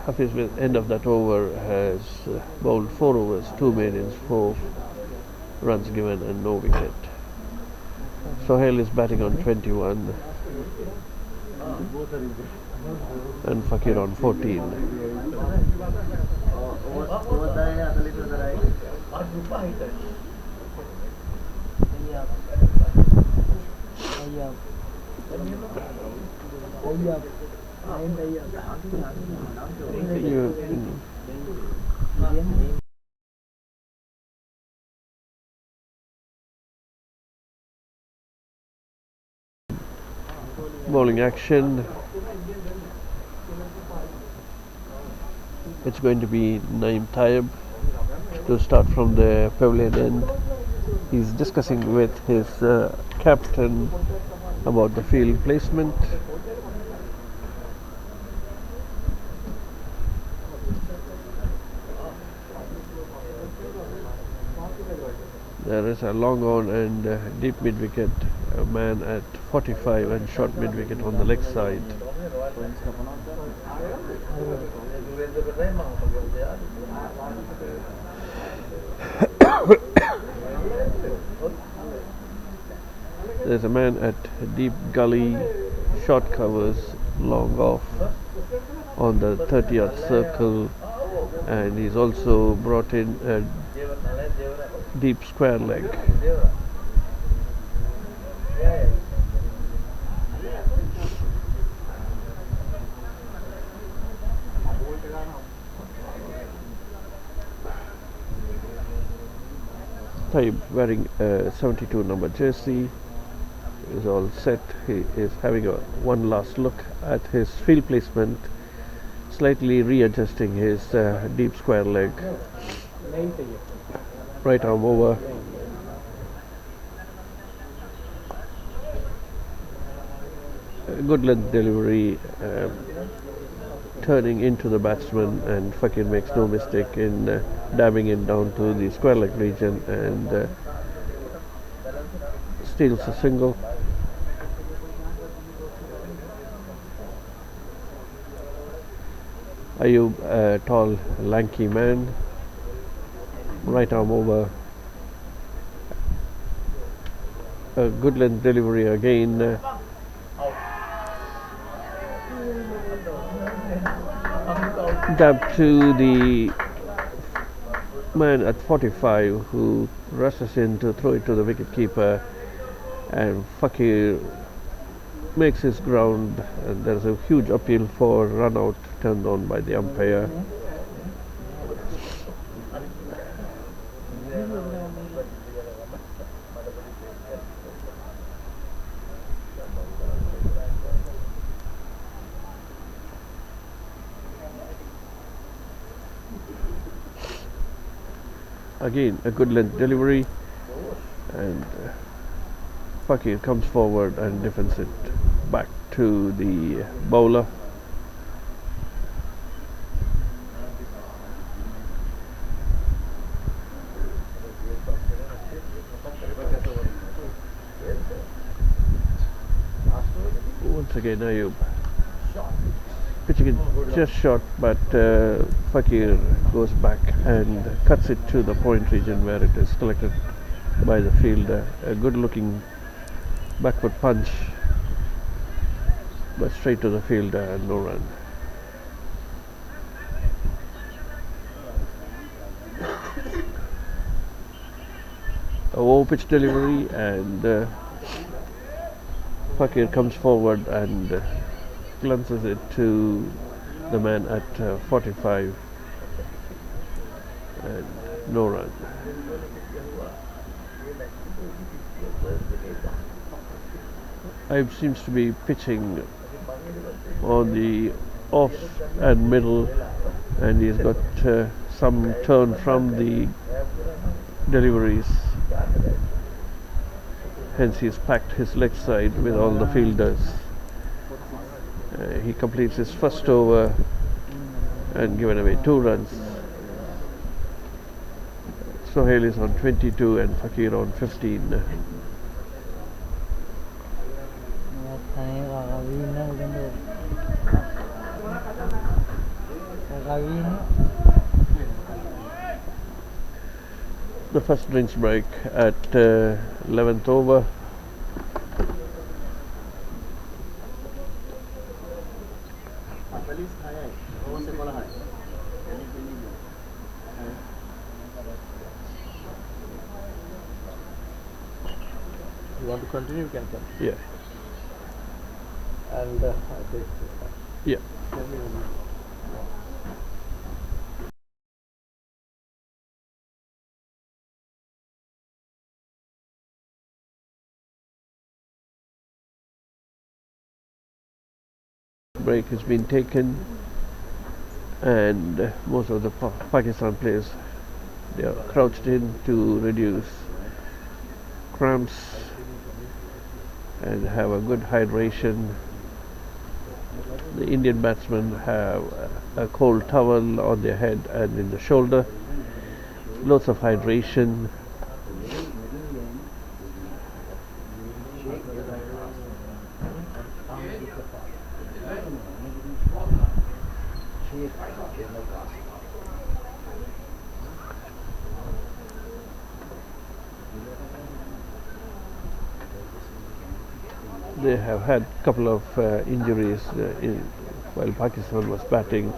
D: Hafiz, with end of that over, has bowled 4 overs, 2 maidens, 4 runs given and no wicket. Sohail is batting on 21 and Fakir on 14. Bowling action. It's going to be Naeem Tayyib to start from the pavilion end. He's discussing with his captain about the field placement. There is a long on and deep mid wicket, a man at 45 and short mid wicket on the leg side. There's a man at deep gully, short covers, long off on the 30-yard circle, and he's also brought in a deep square leg. Tayyib wearing a 72 number jersey is all set. He is having one last look at his field placement, slightly readjusting his deep square leg. Right arm over. A good length delivery, turning into the batsman, and Fakir makes no mistake in dabbing it down to the square leg region and steals a single. Ayub, a tall, lanky man, right arm over. A good length delivery again. Dab to the man at 45 who rushes in to throw it to the wicket keeper, and Fakir makes his ground, and there's a huge appeal for run out turned on by the umpire. Again, a good length delivery, and Fakir comes forward and defends it back to the bowler. Once again, Ayub pitching it just short, but Fakir goes back and cuts it to the point region where it is collected by the fielder. A good looking backward punch, but straight to the fielder and no run. A low pitch delivery, and Fakir comes forward and glances it to the man at 45 and no run. Ayub seems to be pitching on the off and middle, and he's got some turn from the deliveries, hence he's packed his leg side with all the fielders. He completes his first over and given away 2 runs. Sohail is on 22 and Fakir on 15. The first drinks break at 11th over.
E: You want to continue? You can continue.
D: Yeah.
E: And
B: Yeah. Break has been taken, and most of the Pakistan players, they are crouched in to reduce cramps and have a good hydration. The Indian batsmen have a cold towel on their head and in the shoulder. Lots of hydration. They have had a couple of injuries while Pakistan was batting.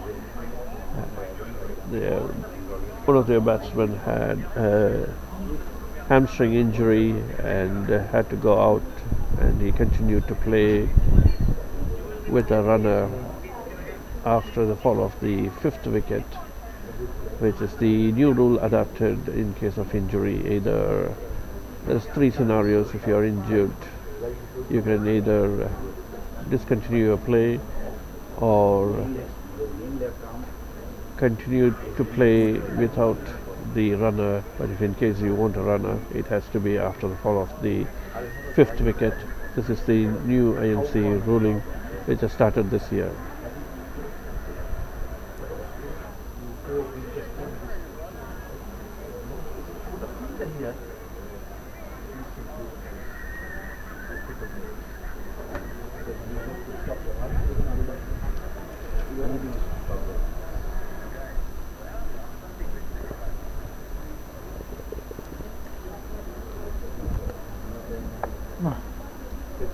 B: One of their batsmen had a hamstring injury and had to go out, and he continued to play with a runner after the fall of the fifth wicket, which is the new rule adapted in case of injury. Either there's three scenarios. If you are injured, you can either discontinue your play or continue to play without the runner, but if in case you want a runner, it has to be after the fall of the fifth wicket. This is the new IMC ruling which has started this year.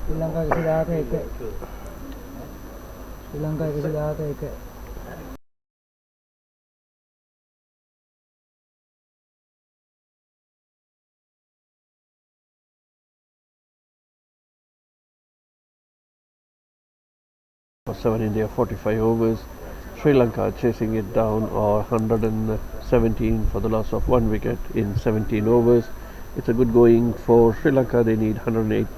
E: Sri Lanka is the
B: For 7 India 45 overs. Sri Lanka chasing it down, or 117 for the loss of 1 wicket in 17 overs. It's a good going for Sri Lanka. They need 108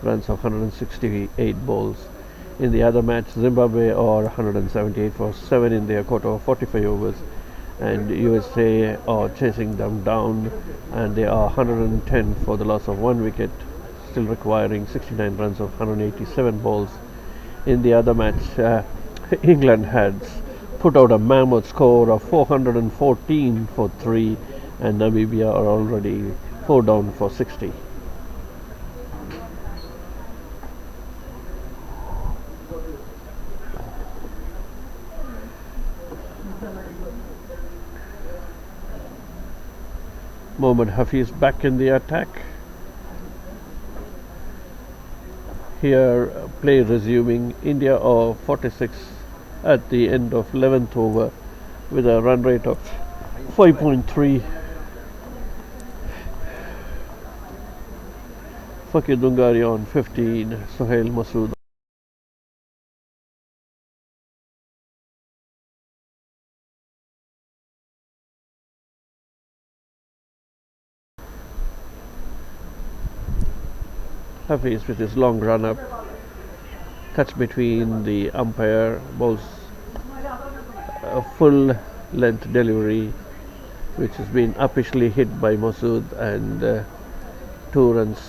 B: runs of 168 balls. In the other match, Zimbabwe are 178 for 7 in their quota of 45 overs, and USA are chasing them down, and they are 110 for the loss of 1 wicket, still requiring 69 runs of 187 balls. In the other match, England had put out a mammoth score of 414 for 3, and Namibia are already 4 down for 60. Mohammad Hafiz back in the attack. Here play resuming. India are 46 at the end of 11th over with a run rate of 5.3. Fakir Dungari on 15, Sohail Masood. Hafiz with his long run up, cuts between the umpire, bowls a full length delivery which has been uppishly hit by Masood, and 2 runs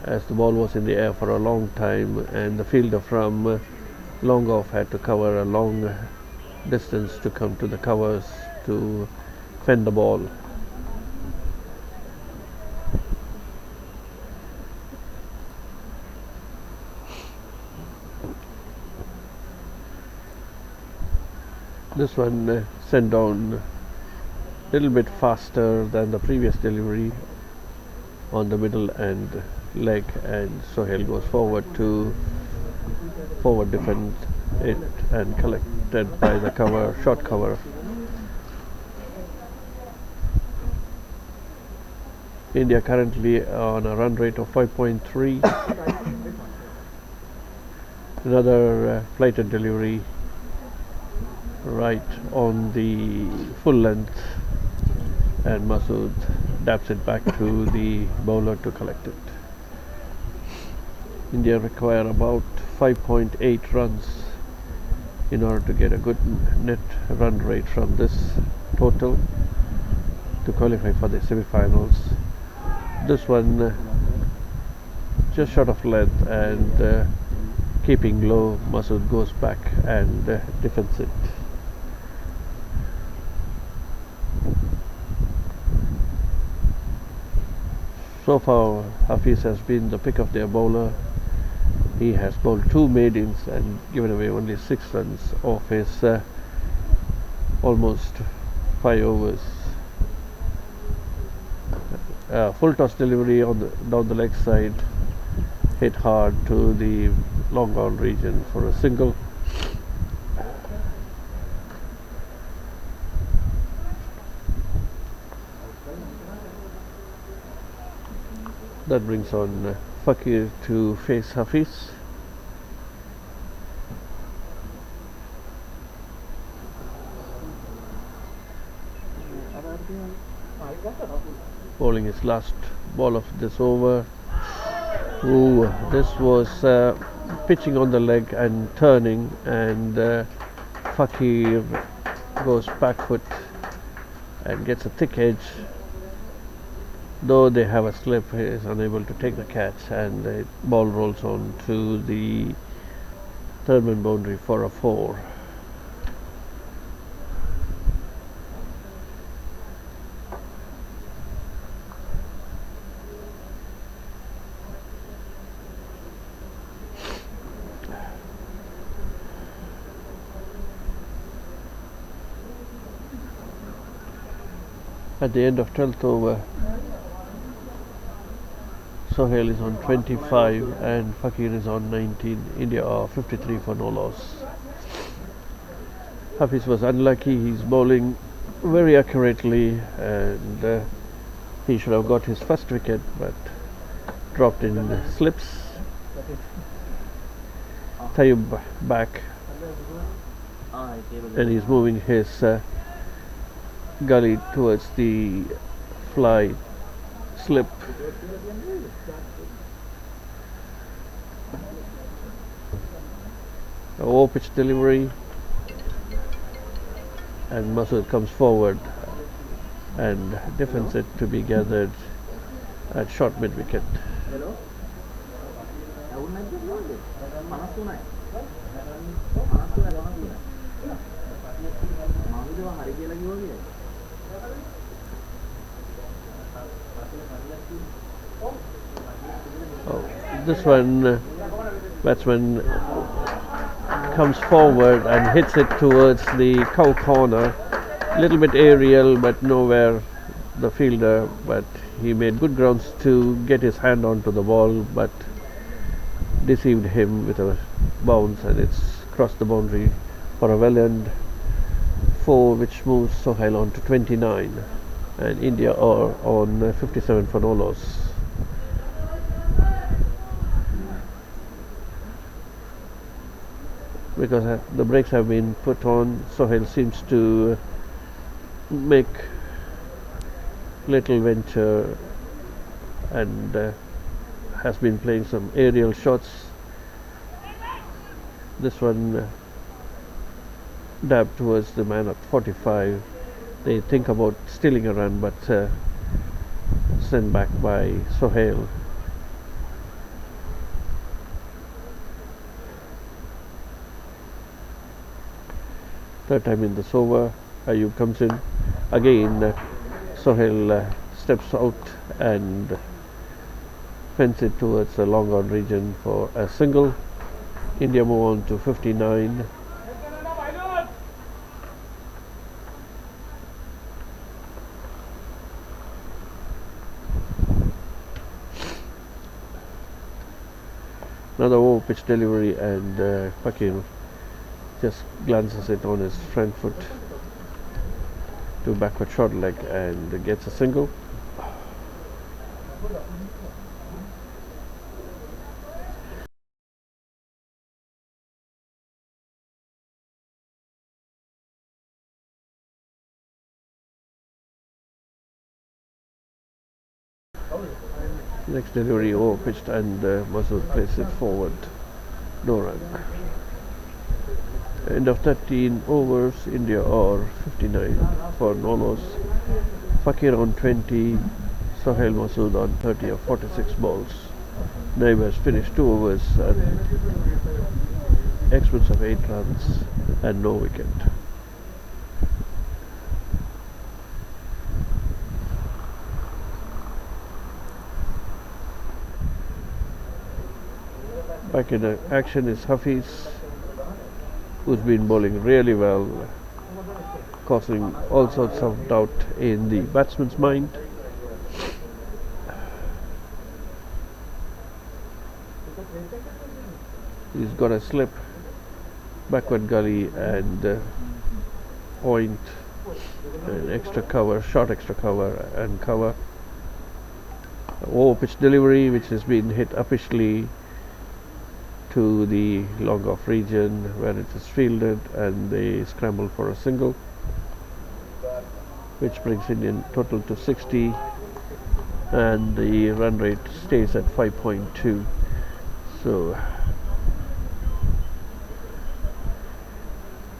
B: as the ball was in the air for a long time, and the fielder from long off had to cover a long distance to come to the covers to fend the ball. This one sent down a little bit faster than the previous delivery on the middle and leg, and Sohail goes forward to forward defend it and collected by the cover, short cover. India currently on a run rate of 5.3.
D: Another flighted delivery right on the full length, and Masood dabs it back to the bowler to collect it. India require about 5.8 runs in order to get a good net run rate from this total to qualify for the semi-finals. This one just short of length, and keeping low, Masood goes back and defends it. So far, Hafiz has been the pick of their bowler. He has bowled 2 maidens and given away only 6 runs off his almost 5 overs. Full toss delivery on down the leg side, hit hard to the long on region for a single. That brings on Fakir to face Hafiz. Bowling his last ball of this over. Ooh, this was pitching on the leg and turning, and Fakir goes back foot and gets a thick edge. Though they have a slip, he is unable to take the catch, and the ball rolls on to the third man boundary for a 4. At the end of 12th over, Sohail is on 25 and Fakir is on 19. India are 53 for no loss. Hafiz was unlucky. He's bowling very accurately, and he should have got his first wicket, but dropped in slips. Tayyib back, and he's moving his gully towards the fly slip. A low pitch delivery, and Masood comes forward and defends it to be gathered at short mid wicket. This one, batsman comes forward and hits it towards the cow corner. Little bit aerial, but nowhere the fielder, but he made good grounds to get his hand onto the ball, but deceived him with a bounce, and it's crossed the boundary for a well-earned 4, which moves Sohail on to 29, and India are on 57 for no loss. Because the brakes have been put on, Sohail seems to make little venture and has been playing some aerial shots. This one dabbed towards the man at 45. They think about stealing a run, but sent back by Sohail. Third time in this over, Ayub comes in. Again, Sohail steps out and fends it towards the long on region for a single. India move on to 59. Another over pitch delivery, and Fakir just glances it on his front foot to backward short leg and gets a single. Next delivery over pitched and Masood places it forward. No run. End of 13 overs, India are 59 for no loss. Fakir on 20, Sohail Masood on 30 of 46 balls. Naib has finished 2 overs and expense of 8 runs and no wicket. Back in action is Hafiz, who's been bowling really well, causing all sorts of doubt in the batsman's mind. He's got a slip, backward gully and point, and extra cover, short extra cover and cover. Over pitch delivery which has been hit upishly to the long off region where it is fielded, and they scramble for a single, which brings Indian total to 60, and the run rate stays at 5.2. So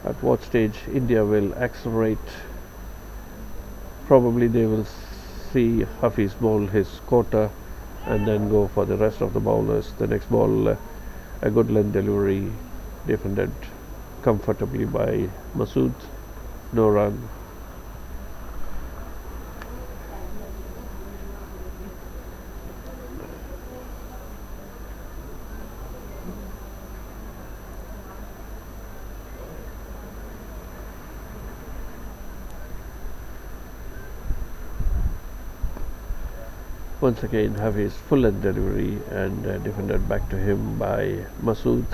D: at what stage India will accelerate? Probably they will see Hafiz bowl his quota and then go for the rest of the bowlers. The next ball, a good length delivery, defended comfortably by Masood. No run. Once again, Hafiz full length delivery and defended back to him by Masood.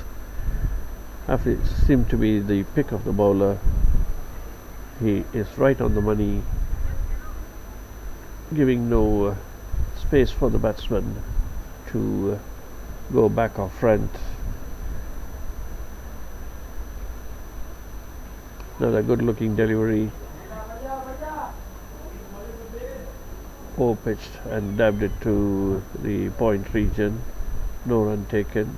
D: Hafiz seemed to be the pick of the bowler. He is right on the money, giving no space for the batsman to go back or front. Another good looking delivery. Over pitched and dabbed it to the point region. No run taken.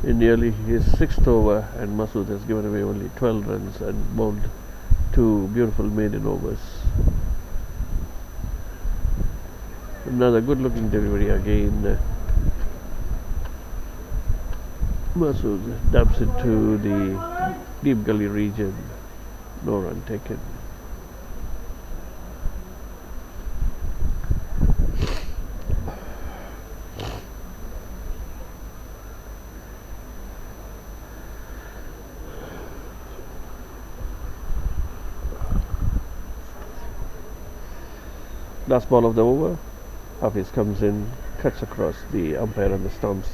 D: In nearly his 6th over, and Masood has given away only 12 runs and bowled 2 beautiful maiden overs. Another good looking delivery again. Masood dabs it to the deep gully region. No run taken. Last ball of the over. Hafiz comes in, cuts across the umpire and the stumps.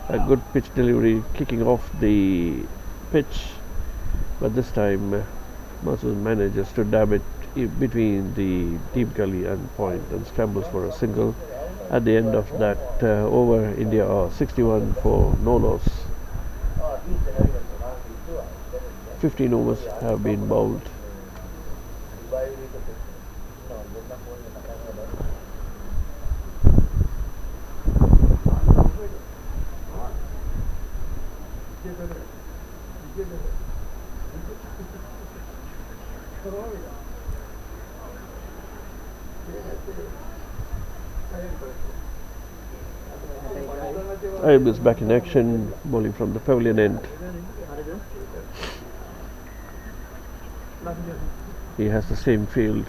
D: A good pitch delivery, kicking off the pitch, but this time Masood manages to dab it between the deep gully and point and scrambles for a single. At the end of that over, India are 61 for no loss. 15 overs have been bowled. Ayub is back in action, bowling from the pavilion end. He has the same field.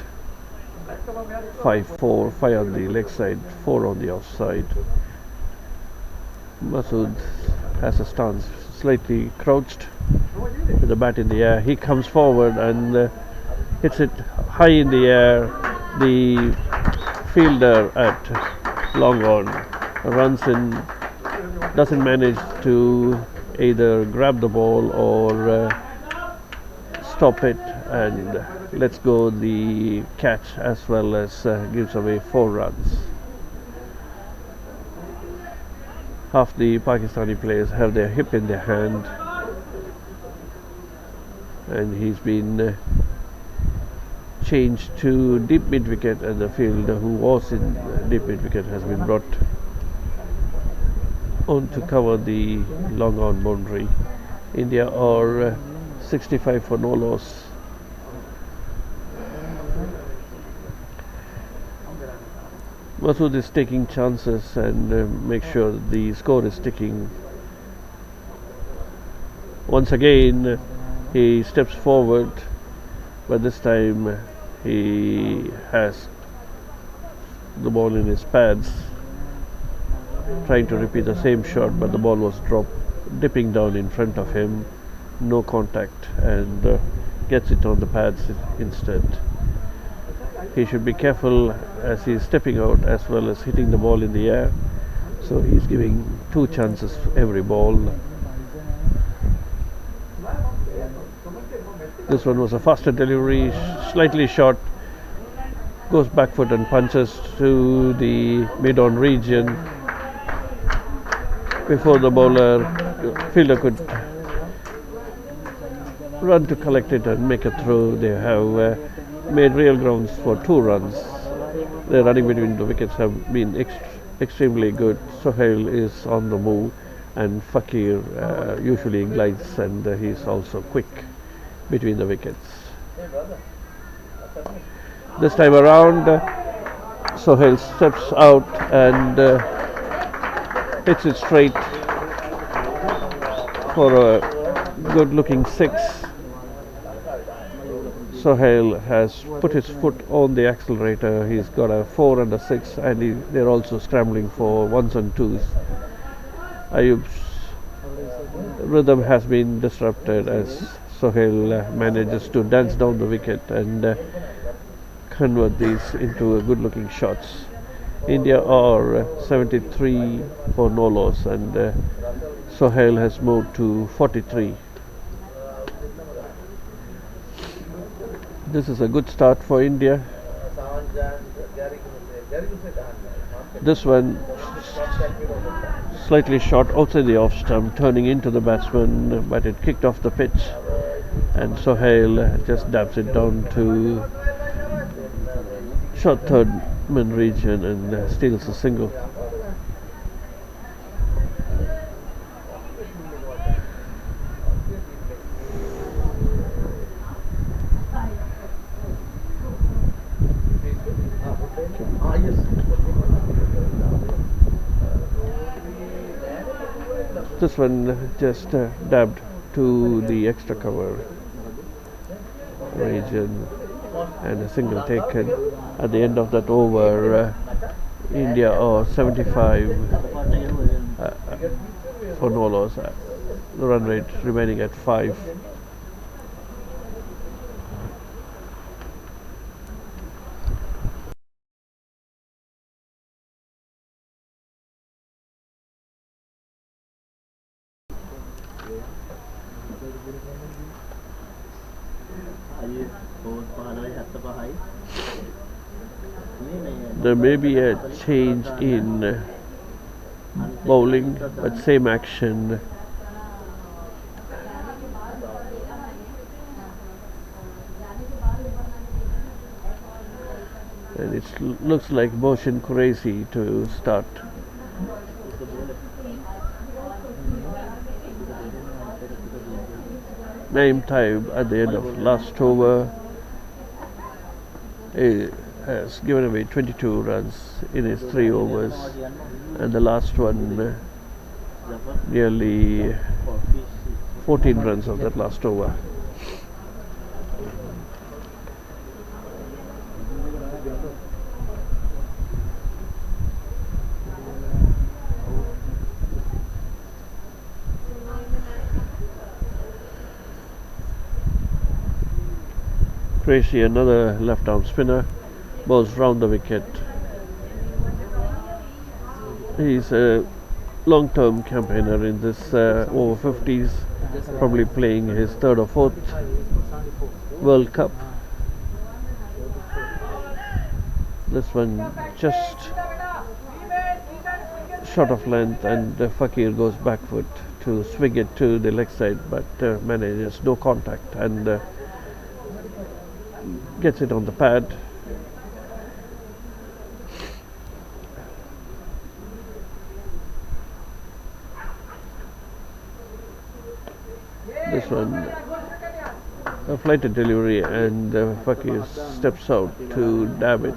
D: 5-4, 5 on the leg side, 4 on the offside. Masood has a stance, slightly crouched with the bat in the air. He comes forward and hits it high in the air. The fielder at long on runs in, doesn't manage to either grab the ball or stop it, and lets go the catch as well as gives away 4 runs. Half the Pakistani players have their hip in their hand and he's been changed to deep mid wicket, and the fielder who was in deep mid wicket has been brought on to cover the long on boundary. India are 65 for no loss. Masood is taking chances and make sure the score is ticking. Once again he steps forward, but this time he has the ball in his pads, trying to repeat the same shot, but the ball was dropped, dipping down in front of him, no contact, and gets it on the pads instead. He should be careful as he is stepping out as well as hitting the ball in the air, so he's giving 2 chances every ball. This one was a faster delivery, slightly short, goes back foot and punches to the mid-on region before the fielder could run to collect it and make a throw. They have made real grounds for 2 runs. The running between the wickets have been extremely good. Sohail is on the move, and Fakir usually glides, and he's also quick between the wickets. This time around, Sohail steps out and hits it straight for a good looking 6. Sohail has put his foot on the accelerator. He's got a 4 and a 6, and they're also scrambling for 1s and 2s. Ayub's rhythm has been disrupted as Sohail manages to dance down the wicket and convert these into good looking shots. India are 73 for no loss, and Sohail has moved to 43. This is a good start for India. This one slightly short outside the off stump, turning into the batsman, but it kicked off the pitch, and Sohail just dabs it down to short third man region and steals a single. This one just dabbed to the extra cover region, and a single taken. At the end of that over, India are 75 for no loss. The run rate remaining at 5. There may be a change in bowling, but same action. And it looks like Mohsin Qureshi to start. Naeem Taib at the end of last over has given away 22 runs in his 3 overs, and the last one nearly 14 runs of that last over. Qureshi, another left arm spinner, bowls round the wicket. He's a long-term campaigner in this over-50s, probably playing his 3rd or 4th World Cup. This one just short of length, and Fakir goes back foot. to swing it to the leg side, but manages no contact and gets it on the pad. This one, a flighted delivery, and Fakir steps out to dab it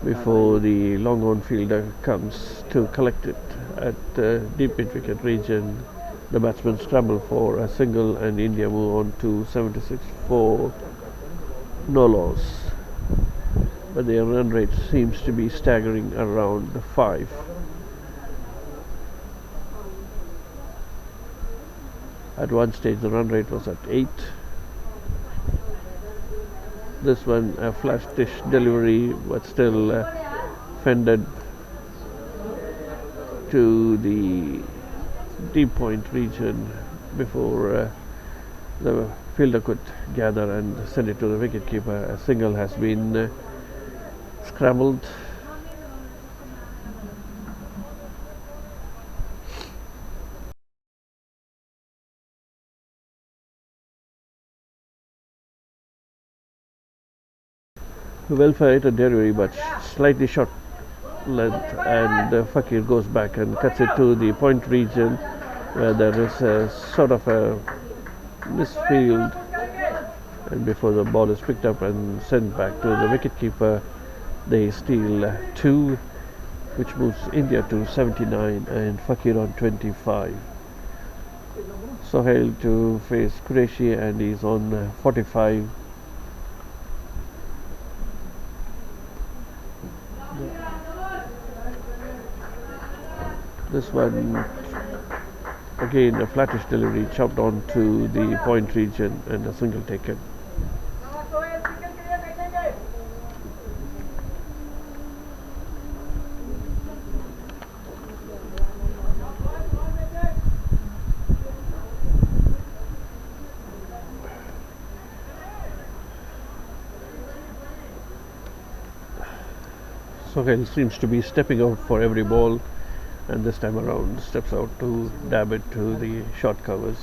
D: before the long on fielder comes to collect it at deep mid wicket region. The batsmen scramble for a single and India move on to 76 for no loss. But their run rate seems to be staggering around 5. At one stage the run rate was at 8. This one a flash dish delivery, but still fended to the deep point region before the fielder could gather and send it to the wicket keeper. A single has been scrambled. Well fighted delivery, but slightly short length, and Fakir goes back and cuts it to the point region where there is a sort of a misfield, and before the ball is picked up and sent back to the wicket keeper, they steal 2, which moves India to 79 and Fakir on 25. Sohail to face Qureshi, and he's on 45. This one again a flattish delivery, chopped on to the point region and a single taken. Sohail seems to be stepping out for every ball, and this time around steps out to dab it to the short covers.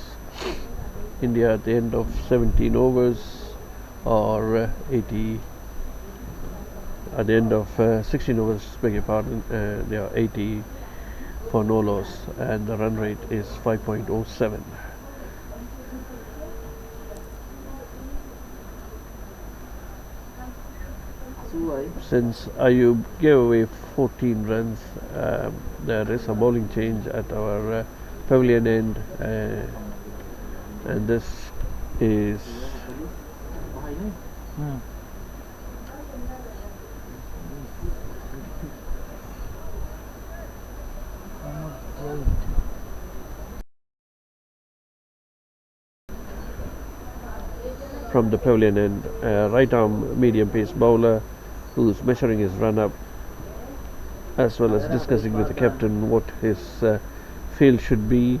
D: India at the end of 17 overs or 80, at the end of 16 overs, beg your pardon, they are 80 for no loss, and the run rate is 5.07. Since Ayub gave away 14 runs, there is a bowling change at our pavilion end, and this is from the pavilion end, right arm medium pace bowler who's measuring his run up, as well as discussing with the captain what his field should be.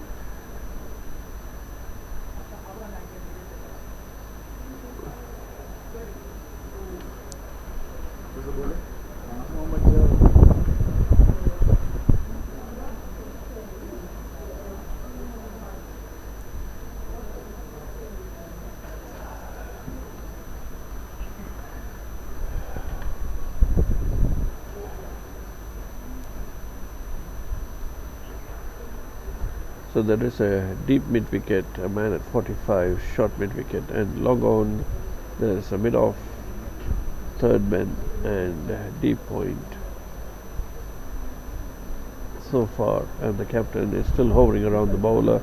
D: So there is a deep mid wicket, a man at 45, short mid wicket, and long on there is a mid off, third man, and deep point so far, and the captain is still hovering around the bowler.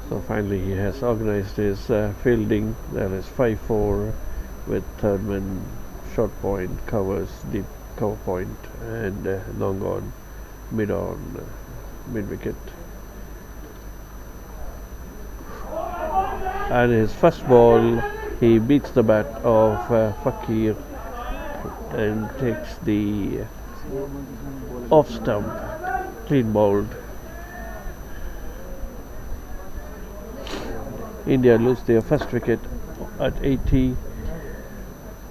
D: So finally he has organized his fielding. There is 5-4 with third man, short point, covers, deep cover point, and long on, mid wicket. And his first ball, he beats the bat of Fakir and takes the off stump, clean bowled. India lose their first wicket at 80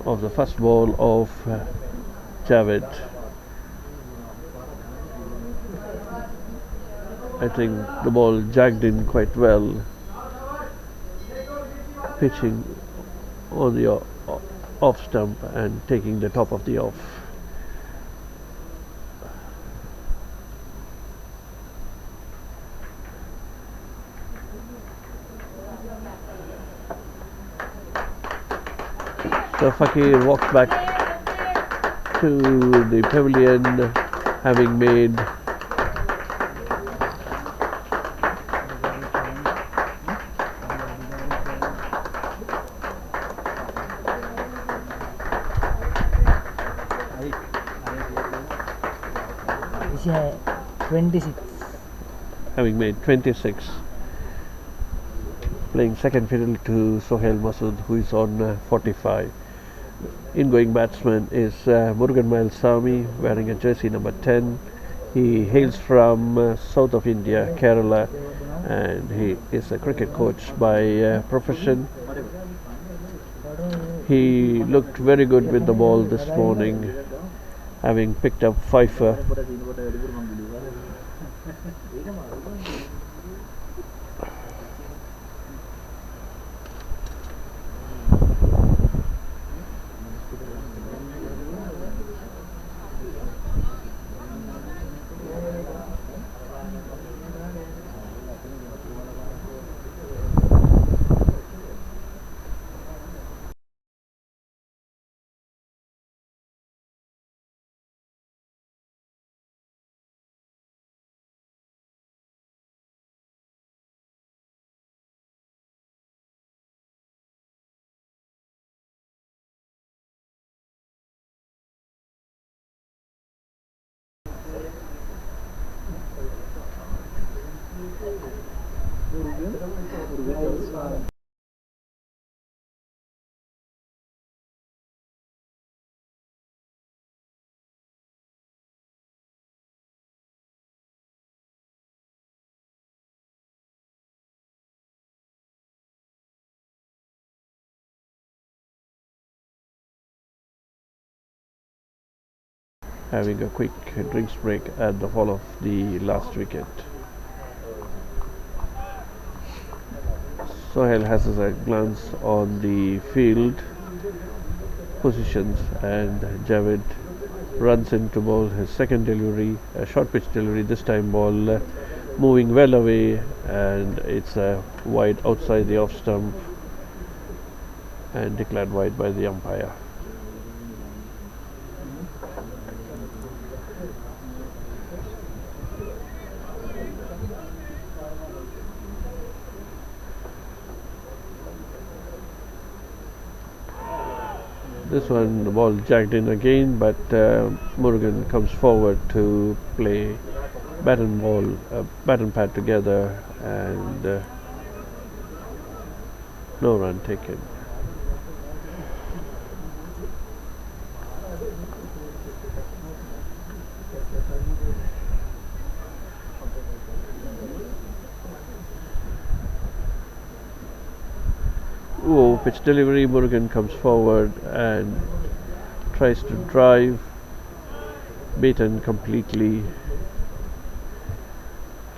D: of the first ball of Javed. I think the ball jagged in quite well, pitching on the off stump and taking the top of the off. So Fakir walks back to the pavilion having made
C: It's 26.
D: having made 26, playing second fiddle to Sohail Masood, who is on 45. Ingoing batsman is Murugan Mailsamy, wearing a jersey number 10. He hails from south of India, Kerala, and he is a cricket coach by profession. He looked very good with the ball this morning, having picked up fifer. Having a quick drinks break at the fall of the last wicket. Sohail has a glance on the field positions, and Javed runs in to bowl his second delivery, a short pitch delivery, this time ball moving well away, and it's a wide outside the off stump and declared wide by the umpire. This one, the ball jagged in again, but Murugan comes forward to play bat and ball, bat and pad together, and no run taken. Oh, pitch delivery, Murugan comes forward and tries to drive, beaten completely,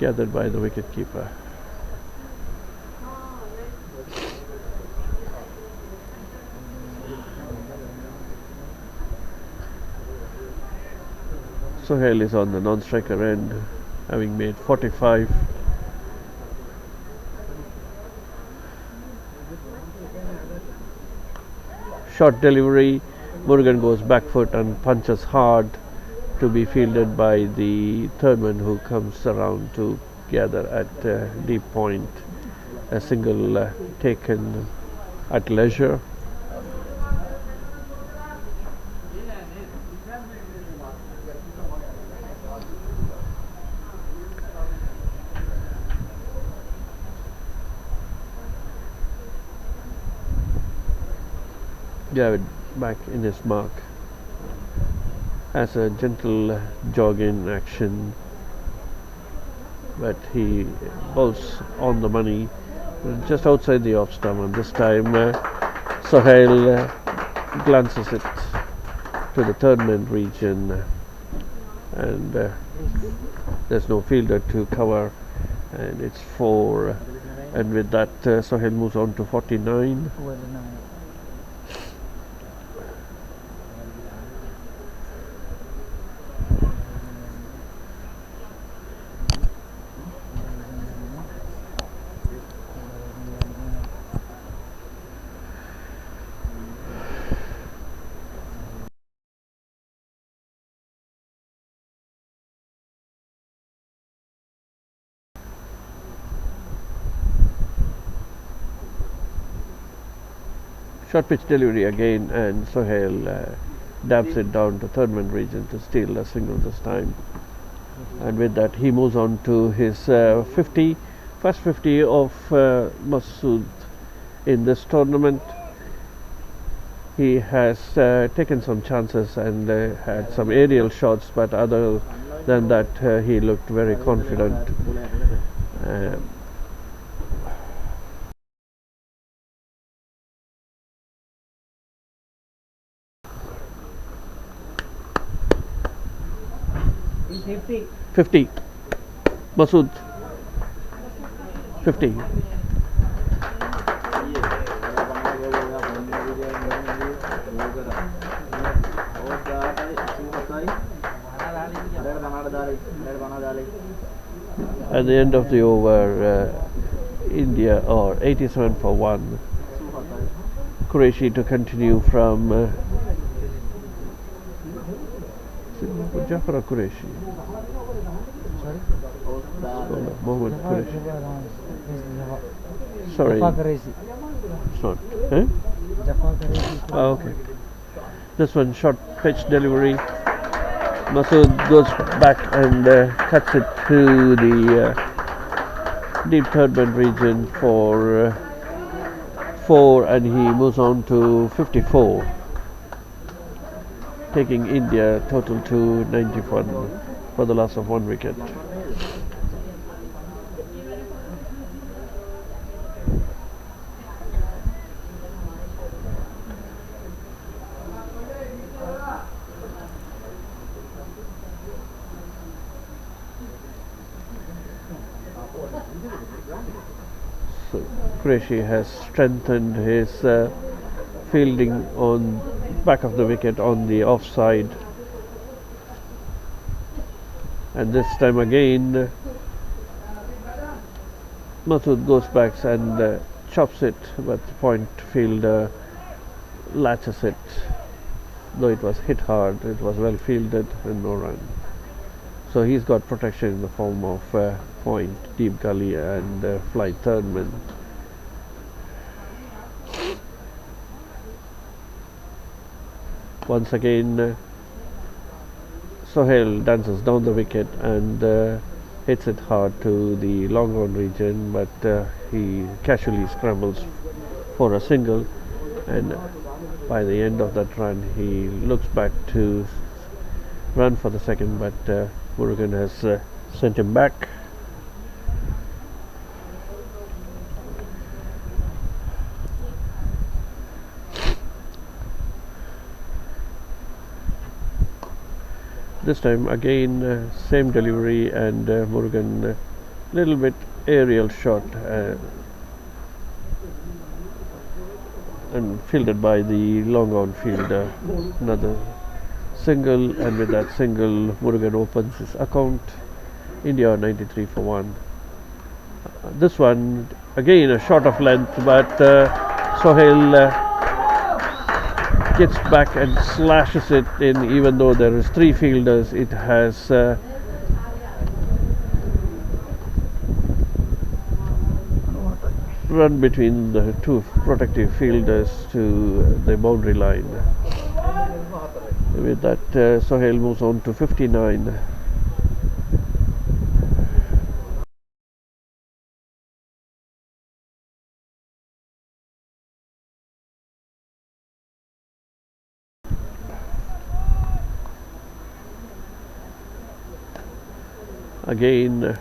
D: gathered by the wicketkeeper. Sohail is on the non-striker end, having made 45. Short delivery, Murugan goes back foot and punches hard, to be fielded by the third man, who comes around to gather at deep point. A single taken at leisure. Javed back in his mark. has a gentle jogging action, but he bowls on the money just outside the off stump, and this time Sohail glances it to the third man region, and there's no fielder to cover, and it's 4, and with that Sohail moves on to 49. Short pitch delivery again, and Sohail dabs it down to third man region to steal a single this time. And with that, he moves on to his first 50 of Masood in this tournament. He has taken some chances and had some aerial shots, but other than that, he looked very confident.
C: Safety.
D: 50. Masood. 50. At the end of the over, India or 87 for 1. Qureshi to continue from Jafar or Qureshi? Mohammed Qureshi. Sorry. It's not. Eh? Oh, okay. This one short pitch delivery. Masood goes back and cuts it to the deep third man region for 4, and he moves on to 54, taking India total to 91 for the loss of 1 wicket. So Qureshi has strengthened his fielding on back of the wicket on the offside, and this time again Masood goes back and chops it, but the point fielder latches it. Though it was hit hard, it was well fielded and no run. So he's got protection in the form of point, deep gully and fly third man. Once again Sohail dances down the wicket and hits it hard to the long on region, but he casually scrambles for a single, and by the end of that run he looks back to run for the second, but Murugan has sent him back. This time again same delivery, and Murugan little bit aerial shot and fielded by the long on fielder. Another single, and with that single Murugan opens his account. India 93 for 1. This one again a shot of length, but Sohail gets back and slashes it in. Even though there is 3 fielders, it has run between the 2 protective fielders to the boundary line. With that, Sohail moves on to 59. Again,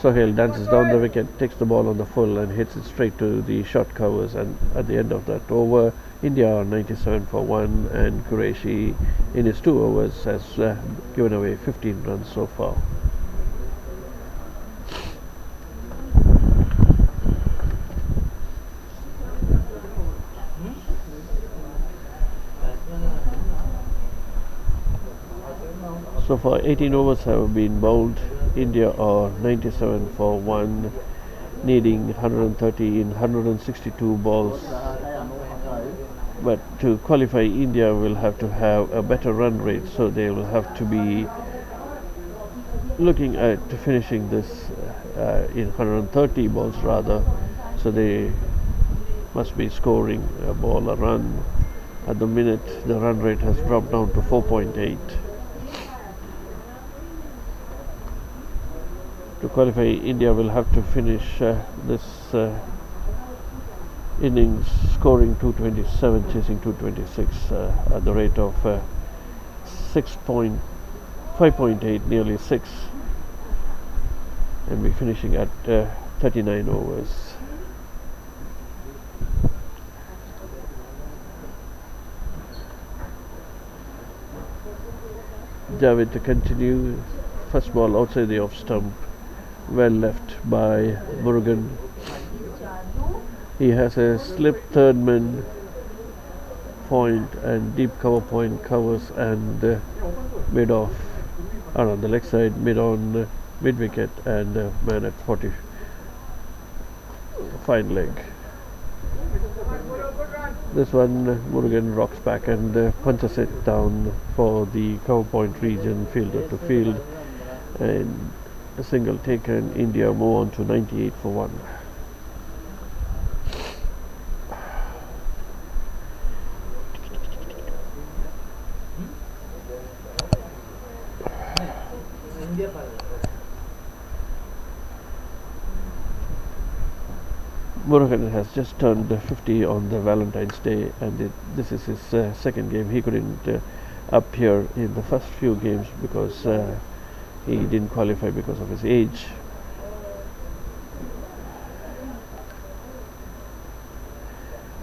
D: Sohail dances down the wicket, takes the ball on the full and hits it straight to the short covers, and at the end of that over, India are 97 for 1, and Qureshi in his 2 overs has given away 15 runs so far. So far 18 overs have been bowled. India are 97 for 1, needing 130 in 162 balls. But to qualify, India will have to have a better run rate, so they will have to be looking at finishing this in 130 balls rather. So they must be scoring a ball a run. At the minute, the run rate has dropped down to 4.8. To qualify, India will have to finish this innings scoring 227, chasing 226 at the rate of 5.8, nearly 6, and be finishing at 39 overs. Javed to continue. First ball outside the off stump, well left by Murugan. He has a slip third man point and deep cover point covers and mid off, or on the leg side, mid on mid wicket, and man at 40 fine leg. This one Murugan rocks back and punches it down for the cover point region, fielder to field, and a single taken. India move on to 98 for 1. Murugan has just turned 50 on the Valentine's Day, and this is his second game. He couldn't appear in the first few games because he didn't qualify because of his age.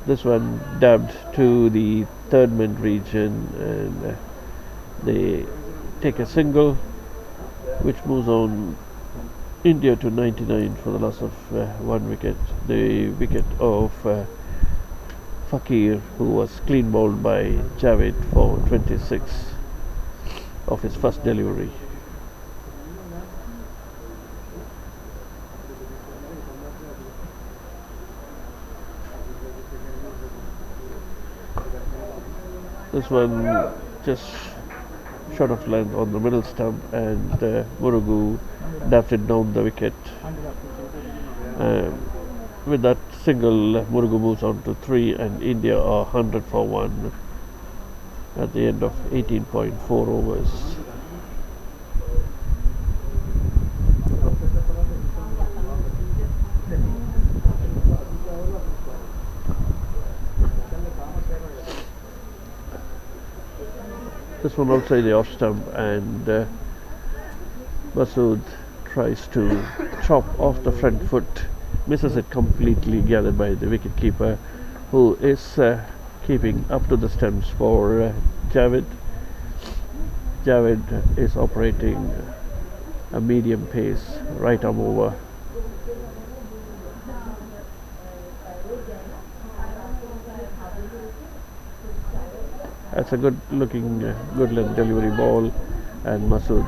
D: This one dabbed to the third man region, and they take a single, which moves on India to 99 for the loss of 1 wicket. The wicket of Fakir, who was clean bowled by Javed for 26 of his first delivery. This one just short of length on the middle stump, and Murugu dabbed it down the wicket. With that single, Murugu moves on to 3, and India are 100 for 1 at the end of 18.4 overs. This one outside the off stump, and Masood tries to chop off the front foot, misses it completely, gathered by the wicketkeeper, who is keeping up to the stumps for Javed. Javed is operating a medium pace right arm over. That's a good looking, good length delivery ball, and Masood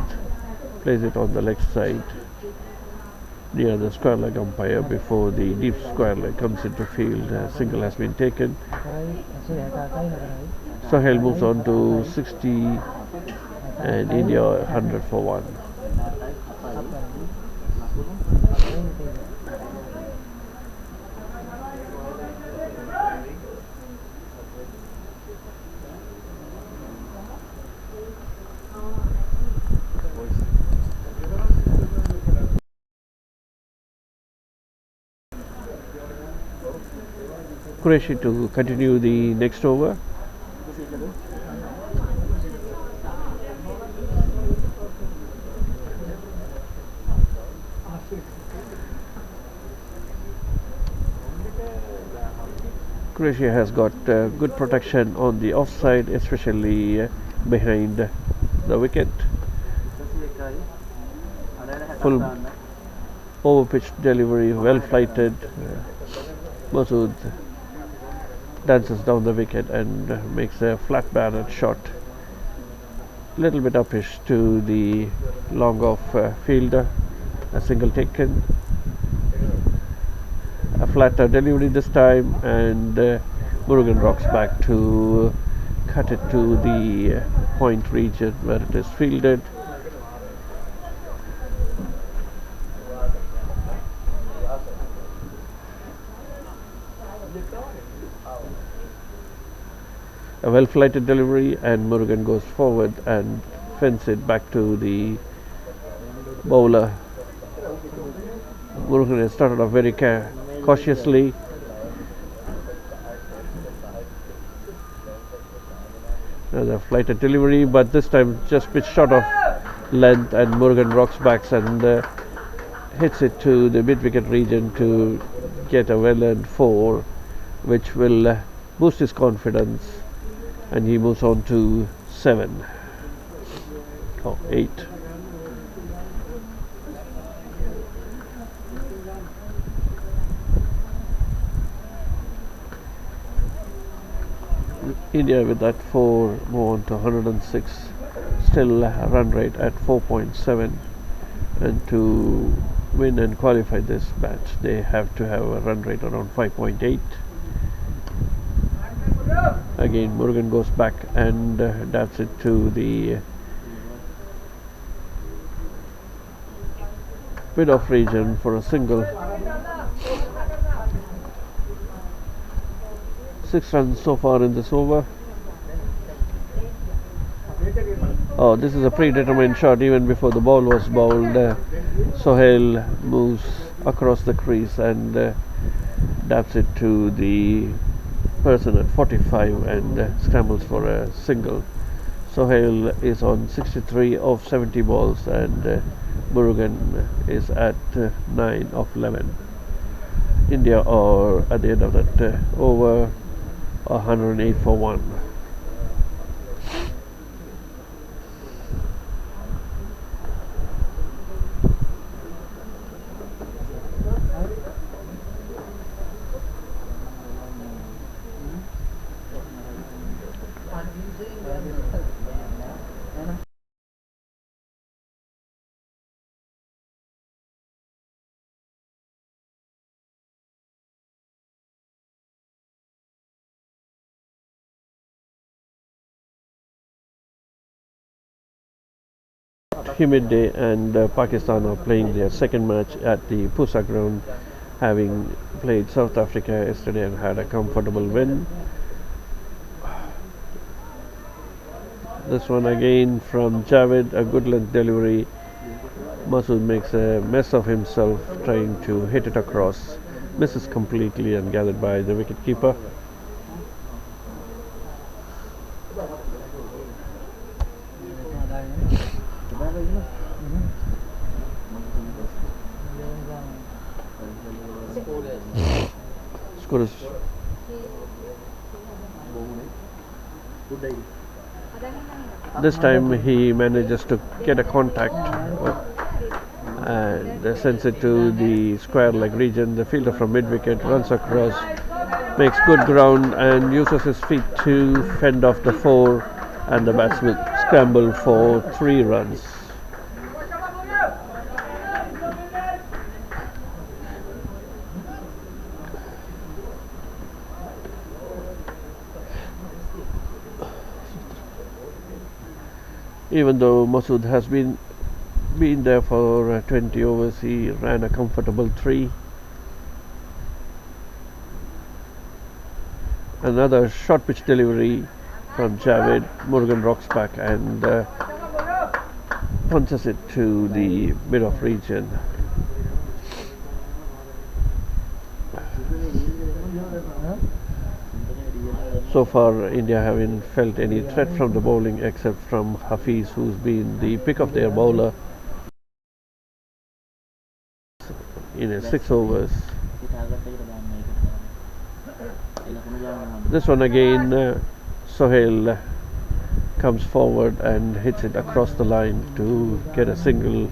D: plays it on the leg side near the square leg umpire before the deep square leg comes into field. A single has been taken. Sohail moves on to 60, and India 100 for 1. Qureshi to continue the next over. Croatia has got good protection on the offside, especially behind the wicket. Full over-pitched delivery, well flighted. Masood dances down the wicket and makes a flat batted shot. Little bit uppish to the long off fielder. A single taken. A flatter delivery this time, and Murugan rocks back to cut it to the point region where it is fielded. A well flighted delivery, and Murugan goes forward and fends it back to the bowler. Murugan has started off very cautiously. Another flighted delivery, but this time just pitched short of length, and Murugan rocks back and hits it to the mid-wicket region to get a well-earned 4, which will boost his confidence, and he moves on to 7 or 8. India with that 4 move on to 106, still run rate at 4.7, and to win and qualify this match they have to have a run rate around 5.8. Again Murugan goes back and dabs it to the mid-off region for a single. 6 runs so far in this over. Oh, this is a predetermined shot even before the ball was bowled. Sohail moves across the crease and dabs it to the person at 45 and scrambles for a single. Sohail is on 63 of 70 balls, and Murugan is at 9 of 11. India are at the end of that over 108 for 1. Humid day, and Pakistan are playing their second match at the PUSA Ground, having played South Africa yesterday and had a comfortable win. This one again from Javed, a good length delivery. Masood makes a mess of himself trying to hit it across, misses completely and gathered by the wicketkeeper. Score is this time he manages to get a contact and sends it to the square leg region. The fielder from mid-wicket runs across, makes good ground and uses his feet to fend off the 4, and the batsmen scramble for 3 runs. Even though Masood has been there for 20 overs, he ran a comfortable 3. Another short pitch delivery from Javed. Murugan rocks back and punches it to the mid-off region. So far, India haven't felt any threat from the bowling except from Hafiz, who's been the pick of their bowler in 6 overs. This one again, Sohail comes forward and hits it across the line to get a single.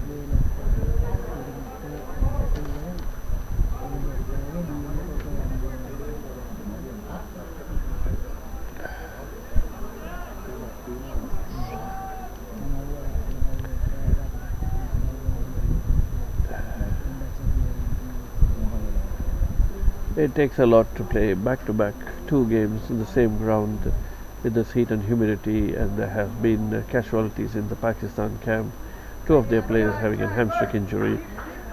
D: It takes a lot to play back-to-back 2 games in the same ground with this heat and humidity, and there have been casualties in the Pakistan camp, 2 of their players having a hamstring injury,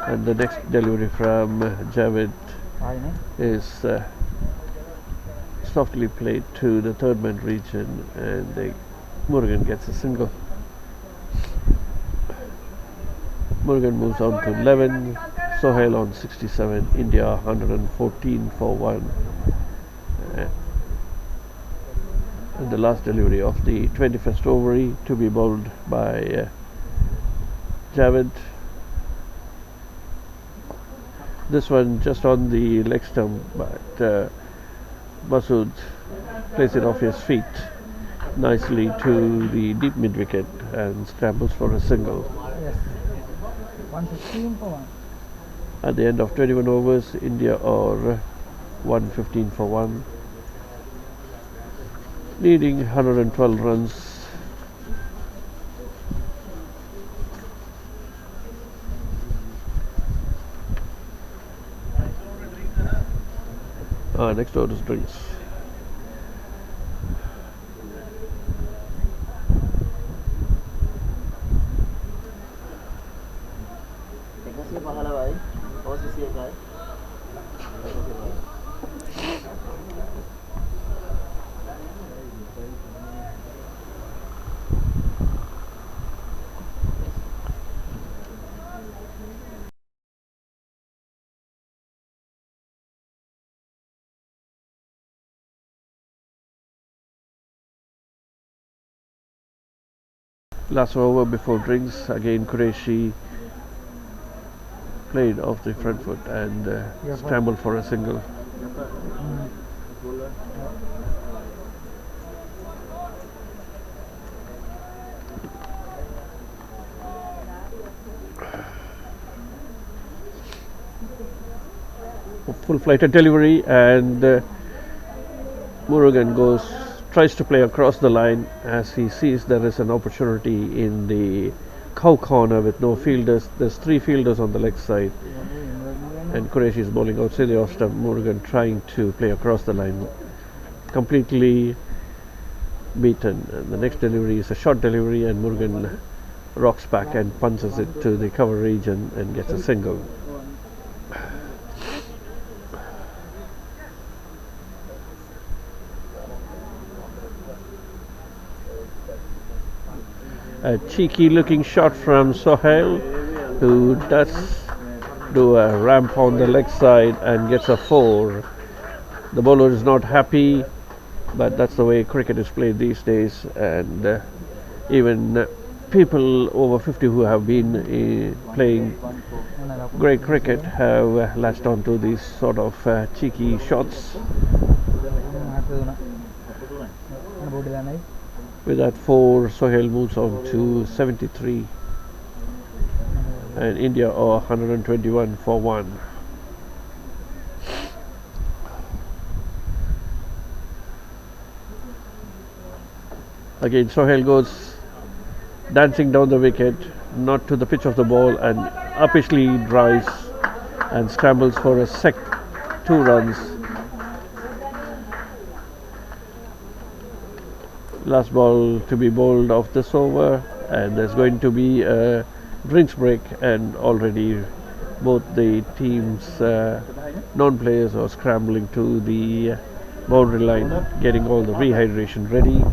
D: and the next delivery from Javed is softly played to the third man region, and Murugan gets a single. Murugan moves on to 11. Sohail on 67, India 114 for 1. And the last delivery of the 21st ovary to be bowled by Javed. This one just on the leg stump, but Masood plays it off his feet nicely to the deep mid wicket and scrambles for a single.
C: Yes. 115 for 1.
D: At the end of 21 overs, India are 115 for 1, needing 112 runs. Next order is drinks. Last over before drinks, again Qureshi played off the front foot and scrambled for a single. Full flighted delivery, and Murugan tries to play across the line as he sees there is an opportunity in the cow corner with no fielders. There's 3 fielders on the leg side, and Qureshi is bowling outside the off stump. Murugan trying to play across the line, completely beaten. And the next delivery is a short delivery, and Murugan rocks back and punches it to the cover region and gets a single. A cheeky looking shot from Sohail, who does do a ramp on the leg side and gets a 4. The bowler is not happy, but that's the way cricket is played these days, and even people over 50 who have been playing great cricket have latched on to these sort of cheeky shots. With that 4, Sohail moves on to 73, and India are 121 for 1. Again Sohail goes dancing down the wicket, not to the pitch of the ball, and uppishly drives and scrambles for a 2 runs. Last ball to be bowled off this over, and there's going to be a drinks break, and already both the teams non-players are scrambling to the boundary line, getting all the rehydration ready.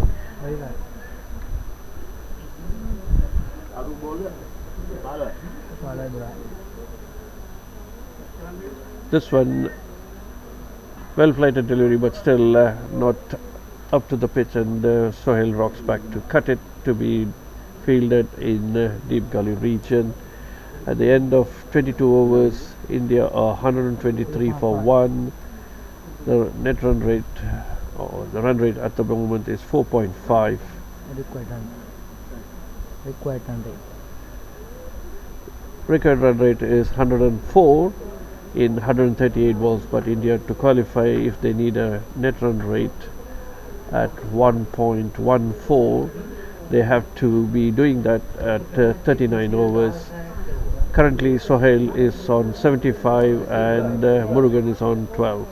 D: This one well flighted delivery, but still not up to the pitch, and Sohail rocks back to cut it to be fielded in deep gully region. At the end of 22 overs, India are 123 for 1, The net run rate, or the run rate at the moment is 4.5.
C: Required run rate.
D: Record run rate is 104 in 138 balls, but India to qualify, if they need a net run rate at 1.14, they have to be doing that at 39 overs. Currently Sohail is on 75 and Murugan is on 12.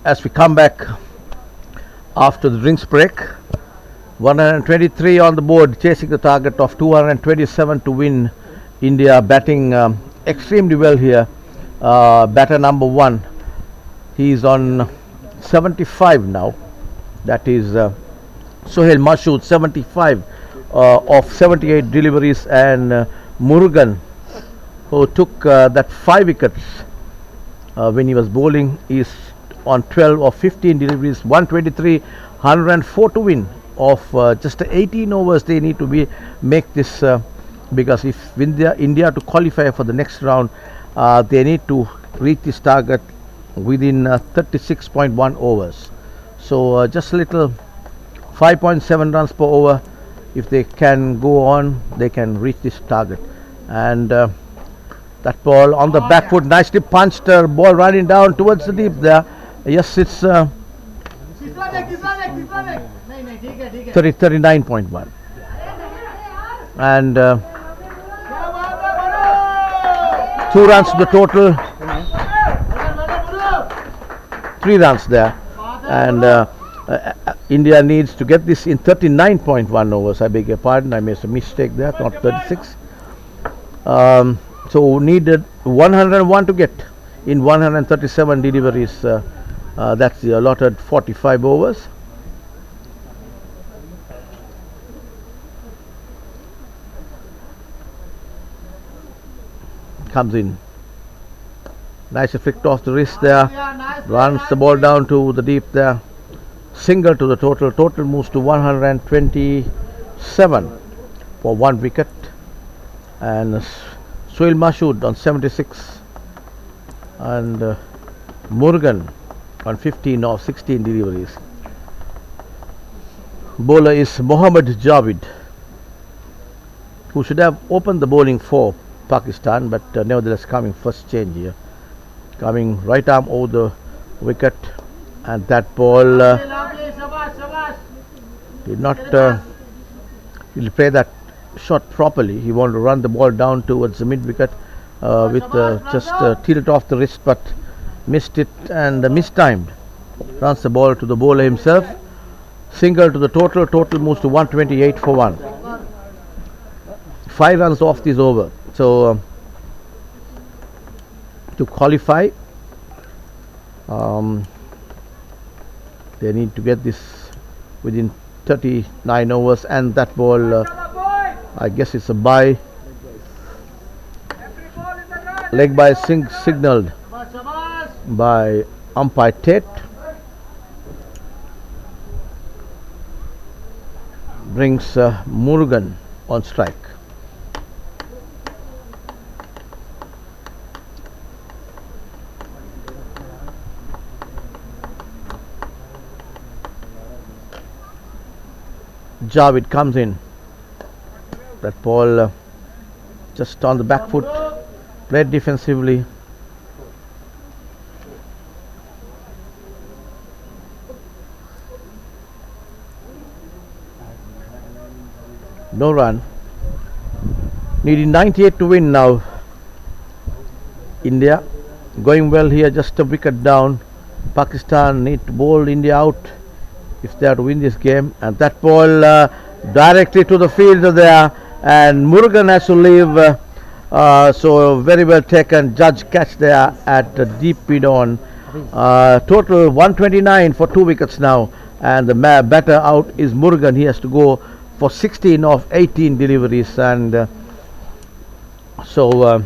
B: As we come back after the drinks break, 123 on the board, chasing the target of 227 to win. India batting extremely well here. Batter number 1, he's on 75 now. That is Sohail Mashood, 75 of 78 deliveries, and Murugan, who took that 5 wickets when he was bowling, is on 12 of 15 deliveries, 123, 104 to win of just 18 overs. They need to make this because if India to qualify for the next round, they need to reach this target within 36.1 overs. So just a little 5.7 runs per over. If they can go on, they can reach this target. And that ball on the back foot, nicely punched, ball running down towards the deep there. Yes, it's 39.1. And 2 runs to the total, 3 runs there. And India needs to get this in 39.1 overs. I beg your pardon, I made a mistake there, not 36. So needed 101 to get in 137 deliveries. That's the allotted 45 overs. Comes in. Nice flicked off the wrist there. Runs the ball down to the deep there. Single to the total. Total moves to 127 for 1 wicket. And Suhail Mashood on 76. And Murugan on 15 of 16 deliveries. Bowler is Mohammad Javid, who should have opened the bowling for Pakistan, but nevertheless coming first change here. Coming right arm over the wicket, and that ball did not he'll play that shot properly. He wanted to run the ball down towards the mid wicket with just tilt off the wrist, but missed it and mistimed. Runs the ball to the bowler himself. Single to the total. Total moves to 128 for 1. 5 runs off this over. So to qualify, they need to get this within 39 overs, and that ball I guess it's a bye. Leg bye signalled by umpire Tate. Brings Murugan on strike. Javid comes in. That ball just on the back foot, played defensively. No run. Needing 98 to win now. India going well here, just a wicket down. Pakistan need to bowl India out if they are to win this game. And that ball directly to the field there, and Murugan has to leave. So very well taken. Judge catch there at the deep mid on. Total 129 for 2 wickets now, and the batter out is Murugan. He has to go for 16 of 18 deliveries, and so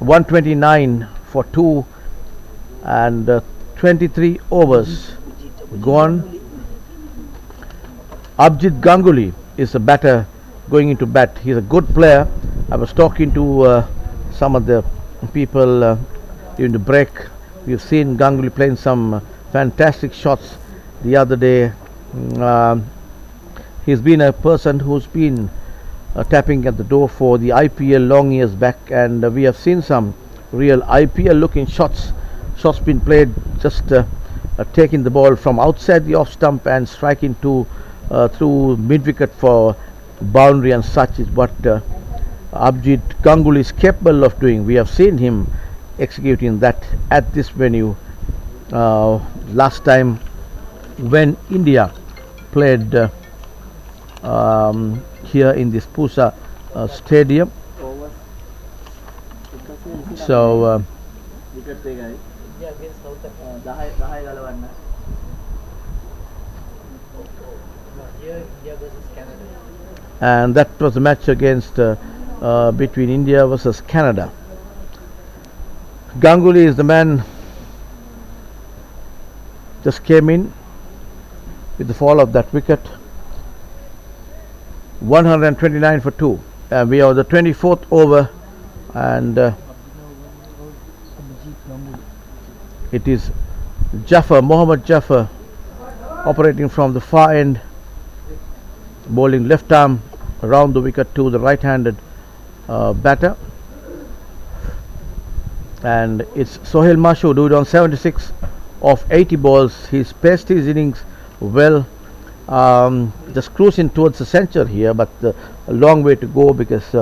B: 129 for 2 and 23 overs gone. Abhijit Ganguly is a batter going into bat. He's a good player. I was talking to some of the people during the break. We've seen Ganguly playing some fantastic shots the other day. He's been a person who's been tapping at the door for the IPL long years back, and we have seen some real IPL looking shots been played, just taking the ball from outside the off stump and striking through mid wicket for boundary, and such is what Abhijit Ganguly is capable of doing. We have seen him executing that at this venue last time when India played here in this PUSA stadium. So And that was a match against between India versus Canada. Ganguly is the man, just came in with the fall of that wicket. 129 for 2. We are the 24th over, and it is Mohammad Jaffer operating from the far end, bowling left arm around the wicket to the right-handed batter. And it's Sohail Mashood who on 76 of 80 balls. He's paced his innings well, just cruising towards the century here, but a long way to go because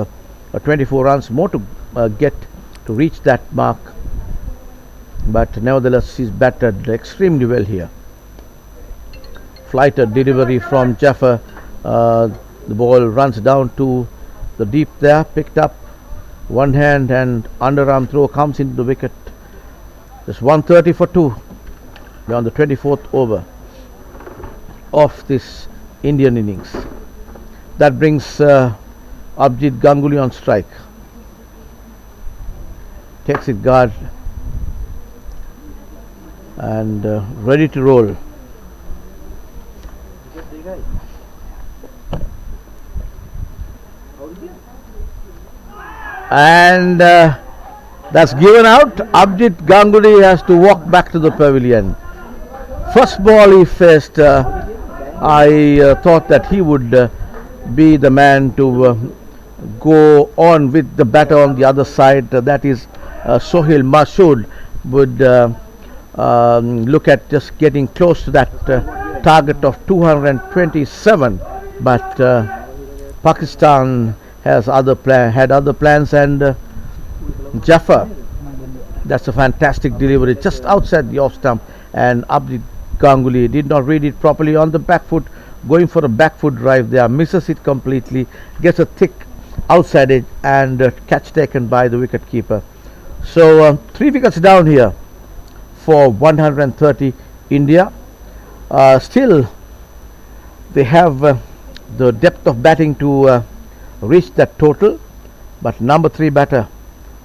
B: 24 runs more to get to reach that mark. But nevertheless, he's batted extremely well here. Flighted delivery from Jaffer. The ball runs down to the deep there, picked up one hand, and underarm throw comes into the wicket. Just 130 for 2. We're on the 24th over of this Indian innings. That brings Abhijit Ganguly on strike. Takes it guard and ready to roll. And that's given out. Abhijit Ganguly has to walk back to the pavilion. First ball he faced, I thought that he would be the man to go on with the batter on the other side. That is Sohail Mashood would look at just getting close to that target of 227, but Pakistan has had other plans, and Jaffer, that's a fantastic delivery just outside the off stump, and Abhijit Ganguly did not read it properly on the back foot, going for a back foot drive there, misses it completely, gets a thick outside edge, and catch taken by the wicket keeper. So 3 wickets down here for 130 India. Still they have the depth of batting to reach that total, but number 3 batter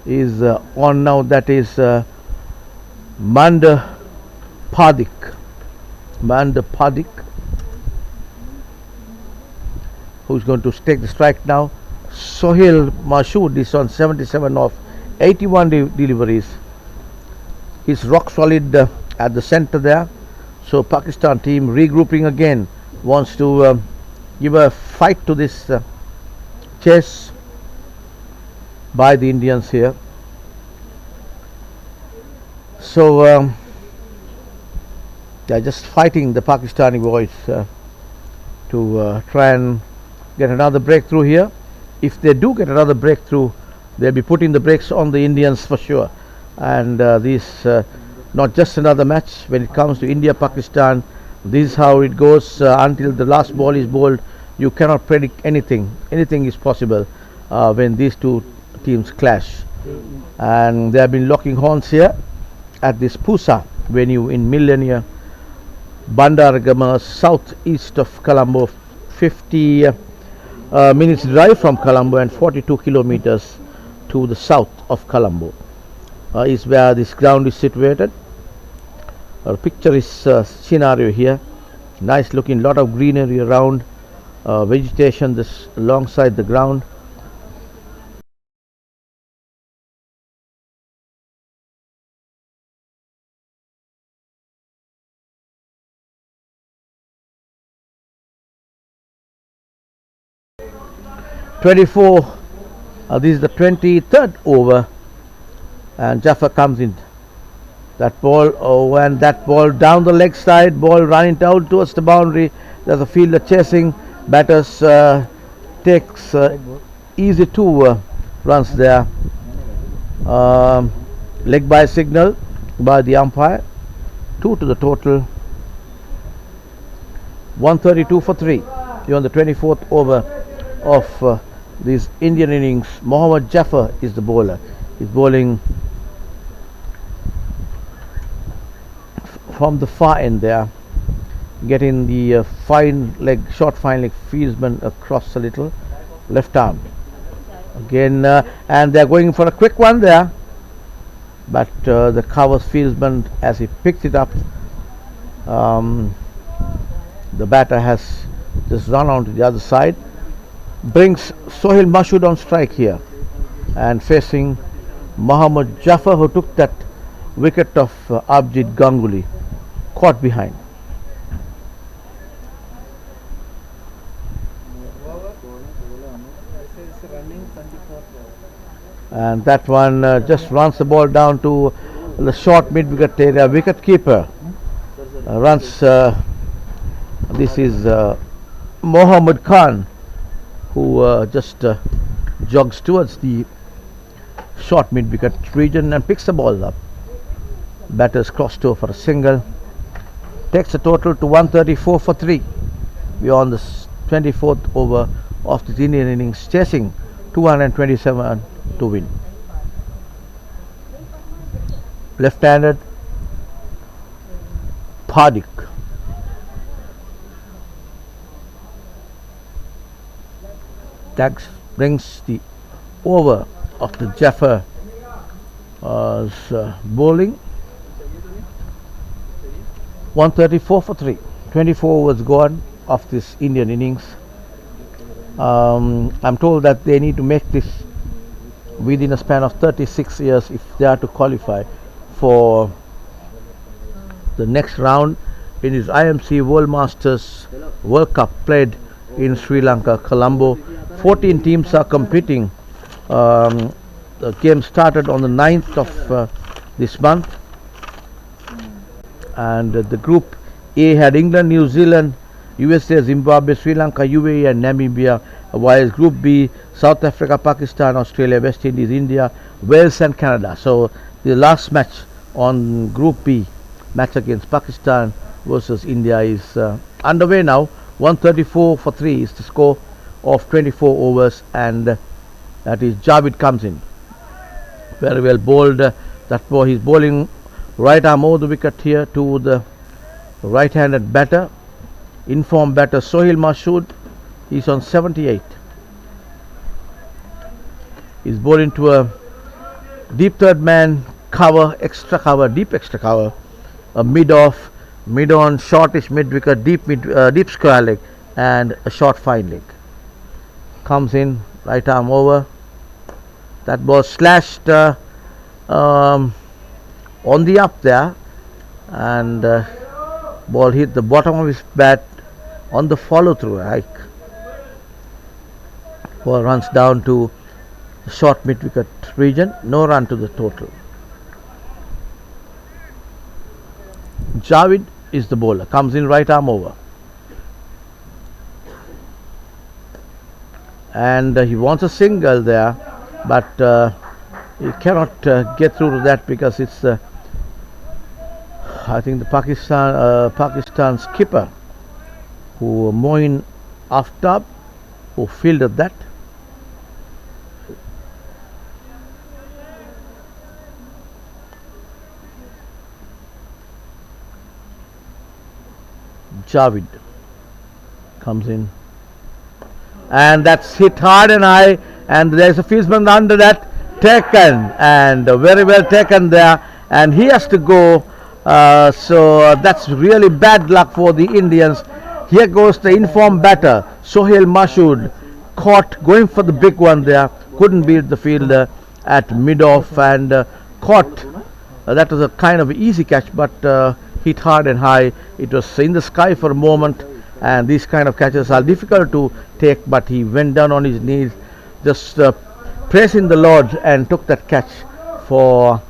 B: is on now. That is Bandaragama, who's going to take the strike now. Sohail Mashood is on 77 of 81 deliveries. He's rock solid at the center there. So Pakistan team regrouping again, wants to give a fight to this chase by the Indians here. So they're just fighting, the Pakistani boys, to try and get another breakthrough here. If they do get another breakthrough, they'll be putting the brakes on the Indians for sure. And this not just another match. When it comes to India-Pakistan, this is how it goes until the last ball is bowled. You cannot predict anything. Anything is possible when these two teams clash. And they have been locking horns here at this PUSA venue in Millennia, Bandaragama, southeast of Colombo, 50 minutes drive from Colombo and 42 kilometers to the south of Colombo is where this ground is situated. Picture is scenario here. Nice looking, lot of greenery around, vegetation this alongside the ground. This is the 23rd over, and Jaffer comes in. That ball, and that ball down the leg side, ball running down towards the boundary. There's a fielder chasing. Batters takes easy 2 runs there. Leg by signal by the umpire. 2 to the total. 132 for 3. You're on the 24th over of this Indian innings. Mohammad Jaffer is the bowler. He's bowling from the far end there, getting the short fine leg fieldsman across a little, left arm. Again, and they're going for a quick one there, but the covers fieldsman as he picks it up. The batter has just run on to the other side, brings Sohail Mashood on strike here, and facing Mohammad Jafar, who took that wicket of Abhijit Ganguly, caught behind. And that one just runs the ball down to the short mid-wicket area. Wicket keeper runs. This is Mohammad Khan, who just jogs towards the short mid-wicket region and picks the ball up. Batters crossed over for a single. Takes a total to 134 for 3. We are on the 24th over of the Indian innings, chasing 227 to win. Left-handed Pardik. That brings the over of the Jafar bowling. 134 for 3. 24 overs gone of this Indian innings. I'm told that they need to make this within a span of 36 years if they are to qualify for the next round in his IMC World Masters World Cup played in Sri Lanka, Colombo. 14 teams are competing. The game started on the 9th of this month, and the group A had England, New Zealand, USA, Zimbabwe, Sri Lanka, UAE and Namibia, while Group B, South Africa, Pakistan, Australia, West Indies, India, Wales and Canada. So the last match on Group B, match against Pakistan versus India, is underway now. 134 for 3 is the score of 24 overs, and that is Javed comes in. Very well bowled. That ball, he's bowling right arm over the wicket here to the right-handed batter, informed batter Sohail Mashood. He's on 78. He's bowling to a deep third man cover, extra cover, deep extra cover, a mid-off, mid-on, shortish mid-wicket, deep square leg, and a short fine leg. Comes in, right arm over. That ball slashed on the up there, and ball hit the bottom of his bat on the follow through hike. Ball runs down to the short mid wicket region. No run to the total. Javed is the bowler. Comes in, right arm over, and he wants a single there, but he cannot get through to that because it's I think the Pakistan skipper, who Moin Aftab, who fielded that. Javed comes in, and that's hit hard and high, and there's a fieldsman under that, taken, and very well taken there, and he has to go. So that's really bad luck for the Indians. Here goes the informed batter Sohail Mashood, caught going for the big one there, couldn't beat the fielder at mid-off, and caught. That was a kind of easy catch, but hit hard and high. It was in the sky for a moment, and these kind of catches are difficult to take, but he went down on his knees, just praising the Lord, and took that catch for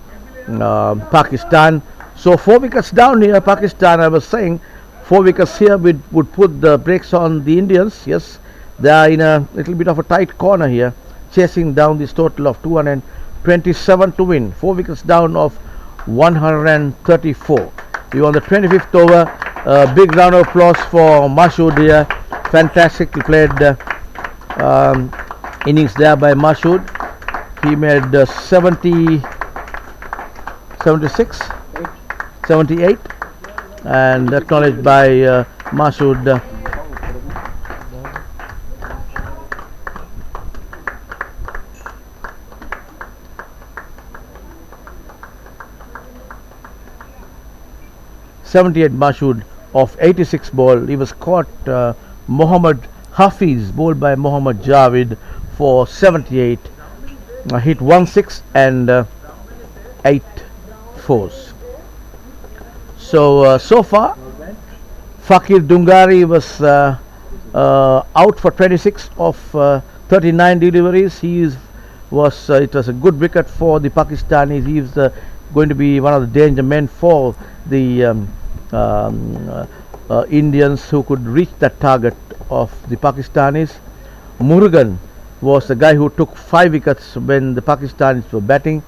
B: Pakistan. So 4 wickets down here, Pakistan. I was saying 4 wickets here would put the brakes on the Indians. Yes, they are in a little bit of a tight corner here, chasing down this total of 227 to win. 4 wickets down of 134. We won the 25th over. Big round of applause for Mashood here. Fantastically played innings there by Mashood. He made 76, 78, and acknowledged by Masood. 78 Masood of 86 ball. He was caught. Mohammad Hafiz bowled by Mohammad Javid for 78. Hit 1-6 and 8 fours. So far, Fakir Dungari was out for 26 of 39 deliveries. It was a good wicket for the Pakistanis. He is going to be one of the danger men for the Indians who could reach that target of the Pakistanis. Murugan was the guy who took 5 wickets when the Pakistanis were batting.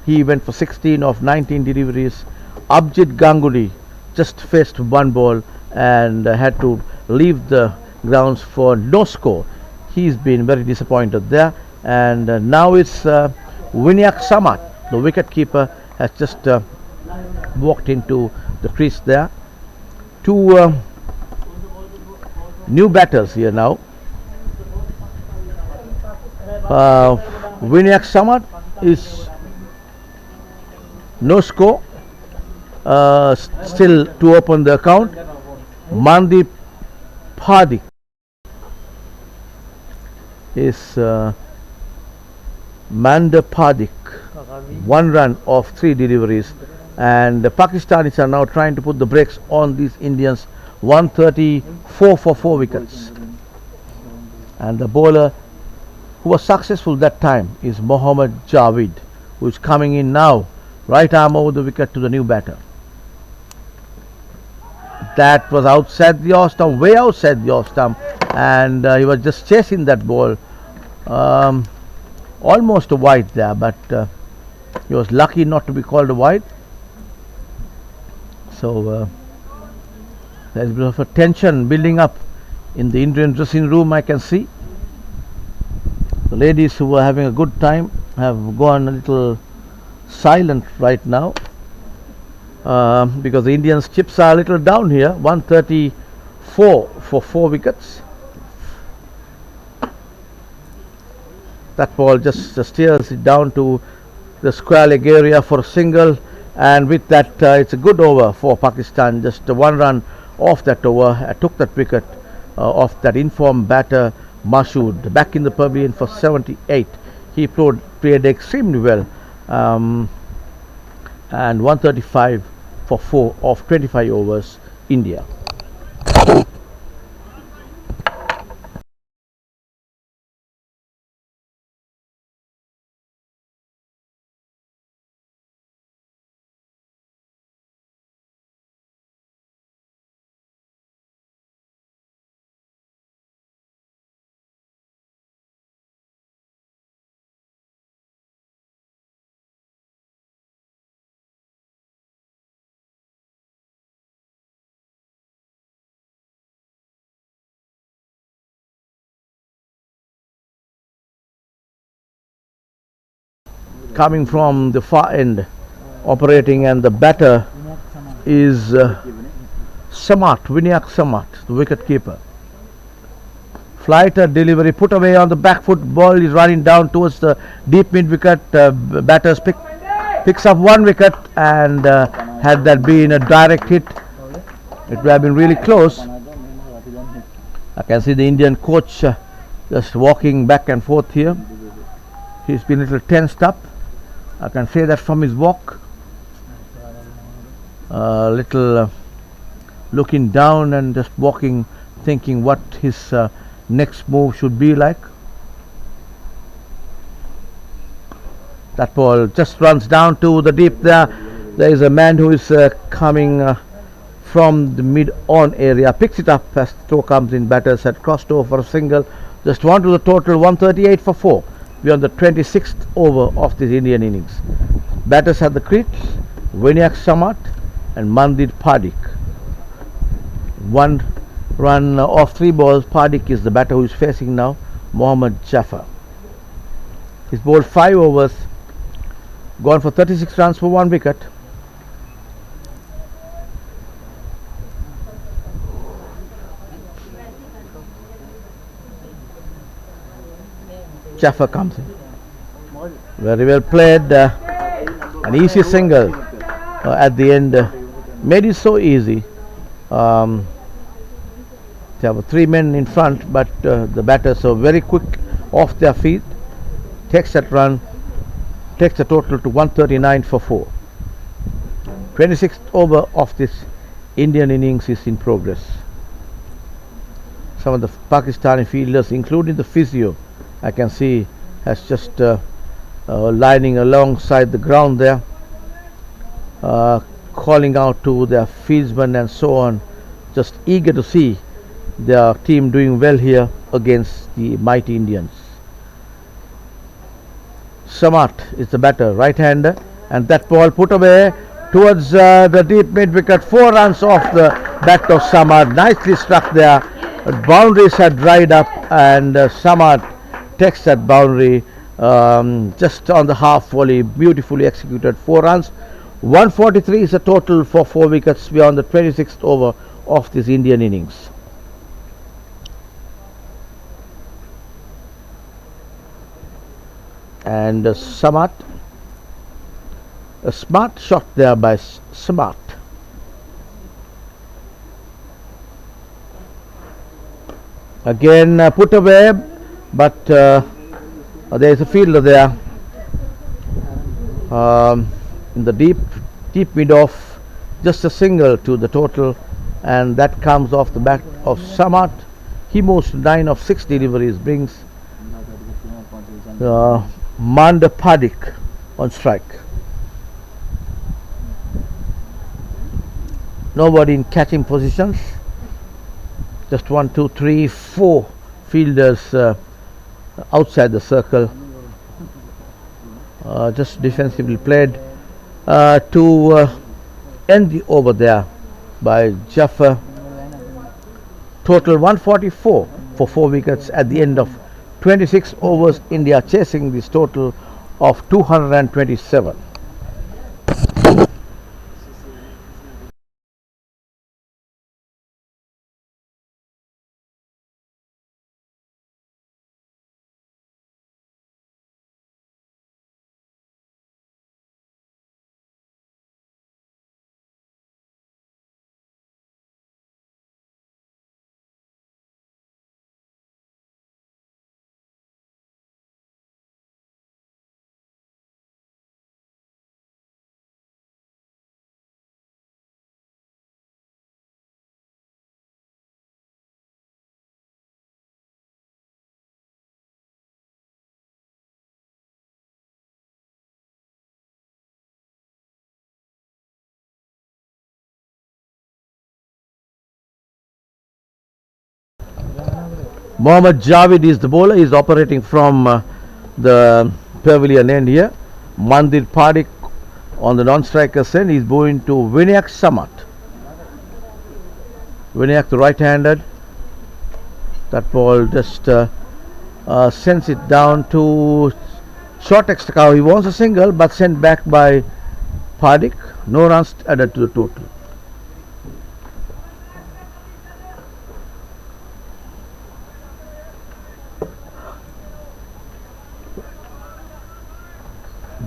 B: He went for 16 of 19 deliveries. Abhijit Ganguly just faced 1 ball and had to leave the grounds for no score. He's been very disappointed there. And now it's Vinayak Samat, the wicket keeper, has just walked into the crease there. 2 new batters here now. Vinayak Samat is no score, still to open the account. Mandip Padik is Manda Padik, 1 run of 3 deliveries, and the Pakistanis are now trying to put the brakes on these Indians. 134 for 4 wickets, and the bowler who was successful that time is Mohammad Javid, who is coming in now, right arm over the wicket to the new batter. That was outside the off stump, way outside the off stump, and he was just chasing that ball, almost a wide there, but he was lucky not to be called a wide. So there's a bit of a tension building up in the Indian dressing room, I can see. The ladies who were having a good time have gone a little silent right now, because the Indians' chips are a little down here. 134 for 4 wickets. That ball just steers it down to the square leg area for a single, and with that it's a good over for Pakistan. Just 1 run off that over. Took that wicket off that informed batter Masood, back in the pavilion for 78. He played extremely well, and 135 for 4 of 25 overs, India. Coming from the far end, operating, and the batter is Samat, Vinayak Samat, the wicket keeper. Flighter delivery, put away on the back foot. Ball is running down towards the deep mid wicket. Batters picks up 1 wicket, and had that been a direct hit, it would have been really close. I can see the Indian coach just walking back and forth here. He's been a little tensed up. I can say that from his walk. Little looking down and just walking, thinking what his next move should be like. That ball just runs down to the deep there. There is a man who is coming from the mid-on area, picks it up as the throw comes in. Batters had crossed over for a single. Just 1 to the total, 138 for 4. We are on the 26th over of this Indian innings. Batters had the crease, Vinayak Samat and Mandip Padik. 1 run off 3 balls. Padik is the batter who is facing now Mohammad Jafar. He's bowled 5 overs, gone for 36 runs for 1 wicket. Jaffa comes in. Very well played. An easy single at the end. Made it so easy. There were three men in front, but the batters are very quick off their feet. Takes that run, takes the total to 139 for 4. 26th over of this Indian innings is in progress. Some of the Pakistani fielders, including the physio, I can see has just lining alongside the ground there, calling out to their fieldsmen and so on, just eager to see their team doing well here against the mighty Indians. Samart is the batter, right-hander, and that ball put away towards the deep mid-wicket. 4 runs off the bat of Samart, nicely struck there. Boundaries had dried up, and Samart takes that boundary just on the half volley, beautifully executed. 4 runs. 143 is the total for 4 wickets beyond the 26th over of this Indian innings. And Samart, a smart shot there by Smart. Again put away, but there is a fielder there in the deep mid off, just a single to the total, and that comes off the back of Samart. He moves to 9 of 6 deliveries, brings Manda Padik on strike. Nobody in catching positions. Just 1, 2, 3, 4 fielders outside the circle. Just defensively played to end the over there by Jaffa. Total 144 for 4 wickets at the end of 26 overs. India chasing this total of 227. Mohammad Javid is the bowler. He is operating from the pavilion end here. Mandir Padik on the non-striker's end. He is bowling to Vinayak Samat. Vinayak, the right-handed. That ball just sends it down to short extra cover. He wants a single, but sent back by Padik. No runs added to the total.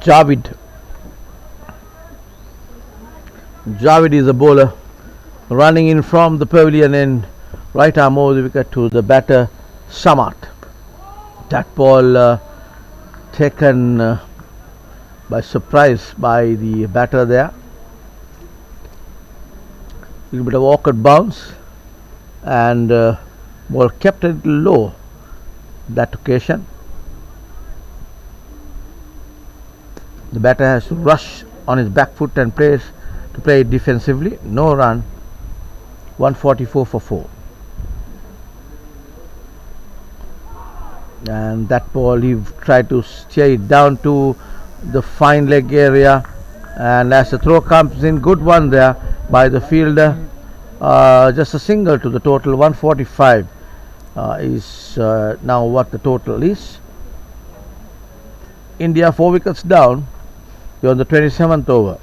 B: Javid is a bowler running in from the pavilion end, right arm over the wicket to the batter Samat. That ball taken by surprise by the batter there. A little bit of awkward bounce, and ball kept a little low that occasion. The batter has to rush on his back foot and play it defensively. No run. 144 for 4. And that ball, he tried to steer it down to the fine leg area, and as the throw comes in, good one there by the fielder. Just a single to the total. 145 is now what the total is. India 4 wickets down. You're on the 27th over.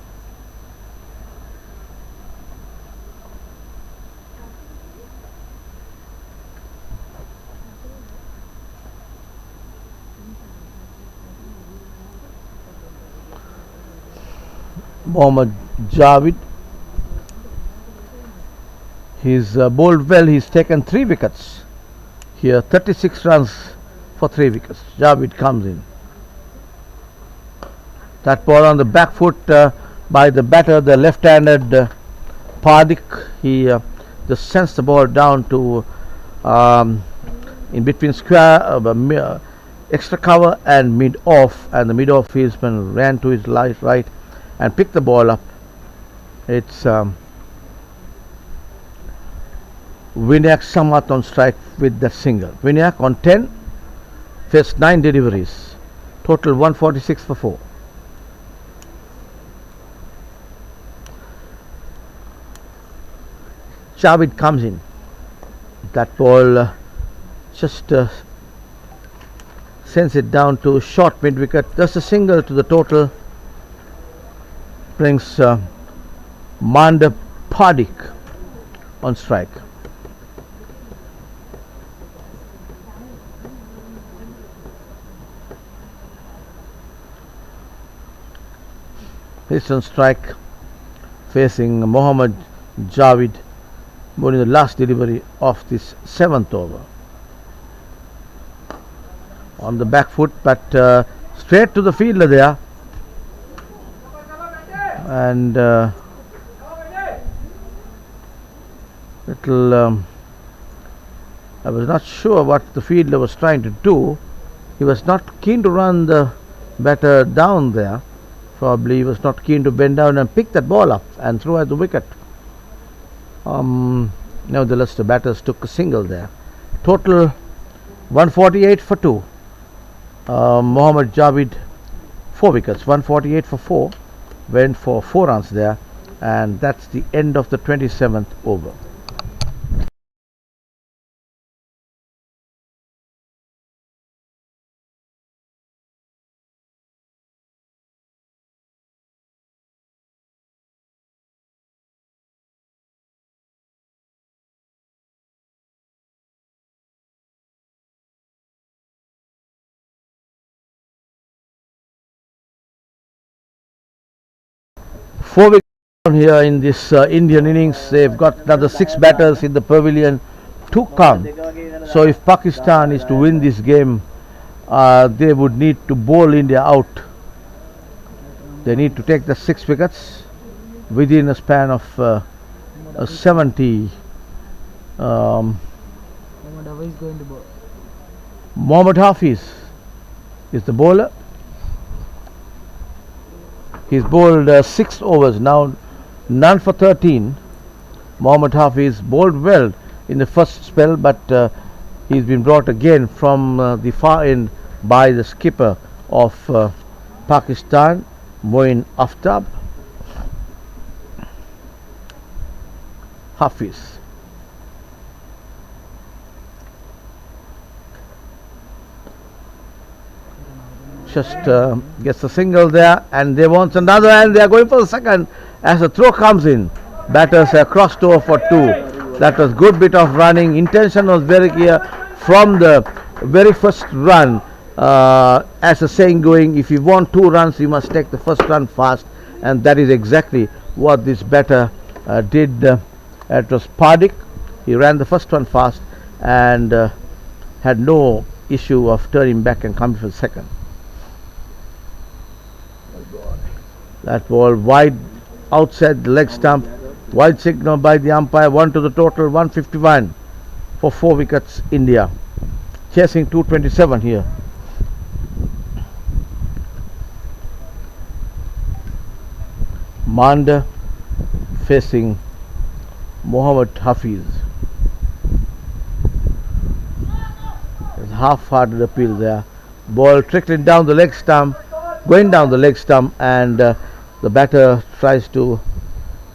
B: Mohammad Javid. He's bowled well. He's taken 3 wickets here, 36 runs for 3 wickets. Javid comes in. That ball on the back foot by the batter, the left-handed Pardik. He just sends the ball down to in between square, extra cover and mid-off, and the mid-off fieldsman ran to his right and picked the ball up. It's Vinayak Samat on strike with that single. Vinayak on 10, faced 9 deliveries, total 146 for 4. Javid comes in. That ball just sends it down to short mid wicket. Just a single to the total. Brings Manda Pardik on strike. He's on strike, facing Mohammad Javid, bowling the last delivery of this 7th over. On the back foot, but straight to the fielder there, and little. I was not sure what the fielder was trying to do. He was not keen to run the batter down there. Probably he was not keen to bend down and pick that ball up and throw at the wicket. Nevertheless, the batters took a single there. Total 148 for 2. Mohammad Javid 4 wickets, 148 for 4, went for 4 runs there, and that's the end of the 27th over. Four wickets here in this Indian innings. They've got another 6 batters in the pavilion to come. So if Pakistan is to win this game, they would need to bowl India out. They need to take the 6 wickets within a span of 70. Mohammad Hafiz is the bowler. He's bowled 6 overs now, none for 13. Mohammad Hafiz bowled well in the first spell, but he's been brought again from the far end by the skipper of Pakistan, Moin Aftab. Hafiz. Just gets a single there, and they want another, and they are going for the second as the throw comes in. Batters have crossed over for 2. That was good bit of running. Intention was very clear from the very first run. As the saying going, if you want 2 runs, you must take the first run fast, and that is exactly what this batter did. It was Pardik. He ran the first one fast and had no issue of turning back and coming for the second. That ball wide outside the leg stump. Wide signal by the umpire. 1 to the total, 151 for 4 wickets India. Chasing 227 here. Manda facing Mohammad Hafiz. There's half-hearted appeal there. Ball trickling down the leg stump, going down the leg stump, and the batter tries to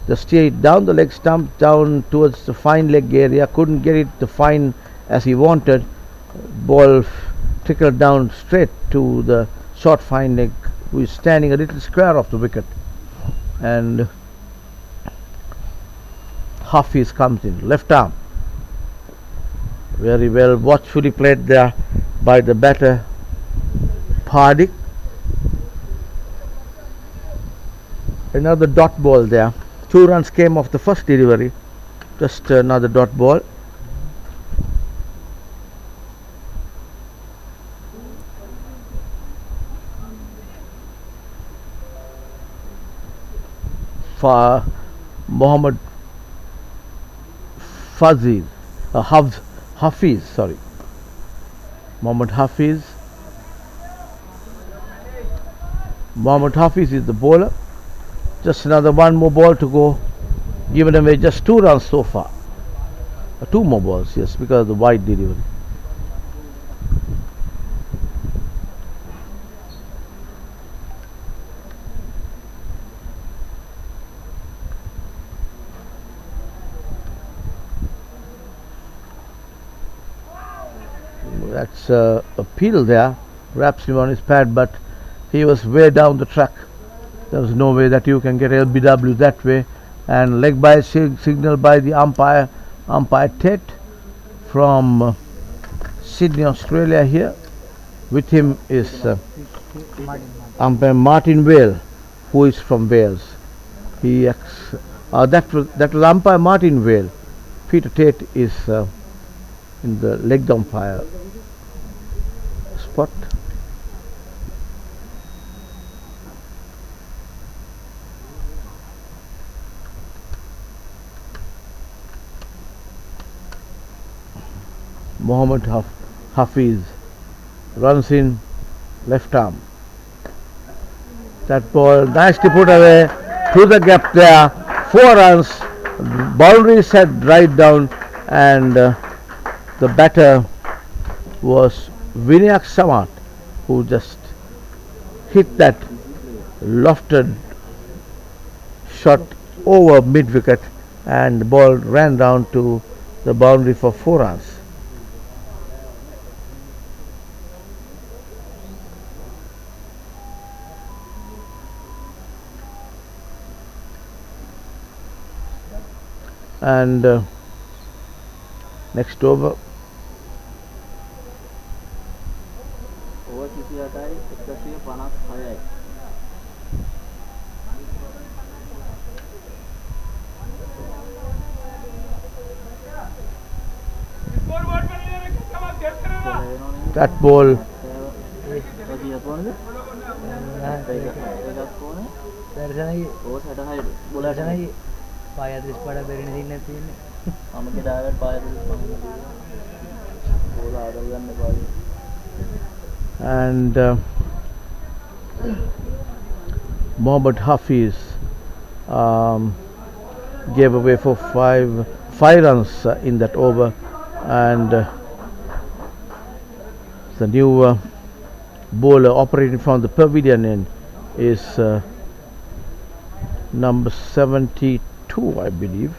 B: just steer it down the leg stump, down towards the fine leg area. Couldn't get it to fine as he wanted. Ball trickled down straight to the short fine leg, who is standing a little square off the wicket. And Hafiz comes in, left arm. Very well watchfully played there by the batter Pardik. Another dot ball there. 2 runs came off the first delivery. Just another dot ball. For Mohammed Fazil, Hafiz, sorry. Mohammed Hafiz. Mohammed Hafiz is the bowler. Just another one more ball to go. Given away just 2 runs so far. 2 more balls, yes, because of the wide delivery. That's a peel there. Wraps him on his pad, but he was way down the track. There was no way that you can get LBW that way. And leg by signal by the umpire Ted from Sydney, Australia here. With him is umpire Martin Vale, who is from Wales. That was umpire Martin Vale. Peter Tate is in the leg umpire spot. Mohammed Hafiz runs in left arm. That ball nicely put away through the gap there. 4 runs. Boundary set right down, and the batter was Vinayak Samat, who just hit that lofted shot over mid wicket, and the ball ran down to the boundary for 4 runs. And next over,
E: over 50 අටයි 156යි.
B: that ball and Mohammed Hafiz gave away for 5 runs in that over, and the new bowler operating from the pavilion end is number 72, I believe.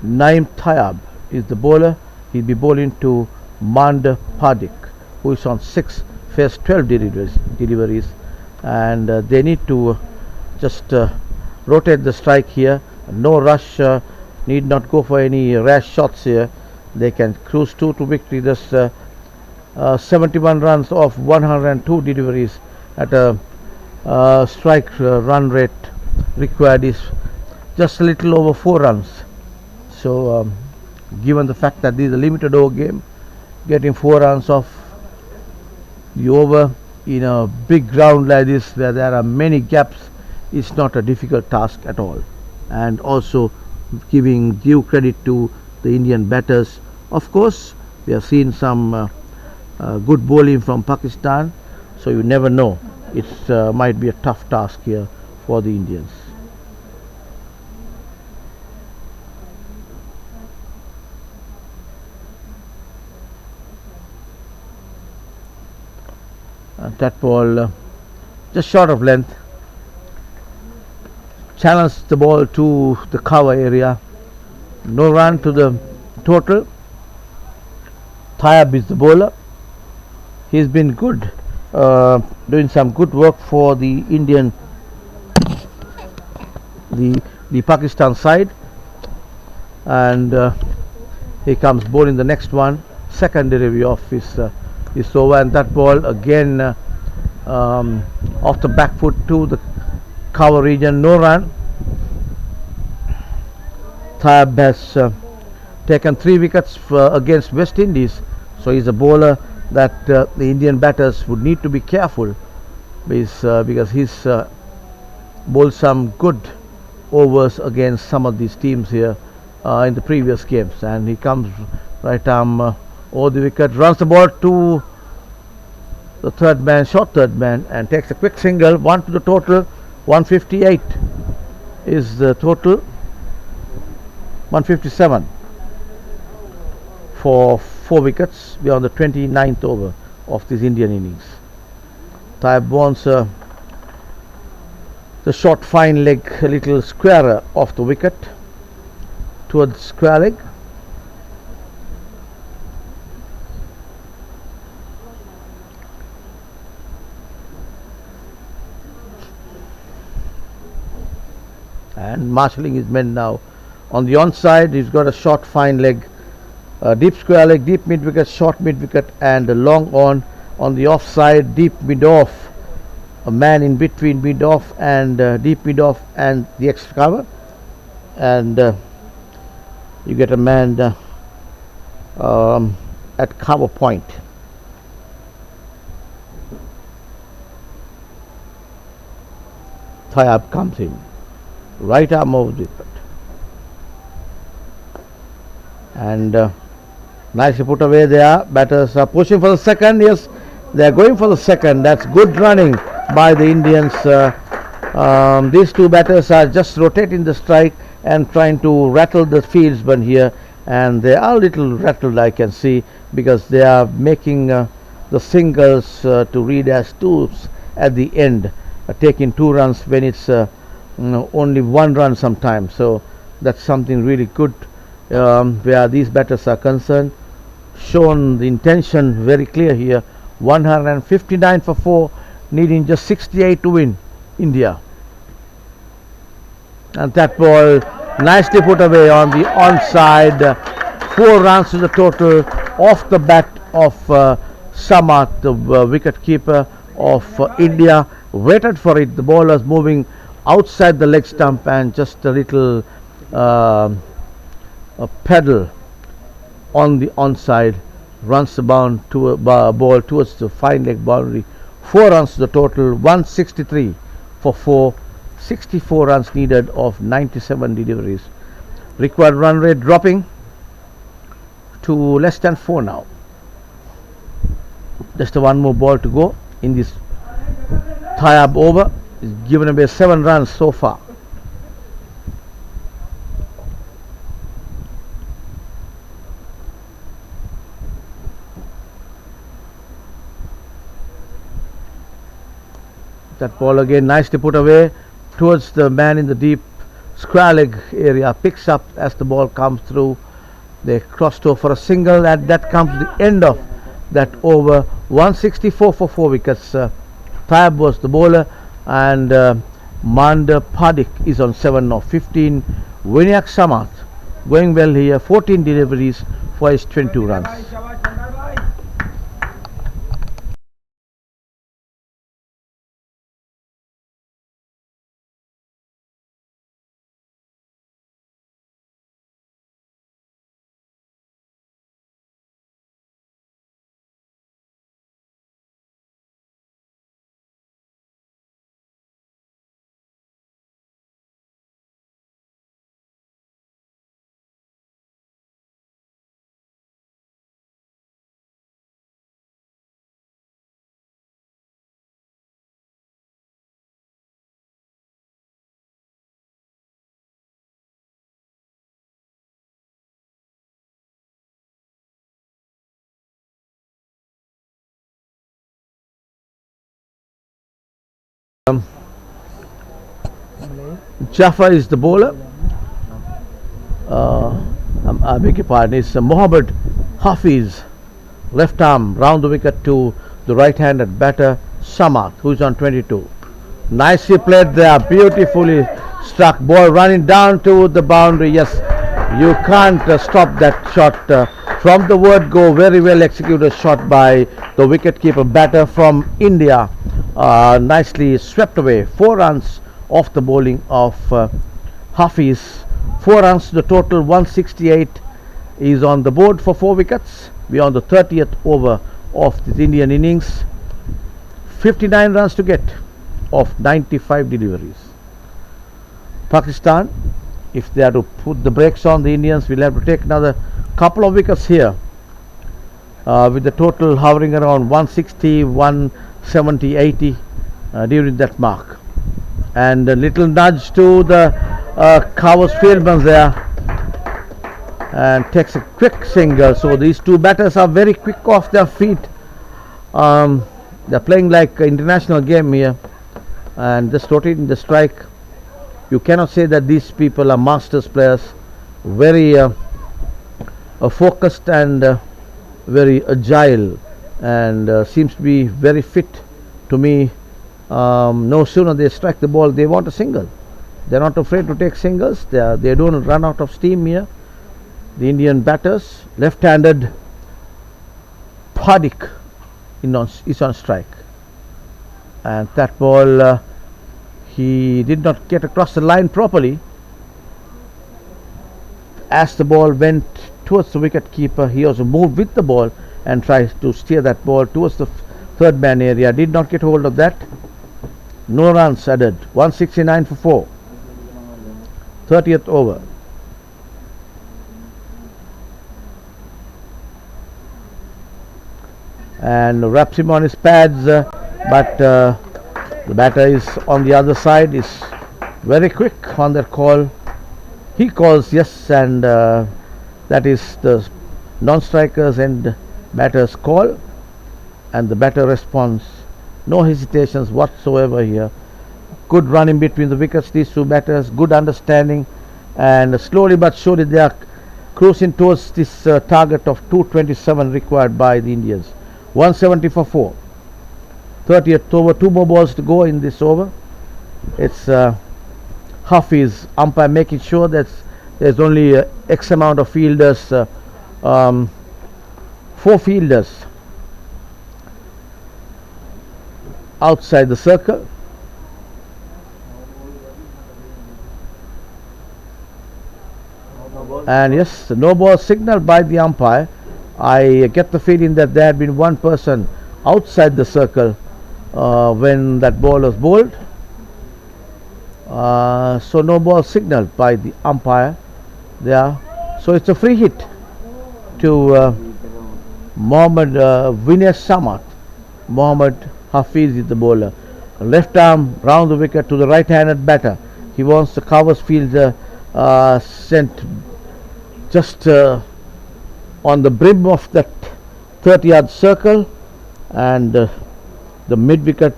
B: Naim Tayab is the bowler. He'll be bowling to Manda Padik, who is on 6, first 12 deliveries, and they need to just rotate the strike here. No rush, need not go for any rash shots here. They can cruise to victory. Just 71 runs off 102 deliveries at a strike run rate required is just a little over 4 runs. So given the fact that this is a limited over game, getting 4 runs off the over in a big ground like this where there are many gaps is not a difficult task at all. And also giving due credit to the Indian batters. Of course, we have seen some good bowling from Pakistan, so you never know. It might be a tough task here for the Indians. That ball just short of length, challenged the ball to the cover area. No run to the total. Tayab is the bowler. He's been good, doing some good work for the Indian, the Pakistan side. and he comes bowling the next one, second delivery of his over, and that ball again off the back foot to the cover region, no run. Tayeb has taken 3 wickets against West Indies, so he's a bowler that the Indian batters would need to be careful because he's bowled some good overs against some of these teams here in the previous games, and he comes right arm over the wicket, runs the ball to the third man, short third man, and takes a quick single. 1 to the total, 158 is the total, 157 for 4 wickets. We are on the 29th over of this Indian innings. Tayeb wants the short fine leg a little squarer off the wicket towards square leg. And marshalling his men now. On the onside, he's got a short fine leg, deep square leg, deep mid wicket, short mid wicket, and a long on the offside, deep mid off, a man in between mid off and deep mid off and the extra cover, and you get a man at cover point. Tayeb comes in, right arm over the wicket, and nicely put away there. Batters are pushing for the second. Yes, they are going for the second. That's good running by the Indians. These two batters are just rotating the strike and trying to rattle the fieldsman here, and they are a little rattled, I can see, because they are making the singles to read as twos at the end, taking 2 runs when it's only 1 run sometimes. So that's something really good where these batters are concerned. Shown the intention very clear here. 159 for 4, needing just 68 to win India. And that ball nicely put away on the onside. 4 runs to the total off the bat of Samat, the wicket keeper of India. Waited for it. The ball was moving outside the leg stump, and just a little a pedal on the onside runs the ball towards the fine leg boundary. 4 runs to the total, 163 for 4, 64 runs needed of 97 deliveries. Required run rate dropping to less than 4 now. Just 1 more ball to go in this Tayeb over. He's given away 7 runs so far. That ball again nicely put away towards the man in the deep square leg area. Picks up as the ball comes through. They crossed over for a single, and that comes to the end of that over. 164 for 4 wickets. Tayeb was the bowler, and Mander Padik is on 7 of 15. Vinayak Samath going well here, 14 deliveries for his 22 runs. Jaffa is the bowler. I beg your pardon. It's Mohammad Hafiz, left arm round the wicket to the right-handed batter Samath, who is on 22. Nicely played there, beautifully struck ball running down to the boundary. Yes, You can't stop that shot from the word go. Very well executed shot by the wicketkeeper batter from India. Nicely swept away. 4 runs off the bowling of Hafiz. 4 runs to the total. 168 is on the board for 4 wickets. We are on the 30th over of this Indian innings. 59 runs to get of 95 deliveries. Pakistan, if they are to put the brakes on, the Indians will have to take another couple of wickets here, with the total hovering around 160, 170, 80 during that mark. And a little nudge to the Covers fieldman there, and takes a quick single. So these two batters are very quick off their feet. They're playing like an international game here, and just rotating the strike. You cannot say that these people are masters players. Very focused and very agile, and seems to be very fit to me. No sooner they strike the ball, they want a single. They're not afraid to take singles. They don't run out of steam here. The Indian batters, left-handed Padik is on strike, and that ball he did not get across the line properly. As the ball went towards the wicket keeper, he also moved with the ball and tried to steer that ball towards the third man area. Did not get hold of that. No runs added. 169 for 4. 30th over. And wraps him on his pads, but the batter is on the other side, is very quick on that call. He calls yes, and that is the non-strikers and batters call, and the batter responds. No hesitations whatsoever here. Good run in between the wickets, these two batters, good understanding, and slowly but surely they are cruising towards this target of 227 required by the Indians. 170 for 4. 30th over, 2 more balls to go in this over. It's Hafiz, umpire, making sure that there's only X amount of fielders, 4 fielders outside the circle. And yes, no ball signaled by the umpire. I get the feeling that there had been one person outside the circle when that ball was bowled. So no ball signaled by the umpire there. So it's a free hit to Mohammad Vinay Samat. Mohammad Hafiz is the bowler. Left arm round the wicket to the right-handed batter. He wants the Covers fielder sent just on the brim of that 30-yard circle, and the mid-wicket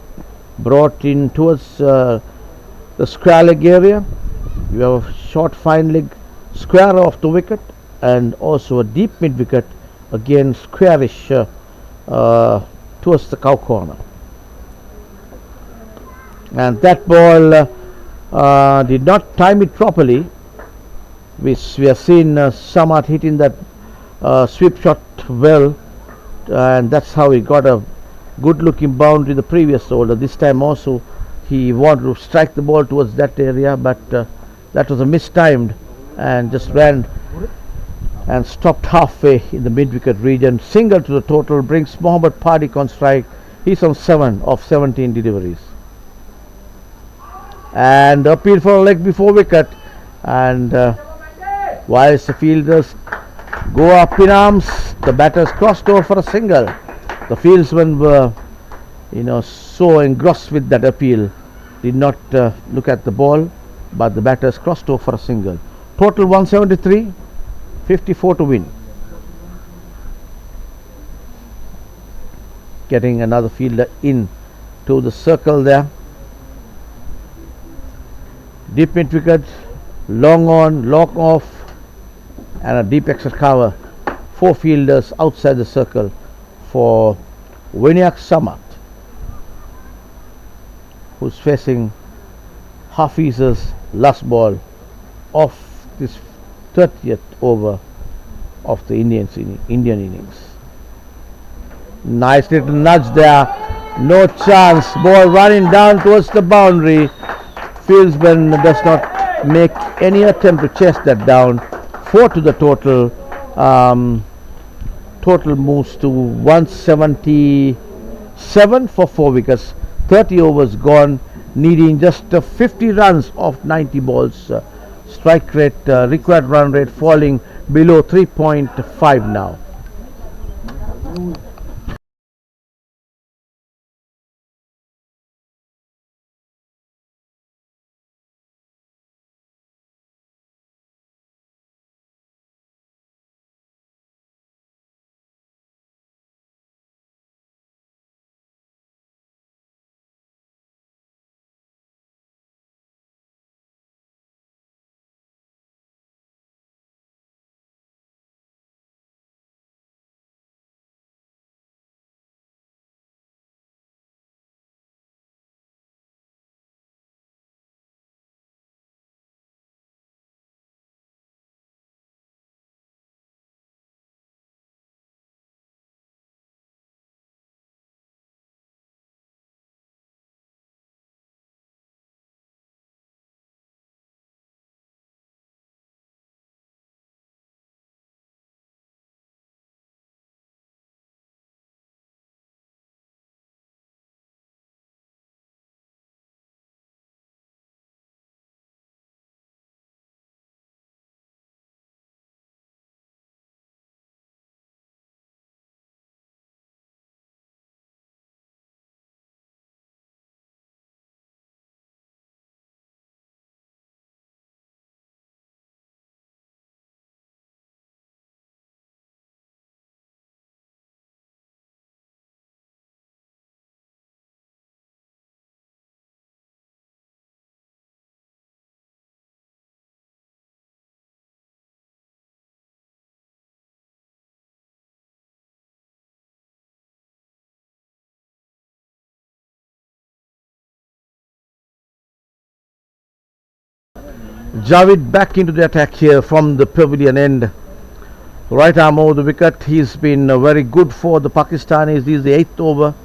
B: brought in towards the square leg area. You have a short fine leg square off the wicket, and also a deep mid-wicket, again squarish towards the cow corner. And that ball did not time it properly, which we have seen Samat hitting that sweep shot well, and that's how he got a good looking boundary the previous over. This time also he wanted to strike the ball towards that area, but that was a mistimed, and just ran and stopped halfway in the mid-wicket region. Single to the total brings Mohammad Padik on strike. He's on 7 of 17 deliveries. And appeal for a leg before wicket, and whilst the fielders go up in arms, the batters crossed over for a single. The fieldsmen were, so engrossed with that appeal, did not look at the ball, but the batters crossed over for a single. Total 173, 54 to win. Getting another fielder in to the circle there. Deep mid wicket, long on, long off, and a deep extra cover. 4 fielders outside the circle for Vinayak Samat, who's facing Hafiz's last ball off this 30th over of the Indian innings. Nice little nudge there. No chance. Ball running down towards the boundary. Fieldsman does not make any attempt to chase that down. 4 to the total. Total moves to 177 for 4 wickets. 30 overs gone, needing just 50 runs of 90 balls. Strike rate, required run rate falling below 3.5 now. Javed back into the attack here from the pavilion end. Right arm over the wicket. He's been very good for the Pakistanis. This is the 8th over.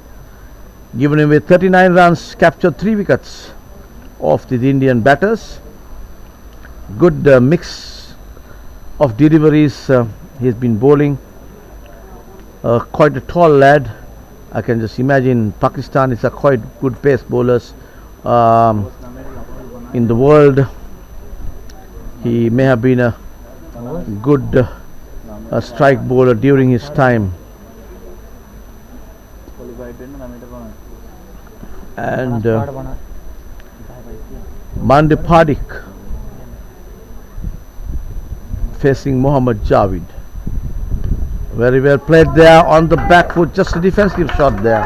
B: Given away 39 runs, captured 3 wickets of the Indian batters. Good mix of deliveries he's been bowling. Quite a tall lad. I can just imagine Pakistanis are quite good pace bowlers in the world. He may have been a good strike bowler during his time. And Bandaragama facing Mohammad Javed. Very well played there on the back foot, just a defensive shot there.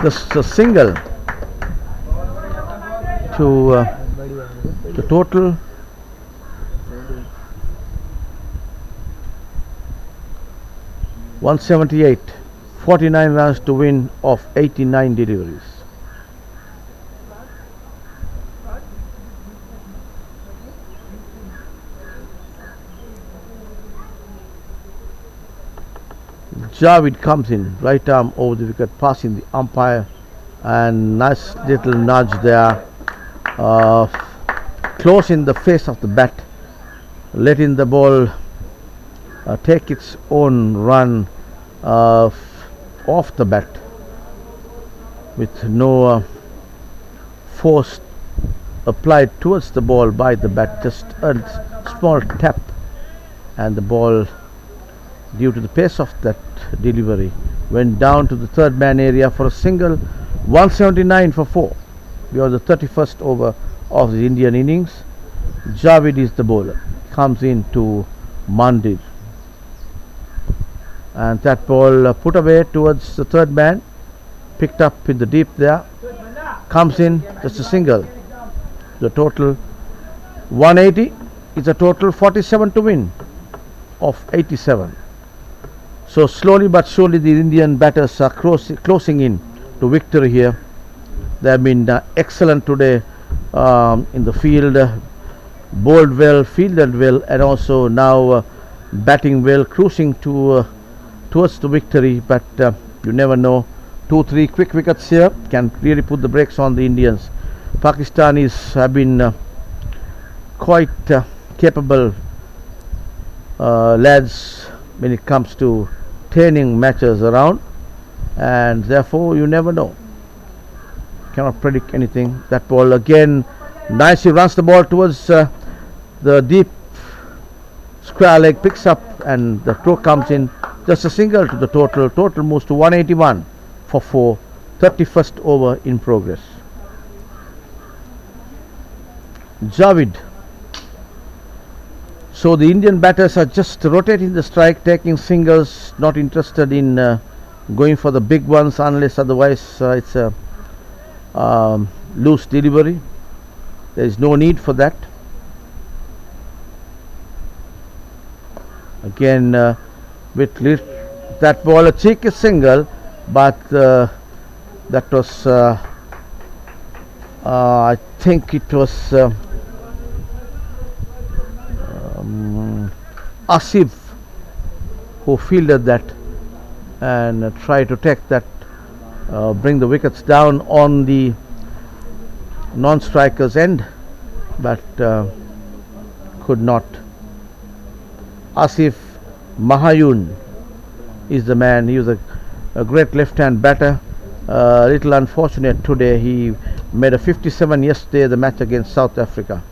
B: Just a single to the total. (178), 49 runs to win of 89 deliveries. Javed comes in, right arm over the wicket, passing the umpire, and nice little nudge there, close in the face of the bat, letting the ball take its own run off the bat with no force applied towards the ball by the bat, just a small tap, and the ball, due to the pace of that delivery, went down to the third man area for a single. 179 for 4. We are the 31st over of the Indian innings. Javed is the bowler, comes in to Mandir, and that ball put away towards the third man, picked up in the deep there, comes in, just a single. The total 180 is a total, 47 to win of 87. So slowly but surely the Indian batters are closing in to victory here. They have been excellent today in the field. bowled well, fielded well, and also now batting well, cruising towards the victory. But you never know. 2-3 quick wickets here can really put the brakes on the Indians. Pakistanis have been quite capable lads when it comes to turning matches around, and therefore you never know. Cannot predict anything. That ball again, nicely runs the ball towards the deep square leg, picks up, and the throw comes in. Just a single to the total. Total moves to 181 for 4. 31st over in progress. Javid. So the Indian batters are just rotating the strike, taking singles, not interested in going for the big ones unless otherwise it's a loose delivery. There is no need for that. Again with that ball, a cheeky single, but that was I think it was Asif who fielded that and tried to take that, bring the wickets down on the non-strikers end, but could not. Asif Mahayun is the man. He was a great left-hand batter. Little unfortunate today. He made a 57 yesterday, the match against South Africa.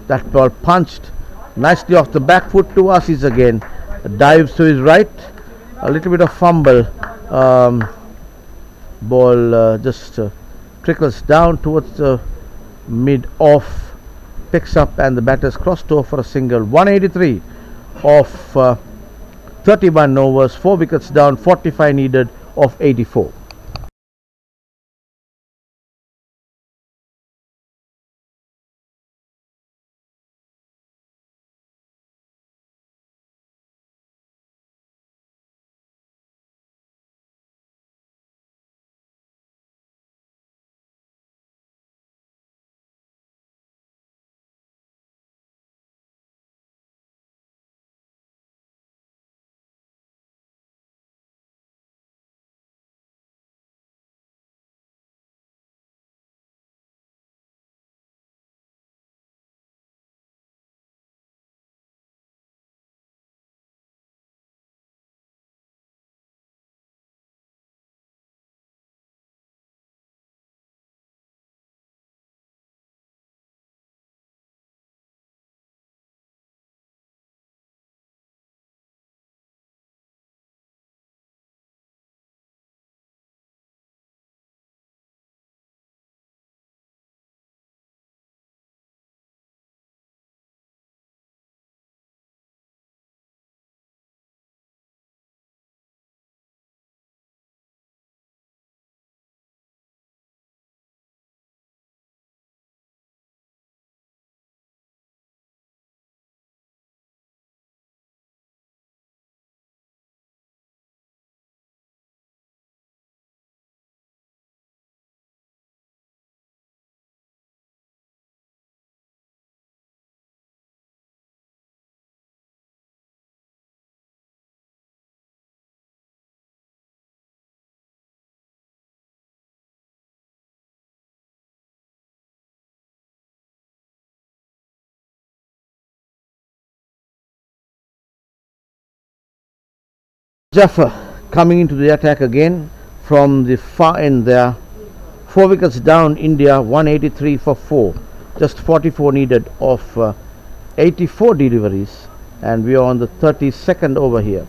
B: That ball punched nicely off the back foot to Asif again. Dives to his right. A little bit of fumble. Ball just trickles down towards the mid-off. Picks up and the batters crossed over for a single. 183 of 31 overs. 4 wickets down. 45 needed of 84. Jaffer coming into the attack again from the far end there. 4 wickets down, India 183 for 4. Just 44 needed of 84 deliveries, and we are on the 32nd over here.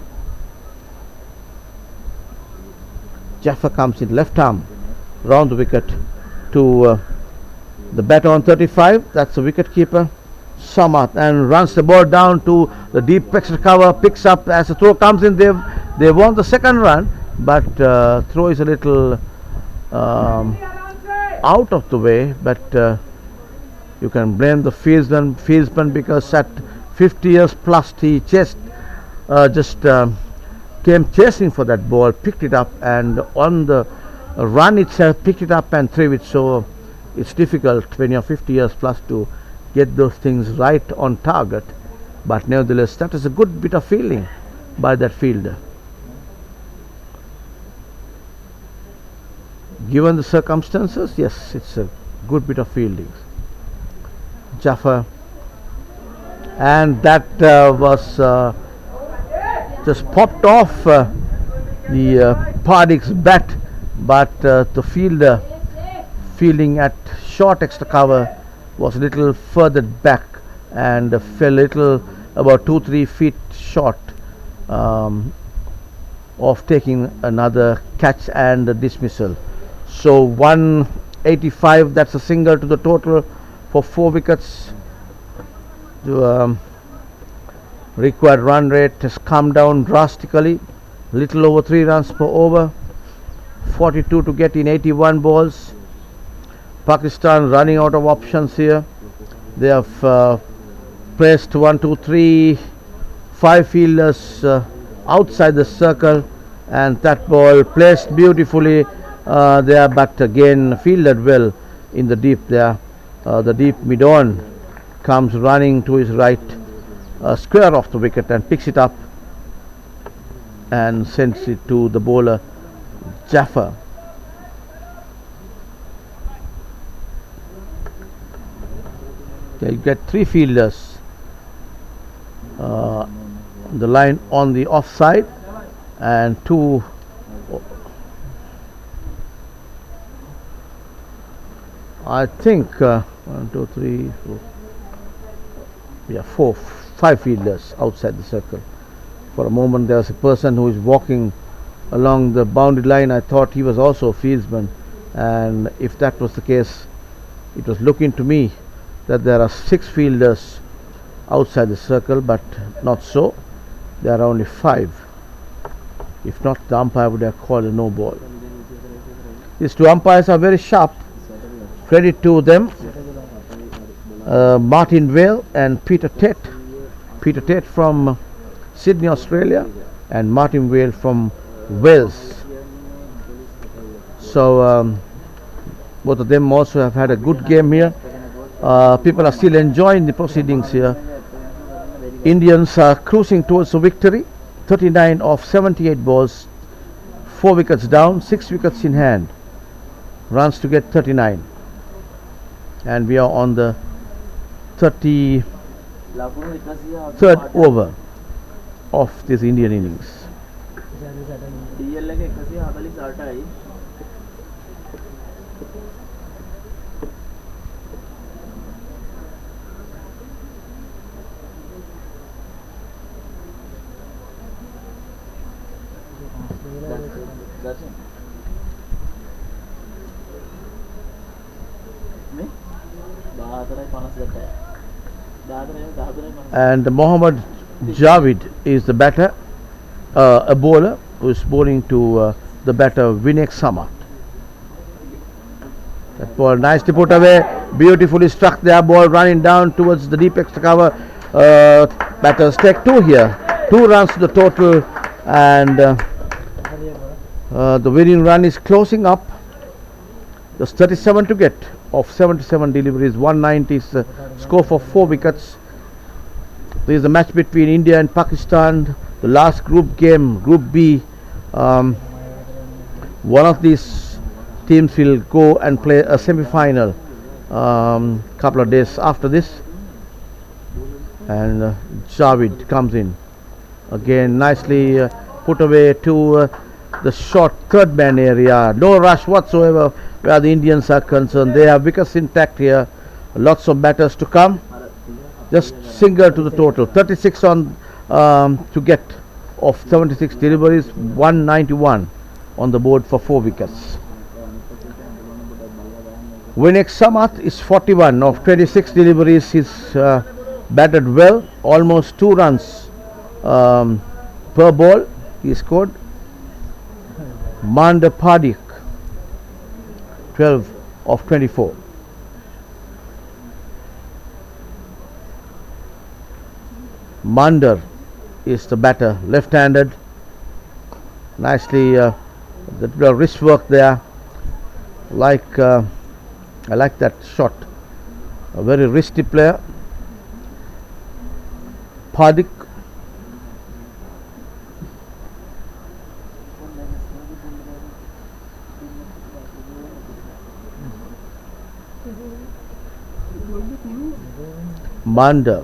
B: Jaffer comes in left arm round the wicket to the batter on 35. That's the wicket keeper Samat, and runs the ball down to the deep extra cover. Picks up as the throw comes in. They won the second run, but throw is a little out of the way. But you can blame the fieldsman because at 50 years plus he just came chasing for that ball, picked it up, and on the run itself picked it up and threw it. So it's difficult when you're 50 years plus to get those things right on target, but nevertheless that is a good bit of fielding by that fielder. Given the circumstances, yes, it's a good bit of fielding. Jaffer, and that was just popped off the Pardik's bat, but the fielder fielding at short extra cover was a little further back and fell a little about 2-3 feet short of taking another catch and a dismissal. So 185, that's a single to the total for 4 wickets. The required run rate has come down drastically, little over 3 runs per over, 42 to get in 81 balls. Pakistan running out of options here. They have placed 1, 2, 3, 5 fielders outside the circle, and that ball placed beautifully there, but again fielded well in the deep there. The deep mid-on comes running to his right, square off the wicket, and picks it up and sends it to the bowler Jaffer. You get 3 fielders, the line on the offside, and 2 I think 1, 2, 3, 4, yeah, 4, 5 fielders outside the circle. For a moment there was a person who is walking along the boundary line. I thought he was also a fieldsman, and if that was the case, it was looking to me that there are 6 fielders outside the circle, but not so. There are only 5. If not, the umpire would have called a no ball. These 2 umpires are very sharp. Credit to them. Martin Vale and Peter Tate. Peter Tate from Sydney, Australia, and Martin Vale from Wales. So both of them also have had a good game here. People are still enjoying the proceedings here. Indians are cruising towards a victory. 39 of 78 balls, 4 wickets down, 6 wickets in hand. Runs to get 39. And we are on the 33rd over of this Indian innings. And Mohammad Javid is the batter, a bowler who is bowling to the batter Vinek Samat. That ball nicely put away, beautifully struck their ball, running down towards the deep extra cover. Batters take 2 here, 2 runs to the total, and the winning run is closing up. There's 37 to get of 77 deliveries, 190 is the score for 4 wickets. There is a match between India and Pakistan, the last group game, Group B. One of these teams will go and play a semi-final couple of days after this, and Javid comes in again, nicely put away to the short third man area. No rush whatsoever where the Indians are concerned. They have wickets intact here, lots of batters to come. Just single to the total, 36 on to get of 76 deliveries, 191 on the board for 4 wickets. Vinek Samat is 41 of 26 deliveries. He's batted well, almost 2 runs per ball he scored. Manda Padik, 12 of 24. Mandar is the batter, left-handed. Nicely the wrist work there. I like that shot a very risky player. Padik, Manda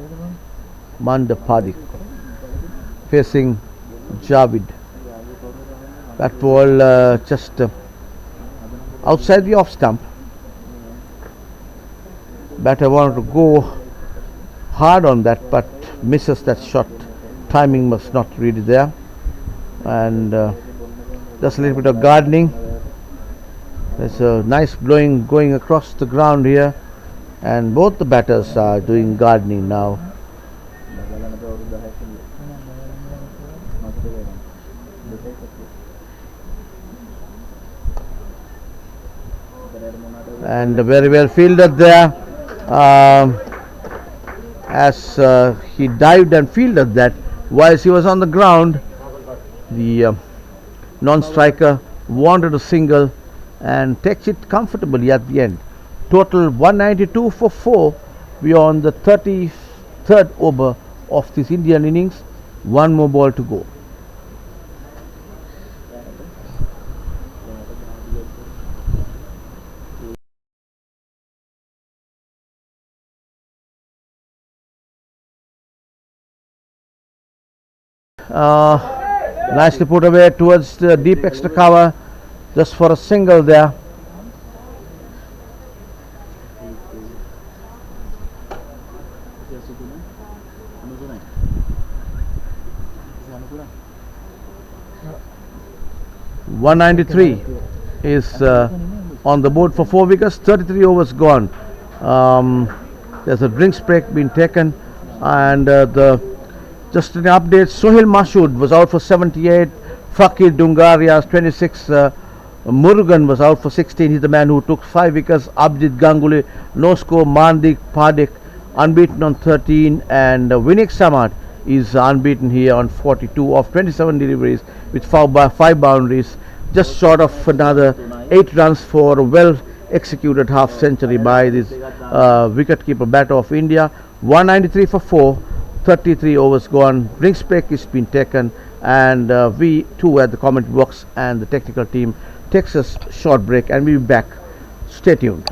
B: Padik facing Javid. That ball just outside the off stump. Batter wanted to go hard on that, but misses that shot. Timing was not really there, and just a little bit of gardening. There's a nice blowing going across the ground here, and both the batters are doing gardening now. And very well fielded there, as he dived and fielded that whilst he was on the ground. The non-striker wanted a single and takes it comfortably at the end. Total 192 for 4. We are on the 33rd over of this Indian innings. One more ball to go. Nicely put away towards the deep extra cover, just for a single there. .193 is on the board for 4 wickets. 33 overs gone. There's a drinks break being taken, and just an update, Sohail Mashood was out for 78, Fakir Dungaria's 26, Murugan was out for 16. He's the man who took 5 wickets. Abhijit Ganguly, no score. Mandik Padik unbeaten on 13, and Vinik Samad is unbeaten here on 42 of 27 deliveries with 5 boundaries, just short of another 8 runs for a well executed half century by this wicketkeeper batter of India. 193 for 4. 33 overs gone. Drinks break is been taken, and we too at the comment box and the technical team takes a short break, and we'll be back. Stay tuned.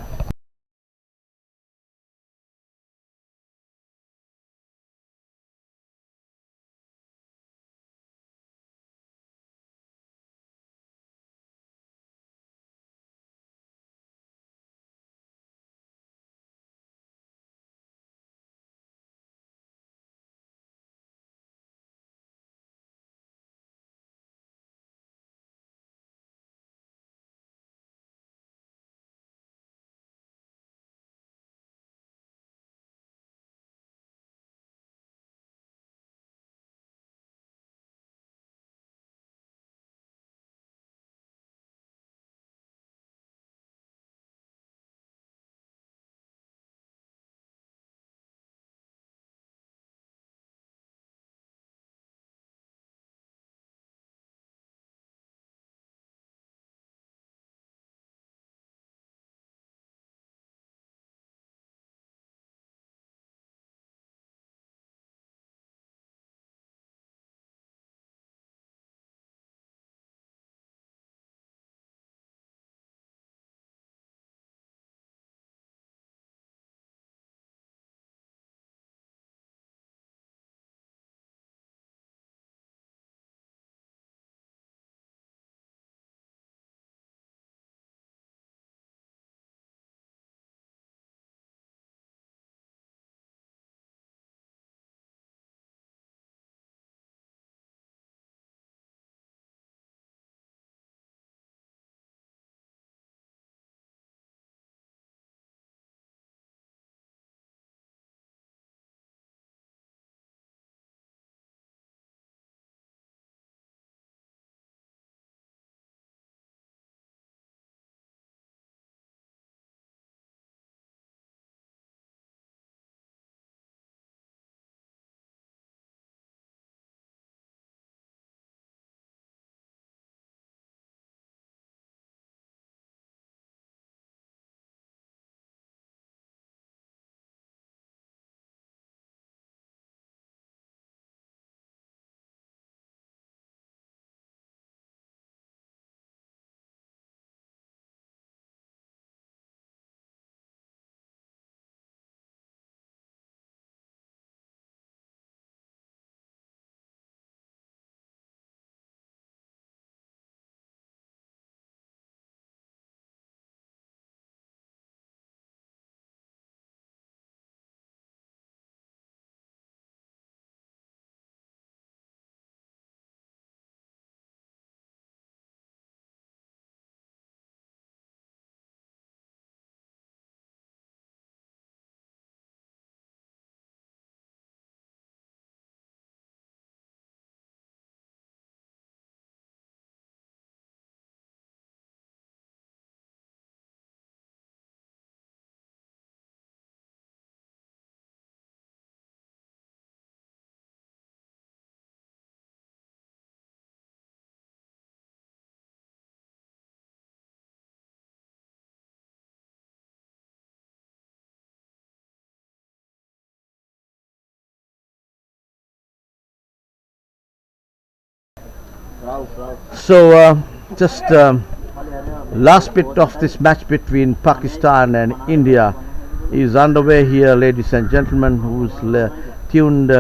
B: So just last bit of this match between Pakistan and India is underway here, ladies and gentlemen, who's tuned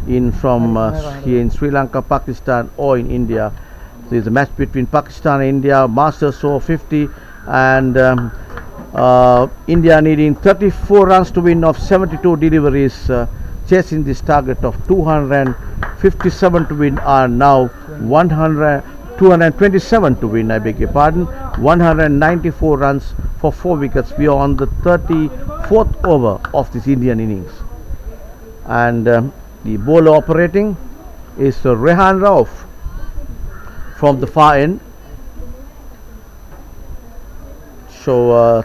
B: in from here in Sri Lanka, Pakistan, or in India. There's a match between Pakistan and India, Masters Over-50, and India needing 34 runs to win of 72 deliveries, chasing this target of 257 to win, are now 227 to win, I beg your pardon, 194 runs for 4 wickets. We are on the 34th over of this Indian innings, and the bowler operating is Rehan Rauf from the far end. So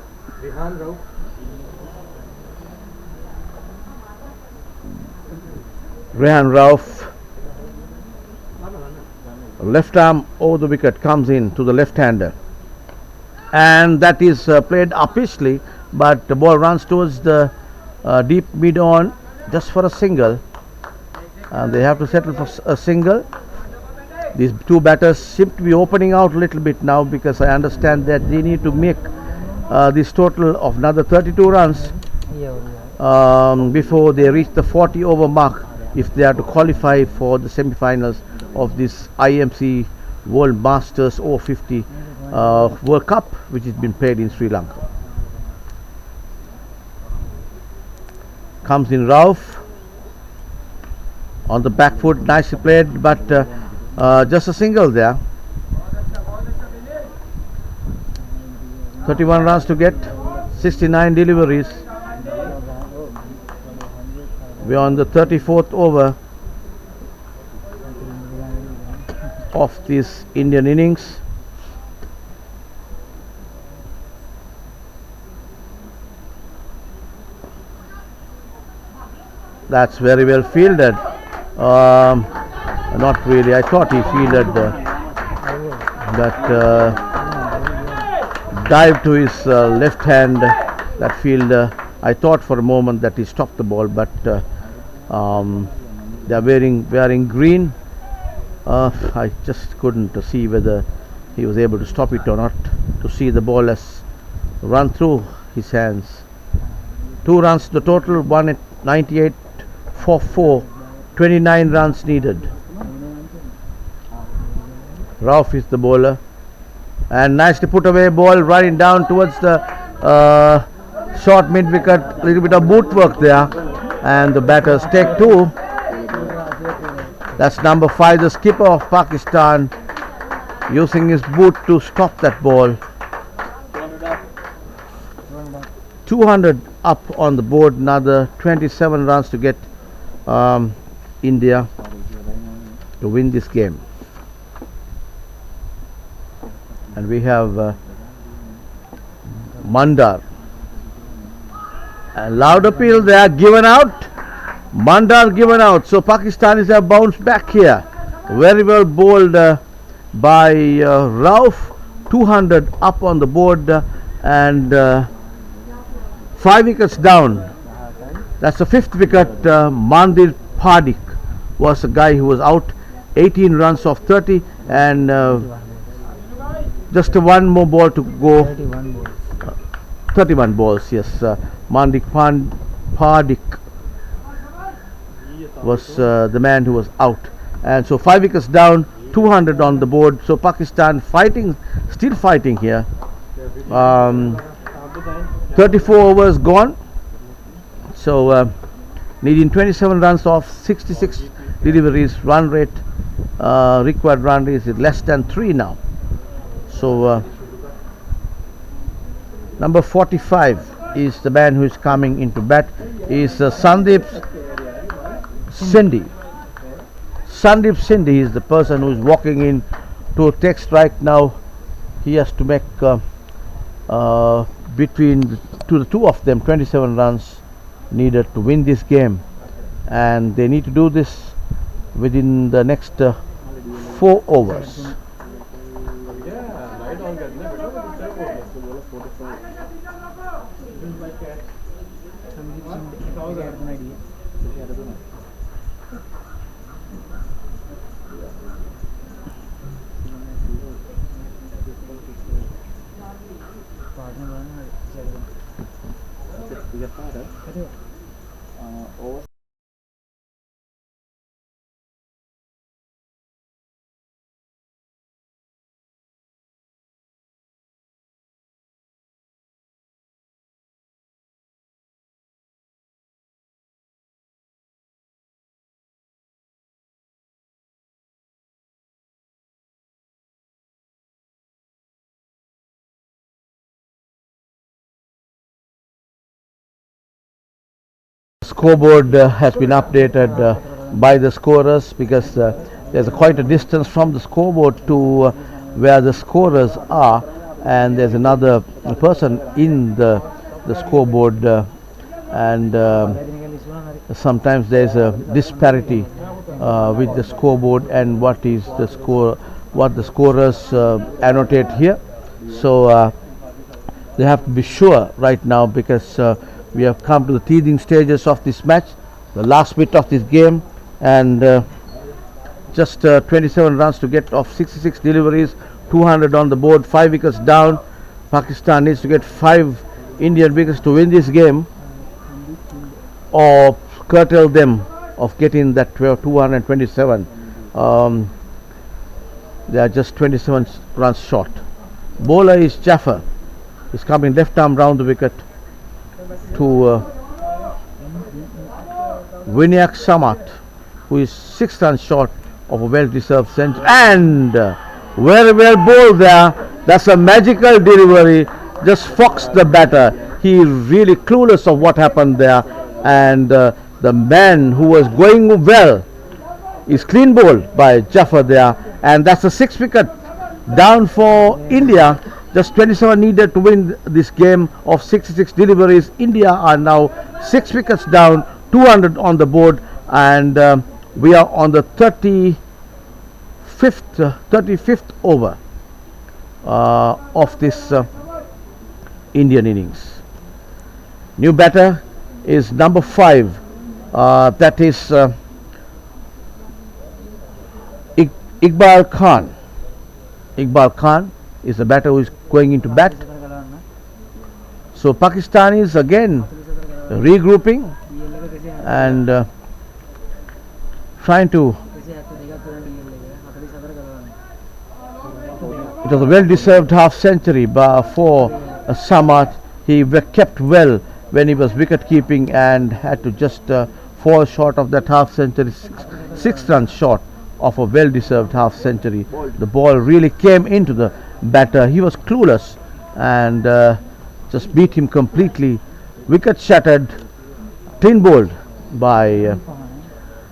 B: Rehan Rauf, left arm over the wicket, comes in to the left-hander, and that is played uppishly, but the ball runs towards the deep mid-on just for a single, and they have to settle for a single. These two batters seem to be opening out a little bit now, because I understand that they need to make this total of another 32 runs before they reach the 40 over mark, if they are to qualify for the semi-finals of this IMC World Masters Over-50 World Cup, which has been played in Sri Lanka. Comes in Rauf on the back foot, nicely played, but just a single there. 31 runs to get, 69 deliveries. We are on the 34th over of this Indian innings. That's very well fielded. Not really. I thought he fielded that dive to his left hand. That fielder, I thought for a moment that he stopped the ball, but they are wearing green. I just couldn't see whether he was able to stop it or not, to see the ball has run through his hands. 2 runs the total, 1 at 98 for 4, 29 runs needed. Rauf is the bowler, and nicely put away ball running down towards the short mid wicket. A little bit of boot work there, and the batters take 2. That's number 5, the skipper of Pakistan, using his boot to stop that ball. 200 up on the board, another 27 runs to get India to win this game. And we have Mandar. A loud appeal there, given out. Mandar given out. So Pakistanis have bounced back here. Very well bowled by Rauf. 200 up on the board, and 5 wickets down. That's the 5th wicket. Mandir Pardik was the guy who was out. 18 runs off 30, and just one more ball to go. 31 balls, yes. Mandir Pardik was the man who was out, and so 5 wickets down, 200 on the board. So Pakistan fighting, still fighting here. 34 overs gone, so needing 27 runs off 66 deliveries. Run rate, required run rate is less than 3 now. So number 45 is the man who is coming into bat, is Sandeep Sindhi. Sandeep Sindhi is the person who is walking in to take strike now. He has to make between the two of them 27 runs needed to win this game, and they need to do this within the next 4 overs.
E: We get started. Over.
B: Scoreboard has been updated by the scorers because there's quite a distance from the scoreboard to where the scorers are, and there's another person in the scoreboard, and sometimes there's a disparity with the scoreboard and what is the score, what the scorers annotate here. So they have to be sure right now because we have come to the teething stages of this match, the last bit of this game, and just 27 runs to get off 66 deliveries, 200 on the board, 5 wickets down. Pakistan needs to get 5 Indian wickets to win this game or curtail them of getting that 227. They are just 27 runs short. Bowler is Jaffer. He's coming left arm round the wicket to Vinayak Samat, who is 6 runs short of a well-deserved century, and very well bowled there. That's a magical delivery, just foxed the batter. He is really clueless of what happened there, and the man who was going well is clean bowled by Jaffer there, and that's a 6 wicket down for India. Just 27 needed to win this game of 66 deliveries. India are now 6 wickets down, 200 on the board, and we are on the 35th over of this Indian innings. New batter is number 5. That is Iqbal Khan. Iqbal Khan is the batter who is going into bat. So Pakistan is again regrouping and trying to. It was a well-deserved half century for Samat. He kept well when he was wicket keeping and had to just fall short of that half century, 6 runs short of a well-deserved half century. The ball really came into the batter. He was clueless and just beat him completely. Wicket shattered, clean bowled by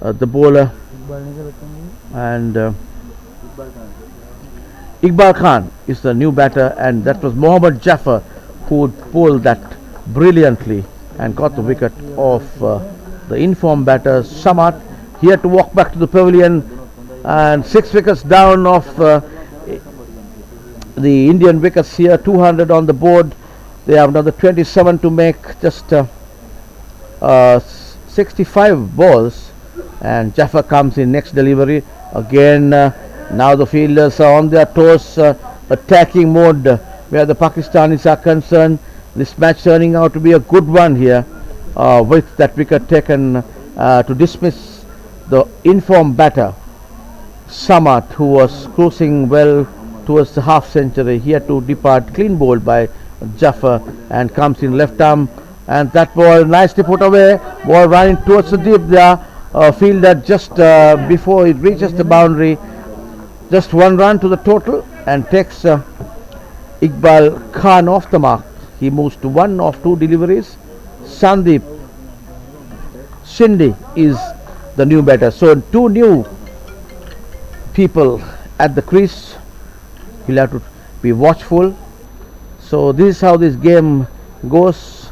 B: the bowler, and Iqbal Khan is the new batter, and that was Mohammad Jaffer who bowled that brilliantly and got the wicket of the informed batter Samat. He had to walk back to the pavilion, and 6 wickets down of the Indian wickets here, 200 on the board. They have another 27 to make, just 65 balls, and Jaffer comes in next delivery. Again, now the fielders are on their toes, attacking mode where the Pakistanis are concerned. This match turning out to be a good one here, with that wicket taken to dismiss the informed batter Samat, who was cruising well towards the half century. He had to depart, clean bowled by Jaffer, and comes in left arm, and that ball nicely put away. Ball running towards the deep there. Fielder just before it reaches the boundary. Just 1 run to the total and takes Iqbal Khan off the mark. He moves to 1 of 2 deliveries. Sandeep Shinde is the new batter. So 2 new people at the crease. He'll have to be watchful. So this is how this game goes.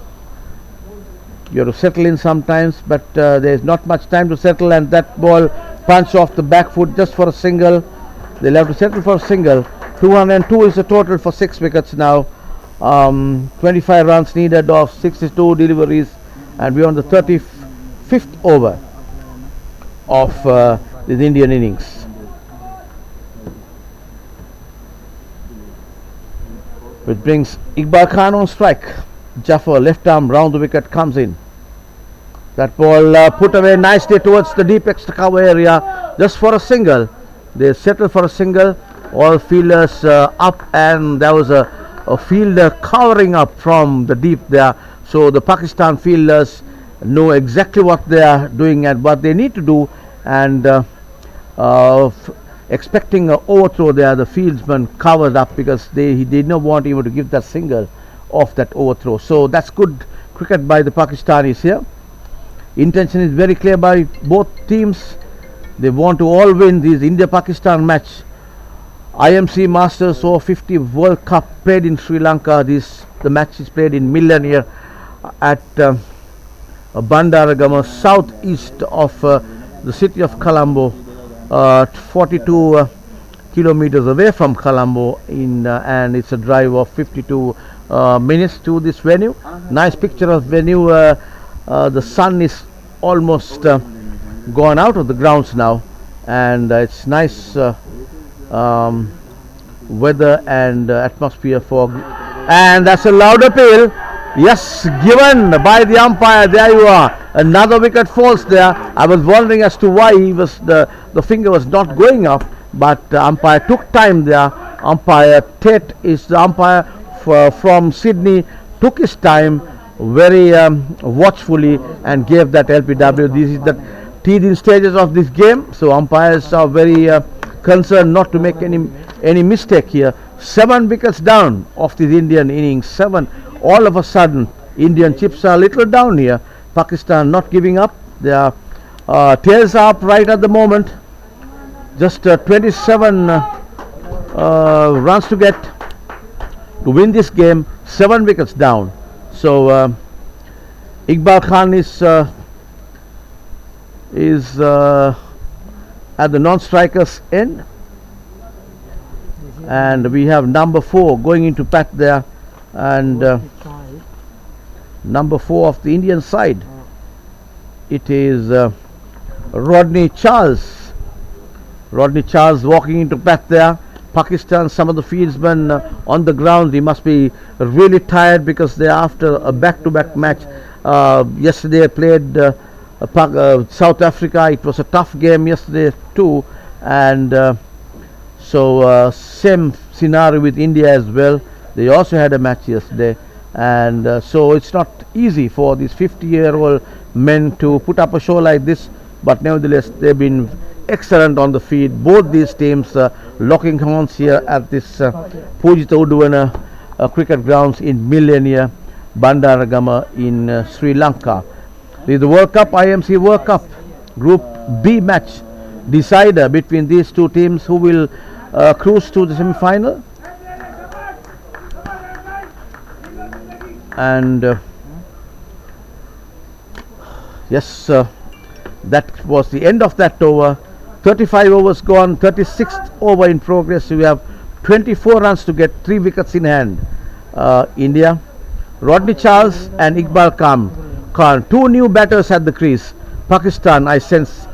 B: You have to settle in sometimes, but there is not much time to settle, and that ball punched off the back foot just for a single. They'll have to settle for a single. 202 is the total for 6 wickets now. 25 runs needed of 62 deliveries, and we're on the 35th over of this Indian innings. which brings Iqbal Khan on strike. Jaffer, left arm round the wicket, comes in. That ball put away nicely towards the deep extra cover area, just for a single. They settled for a single. All fielders up, and there was a fielder covering up from the deep there. So the Pakistan fielders know exactly what they are doing and what they need to do, and expecting an overthrow there, the fieldsman covered up because he did not want even to give that single off that overthrow. So that's good cricket by the Pakistanis here. Intention is very clear by both teams. They want to all win this India-Pakistan match. IMC Masters Over-50s World Cup played in Sri Lanka. The match is played in Milan here at Bandaragama, southeast of the city of Colombo, 42 kilometers away from Colombo, and it's a drive of 52 minutes to this venue. Nice picture of venue. The sun is almost gone out of the grounds now, and it's nice weather and atmosphere for, and that's a loud appeal. Yes, given by the umpire. There you are. Another wicket falls there. I was wondering as to why the finger was not going up, but the umpire took time there. Umpire Tate is the umpire from Sydney, took his time very watchfully and gave that LPW. This is the teething stages of this game, so umpires are very concerned not to make any mistake here. 7 wickets down of this Indian innings. 7. All of a sudden, Indian chips are a little down here. Pakistan not giving up. Their tails are up right at the moment. Just 27 runs to get to win this game. 7 wickets down. So Iqbal Khan is at the non-strikers end, and we have number 4 going into bat there, and number 4 of the Indian side, it is Rodney Charles walking into bat there. Pakistan, some of the fieldsmen on the ground, they must be really tired because they are after a back-to-back match. Yesterday played South Africa. It was a tough game yesterday too, and so same scenario with India as well. They also had a match yesterday, and so it's not easy for these 50-year-old men to put up a show like this, but nevertheless they've been excellent on the field. Both these teams locking horns here at this PUSA Grounds cricket grounds in Millennia, Bandaragama in Sri Lanka. This is the World Cup, IMC World Cup Group B match decider between these two teams, who will cruise to the semi-final. And yes, that was the end of that over. 35 overs gone, 36th over in progress. We have 24 runs to get, 3 wickets in hand. India, Rodney Charles and Iqbal Khan, 2 new batters at the crease. Pakistan, I sense,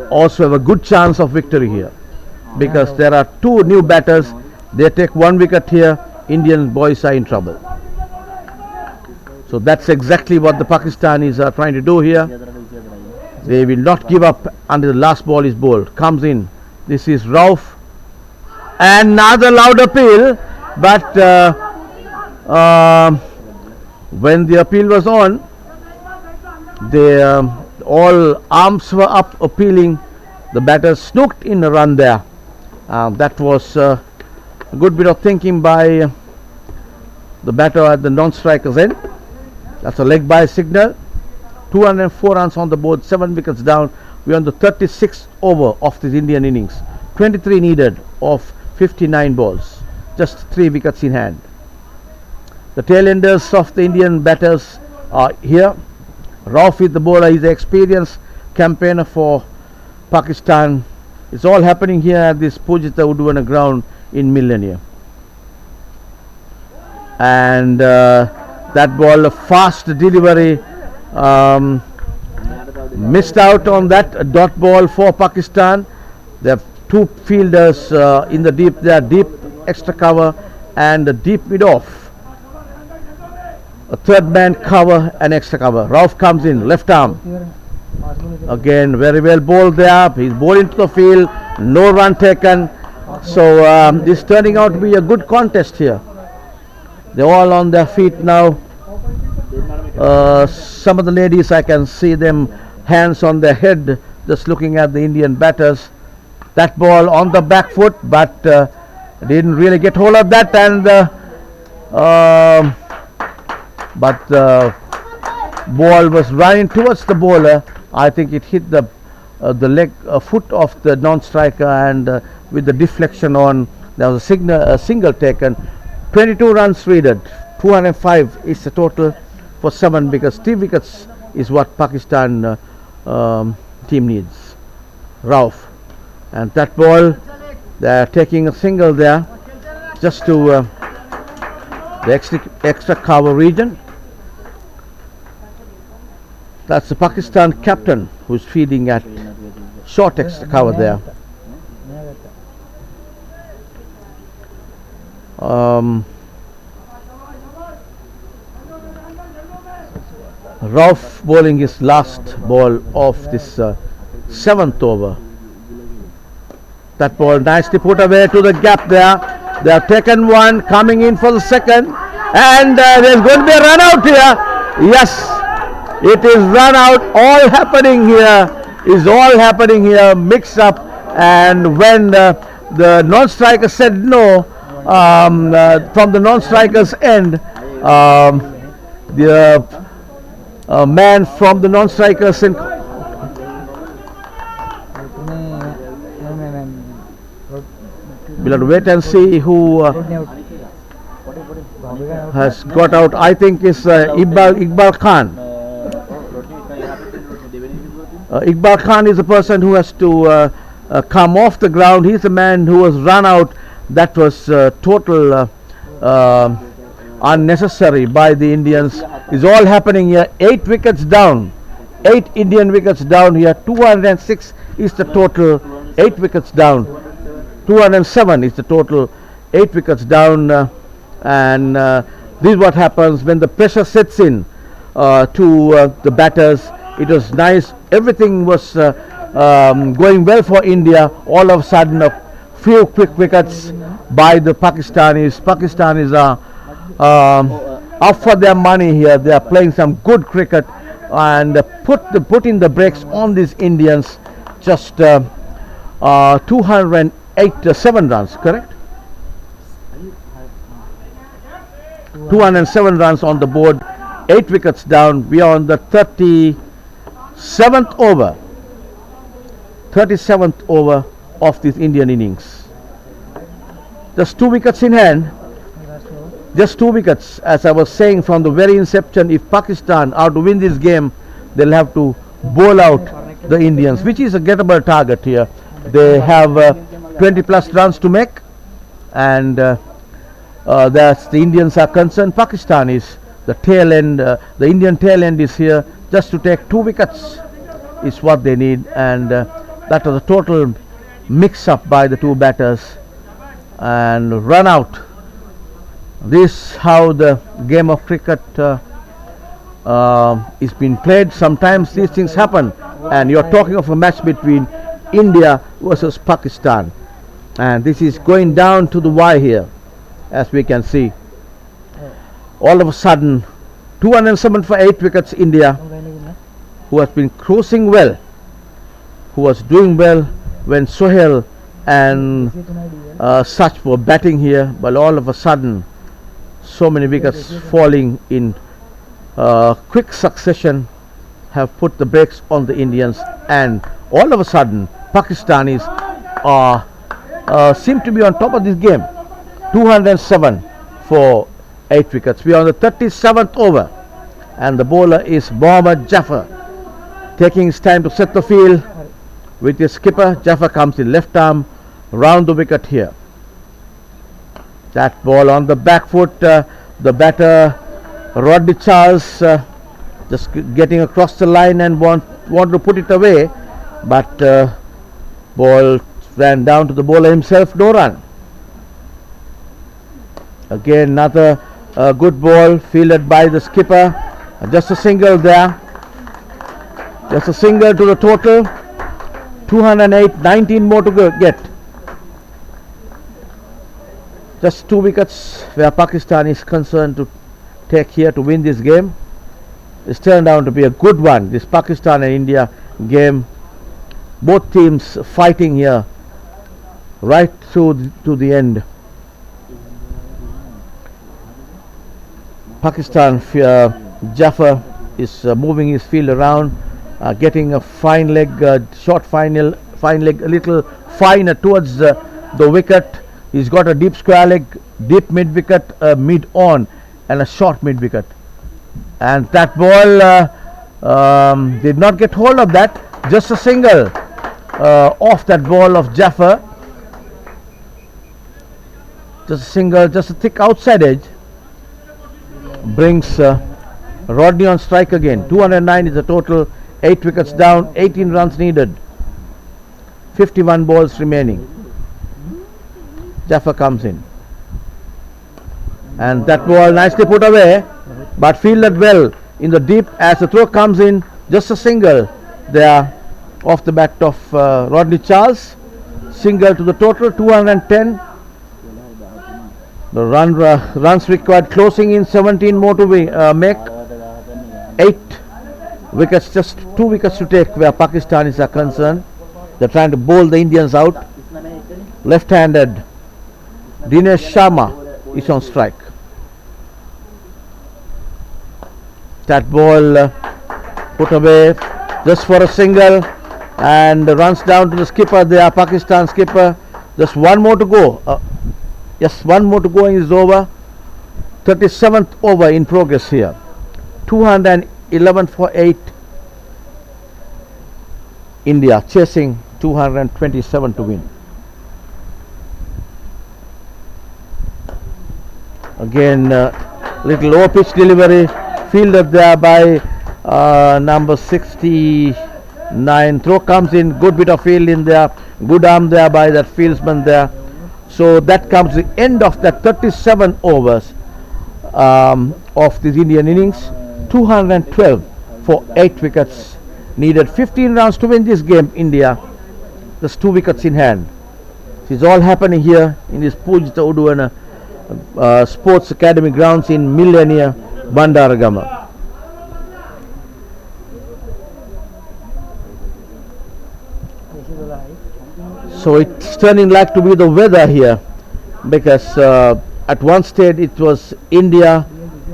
B: also have a good chance of victory here, because there are 2 new batters. They take 1 wicket here. Indian boys are in trouble. So that's exactly what the Pakistanis are trying to do here. They will not give up until the last ball is bowled. Comes in. This is Rauf. Another loud appeal, but when the appeal was on, all arms were up appealing. The batters snooked in a run there. That was a good bit of thinking by the batter at the non-strikers end. That's a leg by signal. 204 runs on the board, 7 wickets down. We're on the 36th over of this Indian innings. 23 needed of 59 balls. Just 3 wickets in hand. The tail enders of the Indian batters are here. Rauf is the bowler. He's an experienced campaigner for Pakistan. It's all happening here at this PUSA ground in Millennia. And that ball, a fast delivery, missed out on that. A dot ball for Pakistan. They have 2 fielders in the deep. They are deep extra cover, and the deep mid off. A third man cover and extra cover. Rauf comes in, left arm. Again, very well bowled there. He's bowled into the field. No run taken. So this is turning out to be a good contest here. They're all on their feet now. Some of the ladies, I can see them hands on their head, just looking at the Indian batters. That ball on the back foot, but didn't really get hold of that, and but the ball was running towards the bowler. I think it hit the leg, foot of the non-striker, and with the deflection on, there was a single taken. 22 runs needed. 205 is the total for 7 wickets. 3 wickets is what Pakistan team needs. Rauf, and that ball, they are taking a single there, just to the extra cover region. That's the Pakistan captain who's feeding at short extra cover there. Rauf bowling his last ball of this 7th over. That ball nicely put away to the gap there. They have taken one, coming in for the second, and there's going to be a run out here. Yes, it is run out. All happening here, mix up, and when the non-striker said no, from the non-striker's end, the man from the non-strikers end we'll have to wait and see who has got out. I think it's Iqbal Khan. Iqbal Khan is the person who has to come off the ground. He's the man who was run out. That was total unnecessary by the Indians. Is all happening here. 8 wickets down. 8 Indian wickets down here. 206 is the total. 8 wickets down. 207 is the total. 8 wickets down. And this is what happens when the pressure sets in to the batters. It was nice. Everything was going well for India. All of a sudden, a few quick wickets by the Pakistanis. Pakistanis are up for their money here. They are playing some good cricket and putting the brakes on these Indians. Just 207 runs, correct? 207 runs on the board. 8 wickets down. We are on the 37th over. 37th over of this Indian innings. Just 2 wickets in hand. Just 2 wickets. As I was saying from the very inception, if Pakistan are to win this game, they'll have to bowl out the Indians, which is a gettable target here. They have 20 plus runs to make, and that's the Indians are concerned. Pakistan is the tail end. The Indian tail end is here just to take 2 wickets is what they need, and that was a total mix-up by the 2 batters and run out. This how the game of cricket is being played. Sometimes these things happen, and you're talking of a match between India versus Pakistan, and this is going down to the wire here, as we can see. All of a sudden, 207 for 8 wickets. India, who has been cruising well, who was doing well when Sohail and such were batting here, but all of a sudden, so many wickets falling in quick succession have put the brakes on the Indians, and all of a sudden Pakistanis are seem to be on top of this game. 207 for 8 wickets. We are on the 37th over, and the bowler is Mohammad Jaffer, taking his time to set the field with his skipper. Jaffer comes in left arm round the wicket here. That ball on the back foot, the batter Rodney Charles just getting across the line and want to put it away, but ball ran down to the bowler himself. No run. Again, another good ball fielded by the skipper. Just a single there. Just a single to the total. 208, 19 more to get. Just 2 wickets where Pakistan is concerned to take here to win this game. It's turned out to be a good one, this Pakistan and India game. Both teams fighting here right through to the end. Pakistan, Jaffer is moving his field around, getting a fine leg, short fine leg, a little finer towards the wicket. He's got a deep square leg, deep mid wicket, mid on, and a short mid wicket. And that ball did not get hold of that. Just a single off that ball of Jaffer. Just a single, just a thick outside edge. Brings Rodney on strike again. 209 is the total. 8 wickets down, 18 runs needed. 51 balls remaining. Jaffer comes in. And that ball nicely put away, but fielded well in the deep as the throw comes in. Just a single there off the bat of Rodney Charles. Single to the total, 210. The runs required closing in, 17 more to make. 8 wickets, just 2 wickets to take where Pakistanis are concerned. They're trying to bowl the Indians out. Left-handed Dinesh Sharma is on strike. That ball put away just for a single and runs down to the skipper there, Pakistan skipper. Just one more to go. Yes, one more to go and it's over. 37th over in progress here. 211 for 8. India chasing 227 to win. Again, little low pitch delivery fielded there by number 69. Throw comes in, good bit of field in there, good arm there by that fieldsman there. So that comes the end of that 37 overs of this Indian innings. 212 for 8 wickets needed. 15 runs to win this game. India just 2 wickets in hand. It's all happening here in this PUSA Uduana Sports Academy grounds in Millennia, Bandaragama. So it's turning like to be the weather here, because at one stage it was India,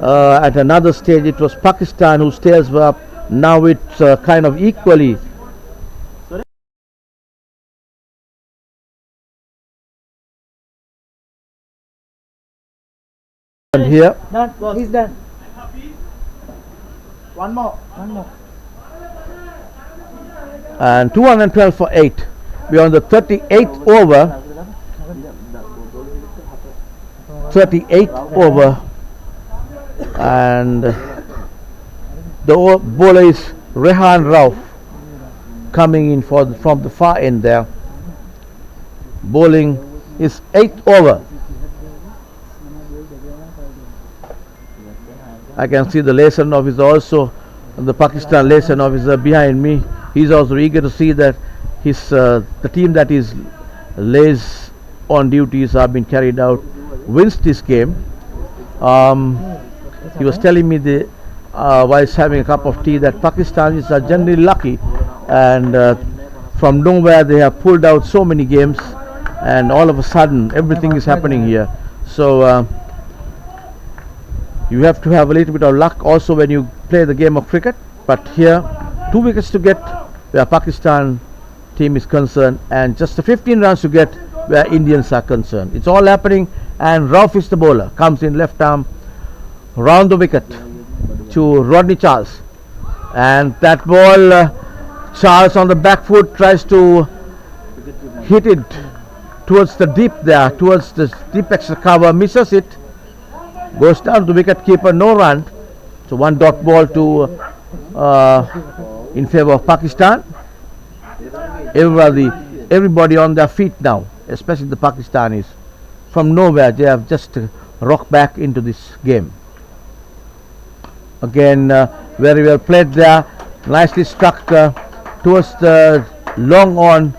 B: at another stage it was Pakistan whose tails were up. Now it's kind of equally. And here
C: Done. He's done. One more.
B: and 212 for 8. We are on the 38th over. 38th over, and the bowler is Rehan Rauf coming in from the far end there. Bowling is 8th over. I can see the liaison officer also, the Pakistan liaison officer behind me. He's also eager to see that his the team that is lays on duties are being carried out wins this game. He was telling me while having a cup of tea that Pakistanis are generally lucky, and from nowhere they have pulled out so many games, and all of a sudden everything is happening here. So you have to have a little bit of luck also when you play the game of cricket. But here 2 wickets to get where Pakistan team is concerned, and just the 15 runs to get where Indians are concerned. It's all happening, and Rauf is the bowler, comes in left arm round the wicket to Rodney Charles, and that ball Charles on the back foot tries to hit it towards the deep there, towards the deep extra cover, misses it, goes down to wicket keeper, no run. So 1 dot ball to in favor of Pakistan. Everybody on their feet now, especially the Pakistanis. From nowhere they have just rock back into this game. Again, very well played there, nicely struck towards the long on,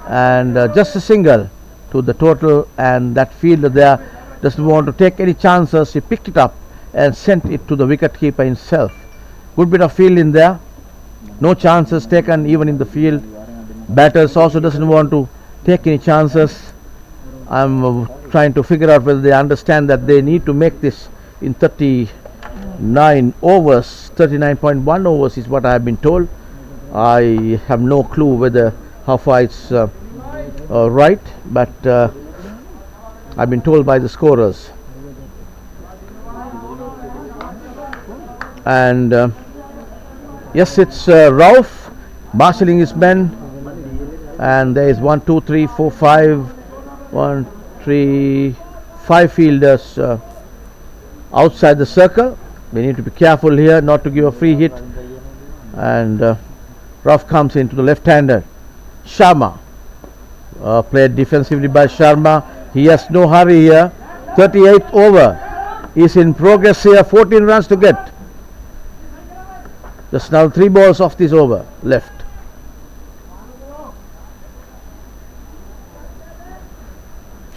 B: and just a single to the total, and that fielder there doesn't want to take any chances. He picked it up and sent it to the wicket keeper himself. Good bit of field in there, no chances taken even in the field. Batters also doesn't want to take any chances. I'm trying to figure out whether they understand that they need to make this in 39 overs. 39.1 overs is what I have been told. I have no clue whether how far it's right, but I've been told by the scorers. And yes, it's Rauf marshalling his men, and there is 1, 2, 3, 4, 5, 1, 3, 5 fielders outside the circle. We need to be careful here not to give a free hit, and Rauf comes into the left-hander. Sharma, played defensively by Sharma. He has no hurry here. 38th over is in progress here. 14 runs to get. Just now 3 balls off this over left.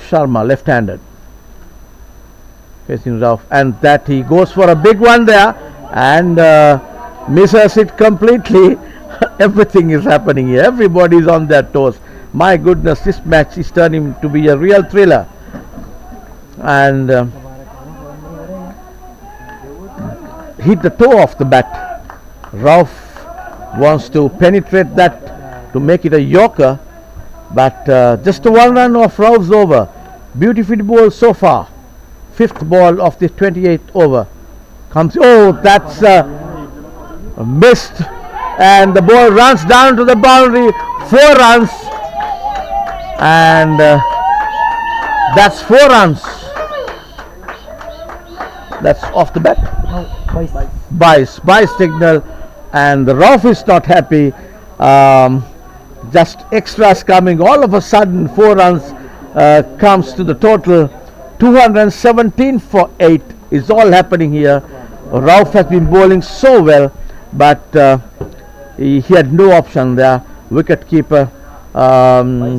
B: Sharma, left-handed, facing Rauf, and that he goes for a big one there and misses it completely. Everything is happening here. Everybody is on their toes. My goodness, this match is turning to be a real thriller. And hit the toe off the bat. Rauf wants to penetrate that to make it a yorker, but just a 1 run of Rauf's over. Beautiful ball so far. 5th ball of the 28th over comes. Oh, that's missed, and the ball runs down to the boundary. 4 runs, and that's 4 runs. That's off the bat. By signal, and the Rauf is not happy. Just extras coming. All of a sudden 4 runs comes to the total. 217 for 8 is all happening here. Rauf has been bowling so well, but he had no option there. Wicket keeper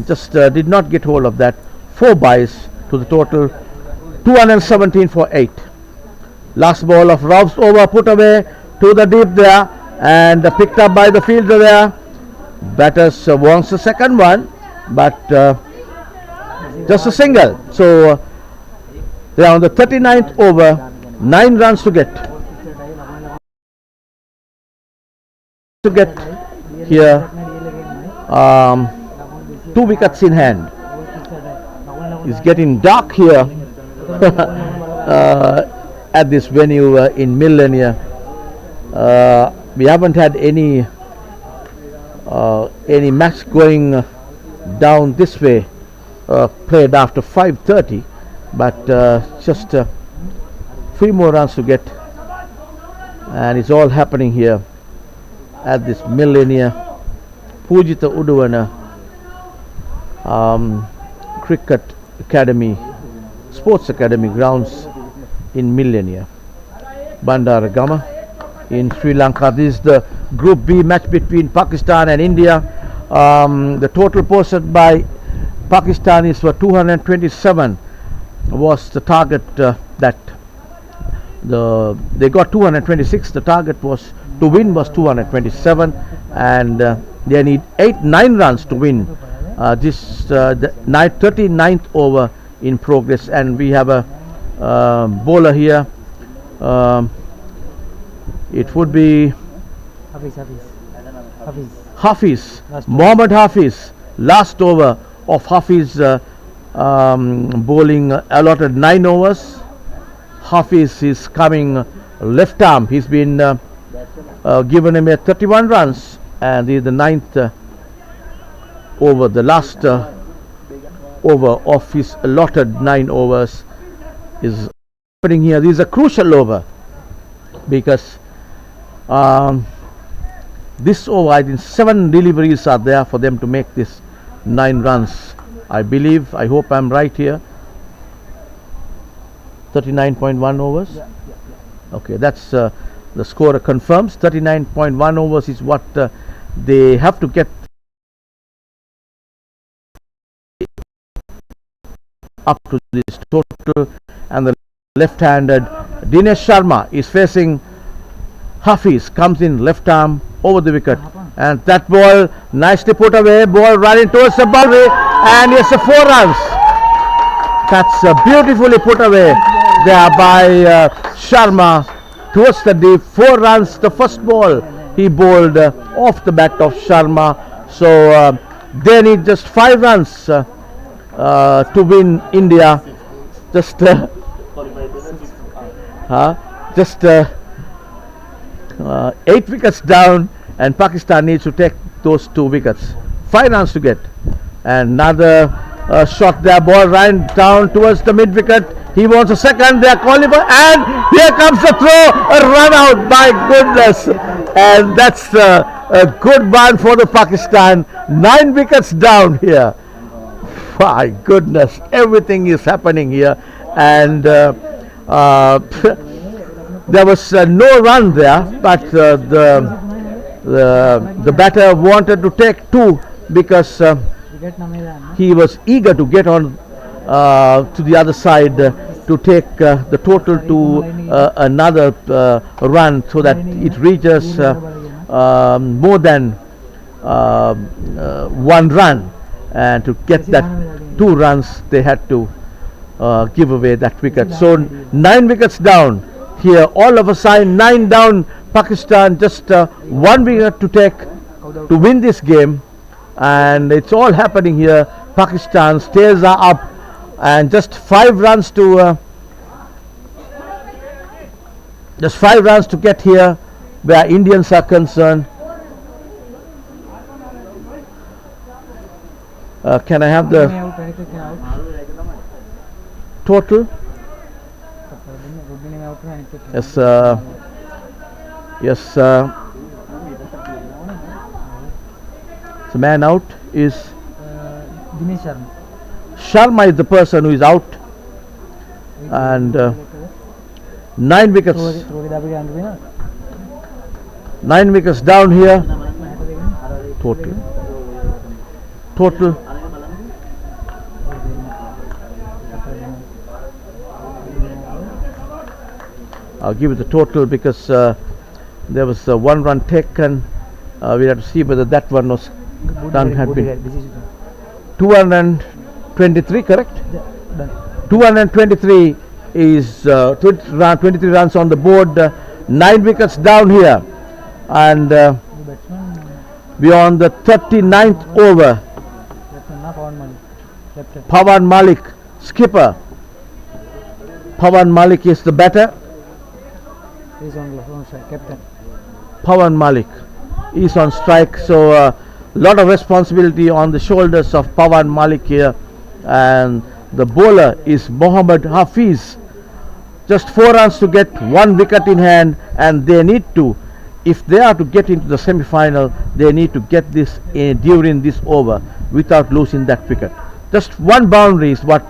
B: just did not get hold of that. 4 byes to the total. 217 for 8. Last ball of Rauf's over, put away to the deep there, and picked up by the fielder there. Batters wants the second one, but just a single. So they are on the 39th over. 9 runs to get. Here, 2 wickets in hand. It's getting dark here at this venue in Millennia. We haven't had any match going down this way played after 5:30, but just 3 more runs to get, and it's all happening here at this Millennia Pujita Uduvana Cricket Academy, Sports Academy grounds in Millennia, Bandaragama in Sri Lanka. This is the Group B match between Pakistan and India. The total posted by Pakistan is for 227 was the target that they got 226. The target was to win was 227, and they need 9 runs to win. This the 39th over in progress, and we have a bowler here. It would be Hafiz, Mohammad Hafiz. Last over of Hafiz bowling allotted 9 overs. Hafiz is coming left arm. He's been given him 31 runs, and this is the 9th over, the last over of his allotted 9 overs is happening here. This is a crucial over because this over, I think 7 deliveries are there for them to make this 9 runs. I believe, I hope I'm right here. 39.1 overs? Okay, that's the scorer confirms. 39.1 overs is what they have to get up to this total. And the left-handed Dinesh Sharma is facing Hafiz, comes in left arm over the wicket, and that ball nicely put away, ball running towards the boundary, and it's a 4 runs. That's beautifully put away there by Sharma towards the deep. 4 runs, the first ball he bowled off the bat of Sharma. So they need just 5 runs to win India. Just 8 wickets down, and Pakistan needs to take those 2 wickets. 5 runs to get. And another shot there, ball ran down towards the mid wicket. He wants a second, they are calling for, and here comes the throw, a run out, my goodness. And that's a good one for the Pakistan. 9 wickets down here. My goodness, everything is happening here. And there was no run there, but the batter wanted to take 2 because he was eager to get on to the other side to take the total to another run, so that it reaches more than 1 run, and to get that 2 runs they had to give away that wicket. So 9 wickets down here, all of a sudden 9 down. Pakistan just 1 wicket to take to win this game, and it's all happening here. Pakistan stays up, and just 5 runs to get here where Indians are concerned. Can I have the total? Yes, yes. The man out is
C: Dinesh Sharma.
B: Sharma is the person who is out, and 9 wickets. 9 wickets down here. Total. I'll give it the total because there was 1 run taken. We have to see whether that one was done. Had been 223, correct? 223 is 23 runs on the board. 9 wickets down here, and beyond the 39th over, Pawan Malik, skipper. Pawan Malik is the batter.
C: Captain.
B: Pawan Malik is on strike, so a lot of responsibility on the shoulders of Pawan Malik here, and the bowler is Mohammad Hafiz. Just 4 runs to get 1 wicket in hand, and they need to, if they are to get into the semi-final, they need to get this during this over without losing that wicket. Just 1 boundary is what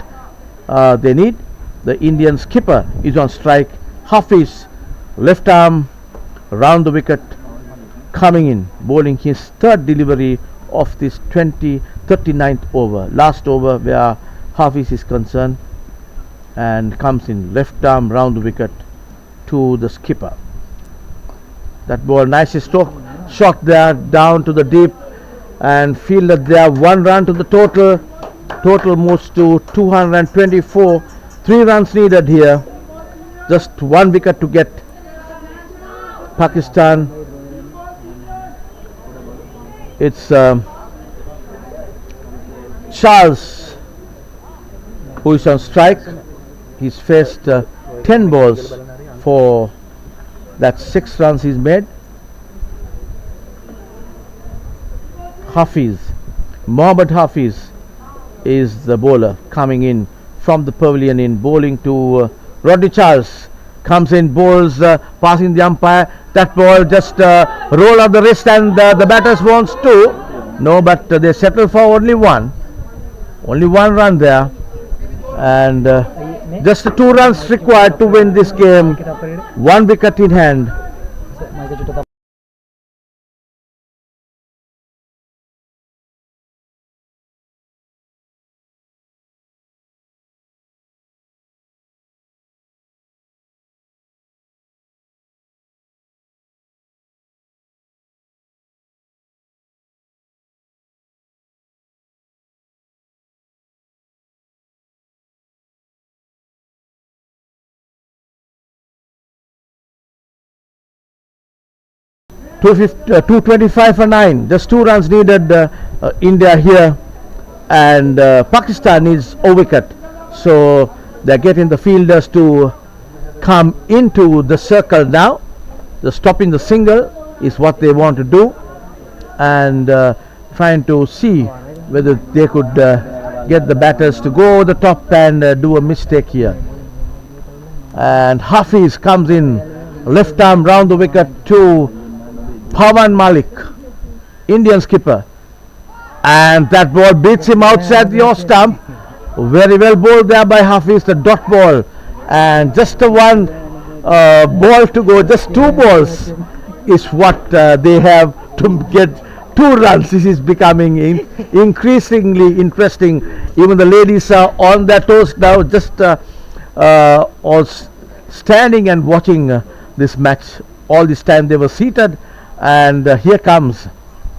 B: they need. The Indian skipper is on strike. Hafiz, left arm round the wicket, coming in, bowling his 3rd delivery of this 39th over, last over where Hafiz is concerned, and comes in left arm round the wicket to the skipper. That ball, nicely shot there down to the deep, and fielded there. 1 run to the total. Total moves to 224. 3 runs needed here. Just 1 wicket to get. Pakistan, it's Charles who is on strike. He's faced 10 balls for that 6 runs he's made. Hafiz, Mohammad Hafiz is the bowler coming in from the pavilion in, bowling to Rodney Charles. Comes in, bowls, passing the umpire. That ball just roll of the wrist, and the batters wants 2. No, but they settle for only 1. Only 1 run there. And Just the 2 runs required to win this game. 1 wicket in hand. Uh, 225 for 9. Just 2 runs needed. India here, and Pakistan needs a wicket. So they're getting the fielders to come into the circle now. The stopping the single is what they want to do, and trying to see whether they could get the batters to go over the top and do a mistake here. And Hafiz comes in, left arm round the wicket to Pawan Malik, Indian skipper, and that ball beats him outside the off stump. Very well bowled there by Hafiz, the dot ball, and just the one ball to go. Just 2 balls is what they have to get 2 runs. This is becoming increasingly interesting. Even the ladies are on their toes now, just all standing and watching this match. All this time they were seated. And here comes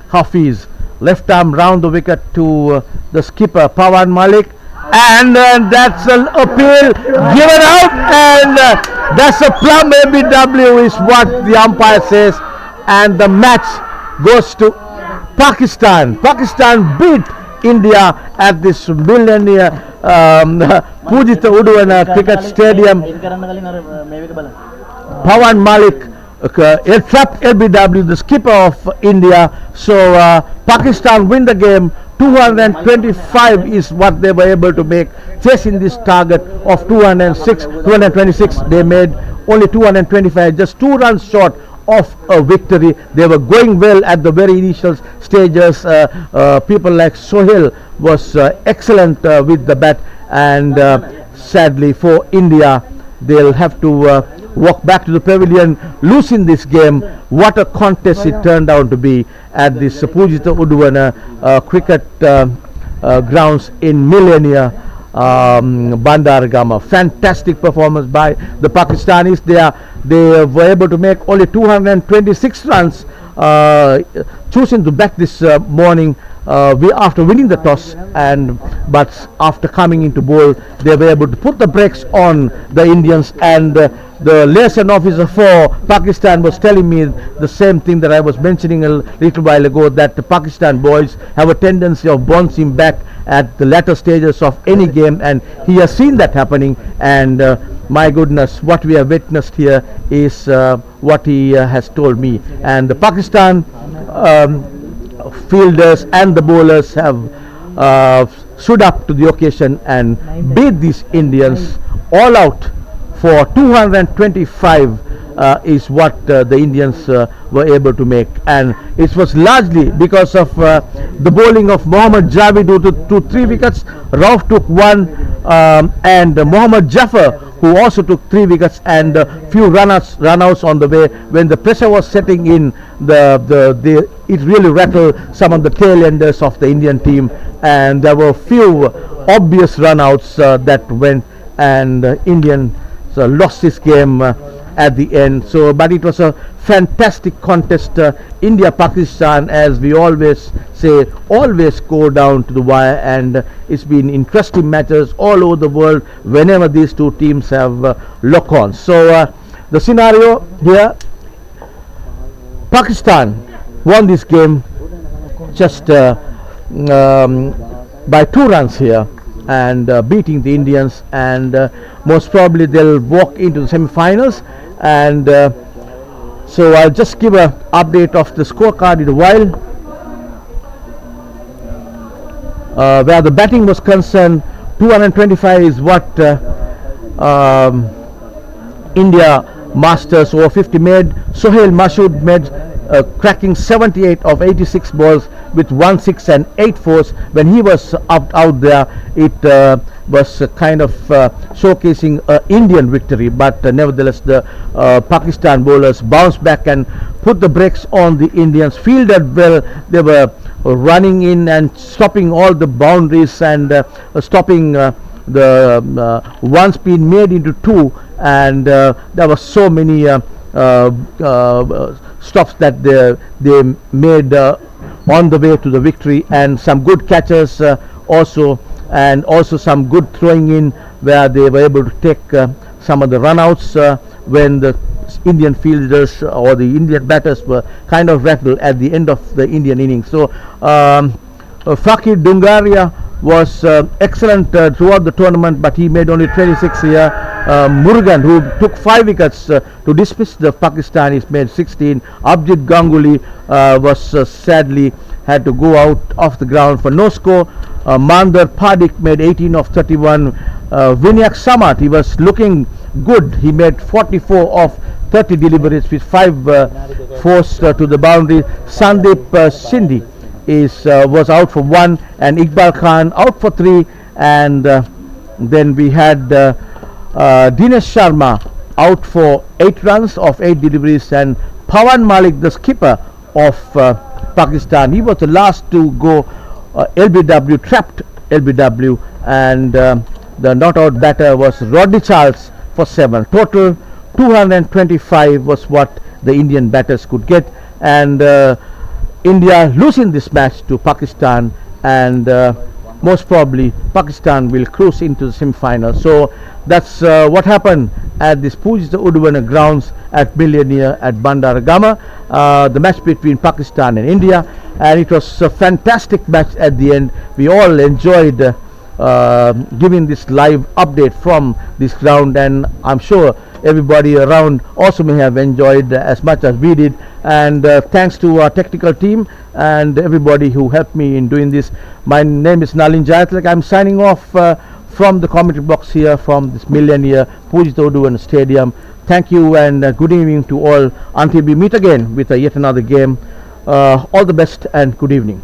B: Hafiz, left arm round the wicket to the skipper Pawan Malik, and that's an appeal given out, and that's a plum ABW is what the umpire says, and the match goes to Pakistan. Pakistan beat India at this millennia Pujita Uduvana Cricket Stadium. Pawan Malik trapped LBW, the skipper of India. So Pakistan win the game. 225 is what they were able to make, chasing this target of 226. They made only 225, just 2 runs short of a victory. They were going well at the very initial stages. People like Sohail was excellent with the bat, and sadly for India, they'll have to walk back to the pavilion, losing this game. What a contest it turned out to be at this Pujita Uduvana cricket grounds in Millennia, Bandaragama. Fantastic performance by the Pakistanis. They were able to make only 226 runs, choosing to bat this morning after winning the toss, but after coming into bowl, they were able to put the brakes on the Indians. And the liaison officer for Pakistan was telling me the same thing that I was mentioning a little while ago, that the Pakistan boys have a tendency of bouncing back at the latter stages of any game, and he has seen that happening. And my goodness, what we have witnessed here is what he has told me. And the Pakistan fielders and the bowlers have stood up to the occasion and beat these Indians all out for 225 is what the Indians were able to make, and it was largely because of the bowling of Mohammad Javid, who took 3 wickets, Rauf took 1, and Mohammad Jafar, who also took 3 wickets, and a few run-outs on the way. When the pressure was setting in, it really rattled some of the tail enders of the Indian team, and there were few obvious run-outs that went, and Indian lost this game at the end. So, but it was a fantastic contest. India-Pakistan, as we always say, always go down to the wire, and it's been interesting matches all over the world whenever these two teams have lock-ons. So the scenario here, Pakistan won this game just by 2 runs here, and beating the Indians, and most probably they'll walk into the semi-finals. And so I'll just give an update of the scorecard in a while. Where the batting was concerned, 225 is what India Masters over 50 made. Sohail Mashood made cracking 78 of 86 balls with 1 6 and 8 4s. When he was out there, it was kind of showcasing Indian victory, but nevertheless the Pakistan bowlers bounced back and put the brakes on the Indians, fielded well. They were running in and stopping all the boundaries and stopping the one spin made into two, and there were so many stops that they made on the way to the victory, and some good catches also, and also some good throwing in where they were able to take some of the runouts when the Indian fielders or the Indian batters were kind of rattled at the end of the Indian innings. So Fakir Dungaria was excellent throughout the tournament, but he made only 26 here. Murugan, who took 5 wickets to dismiss the Pakistanis, made 16. Abjit Ganguly was sadly had to go out of the ground for no score. Mandar Padik made 18 of 31. Vinayak Samat, he was looking good. He made 44 of 30 deliveries with 5 forced to the boundary. Sandeep Sindhi was out for 1, and Iqbal Khan out for 3, and then we had Dinesh Sharma out for 8 runs of 8 deliveries, and Pawan Malik, the skipper of Pakistan, he was the last to go. LBW trapped LBW, and the not out batter was Rodney Charles for 7. Total 225 was what the Indian batters could get, and India losing this match to Pakistan, and most probably Pakistan will cruise into the semi-final. So that's what happened at this PUSA Grounds at Millionaire at Bandaragama, the match between Pakistan and India, and it was a fantastic match at the end. We all enjoyed giving this live update from this ground, and I'm sure everybody around also may have enjoyed as much as we did. And thanks to our technical team and everybody who helped me in doing this. My name is Nalin Jayatlak. I'm signing off from the commentary box here from this Millionaire PUSA Stadium. Thank you, and good evening to all until we meet again with yet another game. All the best and good evening.